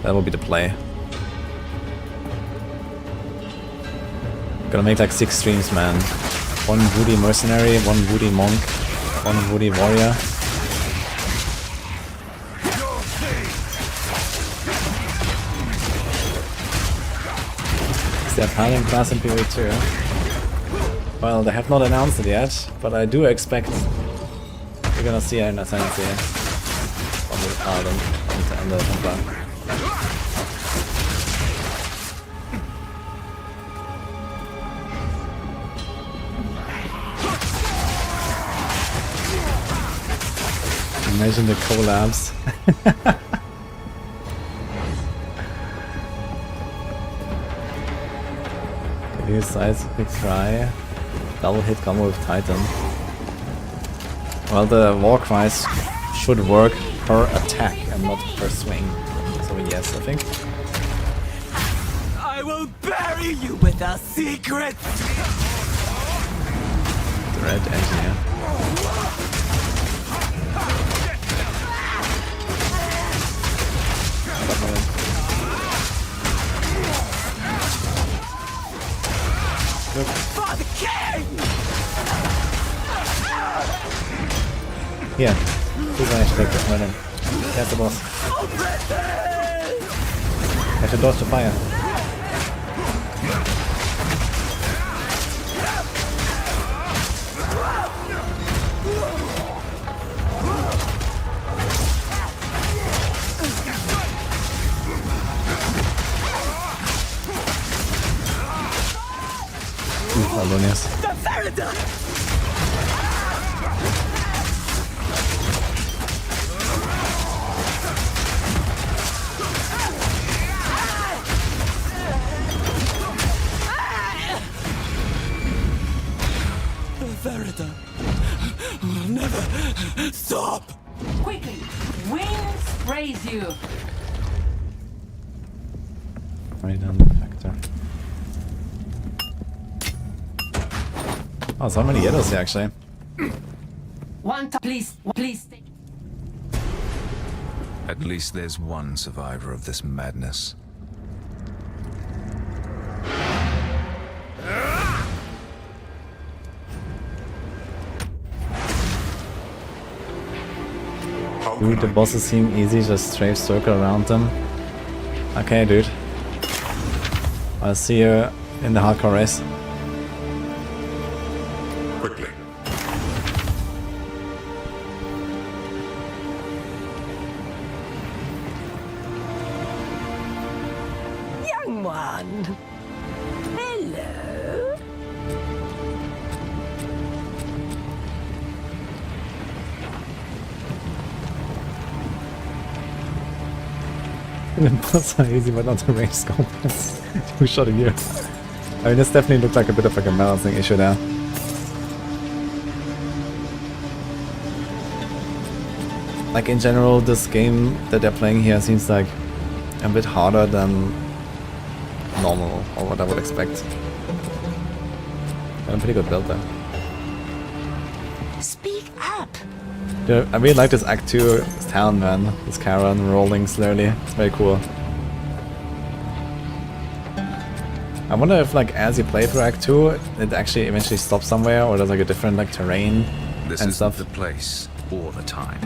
That will be the play. Gonna make like 6 streams, man. 1 Woody Mercenary, 1 Woody Monk, 1 Woody Warrior. Is there a paladin class in PoE 2? Well, they have not announced it yet, but I do expect we're gonna see an ascendancy on the paladin and the Templar. Imagine the collabs. Here's size quick cry. Double hit combo with Titan. Well, the war cries should work per attack and not per swing. So yes, I think. I will bury you with a secret. The red engineer. here. Please actually take this murder. That's the boss. Have to dodge the fire. Miscellaneous. Verita will never stop. Quickly, wings raise you. Right on the factor. Oh, so many yellows here actually. Please stay. At least there's one survivor of this madness. Dude, the bosses seem easy, just strafe circle around them. Okay, dude. I'll see you in the hardcore race. Quickly. Young one. Hello. The boss are easy, but not the range scope. Who shot at you? I mean, this definitely looked like a bit of like a balancing issue there. Like in general, this game that they're playing here seems like a bit harder than normal, or what I would expect. Got a pretty good build there. Speak up. Dude, I really like this Act 2 town, man. This caravan rolling slowly. It's very cool. I wonder if, like, as you play through Act 2, it actually eventually stops somewhere, or there's like a different like terrain This and isn't stuff. the place or the time.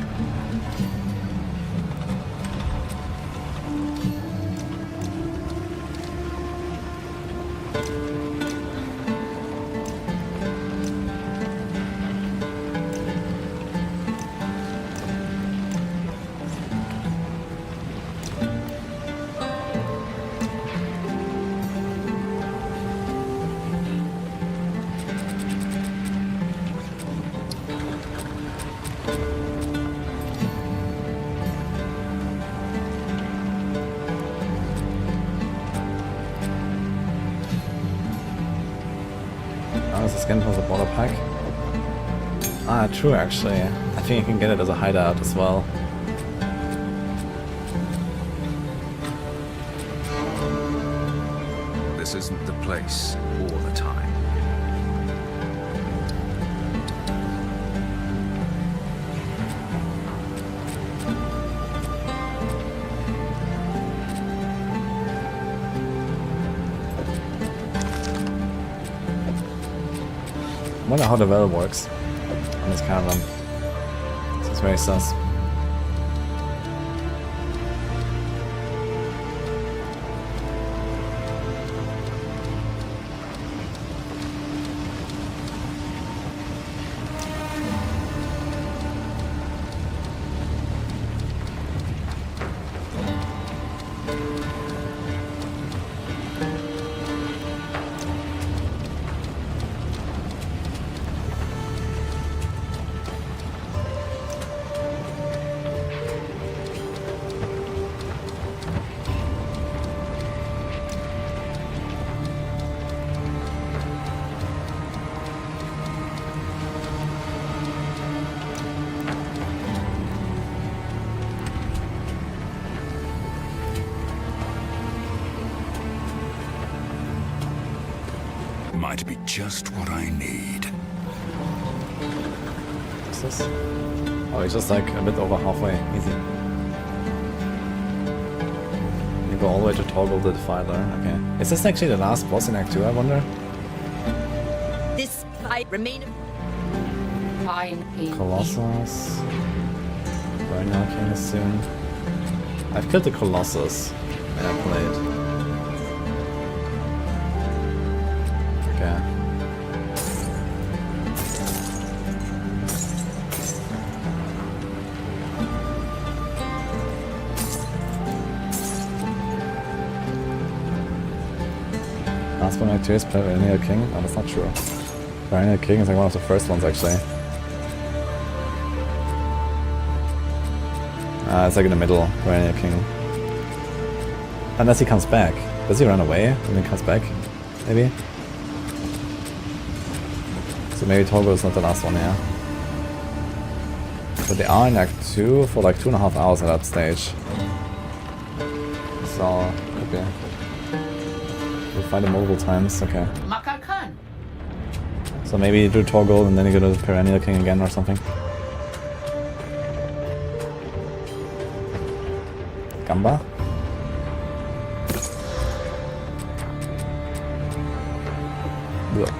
Oh, it's a skin for the border pack. Ah, true actually. I think you can get it as a hideout as well. This isn't the place or the time. I wonder how the well works on this caravan. This is very sus. Might be just what I need. What's this? Oh, it's just like a bit over halfway. Easy. You go all the way to toggle the defiler. Okay. Is this actually the last boss in Act 2, I wonder? This fight remain fine. Colossus. Perennial King is soon. I've killed the Colossus when I played. Okay. Last one actor is Perennial King? Oh, that's not true. Perennial King is like one of the first ones actually. It's like in the middle, Perennial King. Unless he comes back. Does he run away when he comes back? Maybe? So maybe Torgo is not the last one, yeah. But they are in Act 2 for like 2.5 hours at that stage. So, okay. We'll find the multiple times, okay. So maybe you do Torgo and then you go to the Perennial King again or something. Gamba? Ugh.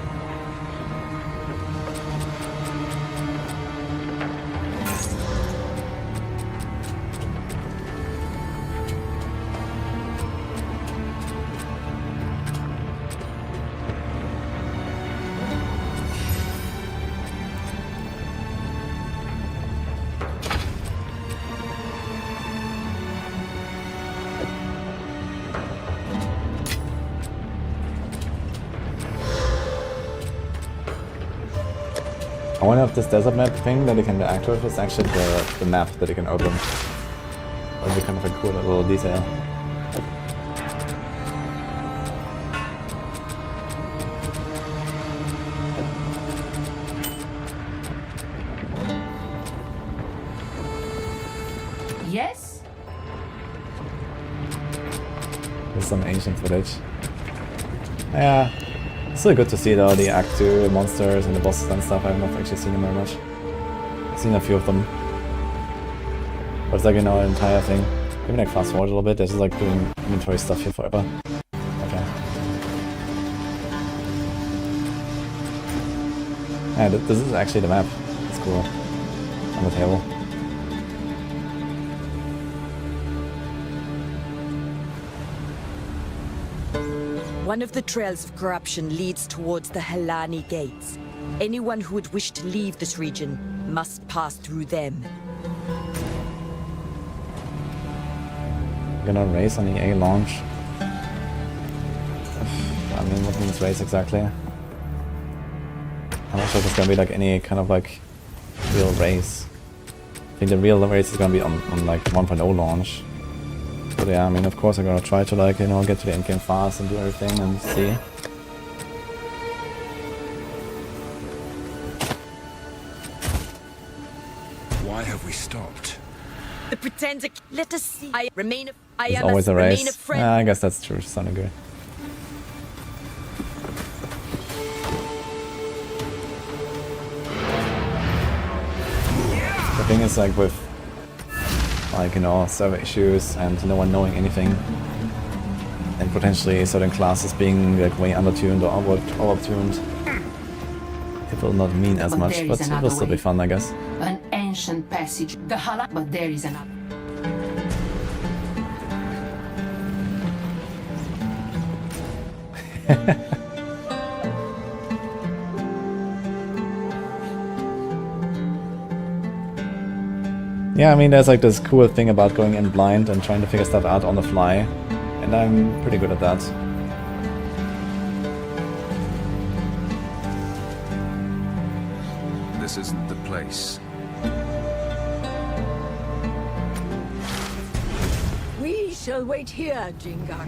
I wonder if this desert map thing that you can interact with is actually the map that you can open. That would be kind of a cool little detail. Yes? There's some ancient footage. Yeah. Still good to see though, the Act 2 monsters and the bosses and stuff. I have not actually seen them very much. I've seen a few of them. But it's like, you know, an entire thing. Maybe like fast forward a little bit, this is like doing inventory stuff here forever. Okay. Yeah, this is actually the map. It's cool. On the table. One of the trails of corruption leads towards the Helani gates. Anyone who would wish to leave this region must pass through them. Gonna race on EA launch. I mean, what means race exactly? I'm not sure if it's gonna be like any kind of like real race. I think the real race is gonna be on like 1.0 launch. But yeah, I mean, of course I'm gonna try to like, you know, get to the endgame fast and do everything and see. Why have we stopped? The pretender. Let us see. I remain. I There's am always a remain a race. friend. I guess that's true to some degree. The thing is, like with like, you know, server issues and no one knowing anything, and potentially certain classes being like way undertuned or overtuned, it will not mean as much, but it will still be fun, I guess. An ancient passage. The Hala, but there is another. Yeah, I mean, there's like this cool thing about going in blind and trying to figure stuff out on the fly, and I'm pretty good at that. This isn't the place. We shall wait here, Jingak.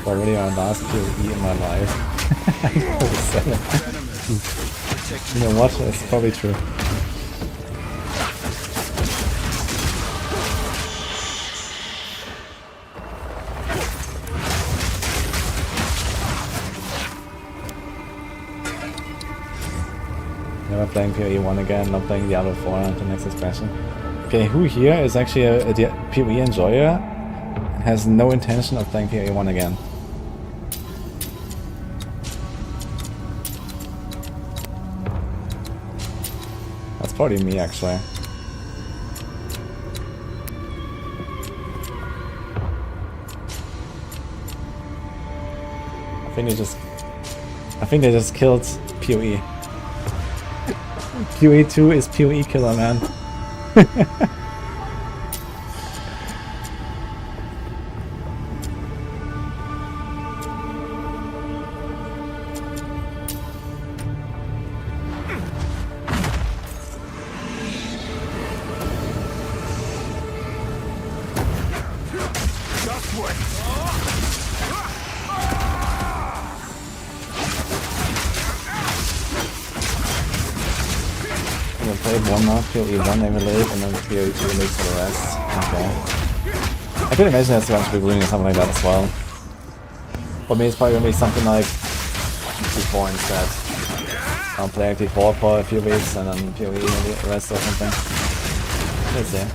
Already our last PoE in my life. You know what? It's probably true. Never playing PoE 1 again, not playing Diablo 4 until next expansion. Okay, who here is actually a PoE enjoyer and has no intention of playing PoE 1 again? That's probably me, actually. I think they just killed PoE. PoE 2 is PoE killer, man. PoE 1 they relate, and then PoE 2 relates for the rest. Okay. I could imagine that's going to be doing something like that as well. For me, it's probably going to be something like T4 instead. I'll play T4 for a few weeks and then PoE the rest or something. Let's see.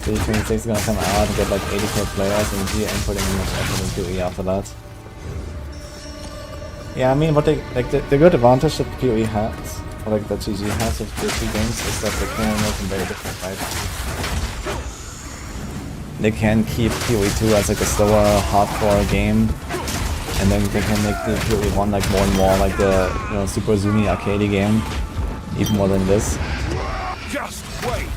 D26 is gonna come out and get like 80k players and GM putting in much effort in PoE after that. Yeah, I mean, what they like the good advantage that PoE has, or like that GG has with the two games, is that they can make them very different, right? They can keep PoE 2 as like a slower, hardcore game, and then they can make the PoE 1 like more and more like the super zoomy arcadey game, even more than this. Just wait.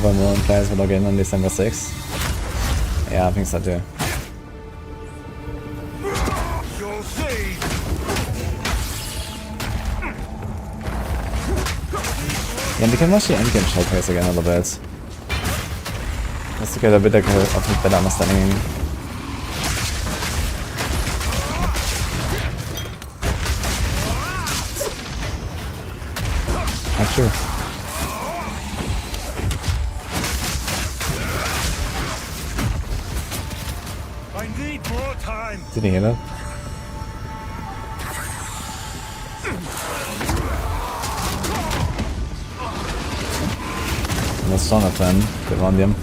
More players will log in on December 6th. Yeah, I think so too. You'll see. Yeah, we can watch the Endgame showcase again a little bit. Just to get a bit of a better understanding. Not sure. Did he hear that? Let's start a plan. Good on them.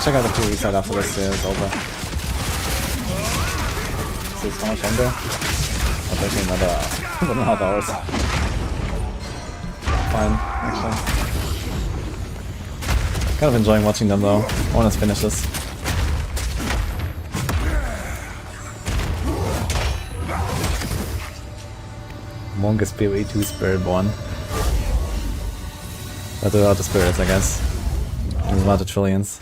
Check out the PoE side after this is over. So it's how much under? Oh, actually another 1.5 hours. Fine, actually. Kind of enjoying watching them though. I want to finish this. Monk is PoE 2 Spiritborn. But without the spirits, I guess. And without the trillions.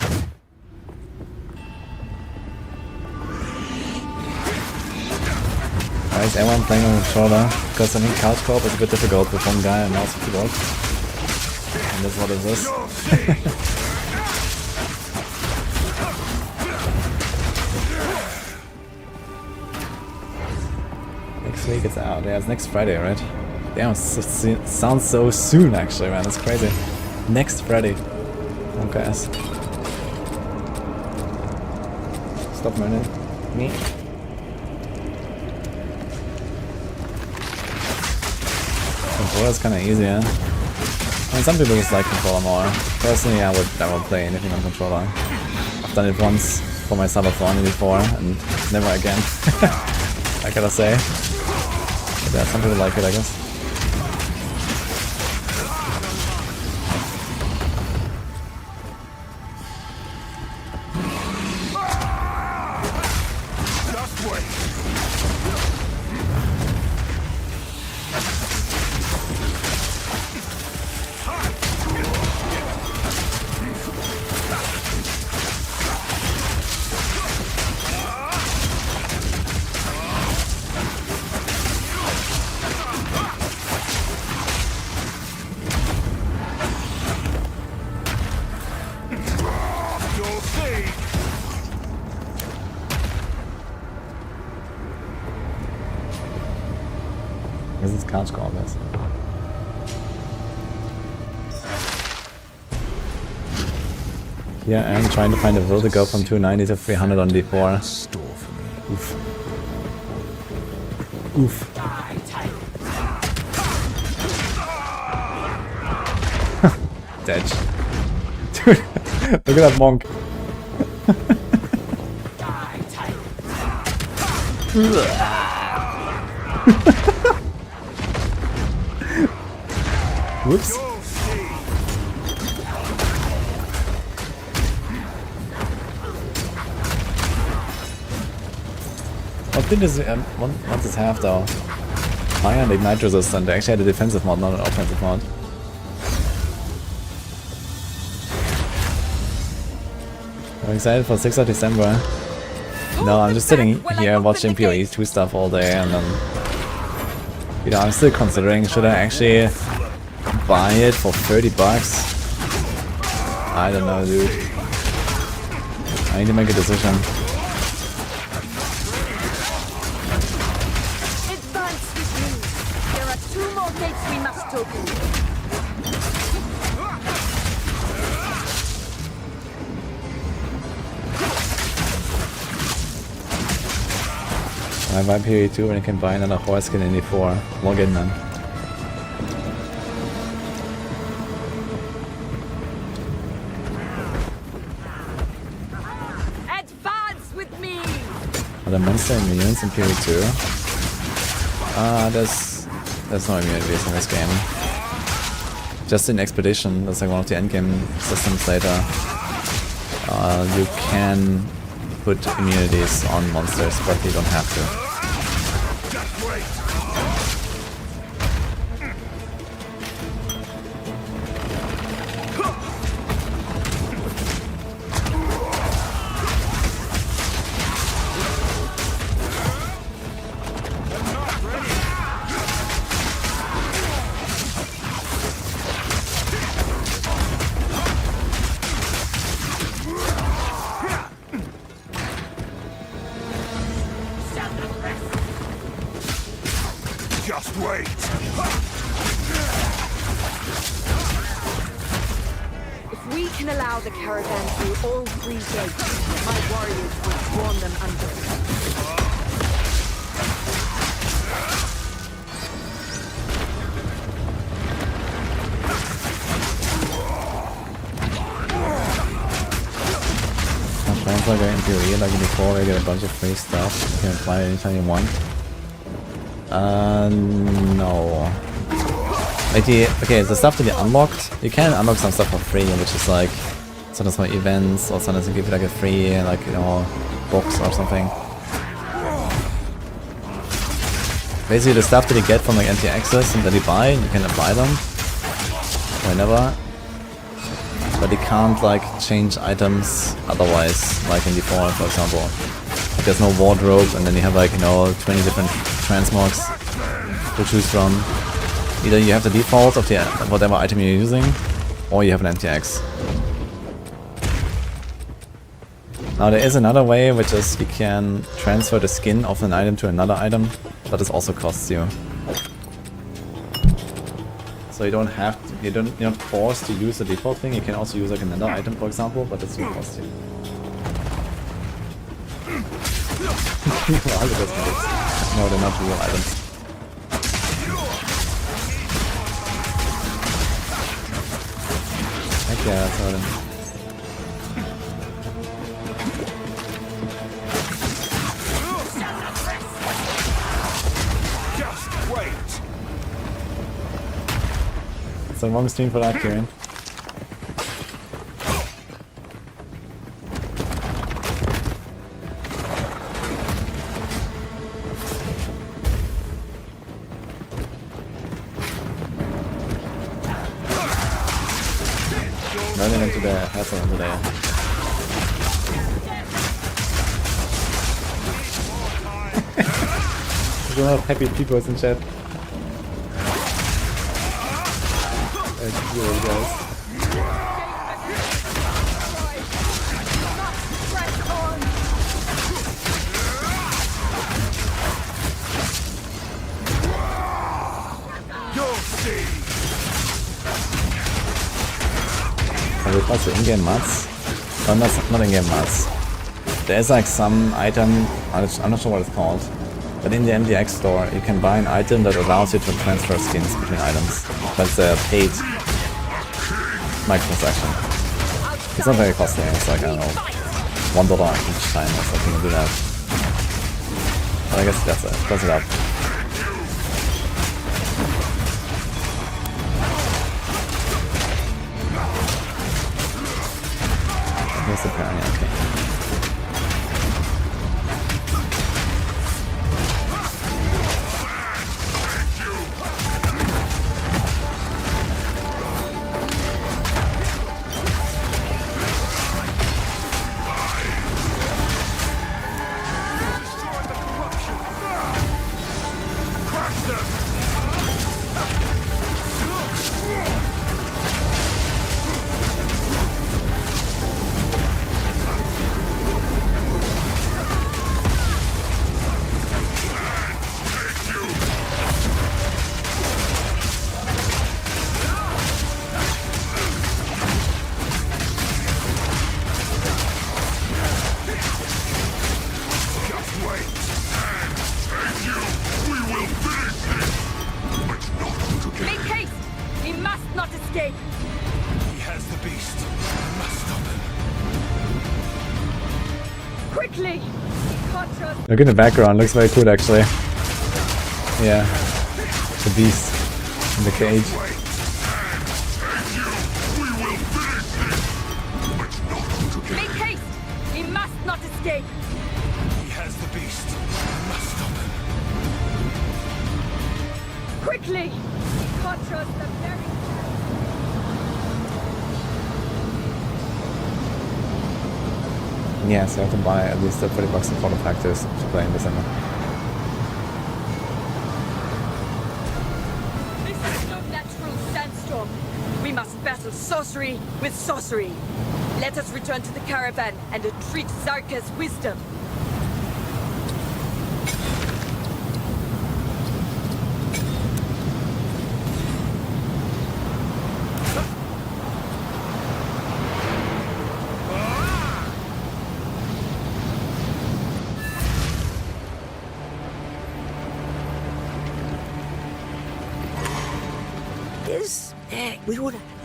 Why is everyone playing on the controller? Because I think couch co-op is a bit difficult with one guy and mouse and keyboard. And that's what it is. Next week it's out. Yeah, it's next Friday, right? Damn, it sounds so soon actually, man. That's crazy. Next Friday. Okay. Stop running. Me. Controller is kind of easy, yeah? I mean, some people just like controller more. Personally, I would never play anything on controller. I've done it once for my Cyberphone before, and never again. I gotta say. But yeah, some people like it, I guess. is card score, guys. Yeah, I'm trying to find a will to go from 290 to 300 on D4. Oof. Oof. Dead. Dude, look at that monk. Whoops. What did this what's this have though? Fire and ignite resistant. They actually had a defensive mod, not an offensive mod. I'm excited for 6th of December. No, I'm just sitting here watching PoE 2 stuff all day and then... You know, I'm still considering, should I actually buy it for 30 bucks? I don't know, dude. I need to make a decision. Advance with me. There are 2 more gates we must open. I buy PoE 2 and I can buy another horse skin in D4. Log in then. Advance with me. Are the monster immunes in PoE 2? There's no immunities in this game. Just in Expedition, that's like one of the endgame systems later. You can put immunities on monsters, but you don't have to. Just wait! If we can allow the caravan through all 3 gates, my warriors will swarm them under. Sounds like an PoE, like before, where you get a bunch of free stuff. You can apply it anytime you want. No. Like the stuff to be unlocked, you can unlock some stuff for free, which is like sometimes for events, or sometimes you give you like a free, like, you know, box or something. Basically the stuff that you get from like NT Access and that you buy, you can apply them whenever. But you can't like change items otherwise, like in D4 for example. There's no wardrobe, and then you have like, you know, 20 different transmogs to choose from. Either you have the default of the whatever item you're using, or you have an MTX. Now there is another way, which is you can transfer the skin of an item to another item, but this also costs you. So you don't have to, you're not forced to use the default thing. You can also use like another item, for example, but this will cost you. No, they're not real items. Heck yeah, that's all. Just wait! It's a long stream for that, Kieran. Running into the hassle over there. There's a lot of happy people in chat. That's cool, guys. what's the in-game mods? Oh, not in-game mods. There's like some item, I'm not sure what it's called, but in the MDX store you can buy an item that allows you to transfer skins between items. But it's a paid microtransaction. It's not very costly, it's like, I don't know, $1 each time or something to do that. But I guess that's it, close it up. Here's the piranha, okay. Look in the background, looks very cool actually. Yeah, the beast in the cage. Make haste! He must not escape! He has the beast. We must stop him. Quickly! Can't trust the very... Yeah, so I have to buy at least $30 in photo factors to play in December. This is no natural sandstorm. We must battle sorcery with sorcery. Let us return to the caravan and entreat Zarka's wisdom.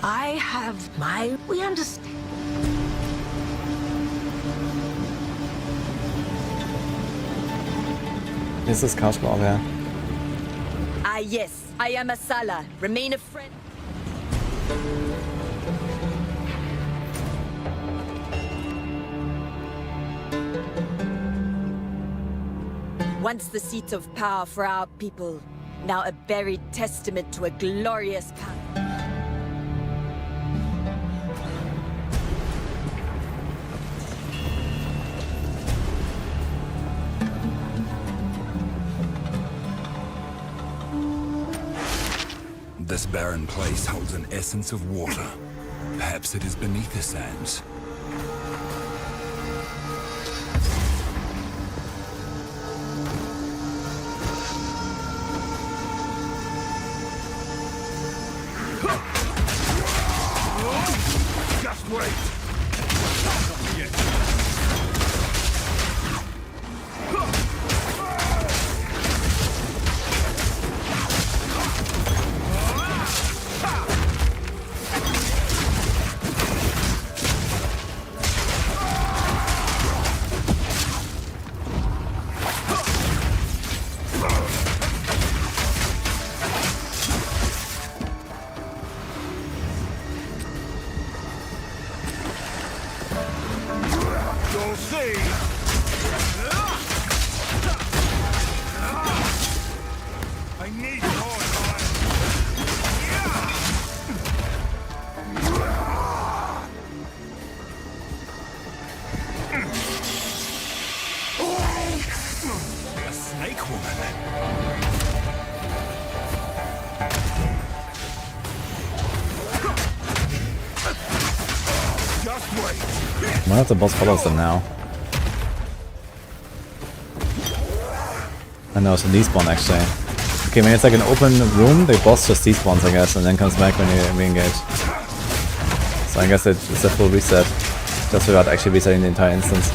I have my... We understand. This is Cashball, yeah. Ah yes, I am a Sala. Remain a friend. Once the seat of power for our people, now a buried testament to a glorious past. This barren place holds an essence of water. Perhaps it is beneath the sands. Just wait. I wonder if the boss follows them now. I know, so despawn actually. Okay, when it's like an open room, the boss just despawns I guess, and then comes back when you re-engage. So I guess it's a full reset, just without actually resetting the entire instance.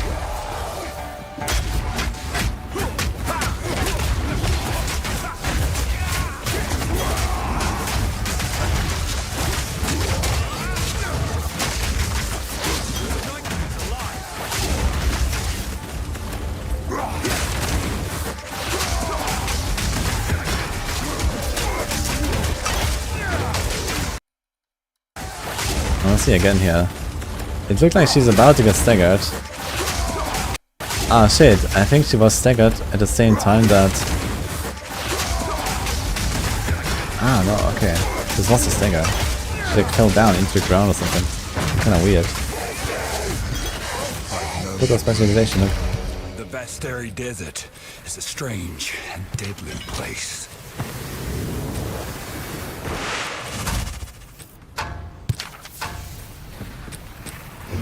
See again here. It looked like she's about to get staggered. Ah shit, I think she was staggered at the same time that... Ah no, okay. This was a stagger. She like fell down into the ground or something. Kinda weird. Look at specialization. Look. The Vastari Desert is a strange and deadly place.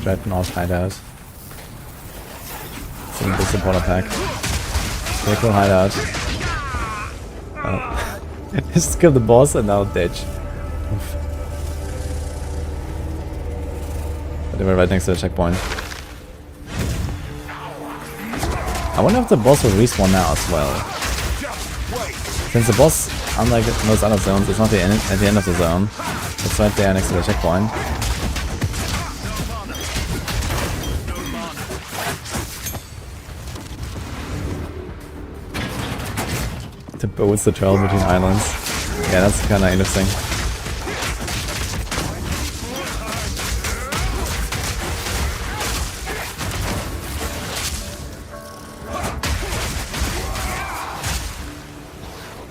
Dreadnought hideout. Simple supporter pack. Critical hideout. Just kill the boss and now ditch. But they were right next to the checkpoint. I wonder if the boss will respawn now as well. Since the boss, unlike most other zones, is not at the end of the zone. It's right there next to the checkpoint. The boats that travel between islands. Yeah, that's kinda interesting.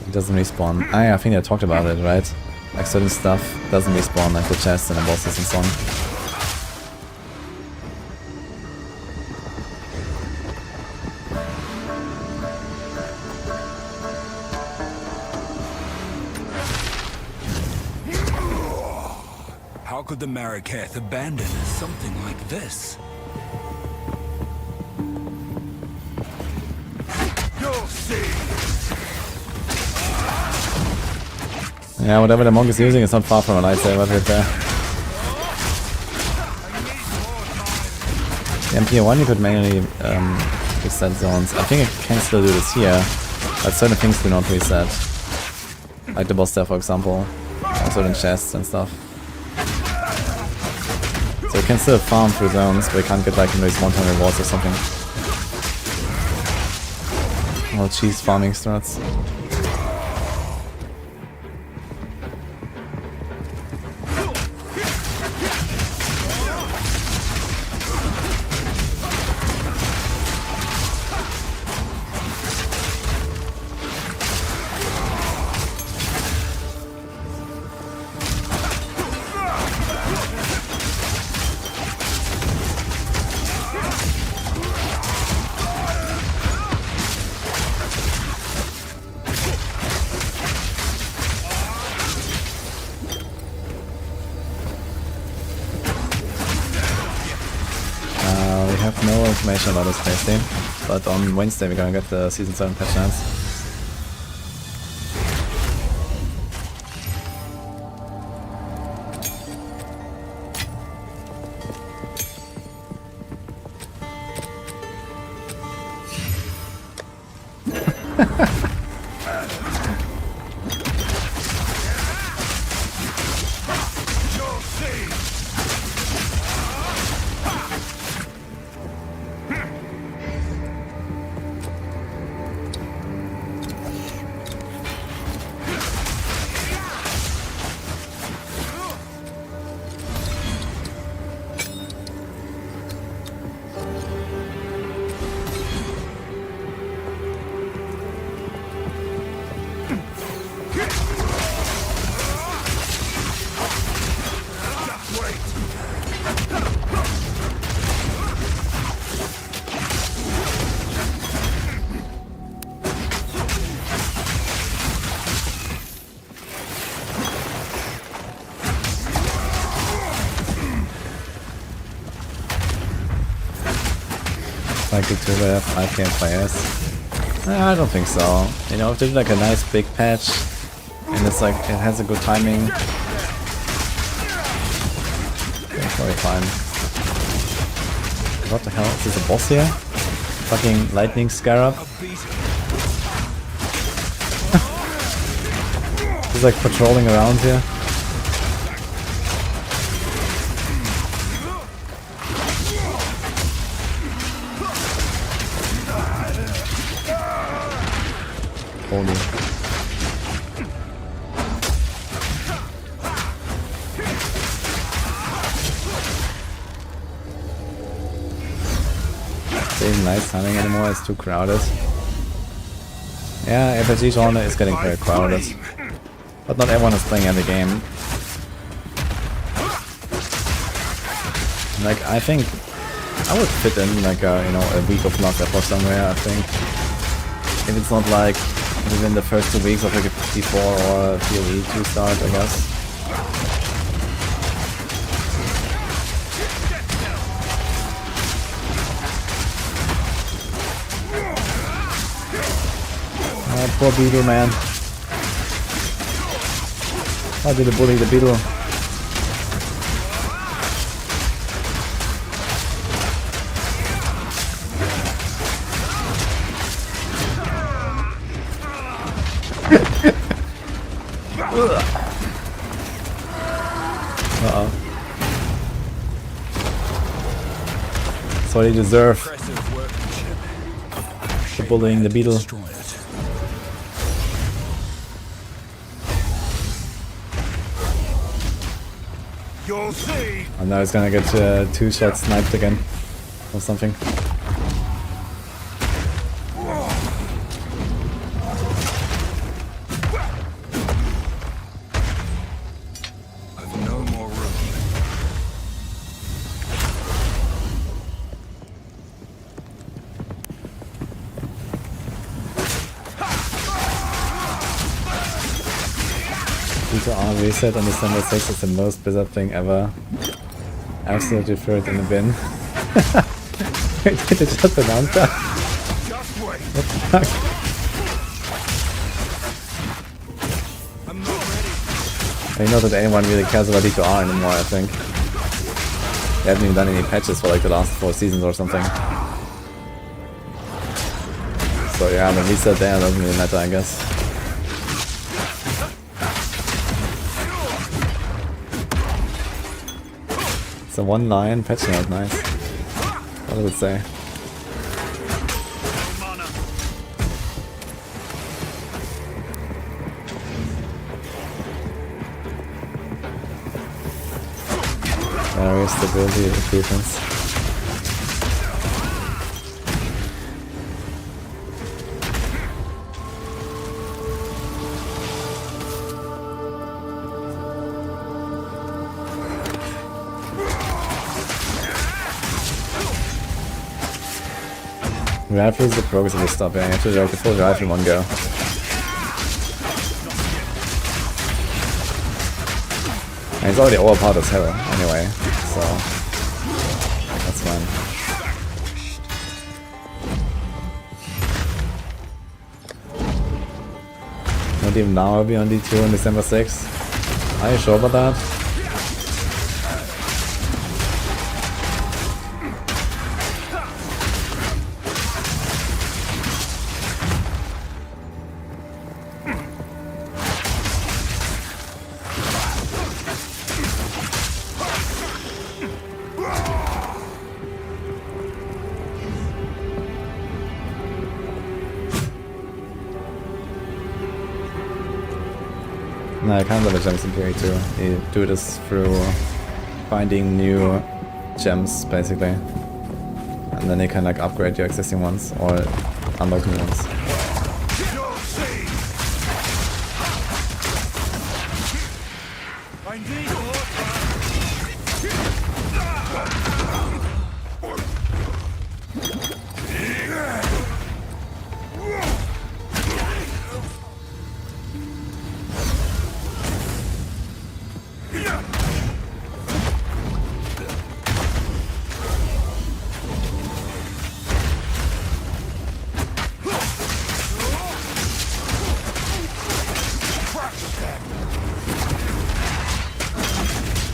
It doesn't respawn. I think I talked about it, right? Like certain stuff doesn't respawn, like the chests and the bosses and so on. How could the Marraketh abandon something like this? You'll see. Yeah, whatever the monk is using is not far from a lightsaber right there. The MP1 you could mainly reset zones. I think I can still do this here, but certain things do not reset. Like the boss there, for example, or certain chests and stuff. So you can still farm through zones, but you can't get like these one-time rewards or something. Oh cheese farming strats. We have no information about this tasting, but on Wednesday we're gonna get the Season 7 patch notes. Like it to have 5k players? I don't think so. You know, if they do like a nice big patch and it's like it has a good timing, Probably fine. What the hell? Is this a boss here? Fucking lightning scarab. He's like patrolling around here. Holy. Isn't nice hunting anymore, it's too crowded. Yeah, RPG genre is getting very crowded. But not everyone is playing every game. Like, I think I would fit in like a, you know, a week of knockup or somewhere, I think. If it's not like within the first 2 weeks of like a P4 or a PoE 2 start, I guess. Poor beetle, man. How did I bully the beetle? Uh-oh. That's what you deserve. For bullying the beetle. You'll see. And now he's gonna get 2 shots sniped again. Or something. I've no more room. P2R reset on December 6th is the most bizarre thing ever. Absolutely threw it in the bin. Wait, did it just announce that? What the fuck? I know that anyone really cares about P2R anymore, I think. They haven't even done any patches for like the last 4 seasons or something. So yeah, the reset there doesn't really matter, I guess. It's a 1-line patch note, nice. What does it say? Area stability improvements. Rifle is the progress of this stuff, yeah, you have to do like a full rifle in one go. And it's already overpowered as hell, anyway, so that's fine. Not even now I'll be on D2 on December 6th. Are you sure about that? No, I can't level gems in PoE 2. You do this through finding new gems, basically. And then you can like upgrade your existing ones or unlock new ones.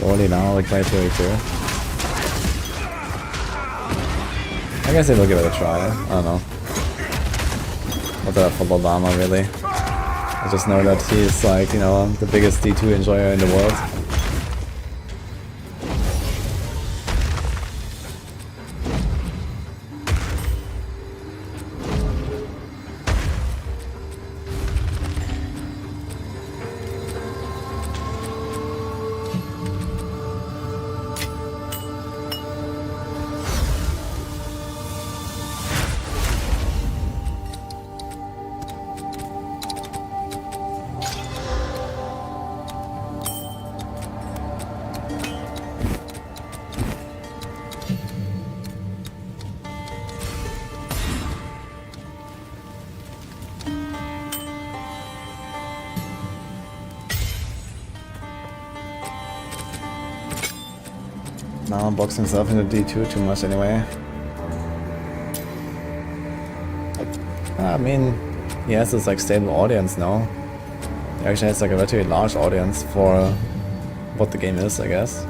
Only now, like by PoE 2. I guess I will give it a try. I don't know. Not that I follow Dharma really. I just know that he's like, you know, the biggest D2 enjoyer in the world. Now box himself into D2 too much anyway. I mean, he has this like stable audience now. He actually has like a very large audience for what the game is, I guess.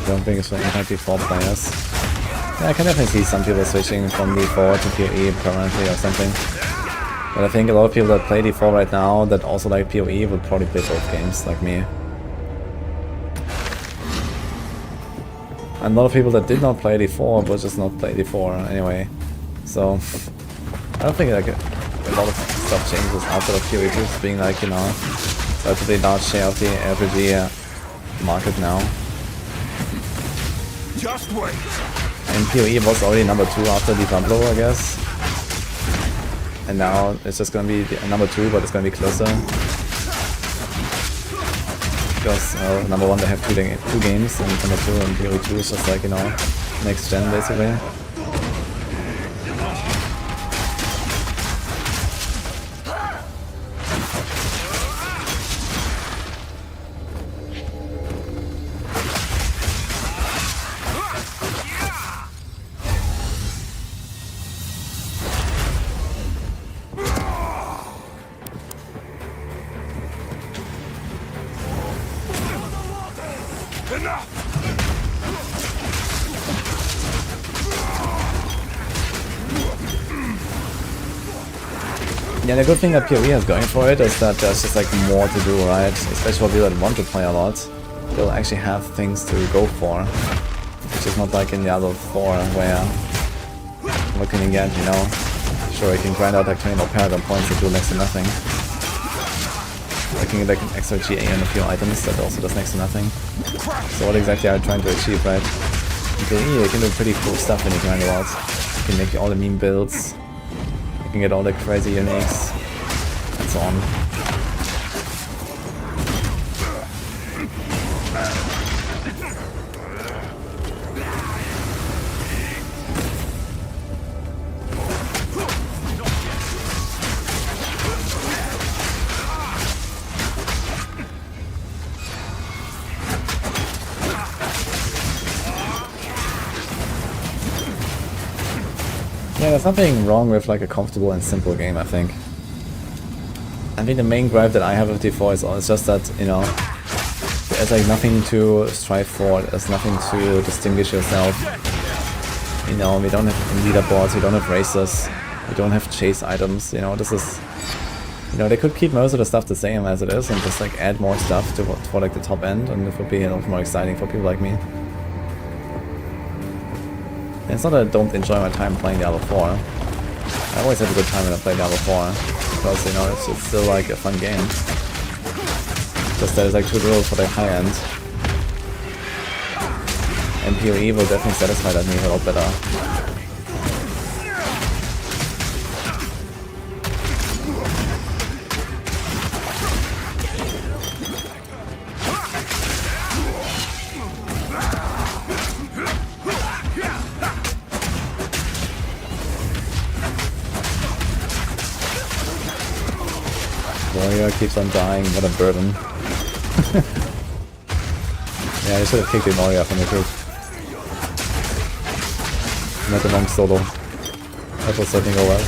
Jumping is for anti-4 players. Yeah, I can definitely see some people switching from D4 to PoE permanently or something. But I think a lot of people that play D4 right now that also like PoE would probably play both games, like me. And a lot of people that did not play D4 will just not play D4 anyway. So I don't think like a lot of stuff changes outside of PoE just being like, you know, a relatively large share of the RPG market now. Just wait. And PoE was already number 2 after Diablo, I guess. And now it's just gonna be number 2, but it's gonna be closer. Because number 1 they have two games, and number 2 and PoE 2 is just like, you know, next gen basically. Yeah, the good thing that PoE has going for it is that there's just like more to do, right? Especially for people that want to play a lot. They'll actually have things to go for. Which is not like in Diablo 4 where what can you get, you know? Sure, you can grind out like 20 more paragon points and do next to nothing. I can get like an extra GA and a few items that also does next to nothing. So what exactly are you trying to achieve, right? In PoE you can do pretty cool stuff when you grind it out. You can make all the meme builds. You can get all the crazy uniques and so on. Yeah, there's nothing wrong with like a comfortable and simple game, I think. I think the main gripe that I have with D4 is just that, you know, there's like nothing to strive for, there's nothing to distinguish yourself. You know, we don't have leaderboards, we don't have races, we don't have chase items, you know, this is... You know, they could keep most of the stuff the same as it is and just like add more stuff to for like the top end, and it would be a lot more exciting for people like me. And it's not that I don't enjoy my time playing Diablo 4. I always have a good time when I play Diablo 4, because, you know, it's still like a fun game. Just that it's like too little for the high end. And PoE will definitely satisfy that need a lot better. warrior keeps on dying, what a burden. Yeah, you should have kicked the warrior from the group. Not the monk solo. That will certainly go well.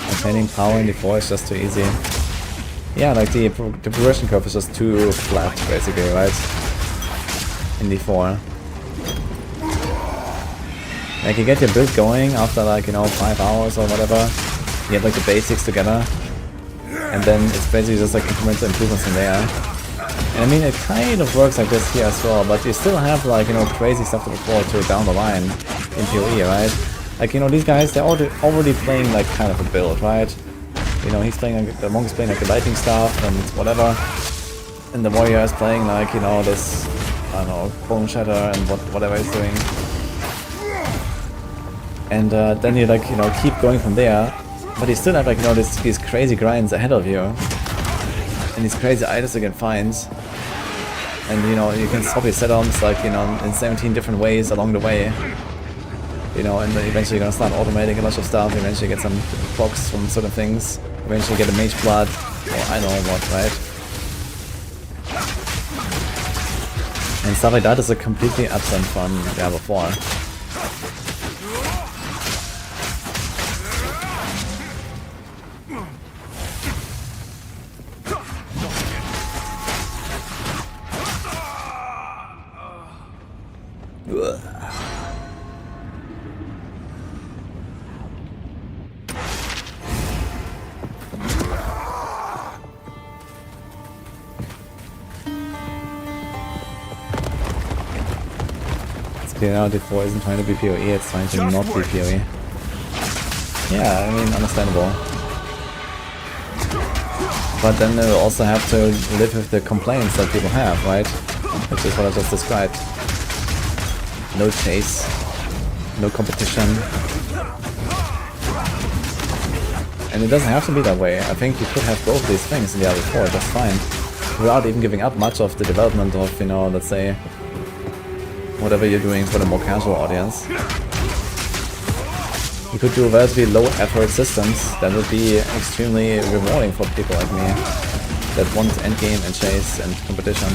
Maintaining power in D4 is just too easy. Yeah, like the progression curve is just too flat, basically, right? In D4. Like, you get your build going after, like, you know, 5 hours or whatever. You get, like, the basics together. And then it's basically just, like, incremental improvements from there. And I mean, it kind of works like this here as well, but you still have, like, you know, crazy stuff to look forward to down the line in PoE, right? Like, you know, these guys, they're already playing, like, kind of a build, right? You know, he's playing, like, the monk is playing, like, the lighting stuff and whatever. And the warrior is playing, like, you know, this, I don't know, bone shatter and whatever he's doing. And then you, like, you know, keep going from there. But you still have, like, you know, these crazy grinds ahead of you. And these crazy items you can find. And, you know, you can swap your setups, like, you know, in 17 different ways along the way. You know, and then eventually you're gonna start automating a bunch of stuff, eventually get some procs from certain things, eventually get a mage blood, or I don't know what, right? And stuff like that is completely absent from Diablo 4. Now D4 isn't trying to be PoE, it's trying to not be PoE. Yeah, I mean, understandable. But then they will also have to live with the complaints that people have, right? Which is what I just described. No chase, no competition. And it doesn't have to be that way. I think you could have both these things in Diablo 4 just fine. Without even giving up much of the development of, you know, let's say, whatever you're doing for the more casual audience. You could do relatively low effort systems that would be extremely rewarding for people like me that want endgame and chase and competition.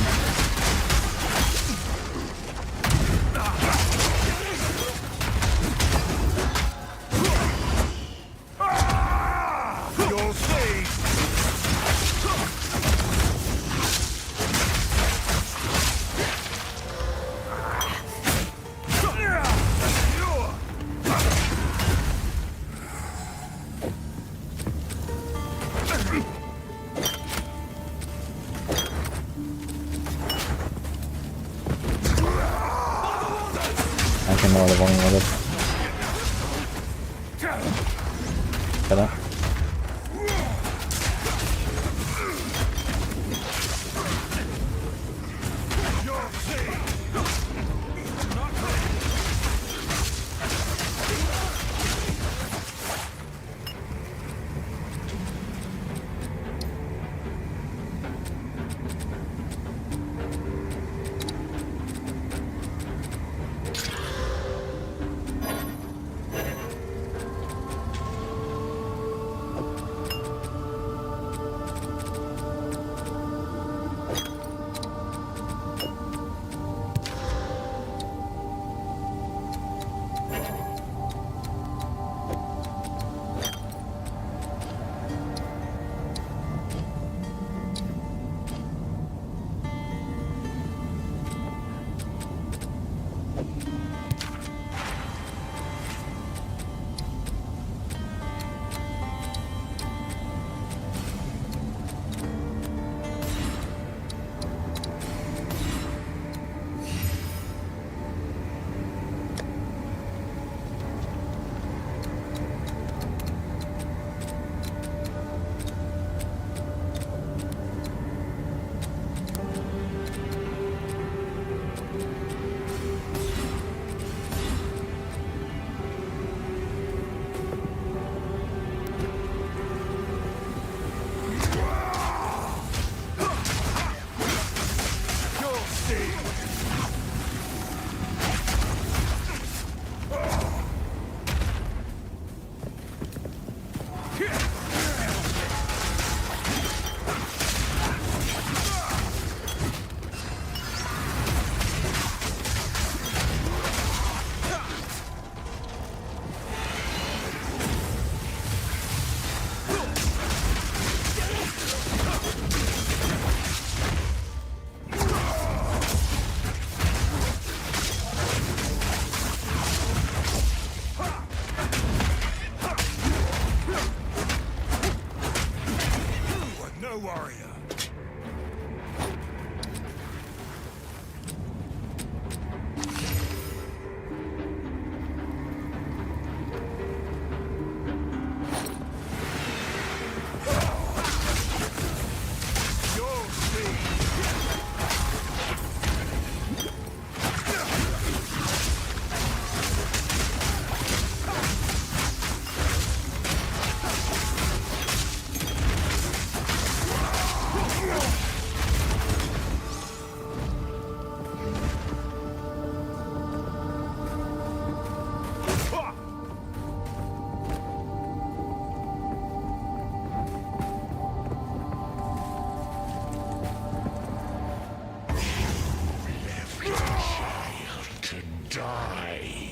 die.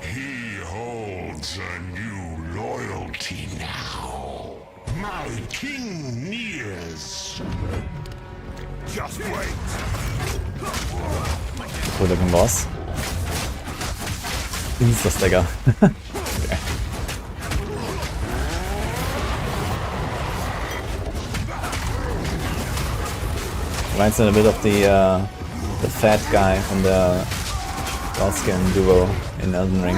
He holds a new loyalty now. My king nears. Just wait. Cool looking boss. Insta-Stagger. Okay. Reminds me a bit of the fat guy from the Godskin duo in Elden Ring.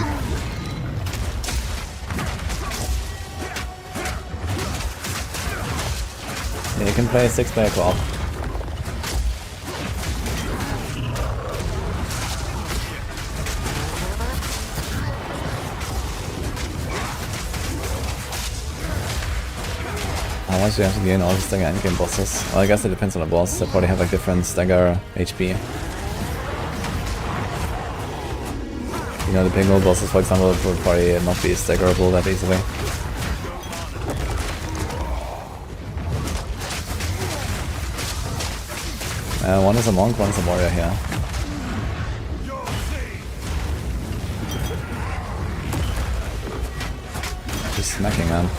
Yeah, you can play 6-player co-op. How much do you have to gain all the stagger endgame bosses? Well, I guess it depends on the boss. They probably have like different stagger HP. You know, the pingle bosses, for example, would probably not be staggerable that easily. One is a monk, one is a warrior here. Just smacking, man.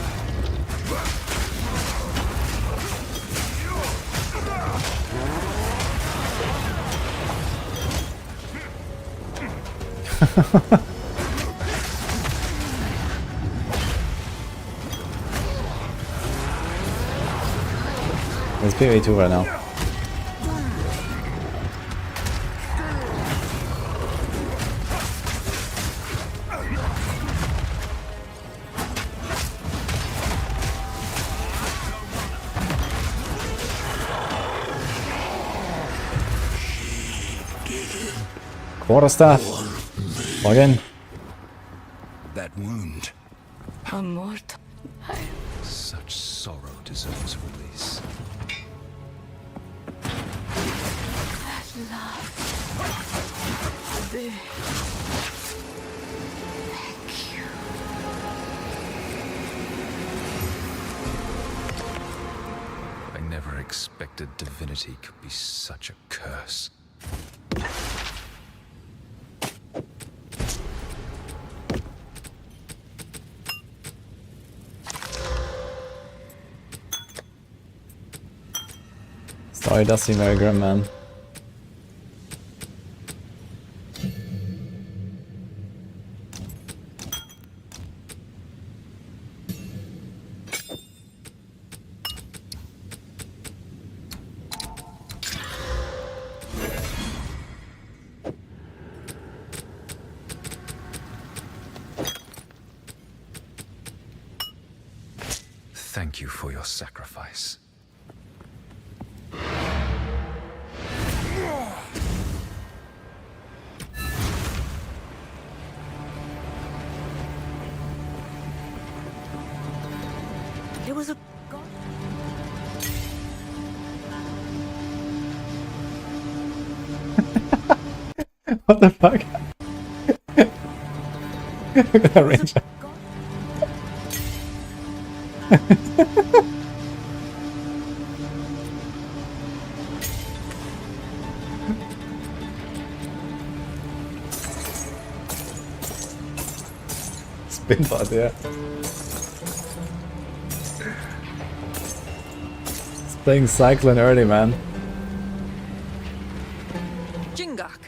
It's PoE 2 right now. Quarterstaff. Again. That wound. Amort. Such sorrow deserves release. That love. Thank you. I never expected divinity could be such a curse. Story does seem very grim, man. Thank you for your sacrifice. There was a god. What the fuck? Look at that ranger. Spin part, yeah. It's playing Cyclone early, man. Jingak.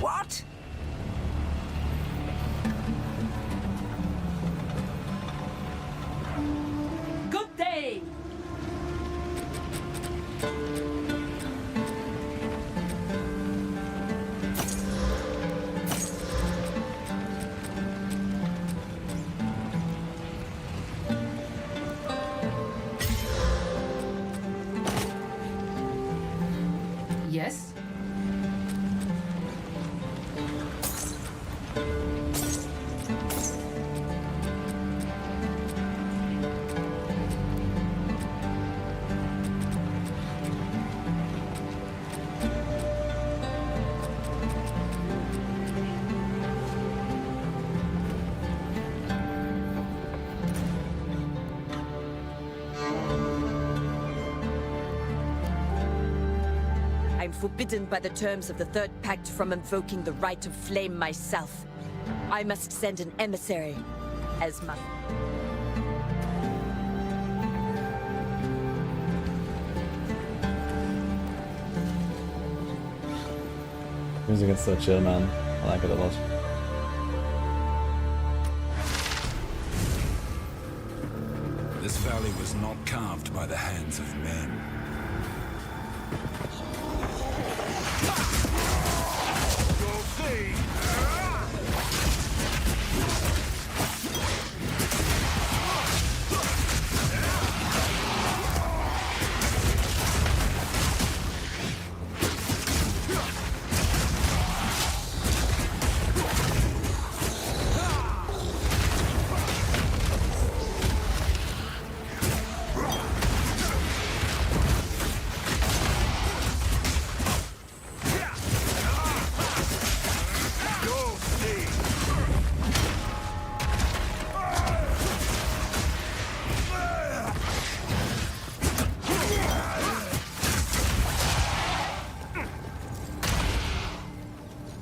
What? Good day! I'm forbidden by the terms of the Third Pact from invoking the right of flame myself. I must send an emissary as my... Music is so chill, man. I like it a lot. This valley was not carved by the hands of men. You'll see.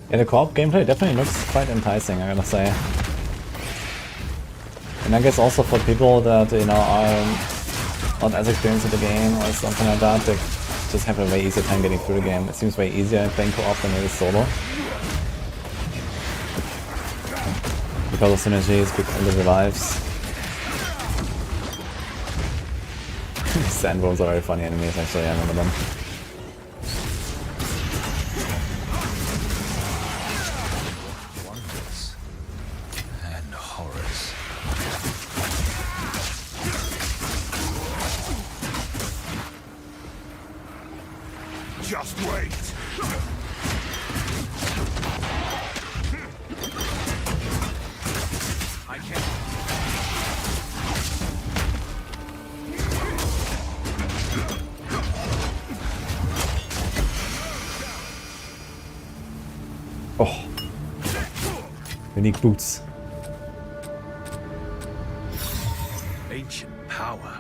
Yeah, the co-op gameplay definitely looks quite enticing, I gotta say. And I guess also for people that, you know, are not as experienced with the game or something like that, they just have a way easier time getting through the game. It seems way easier playing co-op than it is solo. Because of synergies, because of the revives. Sandworms are very funny enemies, actually, I remember them. Just wait. I can't. Oh. We need boots. Ancient power.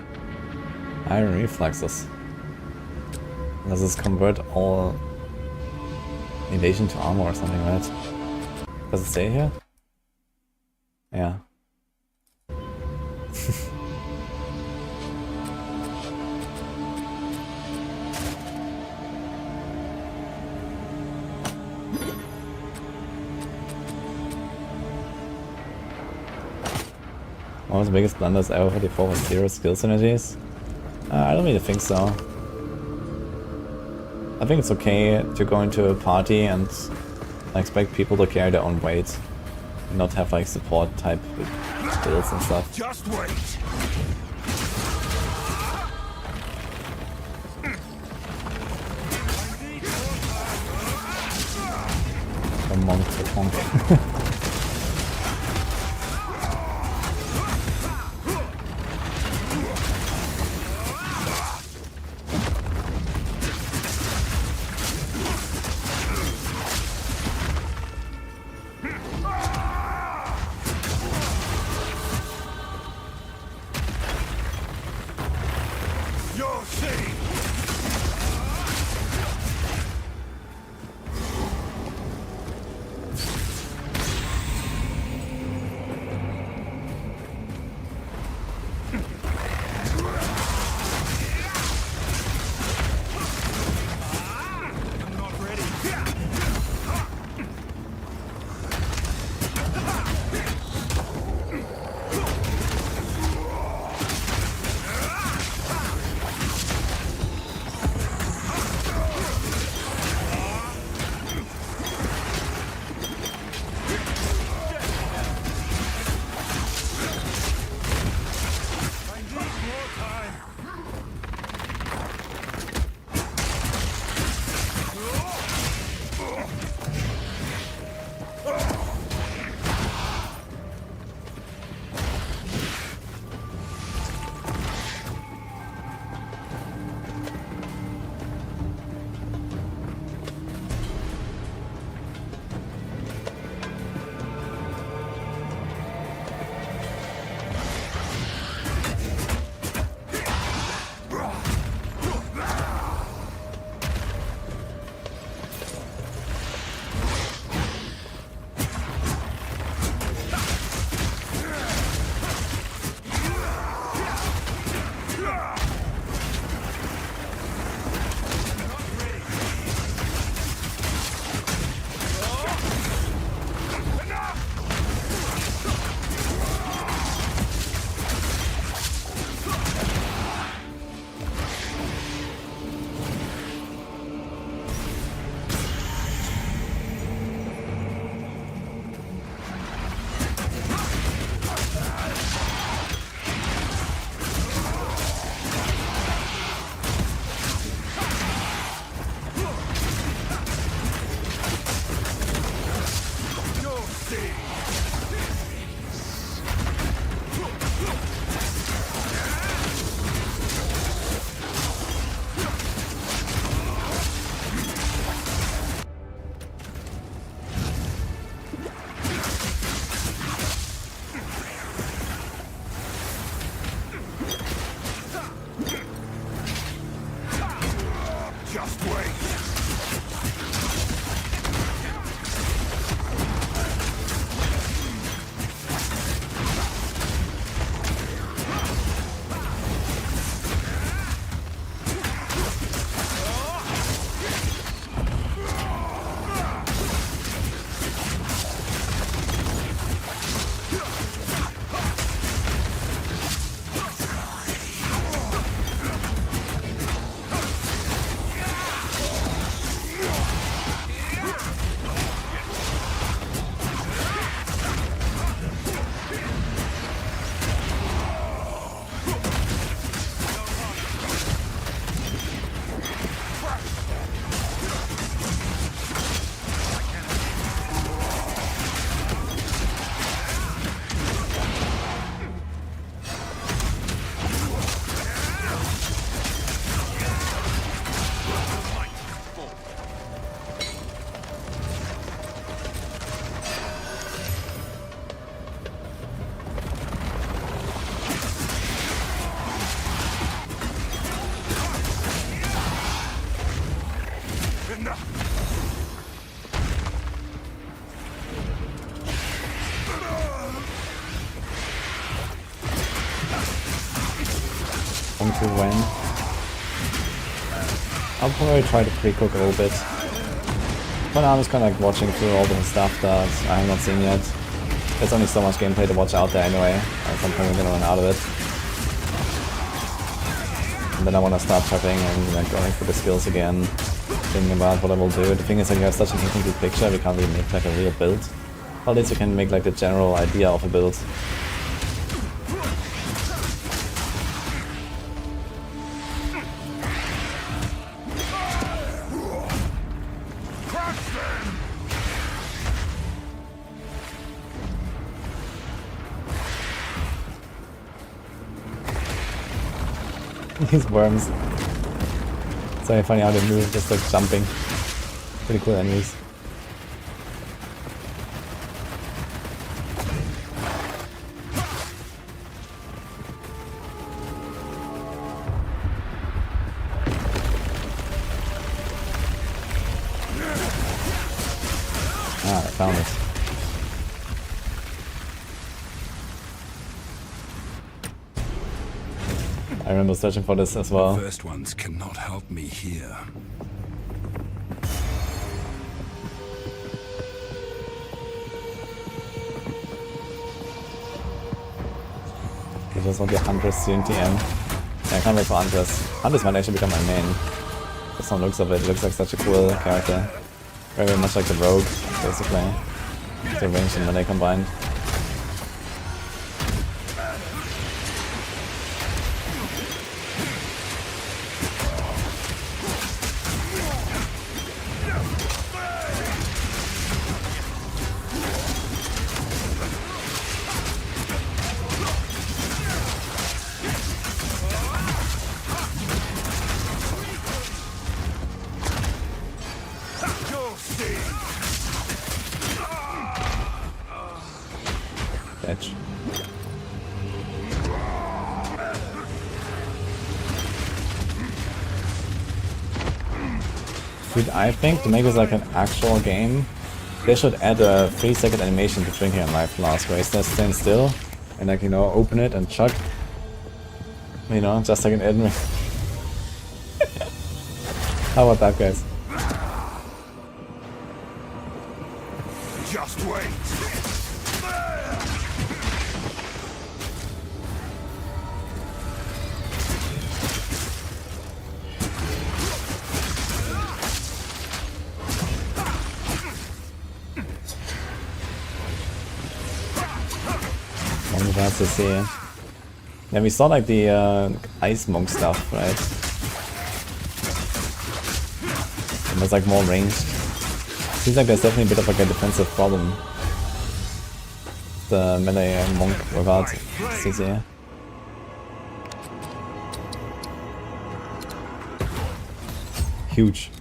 Iron reflexes. Does this convert all evasion to armor or something, right? Does it say here? Yeah. One of the biggest blunders ever for D4 was 0 skill synergies? I don't really think so. I think it's okay to go into a party and expect people to carry their own weight. And not have like support type builds and stuff. Just wait. From monk to monk. Going to win. I'll probably try to pre-cook a little bit. For now I'm just kind of like watching through all the stuff that I have not seen yet. There's only so much gameplay to watch out there anyway. At some point we're gonna run out of it. And then I want to start prepping and like going for the skills again. Thinking about what I will do. The thing is that you have such an incomplete picture, we can't really make like a real build. Or at least you can make like the general idea of a build. These worms. It's very funny how they move, just like jumping. Pretty cool enemies. Ah, I found it. I remember searching for this as well. The first ones cannot help me here. I just want the Huntress CNTM. Yeah, I can't wait for Huntress. Huntress might actually become my main. Just some looks of it. It looks like such a cool character. Very much like the Rogue, basically. The range and melee combined. Edge. Dude, I think to make this like an actual game, they should add a 3-second animation to drinking a life flask where it says stand still and like, you know, open it and chug. You know, just like an enemy. How about that, guys? Just wait. Glad to see. Yeah, we saw like the ice monk stuff, right? It was like more ranged. Seems like there's definitely a bit of like a defensive problem. The melee monk without CC. Huge.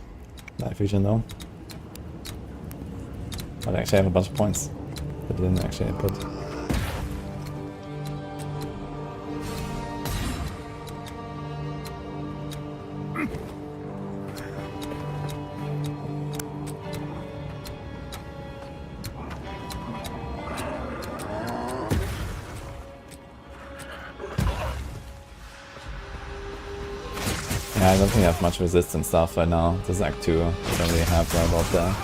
Night vision though. But I actually have a bunch of points that I didn't actually put. Yeah, I don't think I have much resistance stuff right now. This is Act 2. I don't really have right about there.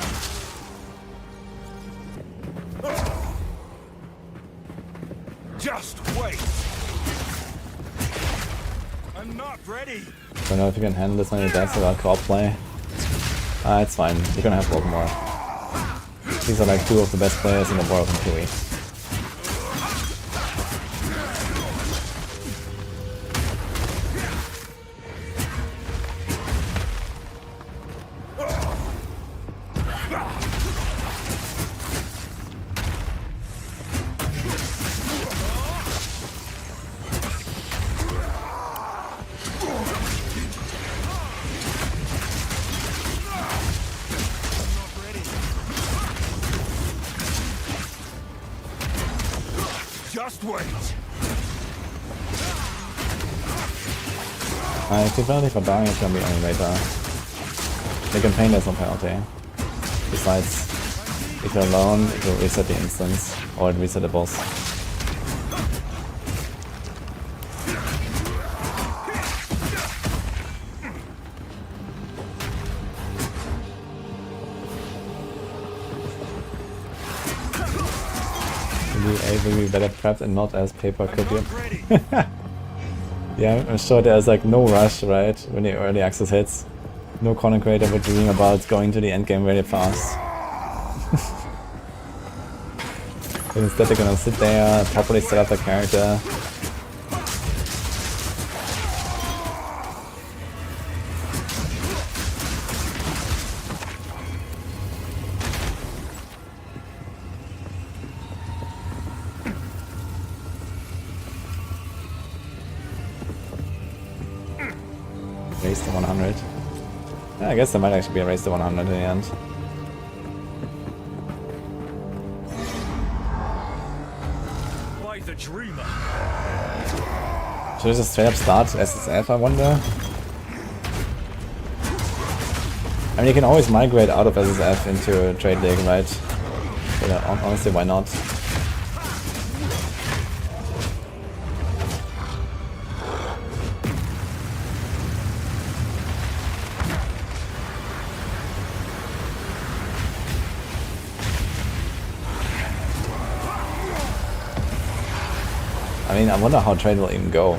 Just wait. I'm not ready. Don't know if you can handle this on your decks without co-op play. It's fine. You're gonna have to open more. These are like 2 of the best players in the world in PoE. Just wait. The penalty for dying is gonna be only later. The campaign there's no penalty. Besides, if you're alone, it will reset the instance, or it reset the boss. it would be better prepped and not as paper could you? Yeah, I'm sure there's like no rush, right, when the early access hits. No content creator would dream about going to the endgame very fast. But instead they're gonna sit there, properly set up their character. Raise to 100. Yeah, I guess there might actually be a raise to 100 in the end. Like the dreamer. Should I just straight up start SSF, I wonder? I mean, you can always migrate out of SSF into Trade League, right? But honestly, why not? I mean, I wonder how trade will even go.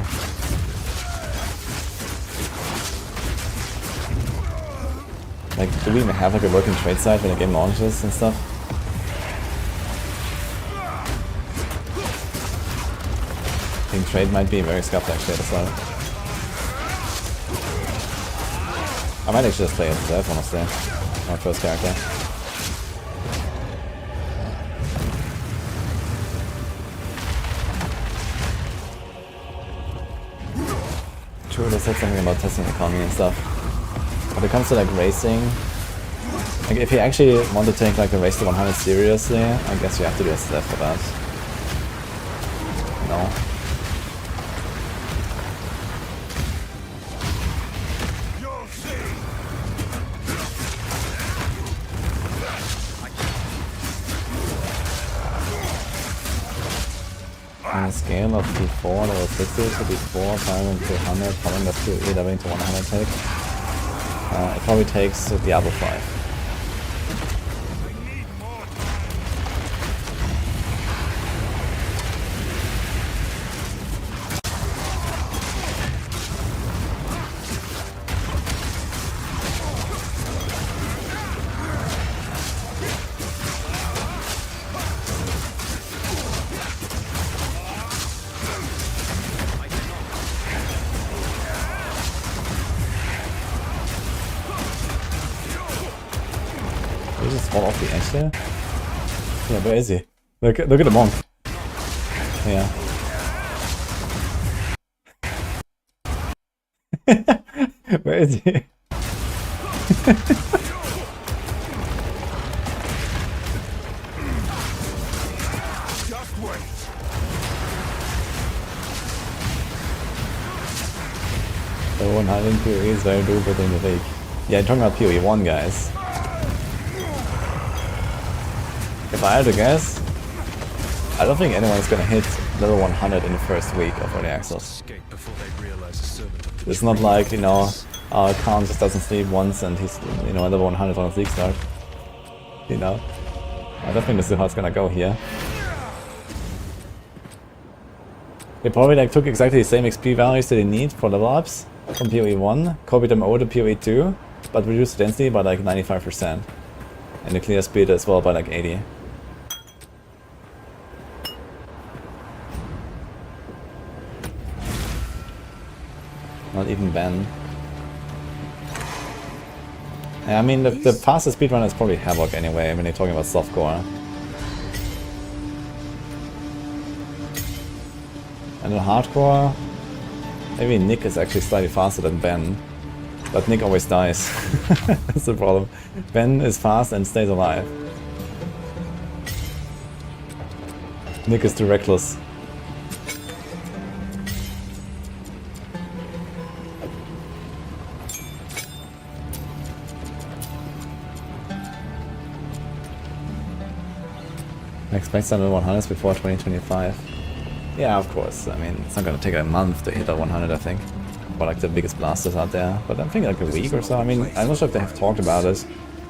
Like, do we even have like a working trade site when the game launches and stuff? I think trade might be very scuffed actually as well. I might actually just play SSF, honestly. My first character. True, they said something about testing the economy and stuff. But when it comes to like racing, like if you actually want to take like a race to 100 seriously, I guess you have to do a SSF for that. No. On a scale of P4 level 60 to P4, firing to 100, following the PoE leveling to 100 take, it probably takes Diablo 5. Did he just fall off the edge there? Yeah, where is he? Look at the monk. Yeah. Where is he? Just wait. The 100 PoE is very doable in the league. Yeah, I'm talking about PoE 1, guys. If I had to guess, I don't think anyone's gonna hit level 100 in the first week of early access. It's not like, you know, Khan just doesn't sleep once and he's, you know, level 100 on his league start. You know? I don't think this is how it's gonna go here. They probably like took exactly the same XP values that they need for level ups from PoE 1, copied them over to PoE 2, but reduced the density by like 95%. And the clear speed as well by like 80. Not even Ben. I mean, the fastest speedrunner is probably Havoc anyway, when you're talking about softcore. And in hardcore, maybe Nick is actually slightly faster than Ben. But Nick always dies. That's the problem. Ben is fast and stays alive. Nick is too reckless. I expect some level 100s before 2025. Yeah, of course. I mean, it's not gonna take a month to hit a 100, I think. For like the biggest blasters out there. But I'm thinking like a week or so. I mean, I'm not sure if they have talked about it.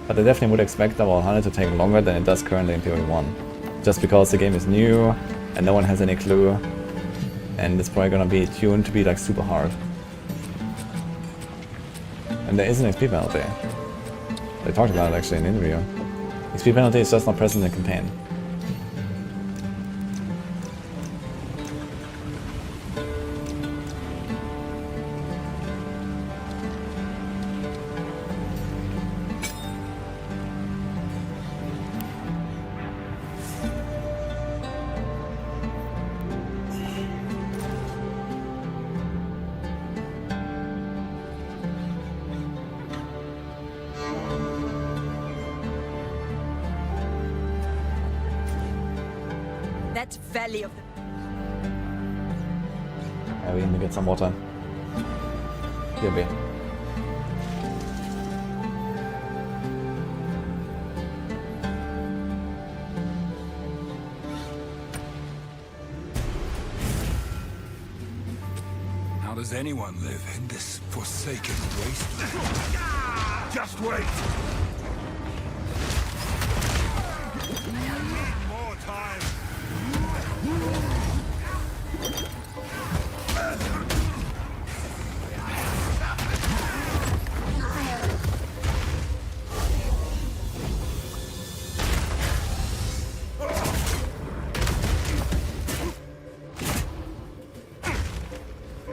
But I definitely would expect level 100 to take longer than it does currently in PoE 1. Just because the game is new, and no one has any clue, and it's probably gonna be tuned to be like super hard. And there is an XP penalty. They talked about it actually in the interview. XP penalty is just not present in the campaign. That valley of the... Yeah, we need to get some water. Here be. How does anyone live in this forsaken wasteland? Just wait! More time!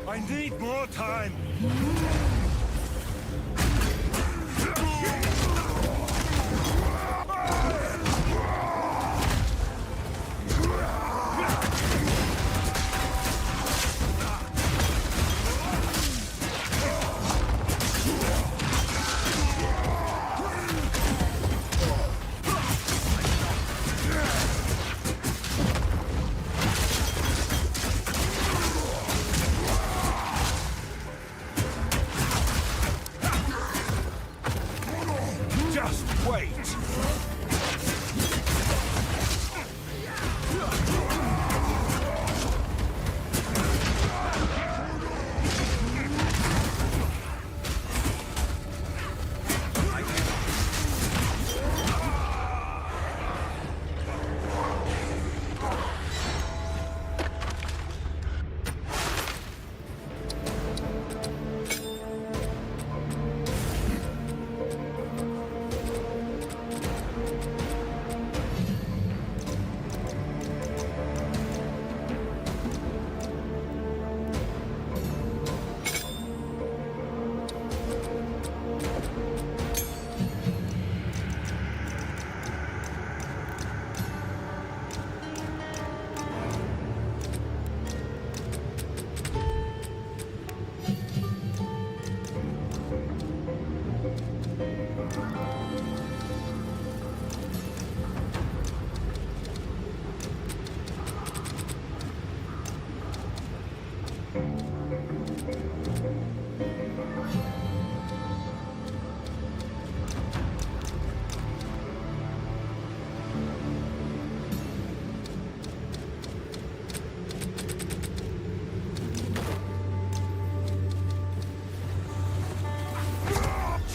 I need more time! Just wait!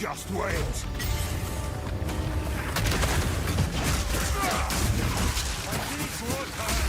Just wait! I need more time!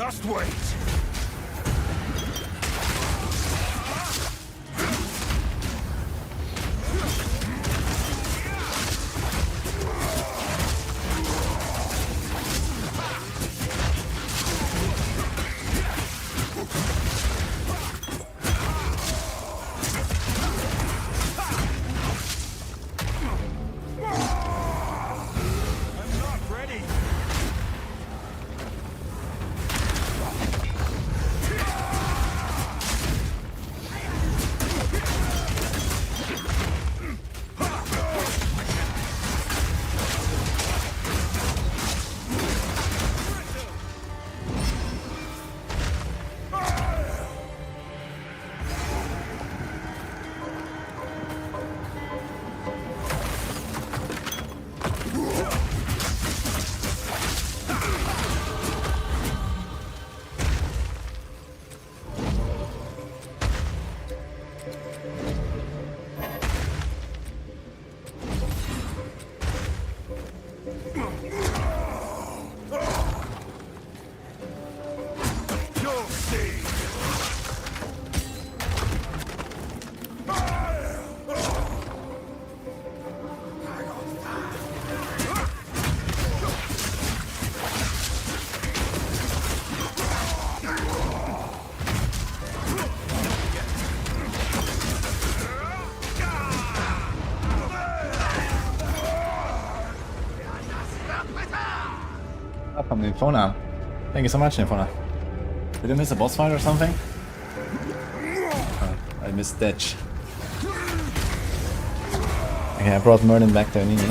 Just wait. From Infona. Thank you so much, Infona. Did I miss a boss fight or something? Oh, I missed Ditch. Okay, I brought Merlin back to Nini.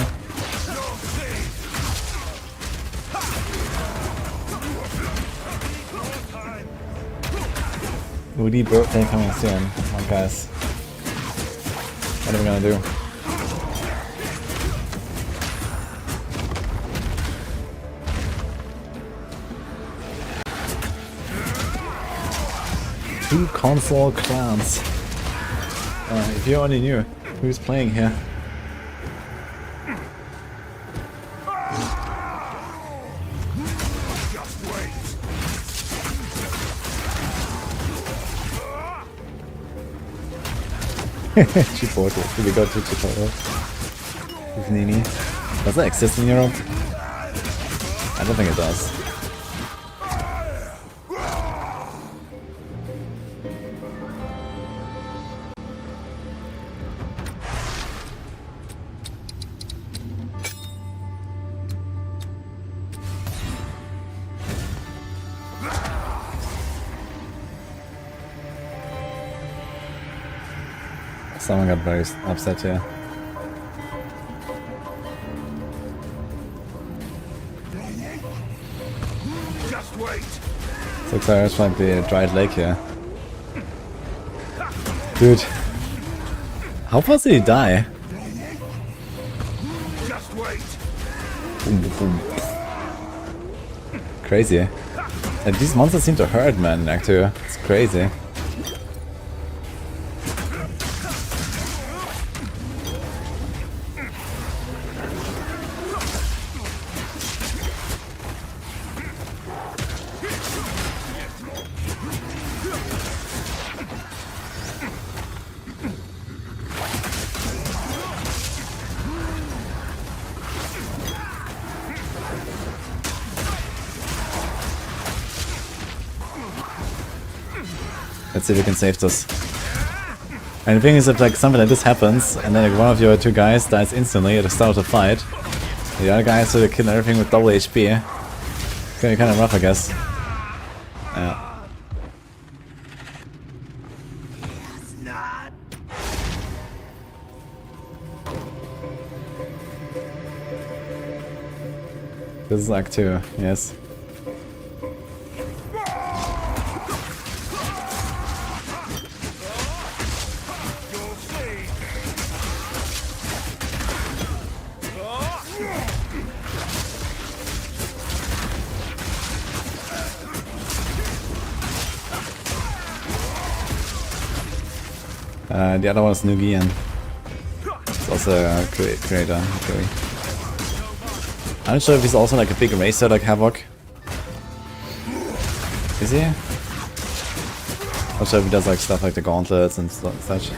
Woody birthday coming soon. Come on, guys. What are we gonna do? Two console clans. If you only knew who's playing here. Just wait. Chipotle. Should we go to Chipotle? With Nini. Does that exist in Europe? I don't think it does. Someone got very upset here. Just wait. This looks like it's like the dried lake here. Dude. How fast did he die? Just wait. Crazy. And these monsters seem to hurt, man, actually. It's crazy. Let's see if we can save this. And the thing is, if like something like this happens, and then like one of your two guys dies instantly at the start of the fight, the other guy has to kill everything with double HP. It's gonna be kind of rough, I guess. Yeah. This is Act 2, yes. The other one is Nugian. It's also a creator. Okay. I'm not sure if he's also like a big racer like Havoc. Is he? Not sure if he does like stuff like the gauntlets and such.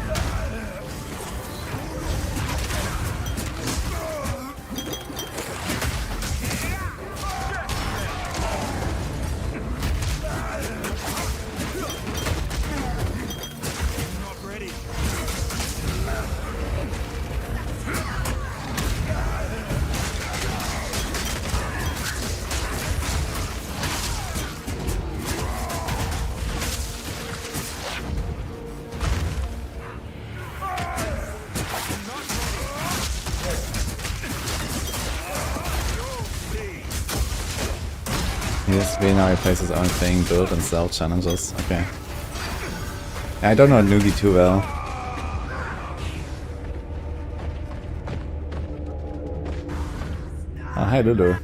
PSV now he plays his own thing, build and sell challenges. Okay. I don't know Noogie too well. Oh, hi Lulu.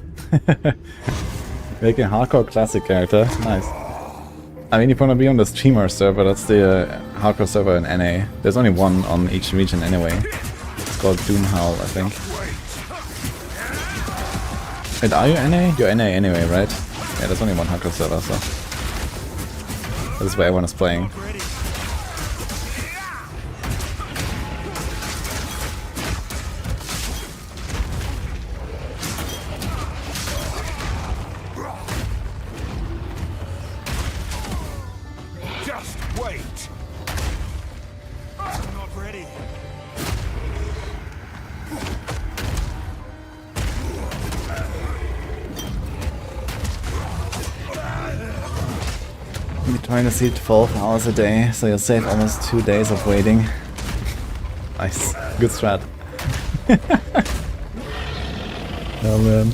Making hardcore classic character. Nice. I mean, if you wanna be on the streamer server, that's the hardcore server in NA. There's only one on each region anyway. It's called Doomhowl, I think. Wait, are you NA? You're NA anyway, right? Yeah, there's only one hardcore server, so this is where everyone is playing. Just wait. I'm not ready. You're trying to sleep 12 hours a day, so you'll save almost 2 days of waiting. Nice. Good strat. Oh man.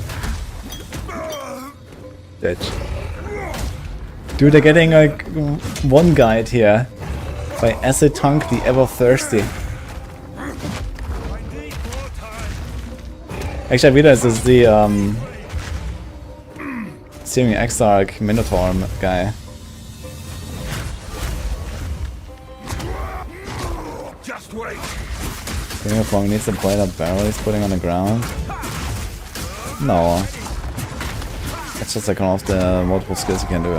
Ditch. Dude, they're getting like one guide here by Acid Tonk the Ever Thirsty. Actually, I realized this is the Searing Exarch Minotaur guy. Just wait. King of Long needs to play that barrel he's putting on the ground. No. It's just like one of the multiple skills you can do.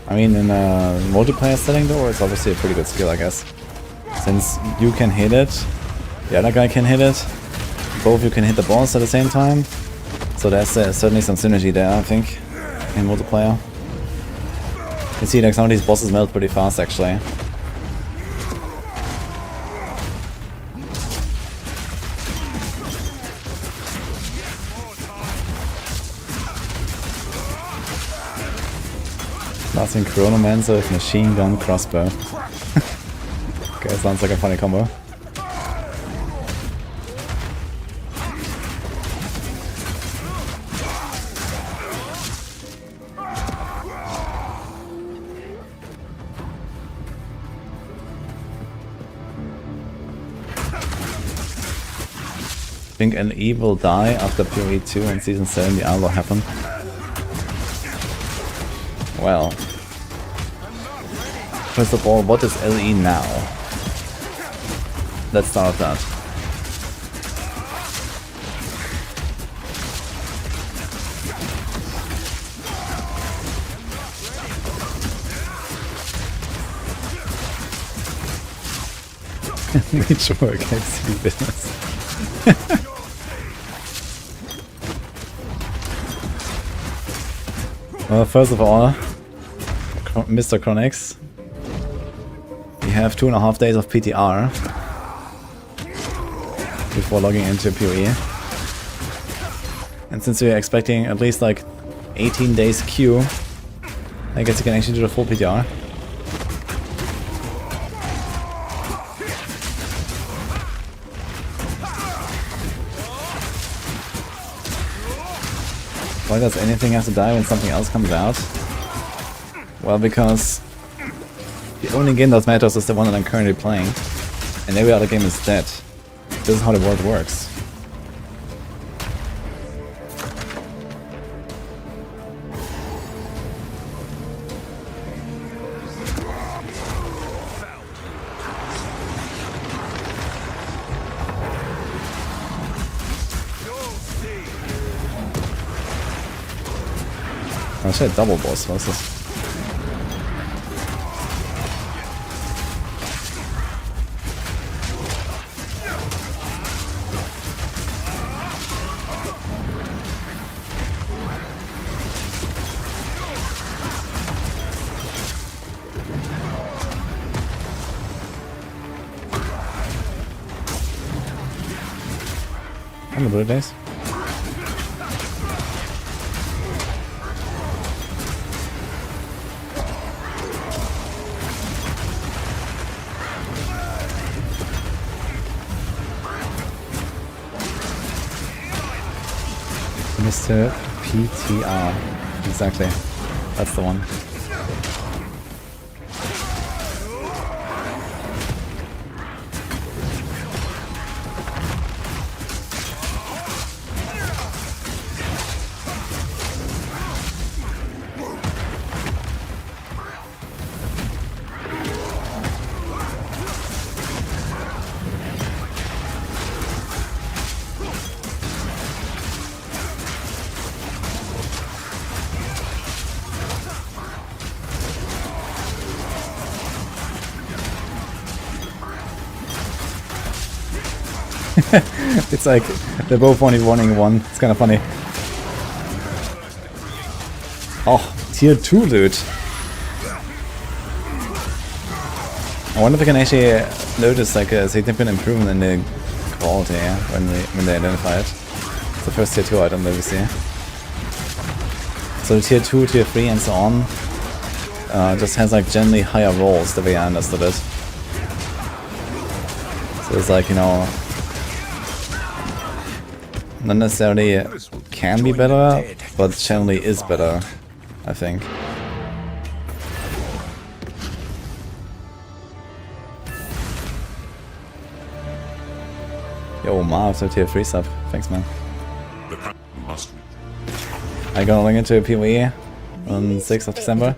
I mean, in a multiplayer setting though, it's obviously a pretty good skill, I guess. Since you can hit it, the other guy can hit it, both of you can hit the boss at the same time. So there's certainly some synergy there, I think, in multiplayer. You see, like some of these bosses melt pretty fast, actually. Blasting Chronomancer with machine gun crossbow. Okay, sounds like a funny combo. Think an E will die after PoE 2 and Season 7 Diablo happened. Well, first of all, what is LE now? Let's start that. Nature work against the business. Well, first of all, Mr. Chronix, you have 2.5 days of PTR before logging into PoE. And since we're expecting at least like 18 days queue, I guess you can actually do the full PTR. Why does anything have to die when something else comes out? Well, because the only game that matters is the one that I'm currently playing, and every other game is dead. This is how the world works. Oh shit, double boss, was this? And the blue days. Mr. PTR. Exactly. That's the one. It's like they're both only wanting one. It's kind of funny. Oh, tier 2 loot. I wonder if we can actually notice like a significant improvement in the quality when they identify it. It's the first tier 2 item that we see. So tier 2, tier 3 and so on just has like generally higher rolls the way I understood it. So it's like, you know, not necessarily can be better, but generally is better, I think. Yo, Marv, so tier 3 sub. Thanks, man. I got a link into PoE on 6th of December.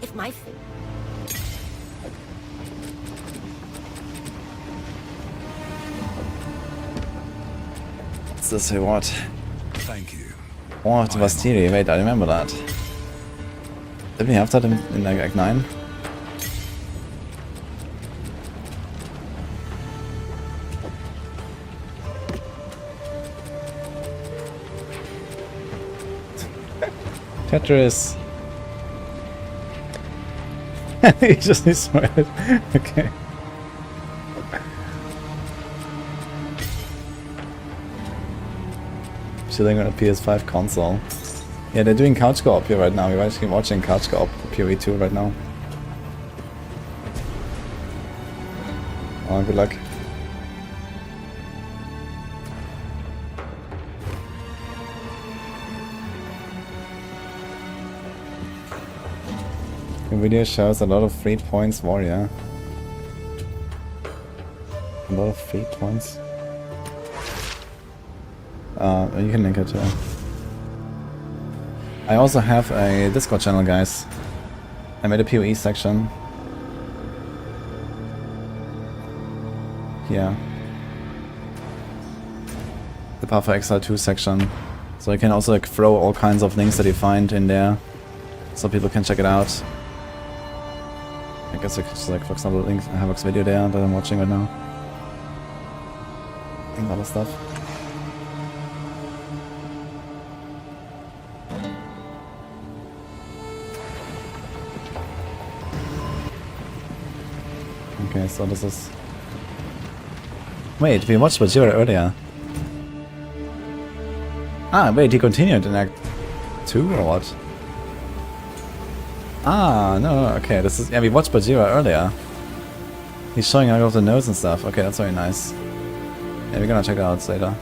What's this reward? Thank you. Oh, it's Vastiri. Wait, I remember that. Did we have that in like Act 9? Tetris. He just needs to write it. Okay. Chilling on a PS5 console. Yeah, they're doing couch co-op here right now. We're actually watching couch co-op PoE 2 right now. Oh, good luck. The video shows a lot of 3 points warrior. A lot of 3 points. You can link it too. I also have a Discord channel, guys. I made a PoE section. Here. The Path for Exile 2 section. So you can also like throw all kinds of links that you find in there, so people can check it out. I guess I could just like, for example, link Havok's video there that I'm watching right now. And other stuff. Okay, so this is... Wait, we watched Bajira earlier. Ah, wait, he continued in Act 2 or what? Ah, no, okay, this is... Yeah, we watched Bajira earlier. He's showing out of the nose and stuff. Okay, that's very nice. Yeah, we're gonna check it out later.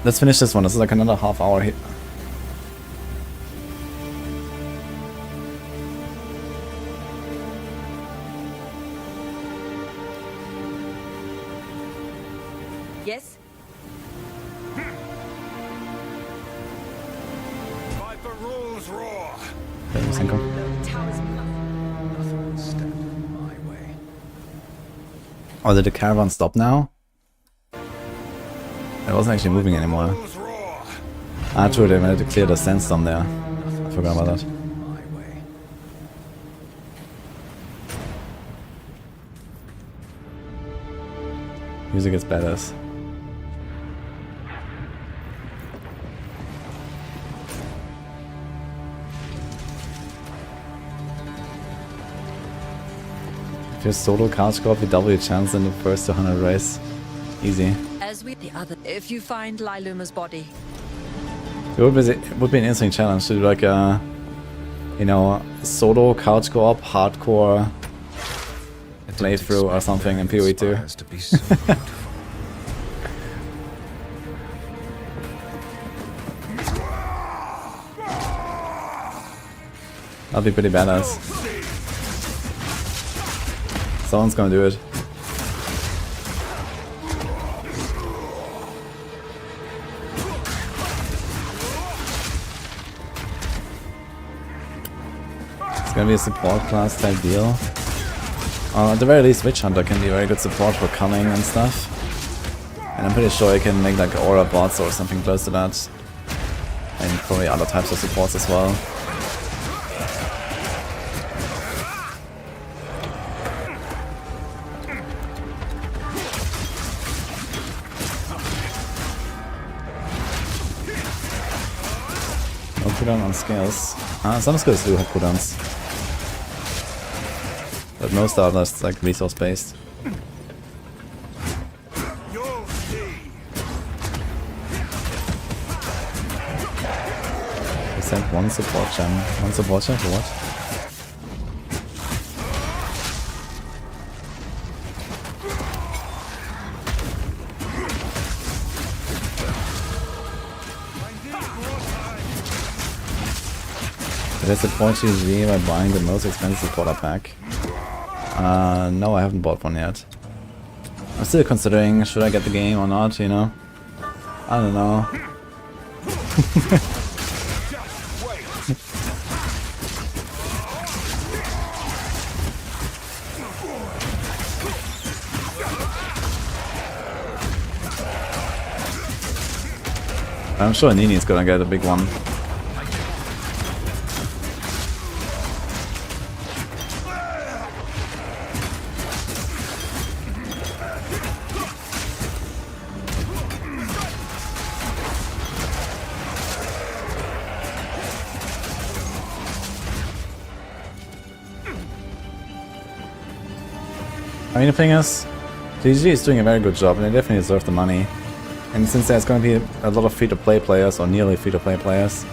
Let's finish this one. This is like another half hour here. Yes? Fight the rules roar. Oh, did the caravan stop now? It wasn't actually moving anymore. Ah, true, they managed to clear the sandstorm there. I forgot about that. Music is badass. If you're solo card squad, you double your chance in the first 200 race. Easy. As with the other, if you find Liluma's body, It would be an interesting challenge to do like a, you know, solo couch co-op hardcore playthrough or something in PoE 2. That'd be pretty badass. Someone's gonna do it. It's gonna be a support class type deal. At the very least, Witch Hunter can be very good support for culling and stuff. And I'm pretty sure I can make like aura bots or something close to that. And probably other types of supports as well. No cooldown on skills. Some skills do have cooldowns. But most are just like resource based. We sent one support gem. One support gem for what? Did I support GG by buying the most expensive supporter pack? No, I haven't bought one yet. I'm still considering, should I get the game or not, you know? I don't know. I'm sure Nini's gonna get a big one. I mean, the thing is, GG is doing a very good job and they definitely deserve the money. And since there's going to be a lot of free-to-play players, or nearly free-to-play players,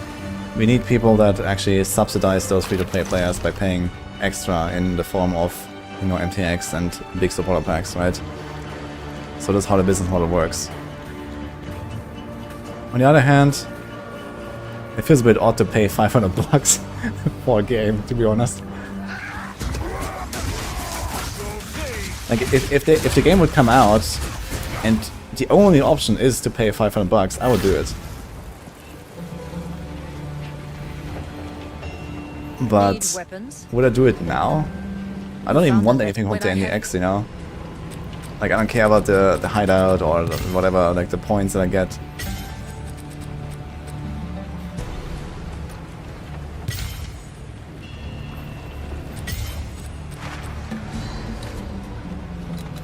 we need people that actually subsidize those free-to-play players by paying extra in the form of, you know, MTX and big supporter packs, right? So that's how the business model works. On the other hand, it feels a bit odd to pay 500 bucks for a game, to be honest. Like, if the game would come out and the only option is to pay 500 bucks, I would do it. But would I do it now? I don't even want anything from the NEX, you know? Like, I don't care about the hideout or whatever, like the points that I get.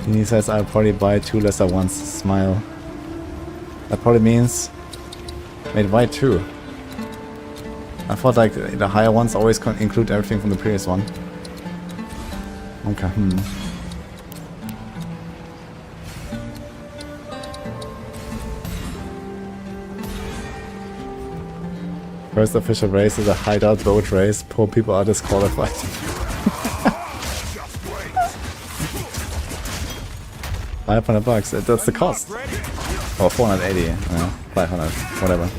He says I'll probably buy 2 lesser ones. Smile. That probably means... Wait, why 2? I thought like the higher ones always include everything from the previous one. Okay, First official race is a hideout boat race. Poor people are disqualified. 500 bucks, that's the cost. Or 480, 500, whatever.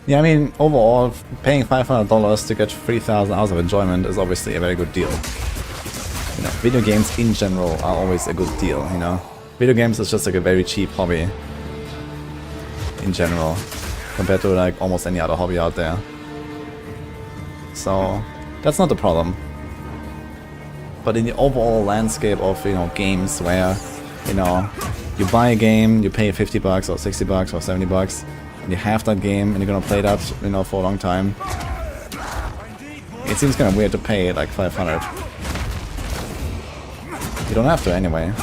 Yeah, I mean, overall, paying $500 to get 3,000 hours of enjoyment is obviously a very good deal. You know, video games in general are always a good deal, you know? Video games is just like a very cheap hobby. In general. Compared to like almost any other hobby out there. so that's not the problem. But in the overall landscape of, you know, games where, you know, you buy a game, you pay 50 bucks or 60 bucks or 70 bucks, and you have that game and you're gonna play that, you know, for a long time, it seems kind of weird to pay like 500. You don't have to anyway.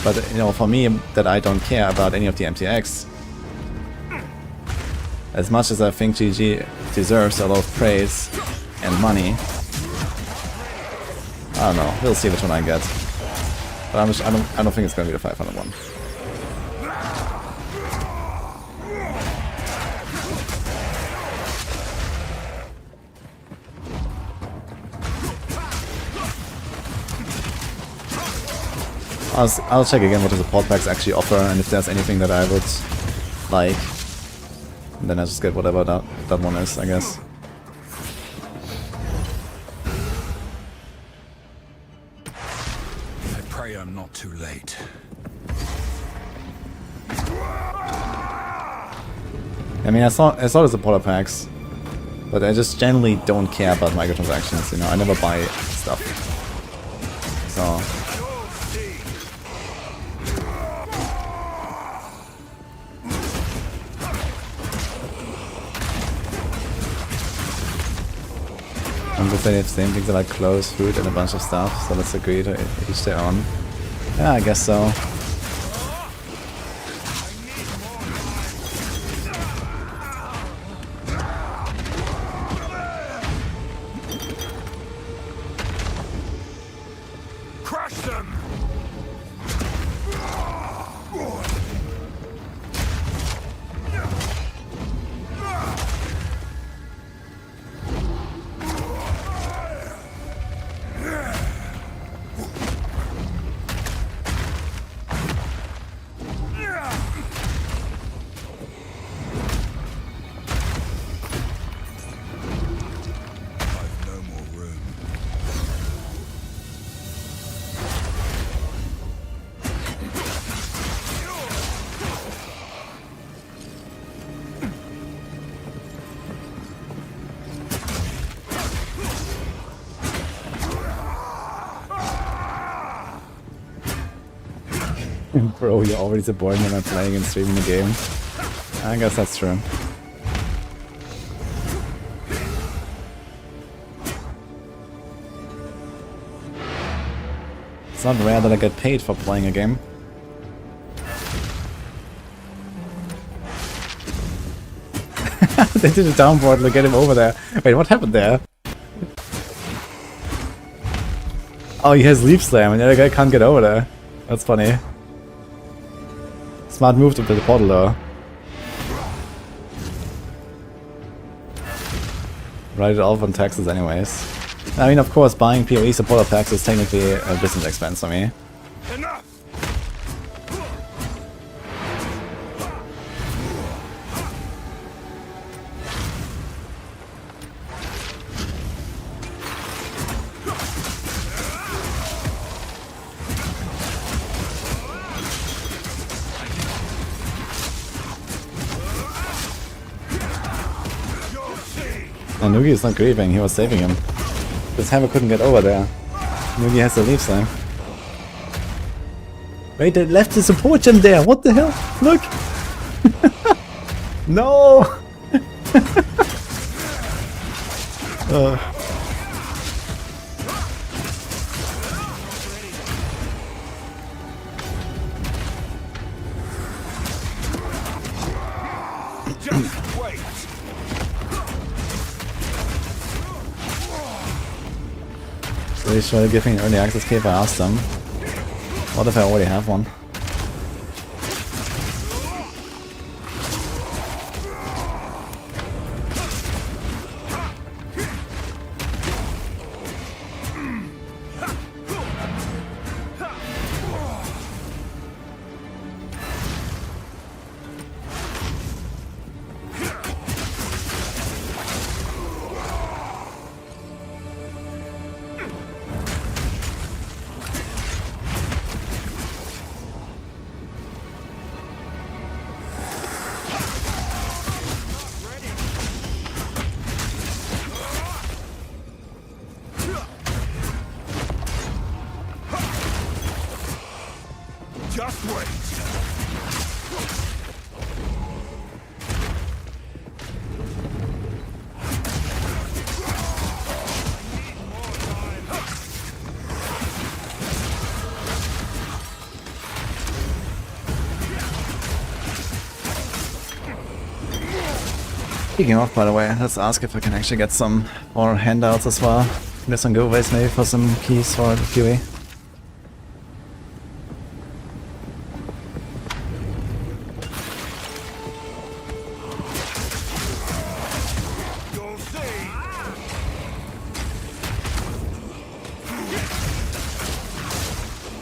But, you know, for me, that I don't care about any of the MTX, as much as I think GG deserves a lot of praise and money, I don't know, we'll see which one I get. But I don't think it's gonna be the 500 one. I'll check again what the support packs actually offer, and if there's anything that I would like, then I just get whatever that one is, I guess. I pray I'm not too late. I mean, I saw the supporter packs, but I just generally don't care about microtransactions, you know, I never buy stuff. So... I'm just saying the same things like clothes, food, and a bunch of stuff, so let's agree to each their own. Yeah, I guess so. Crush them! Bro, you're already supporting when I'm playing and streaming the game. I guess that's true. It's not rare that I get paid for playing a game. They did a downboard to get him over there. Wait, what happened there? Oh, he has Leap Slam and the other guy can't get over there. That's funny. Smart move to the portal though. Write it off on taxes anyways. I mean, of course, buying PoE supporter packs is technically a business expense for me. Enough! And Nugi is not grieving, he was saving him. This hammer couldn't get over there. Nugi has to leave Slam. Wait, they left the support gem there! What the hell? Look! No! Just wait! They should give me an early access key if I asked them. What if I already have one? Speaking of, by the way, let's ask if I can actually get some more handouts as well. There's some giveaways maybe for some keys for the PoE.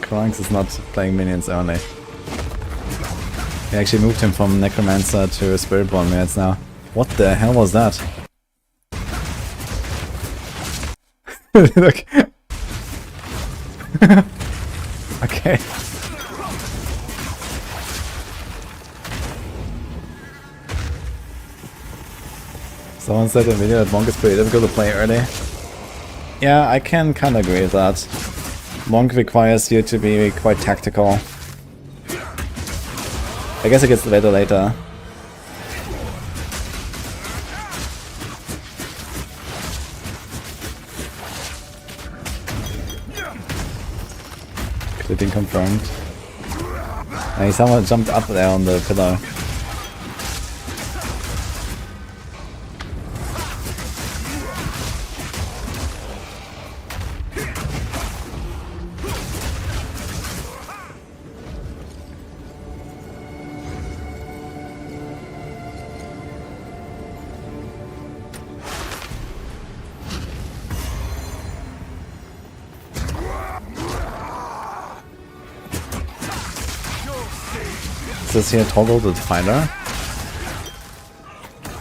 Kronx is not playing minions only. He actually moved him from Necromancer to Spiritborn minions now. What the hell was that? Look. Okay. Someone said in the video that Monk is pretty difficult to play early. Yeah, I can kinda agree with that. Monk requires you to be quite tactical. I guess it gets better later. Clipping confirmed. Hey, someone jumped up there on the pillar. Is this here toggle the finder?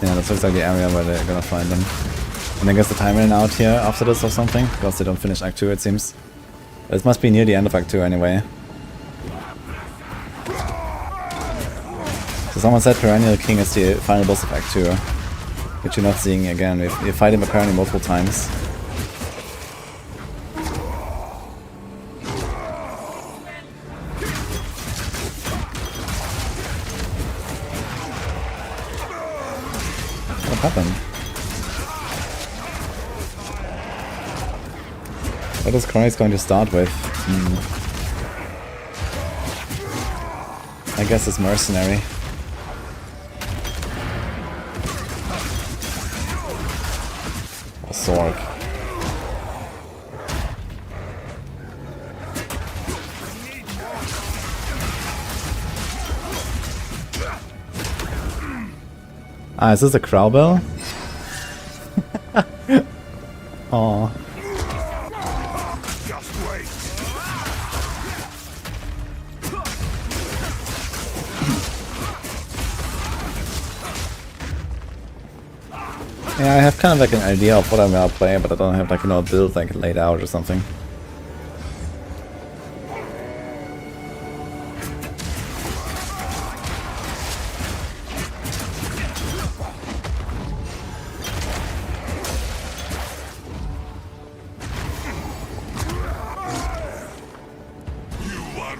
Yeah, this looks like the area where they're gonna find them. And I guess the time ran out here after this or something, because they don't finish Act 2 it seems. But it must be near the end of Act 2 anyway. So someone said Perennial King is the final boss of Act 2, which you're not seeing again. We fight him apparently multiple times. What happened? What is Christ going to start with? I guess it's mercenary. Or sword. Ah, is this a cowbell? Aww. Yeah, I have kind of like an idea of what I'm gonna play, but I don't have like, you know, a build like laid out or something.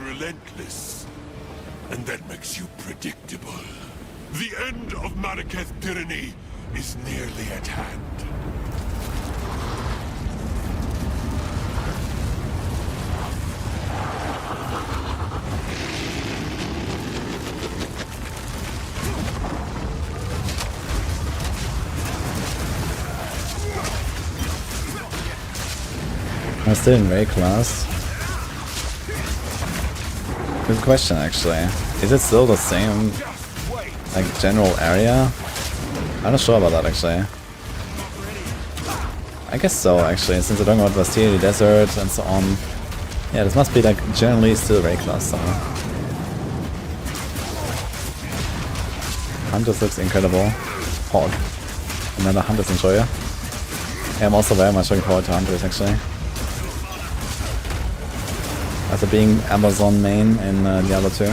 Relentless, and that makes you predictable. The end of Marraketh's tyranny is nearly at hand. I'm still in Ray class. Good question actually. Is it still the same like general area? I'm not sure about that actually. I guess so actually, since we're talking about Bastille, the desert and so on. Yeah, this must be like generally still Ray class somewhere. Hunters looks incredible. Hog. Another Hunters enjoyer. Yeah, I'm also very much looking forward to Hunters actually. After being Amazon main in Diablo 2.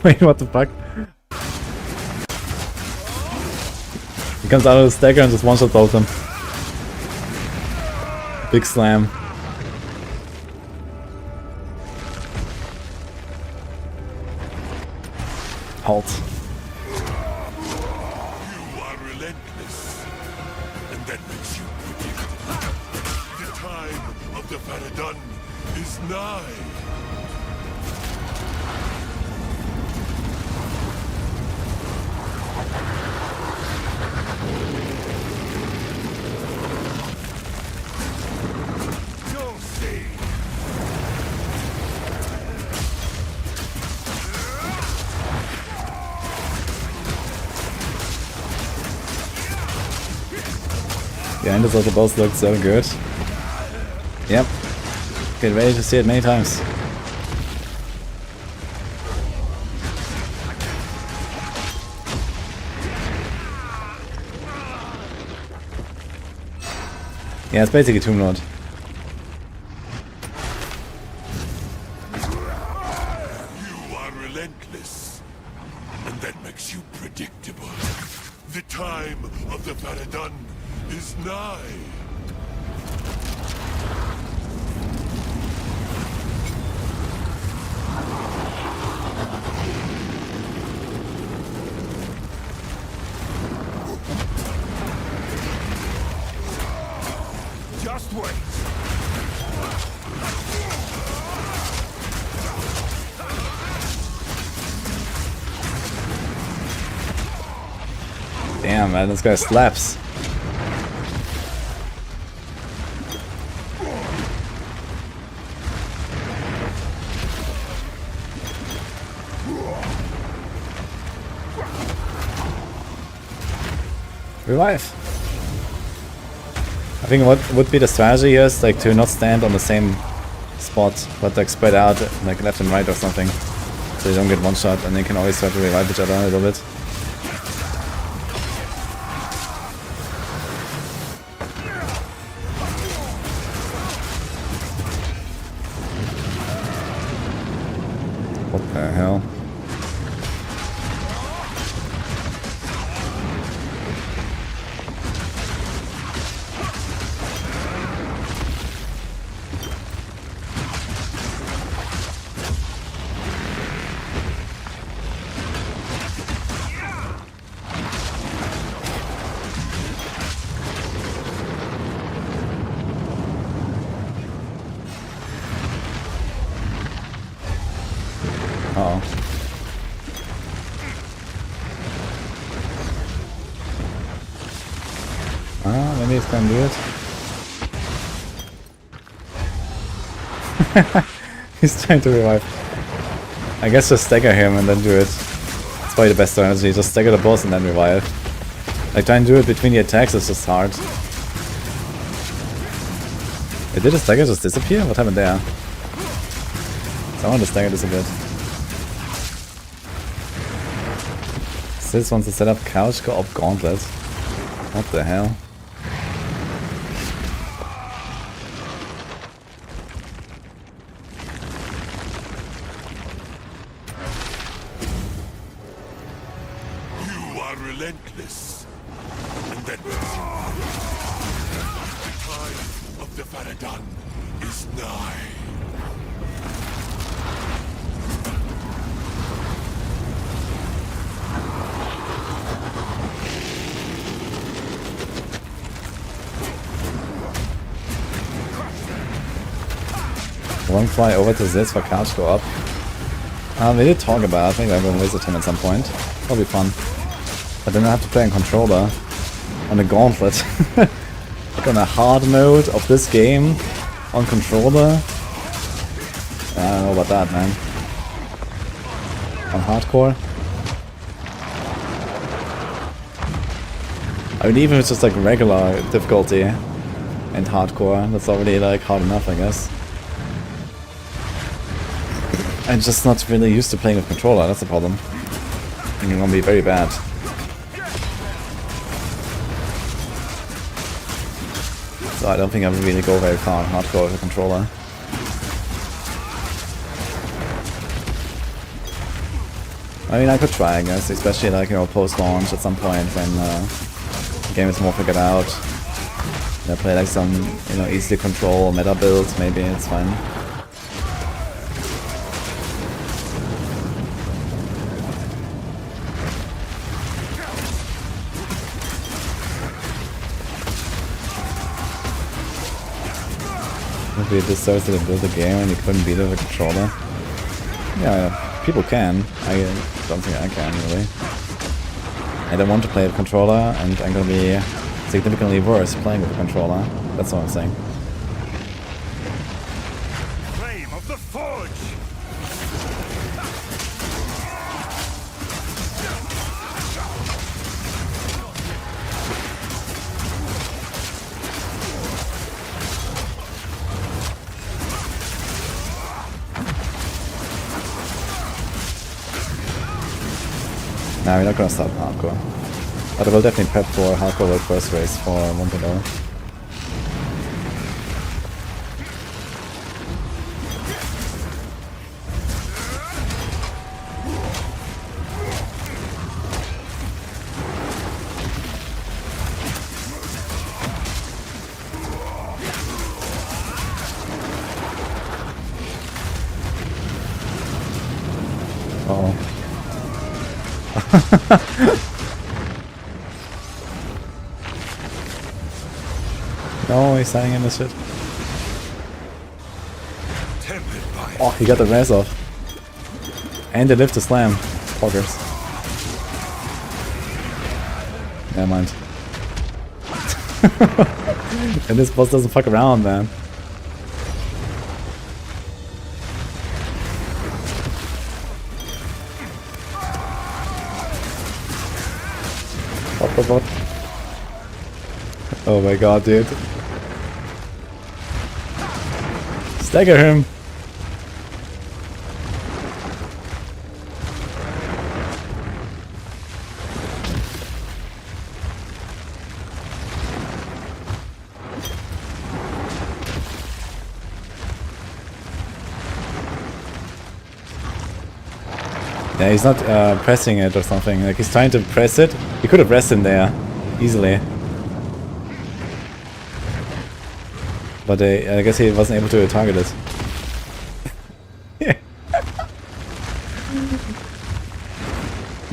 Wait, what the fuck? He comes out of the stagger and just one-shot both them. Big slam. Halt. You are relentless, and that makes you predictable. The time of the Faradun is nigh. You'll see. The angles of the boss look so good. Yep. Get ready to see it many times. Yeah, it's basically Tomb Lord. You are relentless, and that makes you predictable. The time of the Faradun is nigh. Just wait. Damn, man, this guy slaps. Revive. I think what would be the strategy here is like to not stand on the same spot, but like spread out like left and right or something, so you don't get one shot, and you can always try to revive each other a little bit. What the hell? Uh-oh. Maybe it's gonna do it. He's trying to revive. I guess just stagger him and then do it. It's probably the best strategy. Just stagger the boss and then revive. Like trying to do it between the attacks is just hard. Did the stagger just disappear? What happened there? Someone the stagger disappeared. Sis wants to set up couch co-op gauntlet. What the hell? You are relentless, and that makes you. The time of the Faradun is nigh. One fly over to this for couch go up. We did talk about it. I think I'm going to visit him at some point. That'll be fun. But then I have to play on controller on a gauntlet. Like on a hard mode of this game on controller. I don't know about that, man. On hardcore. I mean, even if it's just like regular difficulty and hardcore, that's already like hard enough, I guess. I'm just not really used to playing with controller, that's the problem. I think I'm gonna be very bad. So I don't think I will really go very far hardcore with a controller. I mean, I could try, I guess, especially like, you know, post-launch at some point when the game is more figured out. I play like some, you know, easy control meta builds, maybe it's fine. be disservice to build a game and you couldn't beat it with a controller? Yeah, people can. I don't think I can, really. I don't want to play with a controller, and I'm gonna be significantly worse playing with a controller. That's what I'm saying. Flame of the Forge! Nah, we're not gonna start hardcore. But I will definitely prep for hardcore world first race for 1.0. No, he's standing in this shit. Oh, he got the res off. And they lived to slam. Poggers. Never mind. And this boss doesn't fuck around, man. What? Oh my god, dude. Stagger him! Yeah, he's not pressing it or something. Like, he's trying to press it. He could have rested in there easily. But I guess he wasn't able to target it.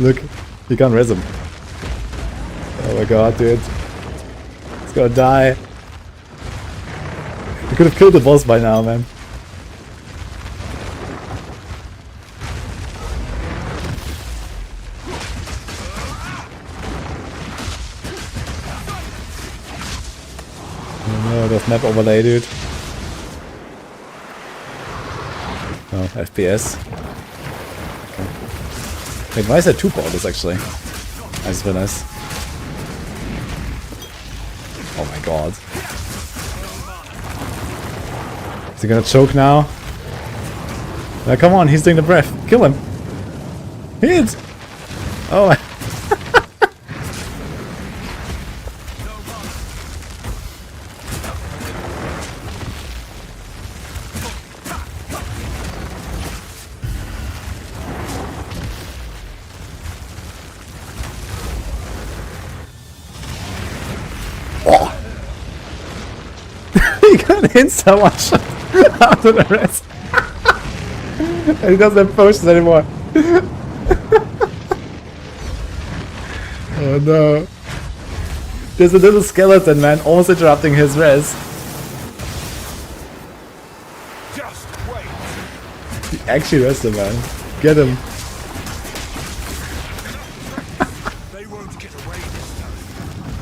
Look, he can't res him. Oh my god, dude. He's gonna die. He could have killed the boss by now, man. Oh, there's map overlay, dude. Oh, FPS. Okay. Wait, why is there two borders actually? I just realized. Oh my god. Is he gonna choke now? Now come on, he's doing the breath. Kill him! Hit! Oh my. He got insta one shot after the rest. And he doesn't have potions anymore. Oh no. There's a little skeleton, man, almost interrupting his res. Just wait. He actually rested, man. Get him. They won't get away this time.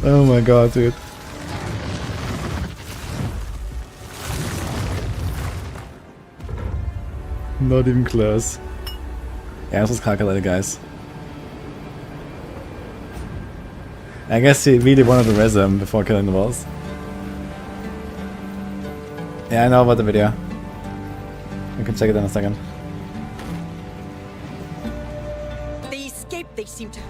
Oh my god, dude. Not even close. Yeah, this was calculated, guys. I guess he really wanted to res him before killing the boss. Yeah, I know about the video. I can check it in a second. They escaped, they seem to.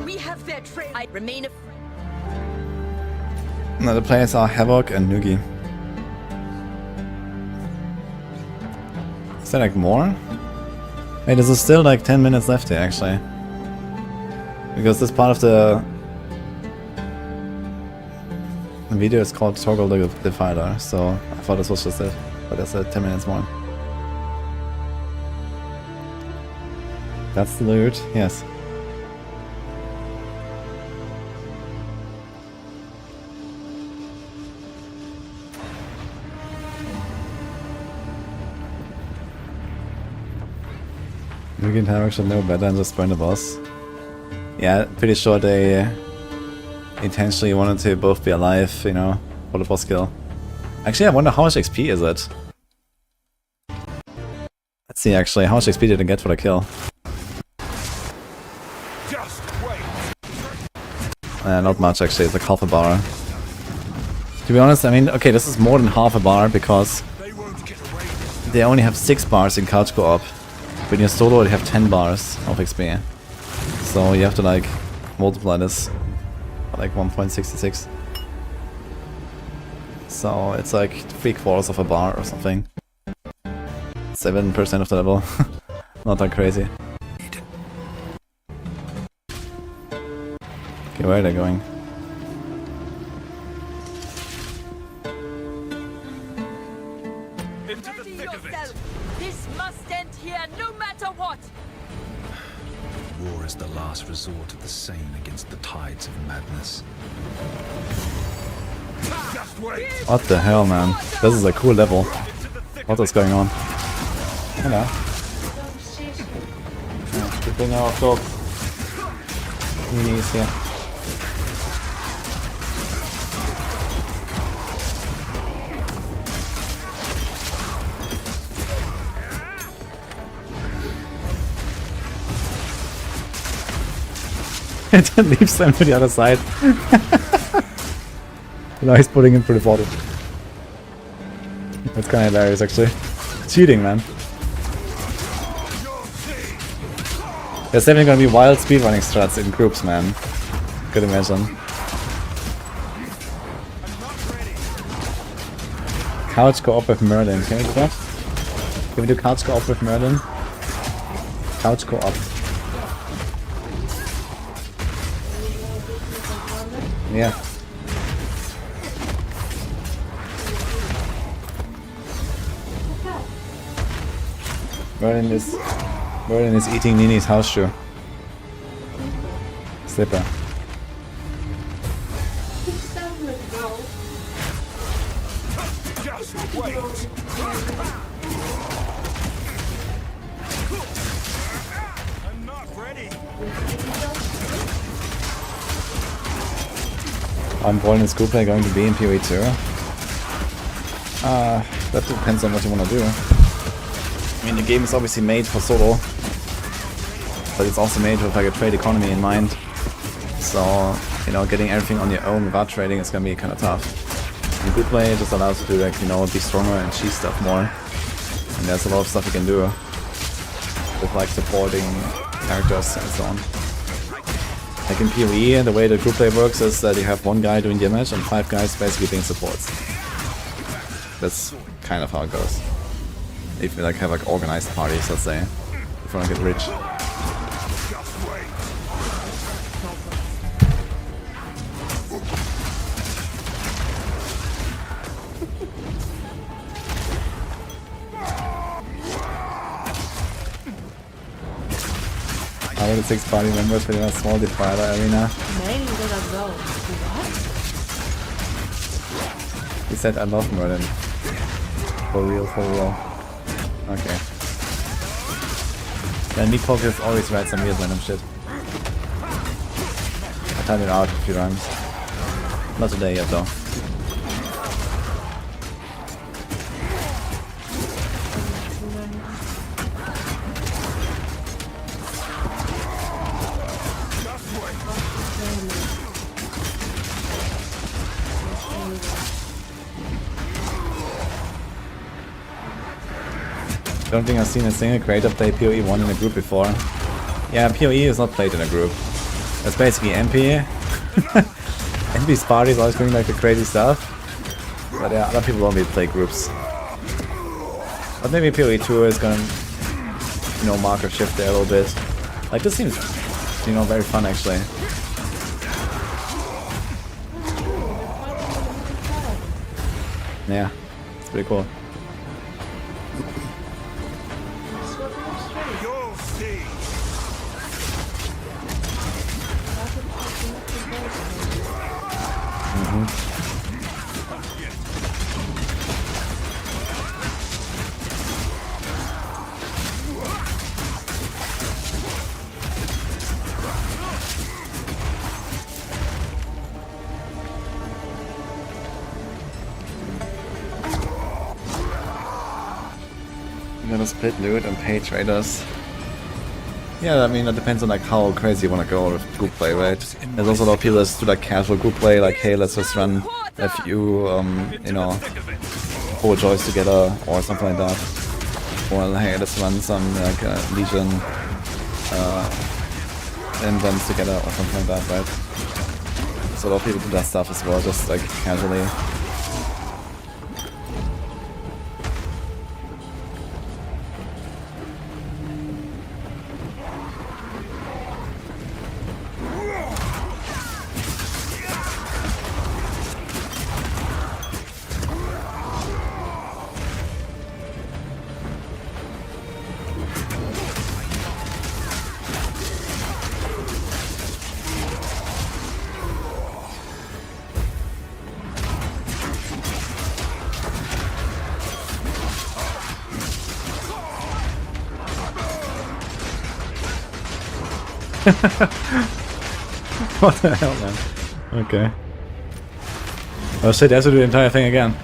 We have their trail. I remain a. No, the players are Havoc and Nugi. Is there like more? Wait, there's still like 10 minutes left here actually. Because this part of the video is called Toggle the Divider, so I thought this was just it. But there's 10 minutes more. That's the loot, yes. Mugen Tarek should know better and just burn the boss. Yeah, pretty sure they intentionally wanted to both be alive, you know, for the boss kill. Actually, I wonder how much XP is it? Let's see actually, how much XP did I get for the kill? Not much actually, it's like half a bar. To be honest, I mean, okay, this is more than half a bar because they only have 6 bars in couch co-op. When you're solo, they have 10 bars of XP. So you have to like multiply this by like 1.66. So it's like 3/4 of a bar or something. 7% of the level. Not that crazy. Okay, where are they going? Ready yourself! This must end here, no matter what! War is the last resort of the sane against the tides of madness. What the hell, man? This is a cool level. What is going on? Hello. Yeah, we bring our dog. Minis here. And then leaves them to the other side. Now he's putting him through the bottle. That's kind of hilarious, actually. Cheating, man. There's definitely gonna be wild speedrunning strats in groups, man. Could imagine. Couch co-op with Merlin. Can we do that? Can we do couch co-op with Merlin? Couch co-op. Yeah. Merlin is eating Nini's house shoe. Slipper. Just wait. I'm not ready. Born in school play going to be in PoE too? That depends on what you want to do. I mean, the game is obviously made for solo, but it's also made with like a trade economy in mind. So, you know, getting everything on your own without trading is gonna be kind of tough. In group play, it just allows you to, like, you know, be stronger and cheese stuff more. And there's a lot of stuff you can do with like supporting characters and so on. Like in PoE, the way the group play works is that you have one guy doing damage and 5 guys basically being supports. That's kind of how it goes. If you like have like organized parties, let's say, if you want to get rich. How are the 6 party members within a small Defiler arena? Mainly that as well. What? He said I love Merlin. For real, for real. Okay. Then Meat Focus always writes some weird random shit. I timed it out a few times. Not today yet though. I don't think I've seen a single creator play PoE 1 in a group before. Yeah, PoE is not played in a group. That's basically MP. MP's party is always doing like the crazy stuff. But yeah, other people won't play groups. But maybe PoE 2 is gonna, you know, mark a shift there a little bit. Like this seems, you know, very fun actually. Yeah, it's pretty cool. gonna split loot and pay traders. Yeah, I mean, that depends on like how crazy you wanna go with group play, right? There's also a lot of people that do like casual group play, like hey, let's just run a few, you know, 4 joys together or something like that. Or hey, let's run some like Legion emblems together or something like that, right? So a lot of people do that stuff as well, just like casually. What the hell, man? Okay. Oh shit, they have to do the entire thing again.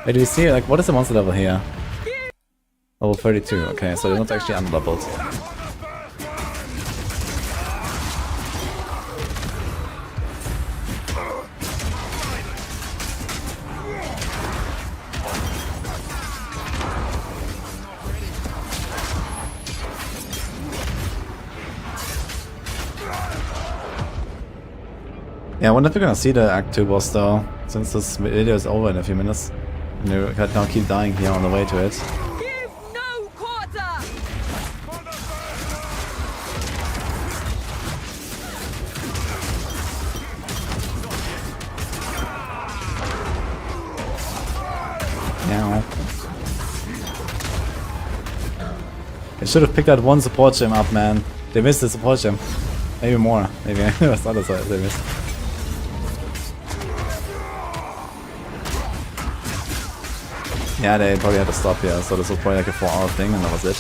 Wait, do you see, like, what is the monster level here? Level 32, okay, so they're not actually unleveled. Yeah, I wonder if we're gonna see the Act 2 boss though, since this video is over in a few minutes. And we can now keep dying here on the way to it. Now. They should have picked that one support gem up, man. They missed the support gem. Maybe more. Maybe that's the other side they missed. Yeah, they probably had to stop here, so this was probably like a 4-hour thing and that was it.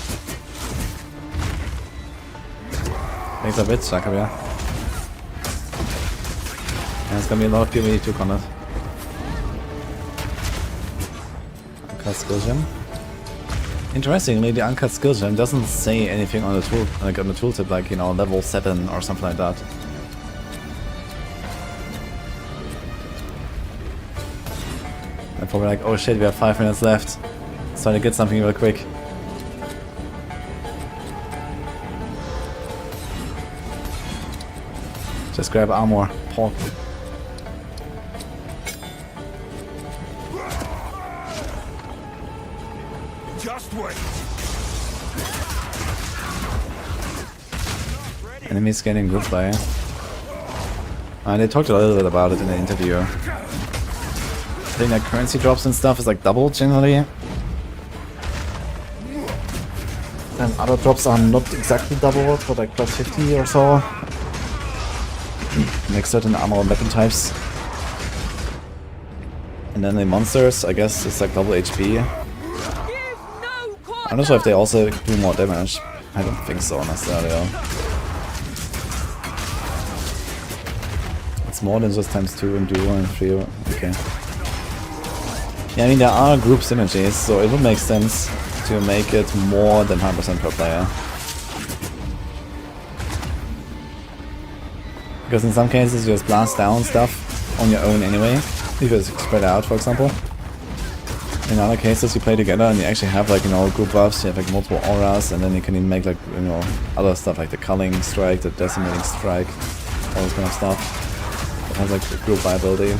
Thanks a bit, Jacob, yeah. Yeah, it's gonna be a lot of PoE too, Conrad. Uncut skill gem. Interestingly, the uncut skill gem doesn't say anything on the tool, like on the tooltip, like, you know, level 7 or something like that. I'm probably like, oh shit, we have 5 minutes left. Let's try to get something real quick. Just grab armor. Pork. Just wait. Enemies getting good by. They talked a little bit about it in the interview. I think like currency drops and stuff is like double generally. And other drops are not exactly double, but like plus 50 or so. Like certain armor and weapon types. And then the monsters, I guess it's like double HP. I'm not sure if they also do more damage. I don't think so necessarily. It's more than just times 2 and duo and 3. Okay. Yeah, I mean there are group synergies, so it would make sense to make it more than 100% per player. Because in some cases you just blast down stuff on your own anyway, if you just spread out, for example. In other cases you play together and you actually have like, you know, group buffs, you have like multiple auras, and then you can even make like, you know, other stuff like the culling strike, the decimating strike, all this kind of stuff. It has like the group viability.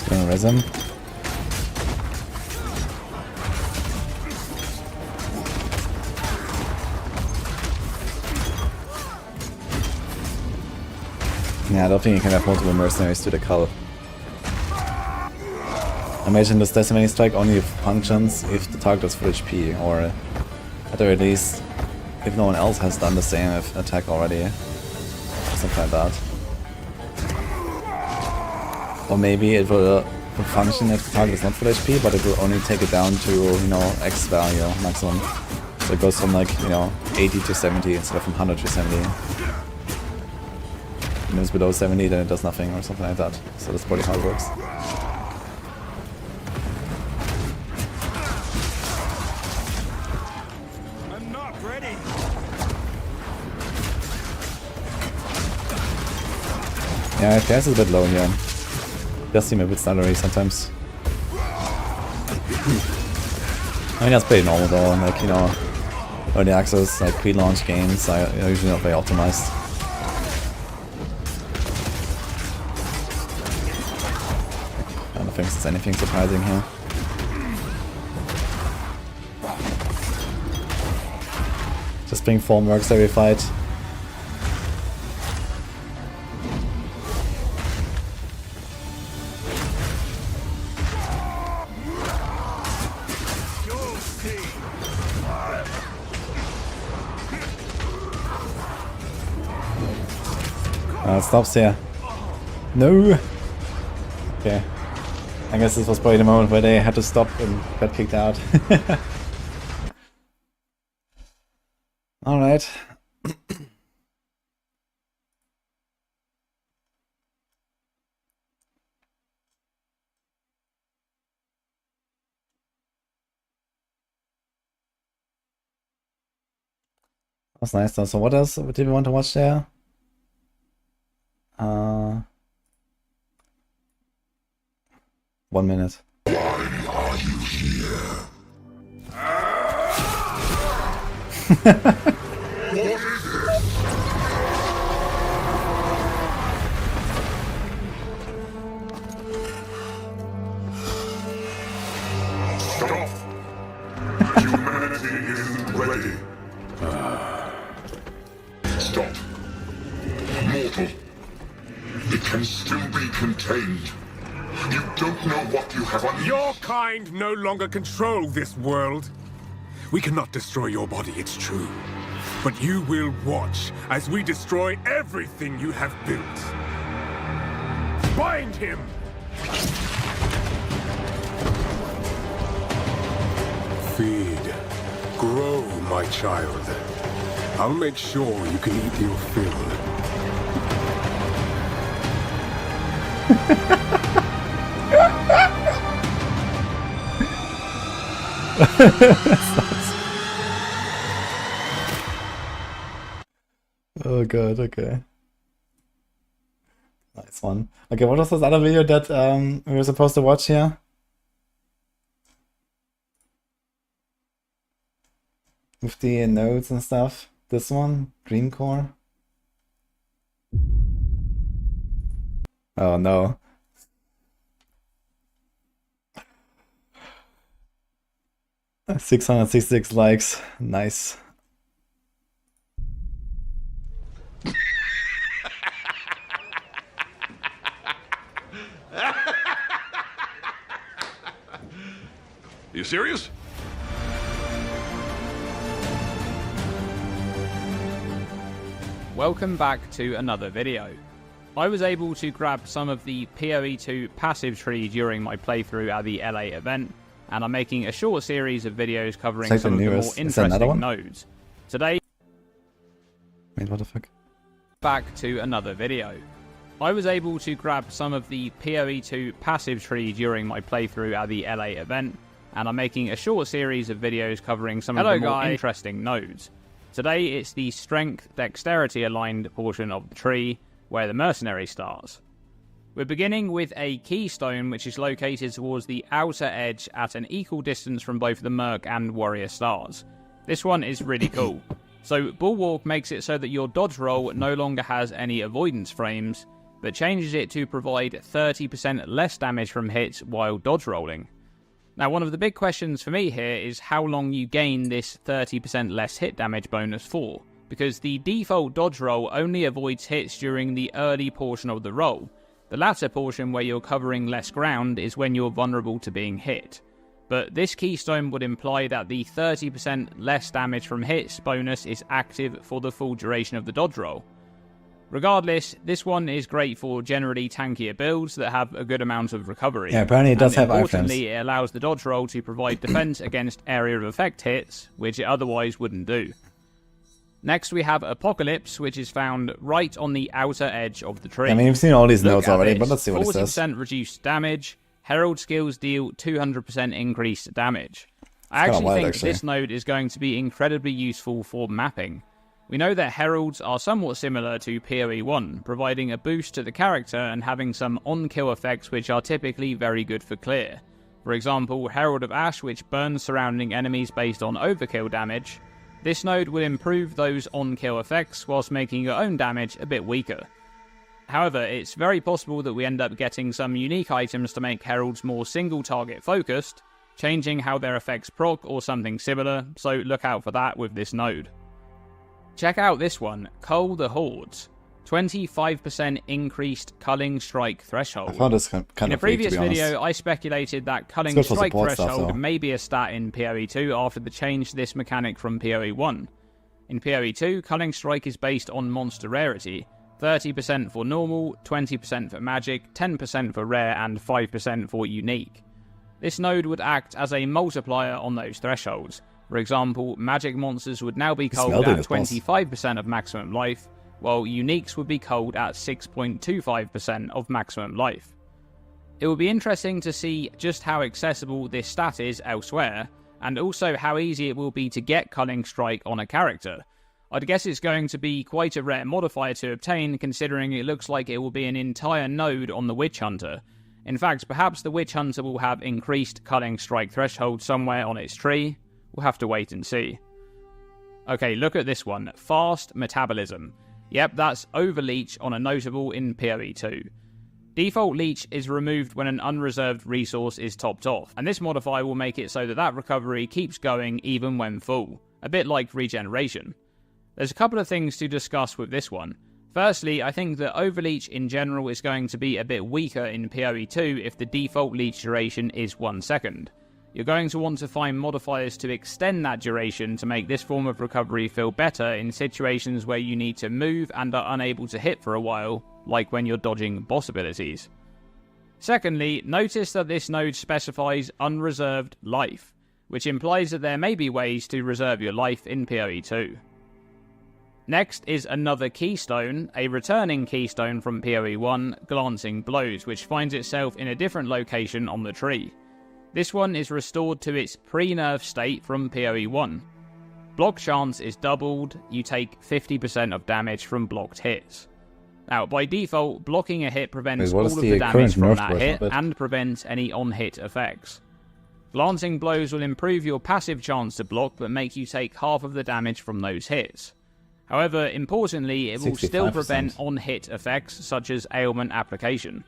Gonna res him. Yeah, I don't think you can have multiple mercenaries to the cull. I imagine this Decimating Strike only functions if the target is full HP, or at the very least, if no one else has done the same attack already. Or something like that. Or maybe it will function if the target is not full HP, but it will only take it down to, you know, X value maximum. So it goes from like, you know, 80 to 70 instead of from 100 to 70. And if it's below 70, then it does nothing or something like that. So that's probably how it works. I'm not ready. Yeah, FPS is a bit low here. Does seem a bit stuttery sometimes. I mean, that's pretty normal though, like, you know, early access, like pre-launch games are usually not very optimized. I don't think there's anything surprising here. Just being form works every fight. It stops here. No! Okay. I guess this was probably the moment where they had to stop and got kicked out. Alright. That's nice though. So what else did we want to watch there? 1 minute. Why are you here? What is it? Stop! Humanity isn't ready. Stop. Mortal. It can still be contained. You don't know what you have on. Your kind no longer control this world. We cannot destroy your body, it's true. But you will watch as we destroy everything you have built. Bind him! Feed. Grow, my child. I'll make sure you can eat your fill. Oh god, okay. Nice one. Okay, what was this other video that we were supposed to watch here? With the nodes and stuff. This one? Dreamcore? Oh no. Uh, 666 likes. Nice. You serious? Welcome back to another video. I was able to grab some of the PoE 2 passive tree during my playthrough at the LA event, and I'm making a short series of videos covering some of the more interesting nodes. Today, wait, what the fuck? Back to another video. I was able to grab some of the PoE 2 passive tree during my playthrough at the LA event, and I'm making a short series of videos covering some of the more interesting nodes. Today it's the strength dexterity aligned portion of the tree, where the mercenary starts. We're beginning with a keystone which is located towards the outer edge at an equal distance from both the merc and warrior stars. This one is really cool. So Bulwark makes it so that your dodge roll no longer has any avoidance frames, but changes it to provide 30% less damage from hits while dodge rolling. Now, one of the big questions for me here is how long you gain this 30% less hit damage bonus for, because the default dodge roll only avoids hits during the early portion of the roll, The latter portion, where you're covering less ground, is when you're vulnerable to being hit. But this keystone would imply that the 30% less damage from hits bonus is active for the full duration of the dodge roll. Regardless, this one is great for generally tankier builds that have a good amount of recovery. Yeah, apparently it does have iframes. Importantly, it allows the dodge roll to provide defense against area of effect hits, which it otherwise wouldn't do. Next we have Apocalypse, which is found right on the outer edge of the tree. I mean, you've seen all these notes already, this. but let's see what it says. 40% reduced damage. Herald skills deal 200% increased damage. I actually think this node is going to be incredibly useful for mapping. We know that Heralds are somewhat similar to PoE 1, providing a boost to the character and having some on-kill effects which are typically very good for clear. For example, Herald of Ash, which burns surrounding enemies based on overkill damage. This node will improve those on-kill effects whilst making your own damage a bit weaker. However, it's very possible that we end up getting some unique items to make Heralds more single-target focused, changing how their effects proc or something similar, so look out for that with this node. Check out this one, Cull the Hordes. 25% increased Culling Strike threshold. I found this kind in a of weak, previous to be honest. video, I speculated that Culling Strike threshold may be a stat in PoE 2 after the change to this mechanic from PoE 1. In PoE 2, Culling Strike is based on monster rarity, 30% for normal, 20% for magic, 10% for rare, and 5% for unique. This node would act as a multiplier on those thresholds. For example, magic monsters would now be culled at 25% of maximum life, while uniques would be culled at 6.25% of maximum life. It will be interesting to see just how accessible this stat is elsewhere, and also how easy it will be to get Culling Strike on a character. I'd guess it's going to be quite a rare modifier to obtain, considering it looks like it will be an entire node on the Witch Hunter. In fact, perhaps the Witch Hunter will have increased Culling Strike threshold somewhere on its tree. We'll have to wait and see. Okay, look at this one. Fast Metabolism. Yep, that's Overleech on a notable in PoE 2. Default Leech is removed when an unreserved resource is topped off, and this modifier will make it so that recovery keeps going even when full, a bit like Regeneration. There's a couple of things to discuss with this one. Firstly, I think that Overleech in general is going to be a bit weaker in PoE 2 if the default leech duration is 1 second. You're going to want to find modifiers to extend that duration to make this form of recovery feel better in situations where you need to move and are unable to hit for a while, like when you're dodging boss abilities. Secondly, notice that this node specifies unreserved life, which implies that there may be ways to reserve your life in PoE 2. Next is another keystone, a returning keystone from PoE 1, Glancing Blows, which finds itself in a different location on the tree. This one is restored to its pre-nerf state from PoE 1. Block chance is doubled, you take 50% of damage from blocked hits. Now, by default, blocking a hit prevents all of the damage from that hit and prevents any on-hit effects. Glancing Blows will improve your passive chance to block but make you take half of the damage from those hits. However, importantly, it will still prevent on-hit effects such as ailment application.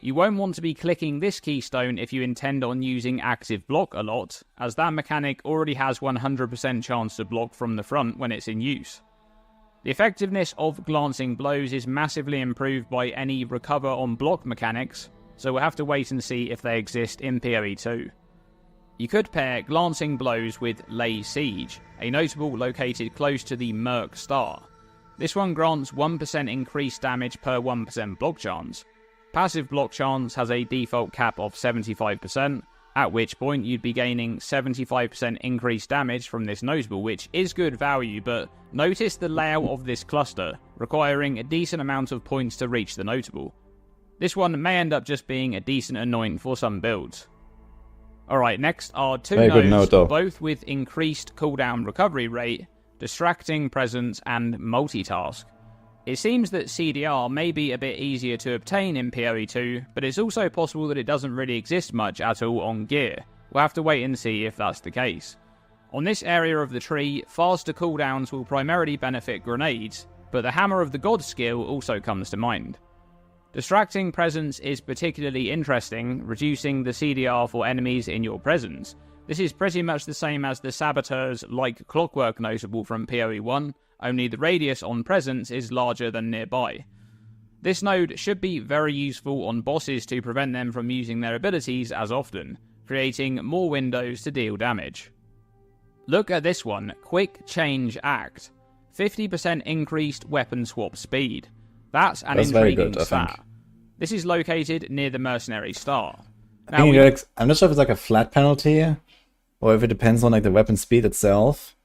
You won't want to be clicking this keystone if you intend on using active block a lot, as that mechanic already has 100% chance to block from the front when it's in use. The effectiveness of Glancing Blows is massively improved by any recover on block mechanics, so we'll have to wait and see if they exist in PoE 2. You could pair Glancing Blows with Lay Siege, a notable located close to the Merc Star. This one grants 1% increased damage per 1% block chance. Passive block chance has a default cap of 75%, at which point you'd be gaining 75% increased damage from this notable, which is good value, but notice the layout of this cluster, requiring a decent amount of points to reach the notable. This one may end up just being a decent anoint for some builds. Alright, next are two nodes, both with increased cooldown recovery rate, Distracting Presence, and Multitask. It seems that CDR may be a bit easier to obtain in PoE 2, but it's also possible that it doesn't really exist much at all on gear. We'll have to wait and see if that's the case. On this area of the tree, faster cooldowns will primarily benefit grenades, but the Hammer of the Gods skill also comes to mind. Distracting Presence is particularly interesting, reducing the CDR for enemies in your presence. This is pretty much the same as the Saboteur's Like Clockwork notable from PoE 1, only the radius on presence is larger than nearby. This node should be very useful on bosses to prevent them from using their abilities as often, creating more windows to deal damage. Look at this one, Quick Change Act. 50% increased weapon swap speed. That's an intriguing stat. This is located near the Mercenary Star. Now I'm not sure if it's like a flat penalty, or if it depends on like the weapon speed itself,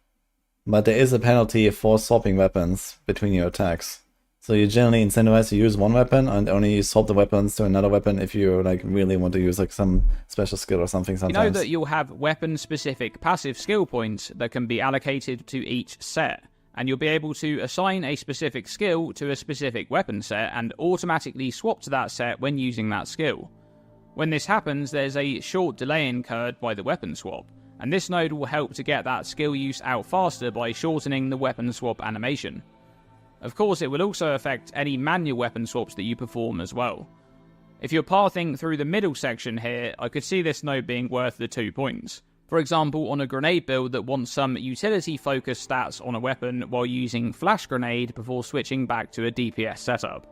but there is a penalty for swapping weapons between your attacks. So you generally incentivize to use one weapon and only swap the weapons to another weapon if you like really want to use like some special skill or something sometimes. You know that you'll have weapon-specific passive skill points that can be allocated to each set, and you'll be able to assign a specific skill to a specific weapon set and automatically swap to that set when using that skill. When this happens, there's a short delay incurred by the weapon swap, and this node will help to get that skill use out faster by shortening the weapon swap animation. Of course, it will also affect any manual weapon swaps that you perform as well. If you're pathing through the middle section here, I could see this node being worth the 2 points. For example, on a grenade build that wants some utility-focused stats on a weapon while using flash grenade before switching back to a DPS setup.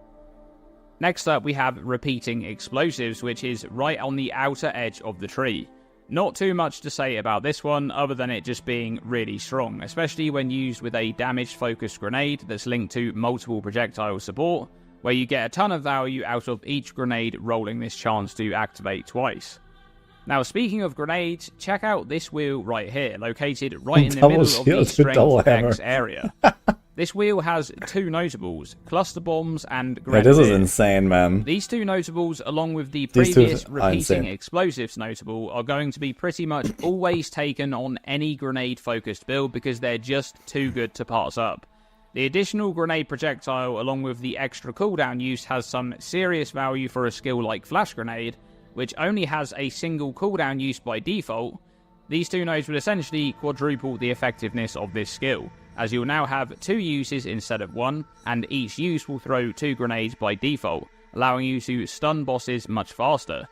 Next up, we have repeating explosives, which is right on the outer edge of the tree. Not too much to say about this one, other than it just being really strong, especially when used with a damage-focused grenade that's linked to multiple projectile support, where you get a ton of value out of each grenade rolling this chance to activate twice. Now, speaking of grenades, check out this wheel right here, located right in the middle of the Strength X area. This wheel has 2 notables, cluster bombs and grenade. Yeah, this is insane, man. These 2 notables, along with the previous repeating explosives notable, are going to be pretty much always taken on any grenade-focused build because they're just too good to pass up. The additional grenade projectile, along with the extra cooldown use, has some serious value for a skill like Flash Grenade, which only has a single cooldown use by default. These 2 nodes will essentially quadruple the effectiveness of this skill, as you'll now have 2 uses instead of 1, and each use will throw 2 grenades by default, allowing you to stun bosses much faster.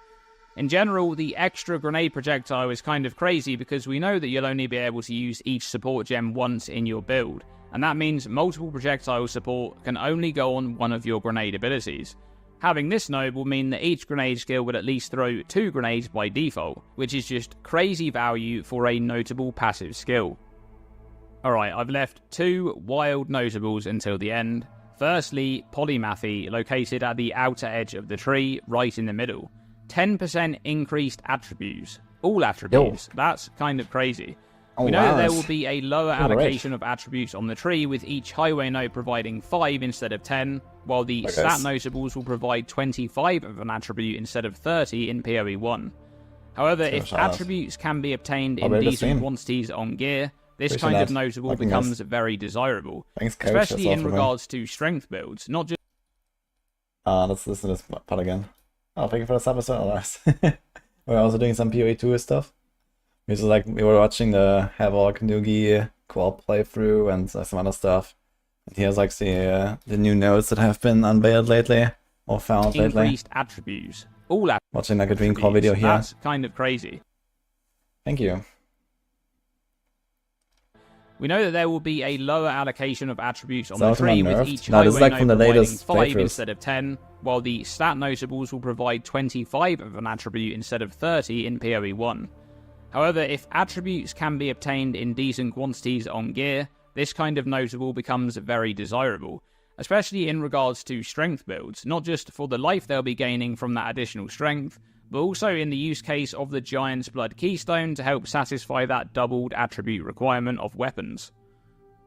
In general, the extra grenade projectile is kind of crazy because we know that you'll only be able to use each support gem once in your build, and that means multiple projectile support can only go on one of your grenade abilities. Having this node will mean that each grenade skill would at least throw 2 grenades by default, which is just crazy value for a notable passive skill. Alright, I've left 2 wild notables until the end. Firstly, Polymathy, located at the outer edge of the tree, right in the middle. 10% increased attributes. All attributes. That's kind of crazy. We know that there will be a lower allocation of attributes on the tree, with each highway node providing 5 instead of 10, while the stat notables will provide 25 of an attribute instead of 30 in PoE 1. However, if attributes can be obtained in decent quantities on gear, this kind of notable becomes very desirable, especially in regards to strength builds, not just... Let's listen to this part again. Oh, thank you for this episode, nice. We're also doing some PoE 2 stuff. Which is like, we were watching the Havoc Noogie co-op playthrough and some other stuff. And here's like the new nodes that have been unveiled lately, or found lately. Increased attributes. All attributes. Watching like a Dream Core video here. That's kind of crazy. Thank you. We know that there will be a lower allocation of attributes on the tree, with each no, this is like node from the providing latest 5 playthroughs. instead of 10, while the stat notables will provide 25 of an attribute instead of 30 in PoE 1. However, if attributes can be obtained in decent quantities on gear, this kind of notable becomes very desirable, especially in regards to strength builds, not just for the life they'll be gaining from that additional strength, but also in the use case of the Giant's Blood Keystone to help satisfy that doubled attribute requirement of weapons.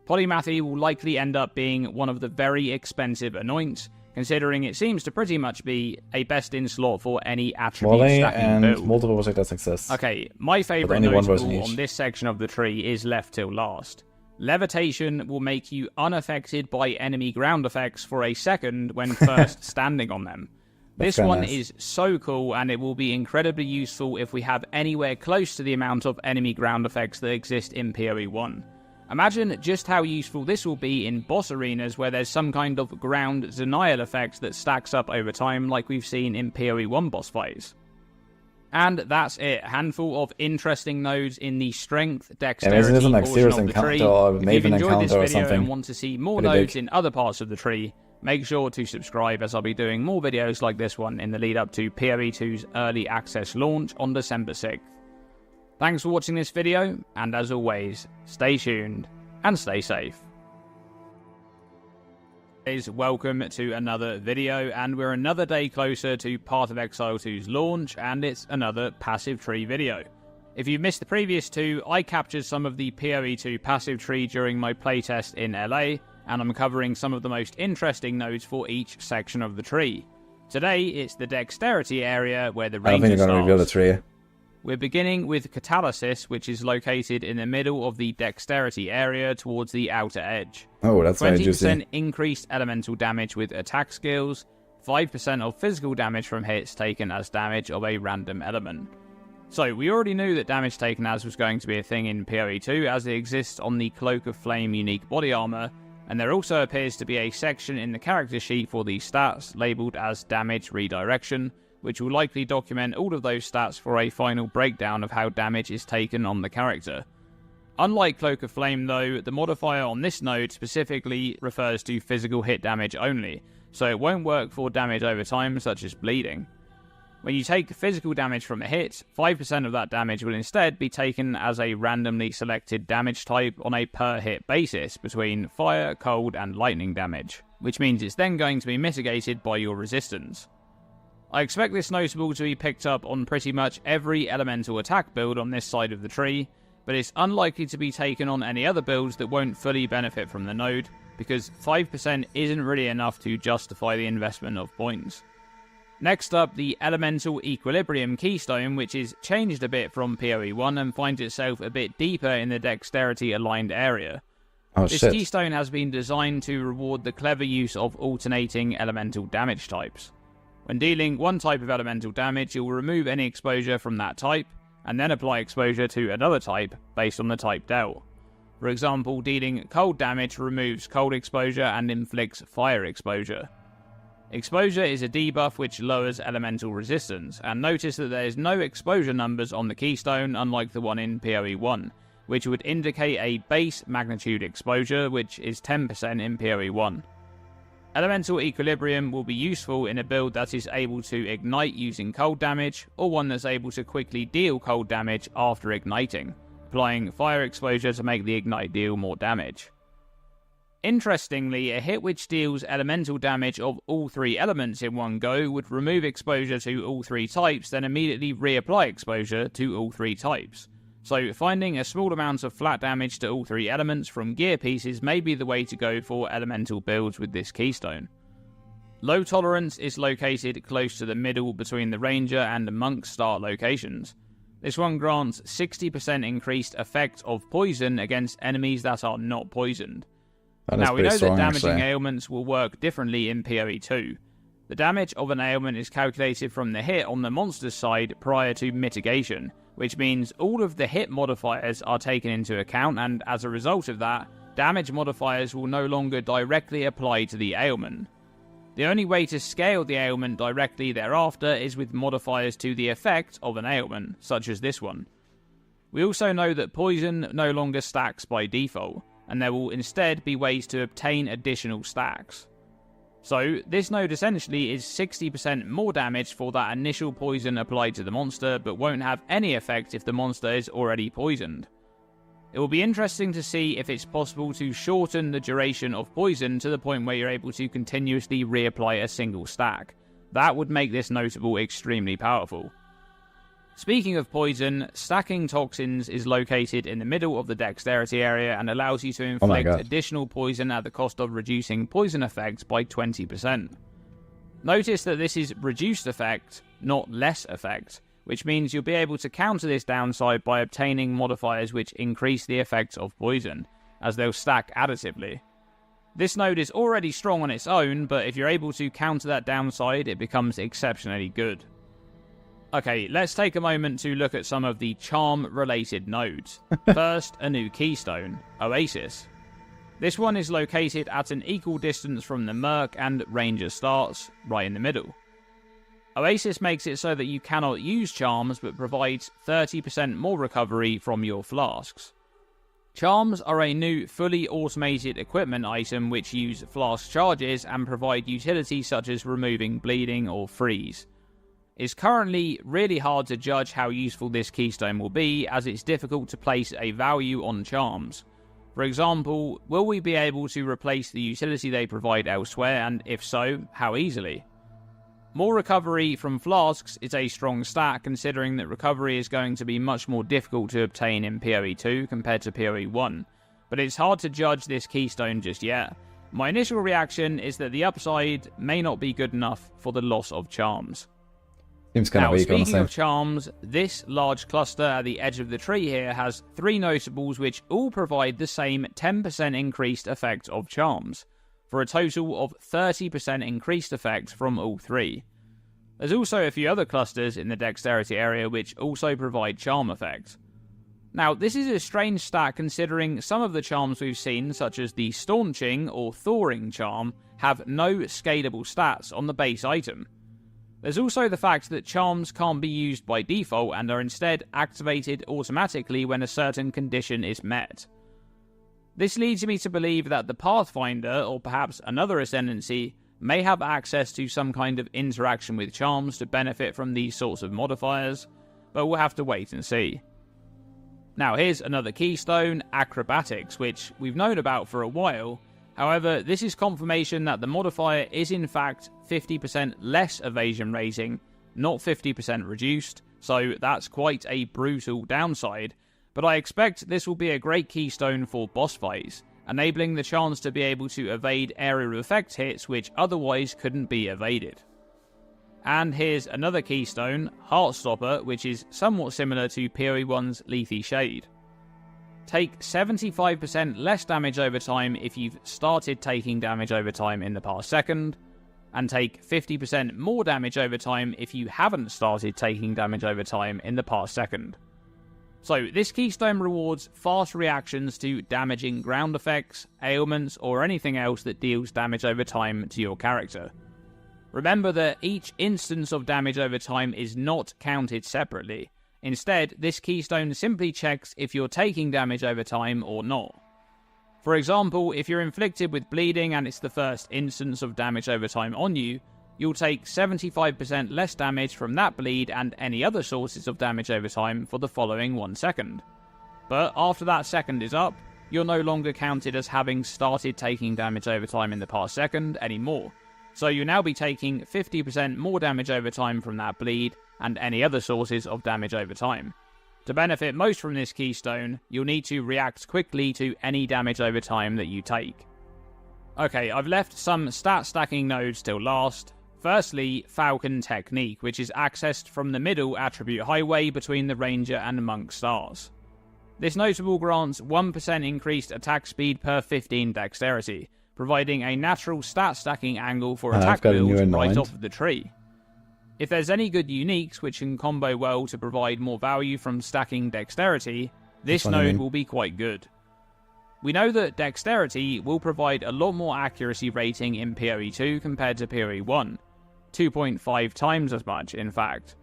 Polymathy will likely end up being one of the very expensive anoints, considering it seems to pretty much be a best-in slot for any attribute stacking and build. multiple projectile success. Okay, my favourite notable on this section of the tree is left till last. Levitation will make you unaffected by enemy ground effects for a second when first standing on them. This one is so cool, and it will be incredibly useful if we have anywhere close to the amount of enemy ground effects that exist in PoE 1. Imagine just how useful this will be in boss arenas where there's some kind of ground denial effect that stacks up over time, like we've seen in PoE 1 boss fights. And that's it. A handful of interesting nodes in the strength, dexterity portion of the tree. If you've enjoyed this video and want to see more nodes in other parts of the tree, Make sure to subscribe, as I'll be doing more videos like this one in the lead up to PoE 2's early access launch on December 6th. Thanks for watching this video, and as always, stay tuned and stay safe. Welcome to another video, and we're another day closer to Path of Exile 2's launch, and it's another passive tree video. If you missed the previous two, I captured some of the PoE 2 passive tree during my playtest in LA, and I'm covering some of the most interesting nodes for each section of the tree. Today, it's the dexterity area where the ranger I don't think you're going to reveal the tree. We're beginning with Catalysis, which is located in the middle of the dexterity area towards the outer edge. Oh, that's very juicy. 20% increased elemental damage with attack skills, 5% of physical damage from hits taken as damage of a random element. So, we already knew that damage taken as was going to be a thing in PoE 2, as it exists on the Cloak of Flame unique body armor, and there also appears to be a section in the character sheet for these stats labelled as Damage Redirection, which will likely document all of those stats for a final breakdown of how damage is taken on the character. Unlike Cloak of Flame though, the modifier on this node specifically refers to physical hit damage only, so it won't work for damage over time such as bleeding. When you take physical damage from a hit, 5% of that damage will instead be taken as a randomly selected damage type on a per hit basis between fire, cold and lightning damage, which means it's then going to be mitigated by your resistance. I expect this notable to be picked up on pretty much every elemental attack build on this side of the tree, but it's unlikely to be taken on any other builds that won't fully benefit from the node, because 5% isn't really enough to justify the investment of points. Next up, the Elemental Equilibrium Keystone, which is changed a bit from PoE 1 and finds itself a bit deeper in the dexterity aligned area. This keystone has been designed to reward the clever use of alternating elemental damage types. When dealing one type of elemental damage, you'll remove any exposure from that type, and then apply exposure to another type based on the type dealt. For example, dealing cold damage removes cold exposure and inflicts fire exposure. Exposure is a debuff which lowers elemental resistance, and notice that there is no exposure numbers on the keystone unlike the one in PoE 1, which would indicate a base magnitude exposure, which is 10% in PoE 1. Elemental Equilibrium will be useful in a build that is able to ignite using cold damage, or one that's able to quickly deal cold damage after igniting, applying fire exposure to make the ignite deal more damage. Interestingly, a hit which deals elemental damage of all three elements in one go would remove exposure to all three types, then immediately reapply exposure to all three types. So finding a small amount of flat damage to all three elements from gear pieces may be the way to go for elemental builds with this keystone. Low Tolerance is located close to the middle between the Ranger and Monk start locations. This one grants 60% increased effect of poison against enemies that are not poisoned. Now, we know that damaging ailments will work differently in PoE 2. The damage of an ailment is calculated from the hit on the monster's side prior to mitigation, which means all of the hit modifiers are taken into account, and as a result of that, damage modifiers will no longer directly apply to the ailment. The only way to scale the ailment directly thereafter is with modifiers to the effect of an ailment, such as this one. We also know that poison no longer stacks by default, and there will instead be ways to obtain additional stacks. So, this node essentially is 60% more damage for that initial poison applied to the monster, but won't have any effect if the monster is already poisoned. It will be interesting to see if it's possible to shorten the duration of poison to the point where you're able to continuously reapply a single stack. That would make this notable extremely powerful. Speaking of poison, stacking toxins is located in the middle of the dexterity area and allows you to inflict additional poison at the cost of reducing poison effects by 20%. Notice that this is reduced effect, not less effect, which means you'll be able to counter this downside by obtaining modifiers which increase the effects of poison, as they'll stack additively. This node is already strong on its own, but if you're able to counter that downside, it becomes exceptionally good. Okay, let's take a moment to look at some of the charm-related nodes. First, a new keystone, Oasis. This one is located at an equal distance from the Merc and Ranger starts, right in the middle. Oasis makes it so that you cannot use charms, but provides 30% more recovery from your flasks. Charms are a new fully automated equipment item which use flask charges and provide utility such as removing bleeding or freeze. It's currently really hard to judge how useful this keystone will be, as it's difficult to place a value on charms. For example, will we be able to replace the utility they provide elsewhere, and if so, how easily? More recovery from flasks is a strong stat, considering that recovery is going to be much more difficult to obtain in PoE 2 compared to PoE 1, but it's hard to judge this keystone just yet. My initial reaction is that the upside may not be good enough for the loss of charms. Seems kind of weak, honestly. Speaking of charms, this large cluster at the edge of the tree here has 3 notables which all provide the same 10% increased effect of charms, for a total of 30% increased effect from all 3. There's also a few other clusters in the dexterity area which also provide charm effect. Now, this is a strange stat considering some of the charms we've seen, such as the Staunching or Thawing charm, have no scalable stats on the base item. There's also the fact that charms can't be used by default and are instead activated automatically when a certain condition is met. This leads me to believe that the Pathfinder, or perhaps another ascendancy, may have access to some kind of interaction with charms to benefit from these sorts of modifiers, but we'll have to wait and see. Now here's another keystone, Acrobatics, which we've known about for a while. However, this is confirmation that the modifier is in fact 50% less evasion rating, not 50% reduced, so that's quite a brutal downside, but I expect this will be a great keystone for boss fights, enabling the chance to be able to evade area of effect hits which otherwise couldn't be evaded. And here's another keystone, Heartstopper, which is somewhat similar to PoE 1's Lethe Shade. Take 75% less damage over time if you've started taking damage over time in the past second, and take 50% more damage over time if you haven't started taking damage over time in the past second. So this keystone rewards fast reactions to damaging ground effects, ailments, or anything else that deals damage over time to your character. Remember that each instance of damage over time is not counted separately. Instead, this keystone simply checks if you're taking damage over time or not. For example, if you're inflicted with bleeding and it's the first instance of damage over time on you, you'll take 75% less damage from that bleed and any other sources of damage over time for the following 1 second. But after that second is up, you're no longer counted as having started taking damage over time in the past second anymore. So you'll now be taking 50% more damage over time from that bleed and any other sources of damage over time. To benefit most from this keystone, you'll need to react quickly to any damage over time that you take. Okay, I've left some stat stacking nodes till last. Firstly, Falcon Technique, which is accessed from the middle attribute highway between the Ranger and Monk stars. This notable grants 1% increased attack speed per 15 dexterity, providing a natural stat stacking angle for attack builds right off of the tree. If there's any good uniques which can combo well to provide more value from stacking dexterity, this node will be quite good. We know that dexterity will provide a lot more accuracy rating in PoE 2 compared to PoE 1, 2.5 times as much in fact.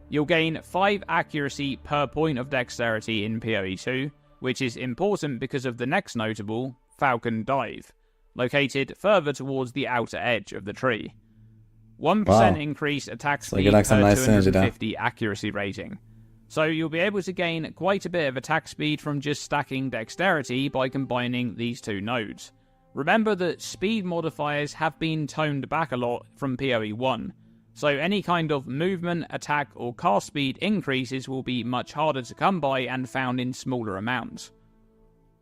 You'll gain 5 accuracy per point of dexterity in PoE 2, which is important because of the next notable, Falcon Dive, located further towards the outer edge of the tree. 1% increase attack speed per 250 accuracy rating. So you'll be able to gain quite a bit of attack speed from just stacking dexterity by combining these 2 nodes. Remember that speed modifiers have been toned back a lot from PoE 1, so any kind of movement, attack, or cast speed increases will be much harder to come by and found in smaller amounts.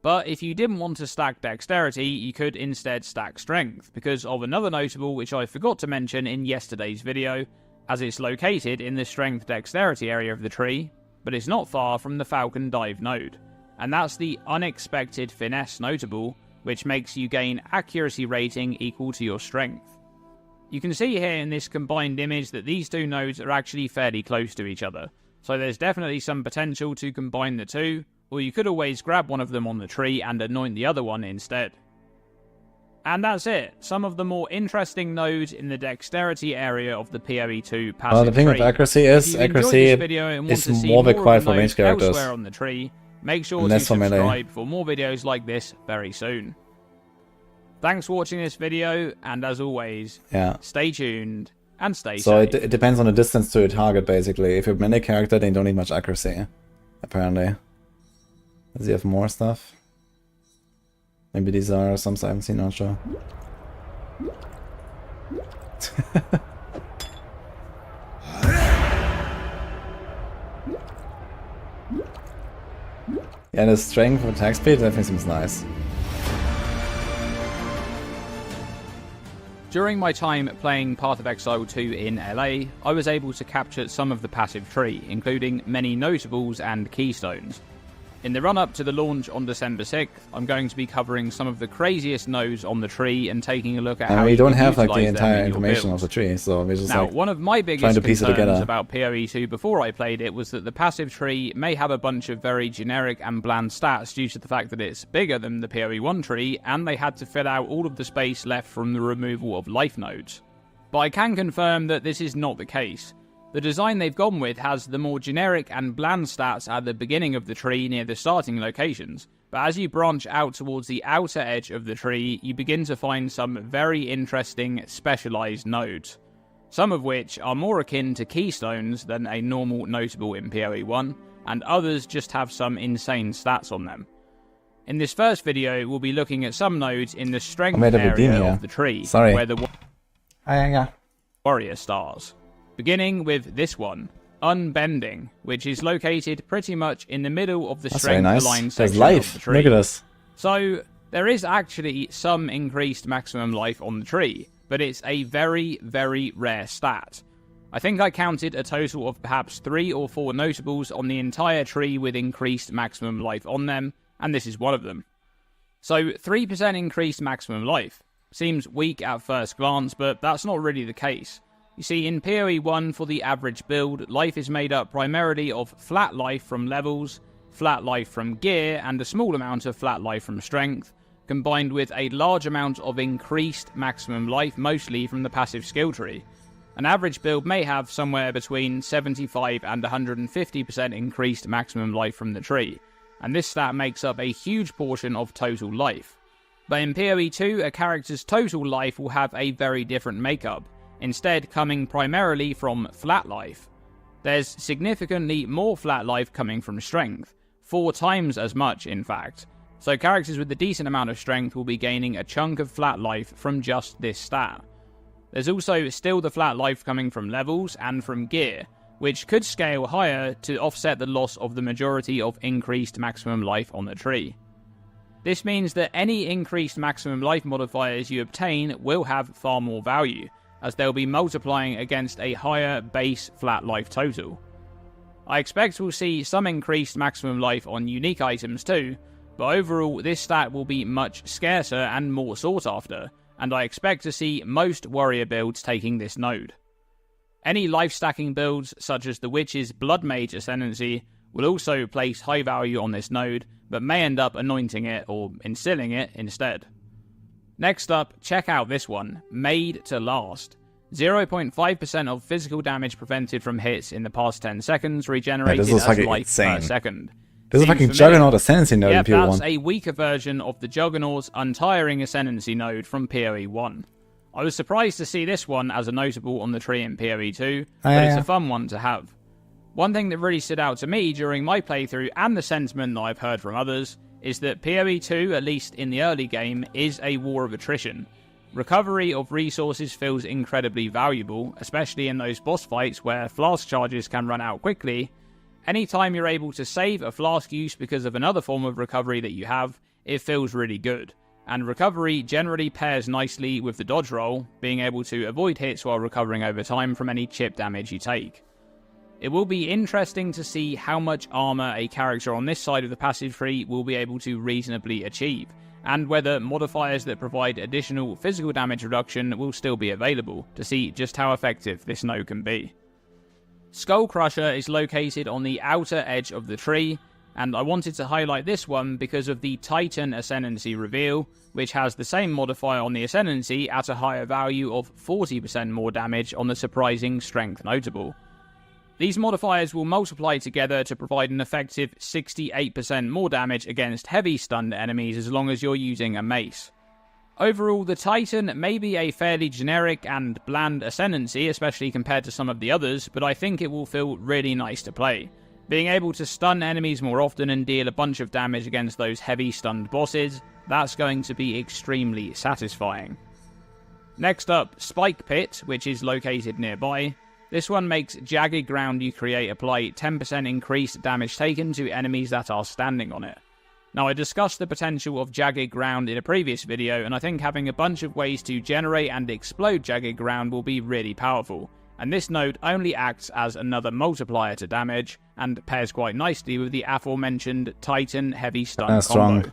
But if you didn't want to stack dexterity, you could instead stack strength, because of another notable which I forgot to mention in yesterday's video, as it's located in the strength dexterity area of the tree, but it's not far from the Falcon Dive node, and that's the Unexpected Finesse notable, which makes you gain accuracy rating equal to your strength. You can see here in this combined image that these 2 nodes are actually fairly close to each other, so there's definitely some potential to combine the 2, or you could always grab one of them on the tree and anoint the other one instead. And that's it, some of the more interesting nodes in the dexterity area of the PoE 2 passive the thing tree. with accuracy is, accuracy is more required for ranged characters. On the tree, Make sure to Unless for melee. subscribe for more videos like this very soon. Thanks for watching this video, and as always, stay tuned and stay So safe. it depends on the distance to your target, basically. If you're a melee character, then you don't need much accuracy, apparently. Does he have more stuff? Maybe these are some I haven't seen, not sure. Yeah, the strength of attack speed definitely seems nice. During my time playing Path of Exile 2 in LA, I was able to capture some of the passive tree, including many notables and keystones. In the run-up to the launch on December 6th, I'm going to be covering some of the craziest nodes on the tree and taking a look at how we you don't can have like the utilize them entire in your information builds. of the tree, so we're just Now, like one of my trying biggest to piece it concerns together. about PoE 2 before I played it was that the passive tree may have a bunch of very generic and bland stats due to the fact that it's bigger than the PoE 1 tree, and they had to fill out all of the space left from the removal of life nodes. But I can confirm that this is not the case. The design they've gone with has the more generic and bland stats at the beginning of the tree near the starting locations, but as you branch out towards the outer edge of the tree, you begin to find some very interesting specialized nodes, some of which are more akin to keystones than a normal notable in PoE 1, and others just have some insane stats on them. In this first video, we'll be looking at some nodes in the strength area of the tree, where the warrior stars. Beginning with this one, Unbending, which is located pretty much in the middle of the strength aligned section of the tree. Look at this. So, there is actually some increased maximum life on the tree, but it's a very, very rare stat. I think I counted a total of perhaps 3 or 4 notables on the entire tree with increased maximum life on them, and this is one of them. So, 3% increased maximum life. Seems weak at first glance, but that's not really the case. You see, in PoE 1 for the average build, life is made up primarily of flat life from levels, flat life from gear, and a small amount of flat life from strength, combined with a large amount of increased maximum life, mostly from the passive skill tree. An average build may have somewhere between 75 and 150% increased maximum life from the tree, and this stat makes up a huge portion of total life. But in PoE 2, a character's total life will have a very different makeup, instead coming primarily from flat life. There's significantly more flat life coming from strength, 4 times as much in fact, so characters with a decent amount of strength will be gaining a chunk of flat life from just this stat. There's also still the flat life coming from levels and from gear, which could scale higher to offset the loss of the majority of increased maximum life on the tree. This means that any increased maximum life modifiers you obtain will have far more value, as they'll be multiplying against a higher base flat life total. I expect we'll see some increased maximum life on unique items too, but overall this stat will be much scarcer and more sought after, and I expect to see most warrior builds taking this node. Any life stacking builds, such as the Witch's Blood Mage Ascendancy, will also place high value on this node, but may end up anointing it or instilling it instead. Next up, check out this one, Made to Last. 0.5% of physical damage prevented from hits in the past 10 seconds regenerated as life per second. This is fucking Juggernaut Ascendancy node in PoE 1. That's a weaker version of the Juggernaut's Untiring Ascendancy node from PoE 1. I was surprised to see this one as a notable on the tree in PoE 2, but it's a fun one to have. One thing that really stood out to me during my playthrough, and the sentiment that I've heard from others, is that PoE 2, at least in the early game, is a war of attrition. Recovery of resources feels incredibly valuable, especially in those boss fights where flask charges can run out quickly. Anytime you're able to save a flask use because of another form of recovery that you have, it feels really good. And recovery generally pairs nicely with the dodge roll, being able to avoid hits while recovering over time from any chip damage you take. It will be interesting to see how much armor a character on this side of the passive tree will be able to reasonably achieve, and whether modifiers that provide additional physical damage reduction will still be available, to see just how effective this node can be. Skull Crusher is located on the outer edge of the tree, and I wanted to highlight this one because of the Titan Ascendancy reveal, which has the same modifier on the Ascendancy at a higher value of 40% more damage on the surprising Strength notable. These modifiers will multiply together to provide an effective 68% more damage against heavy stunned enemies as long as you're using a mace. Overall, the Titan may be a fairly generic and bland ascendancy, especially compared to some of the others, but I think it will feel really nice to play. Being able to stun enemies more often and deal a bunch of damage against those heavy stunned bosses, that's going to be extremely satisfying. Next up, Spike Pit, which is located nearby. This one makes jagged ground you create apply 10% increased damage taken to enemies that are standing on it. Now, I discussed the potential of jagged ground in a previous video, and I think having a bunch of ways to generate and explode jagged ground will be really powerful, and this node only acts as another multiplier to damage, and pairs quite nicely with the aforementioned Titan Heavy Stun combo. Strong.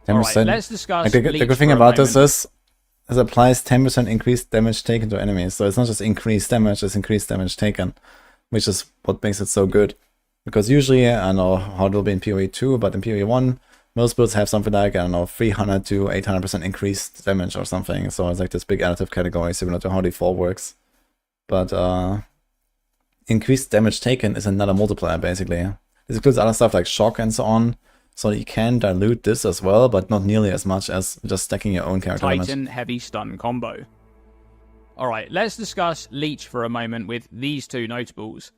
Alright, let's discuss the good thing about this is it applies 10% increased damage taken to enemies, so it's not just increased damage, it's increased damage taken, which is what makes it so good. Because usually, I don't know how it will be in PoE 2, but in PoE 1, most builds have something like, I don't know, 300 to 800% increased damage or something. So it's like this big additive category, similar to how D4 works. But increased damage taken is another multiplier, basically. This includes other stuff like shock and so on. So you can dilute this as well, but not nearly as much as just stacking your own character damage. Titan Heavy Stun combo. Alright, let's discuss Leech for a moment with these two notables.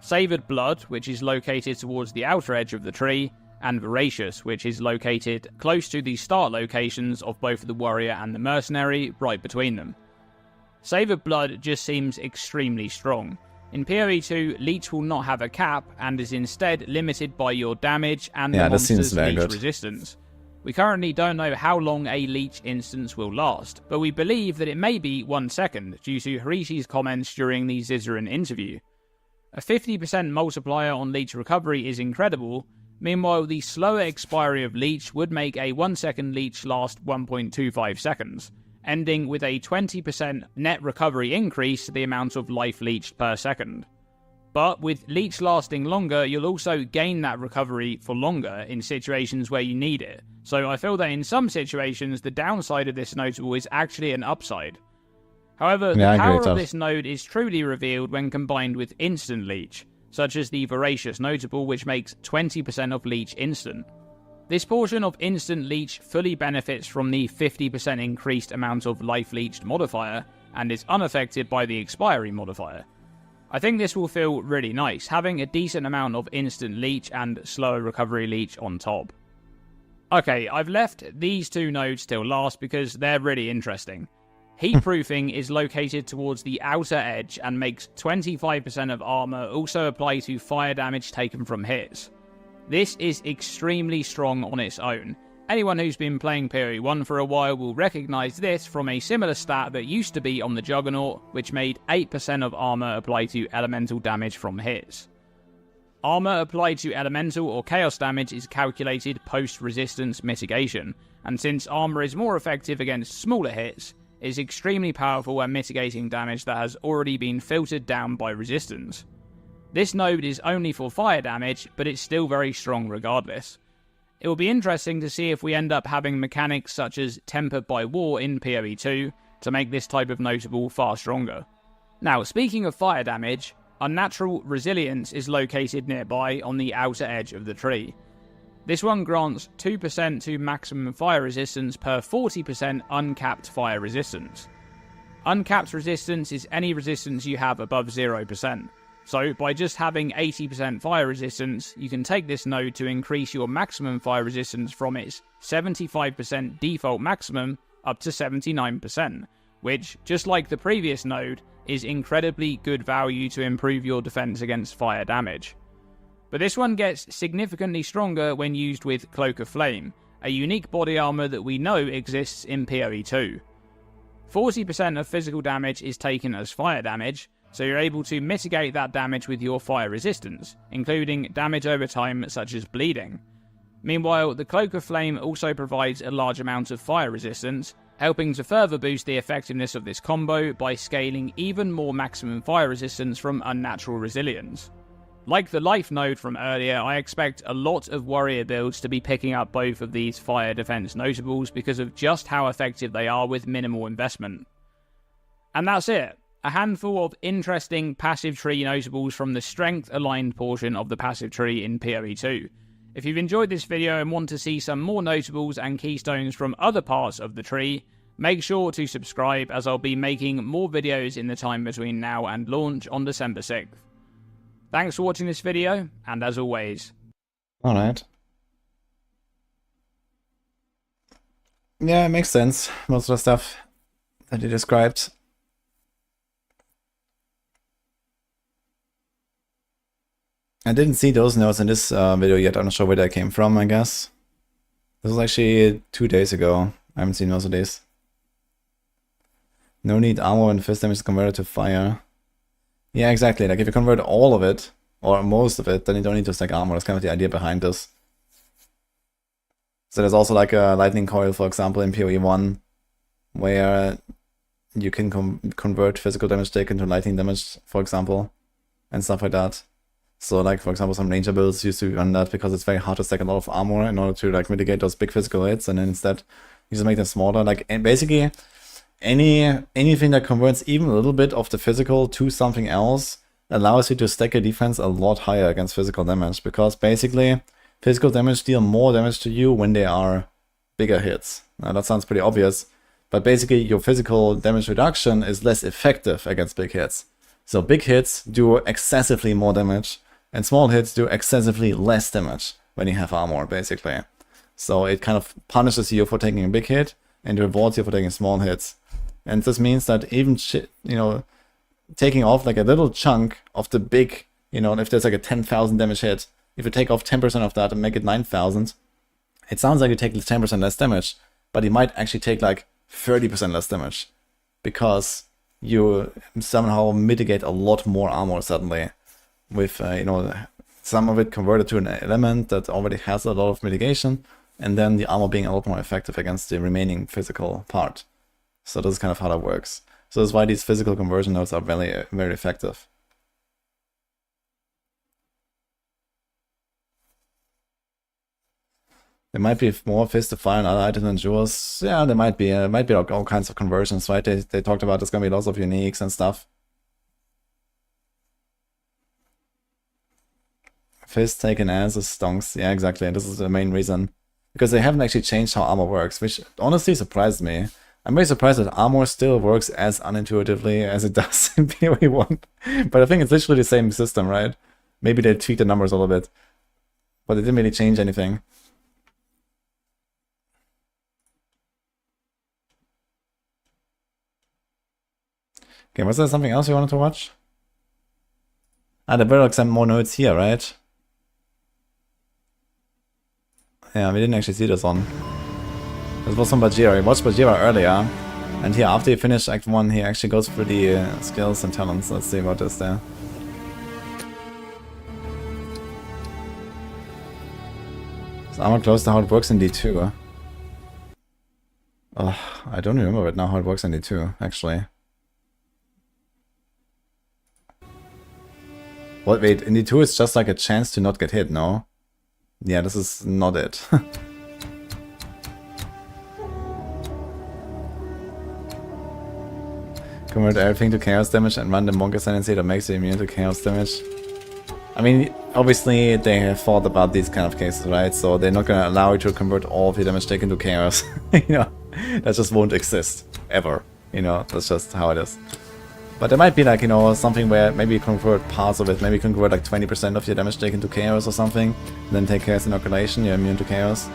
Savoured Blood, which is located towards the outer edge of the tree, and Voracious, which is located close to the start locations of both the Warrior and the Mercenary, right between them. Savoured Blood just seems extremely strong. In PoE 2, Leech will not have a cap, and is instead limited by your damage and the monster's Leech resistance. We currently don't know how long a Leech instance will last, but we believe that it may be 1 second, due to Harishi's comments during the Zizaran interview. A 50% multiplier on Leech recovery is incredible. Meanwhile, the slower expiry of Leech would make a 1 second Leech last 1.25 seconds, ending with a 20% net recovery increase to the amount of life leeched per second. But with Leech lasting longer, you'll also gain that recovery for longer in situations where you need it. So I feel that in some situations, the downside of this notable is actually an upside. However, the power of this node is truly revealed when combined with instant Leech, such as the Voracious notable, which makes 20% of Leech instant. This portion of instant Leech fully benefits from the 50% increased amount of life leeched modifier, and is unaffected by the expiry modifier. I think this will feel really nice, having a decent amount of instant Leech and slower recovery Leech on top. Okay, I've left these two nodes till last because they're really interesting. Heatproofing is located towards the outer edge and makes 25% of armor also apply to fire damage taken from hits. This is extremely strong on its own. Anyone who's been playing PoE 1 for a while will recognise this from a similar stat that used to be on the Juggernaut, which made 8% of armor apply to elemental damage from hits. Armor applied to elemental or chaos damage is calculated post-resistance mitigation, and since armor is more effective against smaller hits, is extremely powerful at mitigating damage that has already been filtered down by resistance. This node is only for fire damage, but it's still very strong regardless. It will be interesting to see if we end up having mechanics such as Tempered by War in PoE 2 to make this type of notable far stronger. Now, speaking of fire damage, Unnatural Resilience is located nearby on the outer edge of the tree. This one grants 2% to maximum fire resistance per 40% uncapped fire resistance. Uncapped resistance is any resistance you have above 0%. So by just having 80% fire resistance, you can take this node to increase your maximum fire resistance from its 75% default maximum up to 79%, which, just like the previous node, is incredibly good value to improve your defense against fire damage. But this one gets significantly stronger when used with Cloak of Flame, a unique body armor that we know exists in PoE 2. 40% of physical damage is taken as fire damage, so you're able to mitigate that damage with your fire resistance, including damage over time such as bleeding. Meanwhile, the Cloak of Flame also provides a large amount of fire resistance, helping to further boost the effectiveness of this combo by scaling even more maximum fire resistance from Unnatural Resilience. Like the life node from earlier, I expect a lot of warrior builds to be picking up both of these fire defense notables because of just how effective they are with minimal investment. And that's it. a handful of interesting passive tree notables from the strength aligned portion of the passive tree in PoE 2. If you've enjoyed this video and want to see some more notables and keystones from other parts of the tree, make sure to subscribe, as I'll be making more videos in the time between now and launch on December 6th. Thanks for watching this video, and as always... Alright. Yeah, it makes sense, most of the stuff that you described. I didn't see those notes in this video yet. I'm not sure where they came from, I guess. This was actually 2 days ago. I haven't seen most of these. No need armor when fist damage is converted to fire. Yeah, exactly. Like if you convert all of it, or most of it, then you don't need to stack armor. That's kind of the idea behind this. So there's also like a lightning coil, for example, in PoE 1, where you can convert physical damage taken to lightning damage, for example, and stuff like that. So like, for example, some ranger builds used to run that because it's very hard to stack a lot of armor in order to like mitigate those big physical hits, and then instead you just make them smaller. Like, and basically anything that converts even a little bit of the physical to something else allows you to stack a defense a lot higher against physical damage, because basically physical damage deal more damage to you when they are bigger hits. Now that sounds pretty obvious, but basically your physical damage reduction is less effective against big hits. So big hits do excessively more damage, and small hits do excessively less damage when you have armor, basically. So it kind of punishes you for taking a big hit and rewards you for taking small hits. And this means that even, taking off like a little chunk of the big, if there's like a 10,000 damage hit, if you take off 10% of that and make it 9,000, it sounds like you take 10% less damage, but you might actually take like 30% less damage, because you somehow mitigate a lot more armor suddenly with, some of it converted to an element that already has a lot of mitigation, and then the armor being a lot more effective against the remaining physical part. So this is kind of how that works. So that's why these physical conversion nodes are very, very effective. There might be more fist to fire and other items and jewels. Yeah, there might be all kinds of conversions, right? They talked about there's gonna be lots of uniques and stuff. Fist taken as a stonks. Yeah, exactly. And this is the main reason. Because they haven't actually changed how armor works, which honestly surprised me. I'm very surprised that armor still works as unintuitively as it does in PoE 1. But I think it's literally the same system, right? Maybe they tweaked the numbers a little bit, but they didn't really change anything. Okay, was there something else you wanted to watch? Ah, there were like some more notes here, right? Yeah, we didn't actually see this one. This was from Bajira. We watched Bajira earlier. And here, after he finished Act 1, he actually goes through the skills and talents. Let's see what is there. Is armor close to how it works in D2? Oh, I don't remember right now how it works in D2, actually. What, wait, in D2 it's just like a chance to not get hit, no? Yeah, this is not it. Convert everything to chaos damage and run the monk ascendancy that makes you immune to chaos damage. I mean, obviously they have thought about these kind of cases, right? So they're not gonna allow you to convert all of your damage taken to chaos. That just won't exist. Ever. That's just how it is. But there might be like, something where maybe you convert parts of it. Maybe you can convert like 20% of your damage taken to chaos or something. And then take chaos inoculation, you're immune to chaos.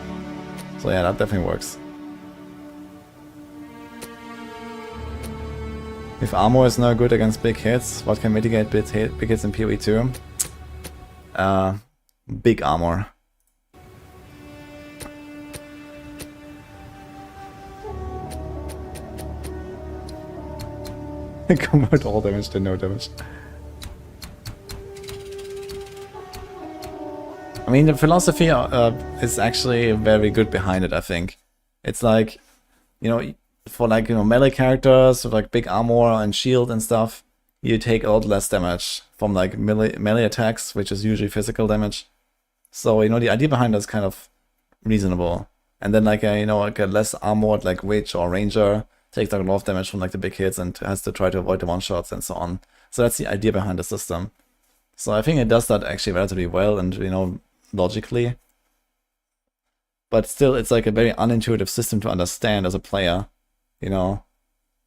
So yeah, that definitely works. If armor is no good against big hits, what can mitigate big hits in PoE 2? Big armor. Convert all damage to no damage. I mean, the philosophy is actually very good behind it, I think. It's like, for like, melee characters with like big armor and shield and stuff, you take a lot less damage from like melee attacks, which is usually physical damage. So, the idea behind that is kind of reasonable. And then like a, like a less armored like witch or ranger takes like a lot of damage from like the big hits and has to try to avoid the one-shots and so on. So that's the idea behind the system. So I think it does that actually relatively well and, you know, logically. But still, it's like a very unintuitive system to understand as a player, you know.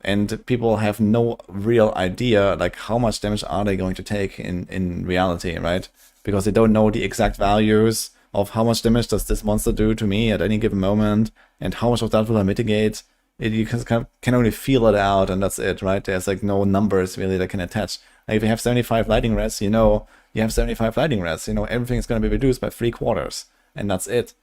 And people have no real idea, like, how much damage are they going to take in reality, right? Because they don't know the exact values of how much damage does this monster do to me at any given moment, and how much of that will I mitigate. You can only feel it out, and that's it, right? There's like no numbers really that can attach. Like if you have 75 lightning rats, you know you have 75 lightning rats. You know everything is going to be reduced by 3/4, and that's it.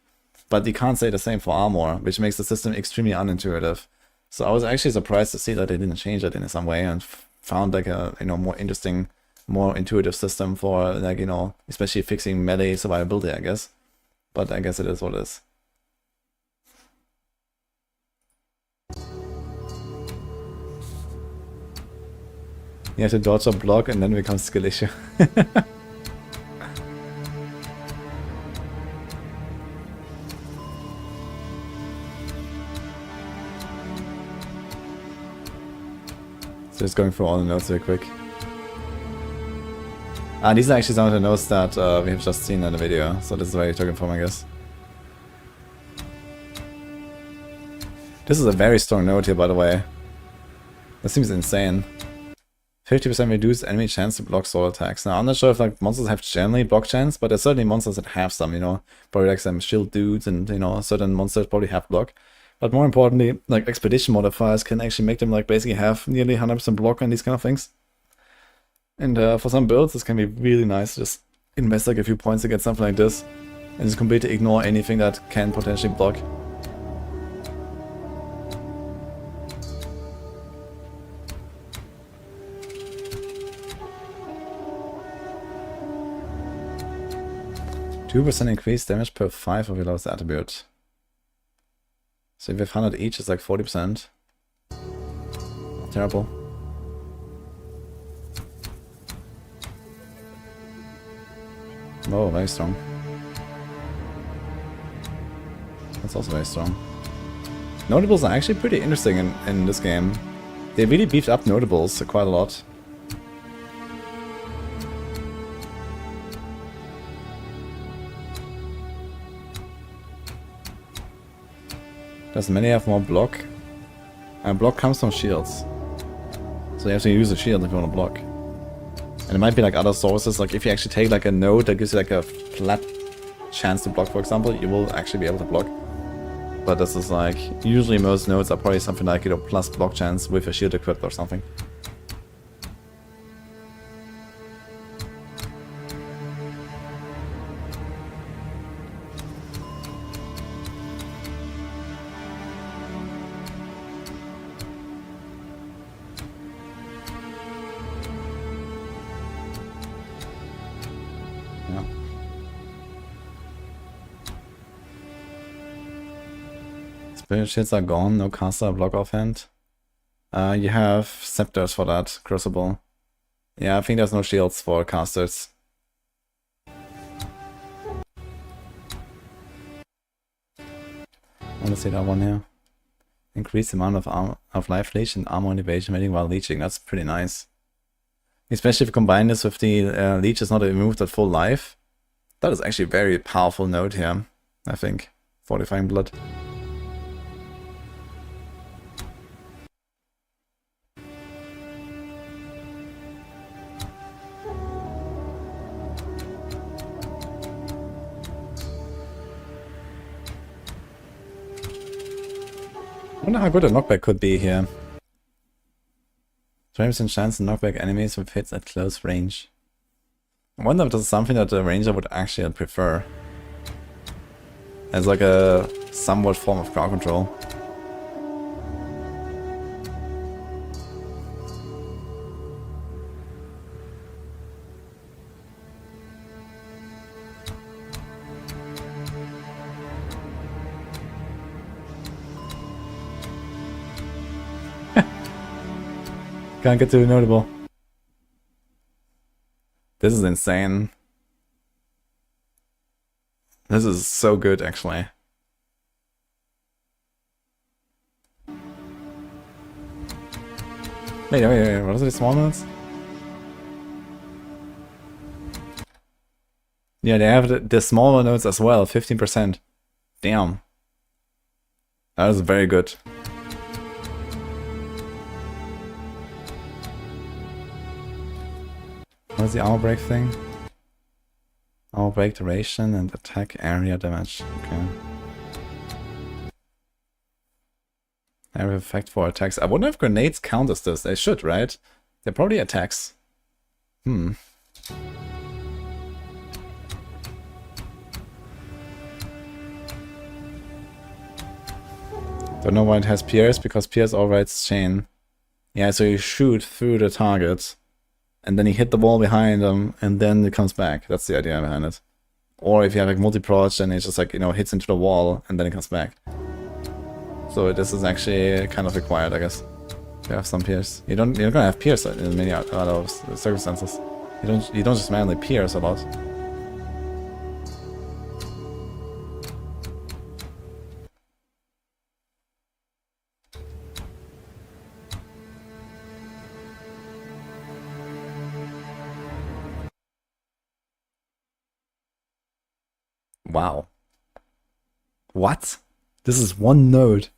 But you can't say the same for armor, which makes the system extremely unintuitive. So I was actually surprised to see that they didn't change it in some way, and found like a, you know, more interesting, more intuitive system for, like, you know, especially fixing melee survivability, I guess. But I guess it is what it is. You have to dodge or block and then become skill issue. Just going through all the notes real quick. These are actually some of the notes that we have just seen in the video, so this is where you're talking from, I guess. This is a very strong note here, by the way. That seems insane. 50% reduced enemy chance to block sword attacks. Now, I'm not sure if like monsters have generally block chance, but there's certainly monsters that have some, you know. Probably like some shield dudes, and, you know, certain monsters probably have block. But more importantly, like expedition modifiers can actually make them like basically have nearly 100% block and these kind of things. And for some builds, this can be really nice. Just invest like a few points to get something like this, and just completely ignore anything that can potentially block. %2 increased damage per 5 of your lowest attribute. So if you have 100 each, it's like 40%. Terrible. Oh, very strong. That's also very strong. Notables are actually pretty interesting in this game. They really beefed up notables quite a lot. Does many have more block? Block comes from shields. So you have to use a shield if you want to block. And it might be like other sources, like if you actually take like a node that gives you like a flat chance to block, for example, you will actually be able to block. But this is like, usually most nodes are probably something like, you know, plus block chance with a shield equipped or something. Spirit shields are gone, no caster, block offhand. You have scepters for that, crucible. Yeah, I think there's no shields for casters. I want to see that one here. Increase the amount of life leech and armor and evasion rating while leeching. That's pretty nice. Especially if you combine this with the leech is not removed at full life. That is actually a very powerful node here, I think. Fortifying blood. I wonder how good a knockback could be here. 20% chance to knock back enemies with hits at close range. I wonder if this is something that the ranger would actually prefer. As like a somewhat form of crowd control. Can't get too notable. This is insane. This is so good, actually. Wait, what is it, small nodes? Yeah, they have the smaller nodes as well, 15%. Damn. That is very good. What's the armor break thing? Armor break duration and attack area damage. Okay. Area effect for attacks. I wonder if grenades count as this. They should, right? They're probably attacks. Don't know why it has pierce, because pierce overrides chain. Yeah, so you shoot through the target, and then you hit the wall behind them, and then it comes back. That's the idea behind it. Or if you have like multi-proj, then it just like, you know, hits into the wall, and then it comes back. So this is actually kind of required, I guess. You have some pierce. You're not gonna have pierce in many other circumstances. You don't just manually pierce a lot. Wow. What? This is one node.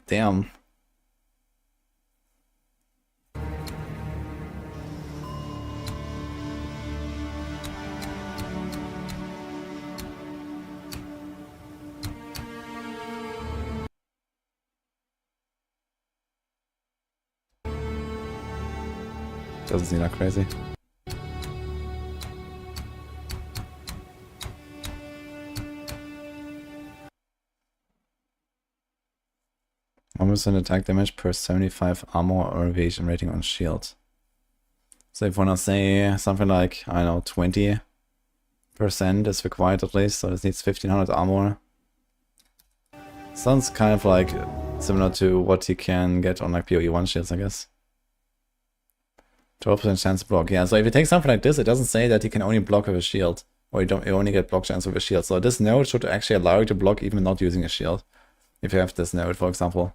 Damn. Doesn't seem that crazy. Almost an attack damage per 75 armor or evasion rating on shield. So if you wanna say something like, I don't know, 20% is required at least, so this needs 1500 armor. Sounds kind of like similar to what you can get on like PoE 1 shields, I guess. 12% chance to block. Yeah, so if you take something like this, it doesn't say that you can only block with a shield, or you only get block chance with a shield. So this node should actually allow you to block even not using a shield. If you have this node, for example.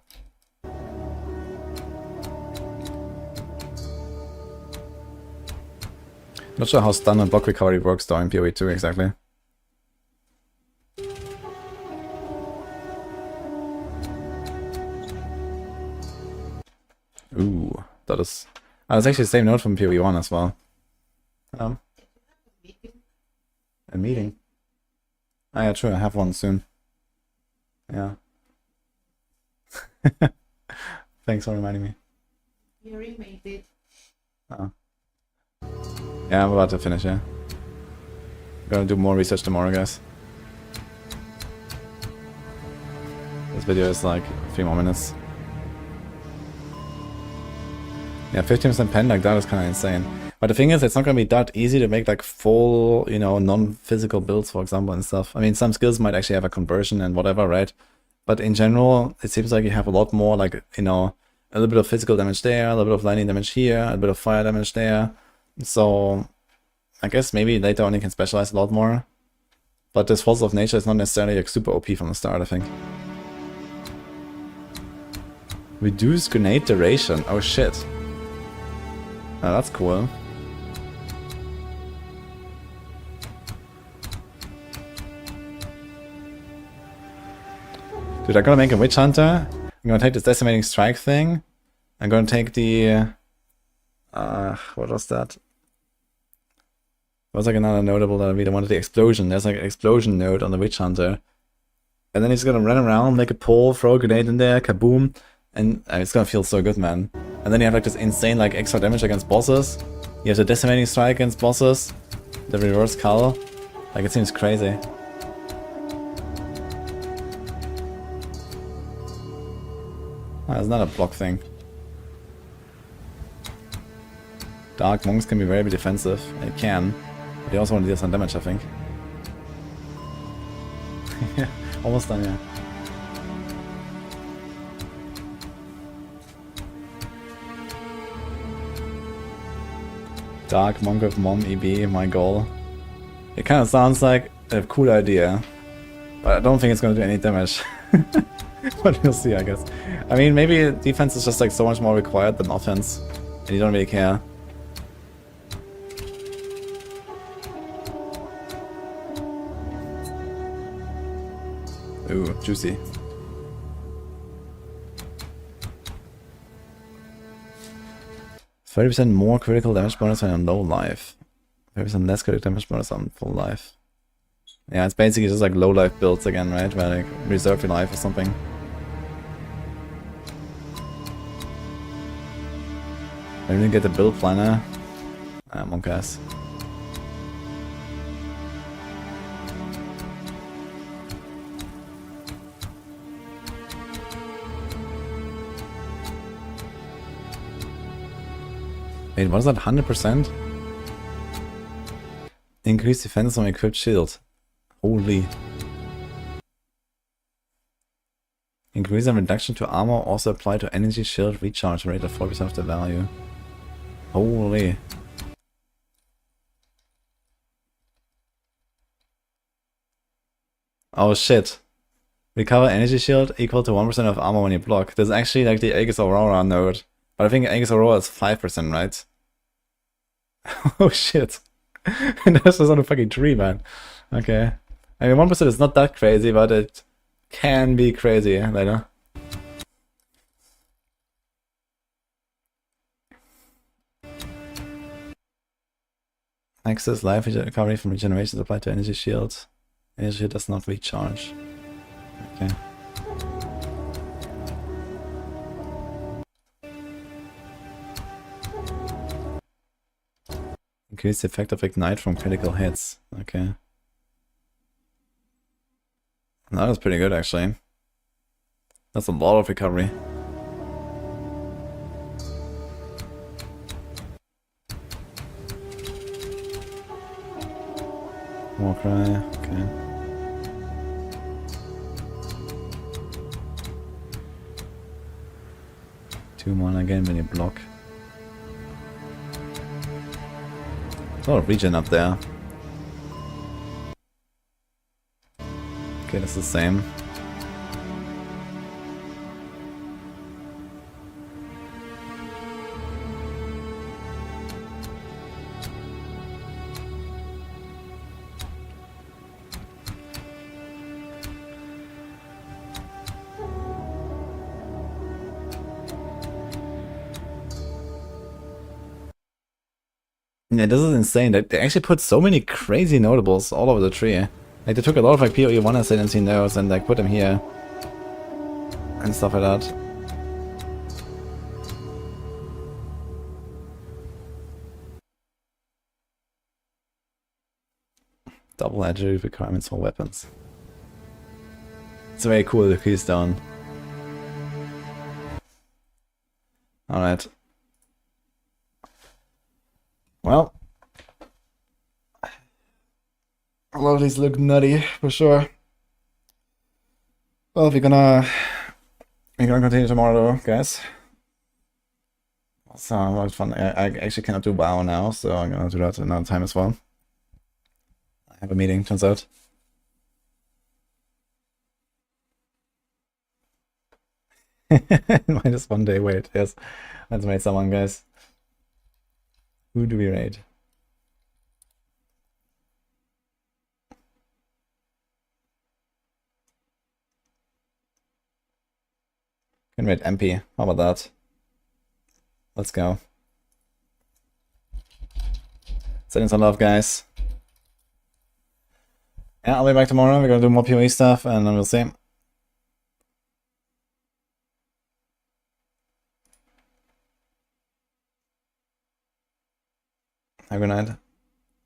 Not sure how stun and block recovery works though in PoE 2 exactly. Ooh, that is... Oh, it's actually the same node from PoE 1 as well. A meeting? Ah yeah, true, I have one soon. Yeah. Thanks for reminding me. You remade it. Oh. Yeah, I'm about to finish, yeah. Gonna do more research tomorrow, guys. This video is like 3 more minutes. Yeah, 15% pen like that is kind of insane. But the thing is, it's not gonna be that easy to make like full, you know, non-physical builds, for example, and stuff. I mean, some skills might actually have a conversion and whatever, right? But in general, it seems like you have a lot more, like, you know, a little bit of physical damage there, a little bit of lightning damage here, a bit of fire damage there. So, I guess maybe later on you can specialize a lot more. But this Force of Nature is not necessarily like super OP from the start, I think. Reduce grenade duration. Oh shit. Oh, that's cool. Dude, I'm gonna make a Witch Hunter. I'm gonna take this Decimating Strike thing. I'm gonna take the... what was that? There was like another notable that I really wanted, the Explosion. There's like an Explosion node on the Witch Hunter. And then he's gonna run around, make a pull, throw a grenade in there, kaboom. And it's gonna feel so good, man. And then you have like this insane like extra damage against bosses. You have the Decimating Strike against bosses. The Reverse Cull. Like, it seems crazy. Oh, it's not a block thing. Dark Monks can be very defensive. They can. But they also want to deal some damage, I think. Yeah, almost done, yeah. Dark Monk with Mom EB, my goal. It kind of sounds like a cool idea, but I don't think it's going to do any damage. But we'll see, I guess. I mean, maybe defense is just like so much more required than offense, and you don't really care. Ooh, juicy. 30% more critical damage bonus when on low life. 30% less critical damage bonus on full life. Yeah, it's basically just like low life builds again, right? Where like reserve your life or something. I didn't get the build planner. Monk ass. Wait, what is that? 100%? Increase defense on equipped shield. Holy. Increase and reduction to armor also apply to energy shield recharge rate of 40% of the value. Holy. Oh shit. Recover energy shield equal to 1% of armor when you block. There's actually like the Aegis Aurora node. But I think Aegis Aurora is 5%, right? Oh shit. That's just on a fucking tree, man. Okay. I mean, 1% is not that crazy, but it can be crazy later. Access life recovery from regeneration is applied to energy shields. Energy shield does not recharge. Okay. Increase the effect of ignite from critical hits. Okay. That was pretty good actually. That's a lot of recovery. Warcry, okay. Two mana again when you block. A lot of regen up there. Okay, that's the same. Yeah, this is insane. They actually put so many crazy notables all over the tree. Like, they took a lot of like PoE 1 ascendancy nodes and like put them here. And stuff like that. Double agility requirements for weapons. It's very cool, the keystone. Alright. Well, a lot of these look nutty for sure. Well, we're gonna continue tomorrow, though, guys. So a lot of fun. I actually cannot do WoW now, so I'm gonna do that another time as well. I have a meeting, turns out. Minus 1 day wait. Yes, let's raid someone, guys. Who do we raid? Can raid MP. How about that? Let's go. Sending some love, guys. Yeah, I'll be back tomorrow. We're gonna do more PoE stuff, and then we'll see. Have a good night.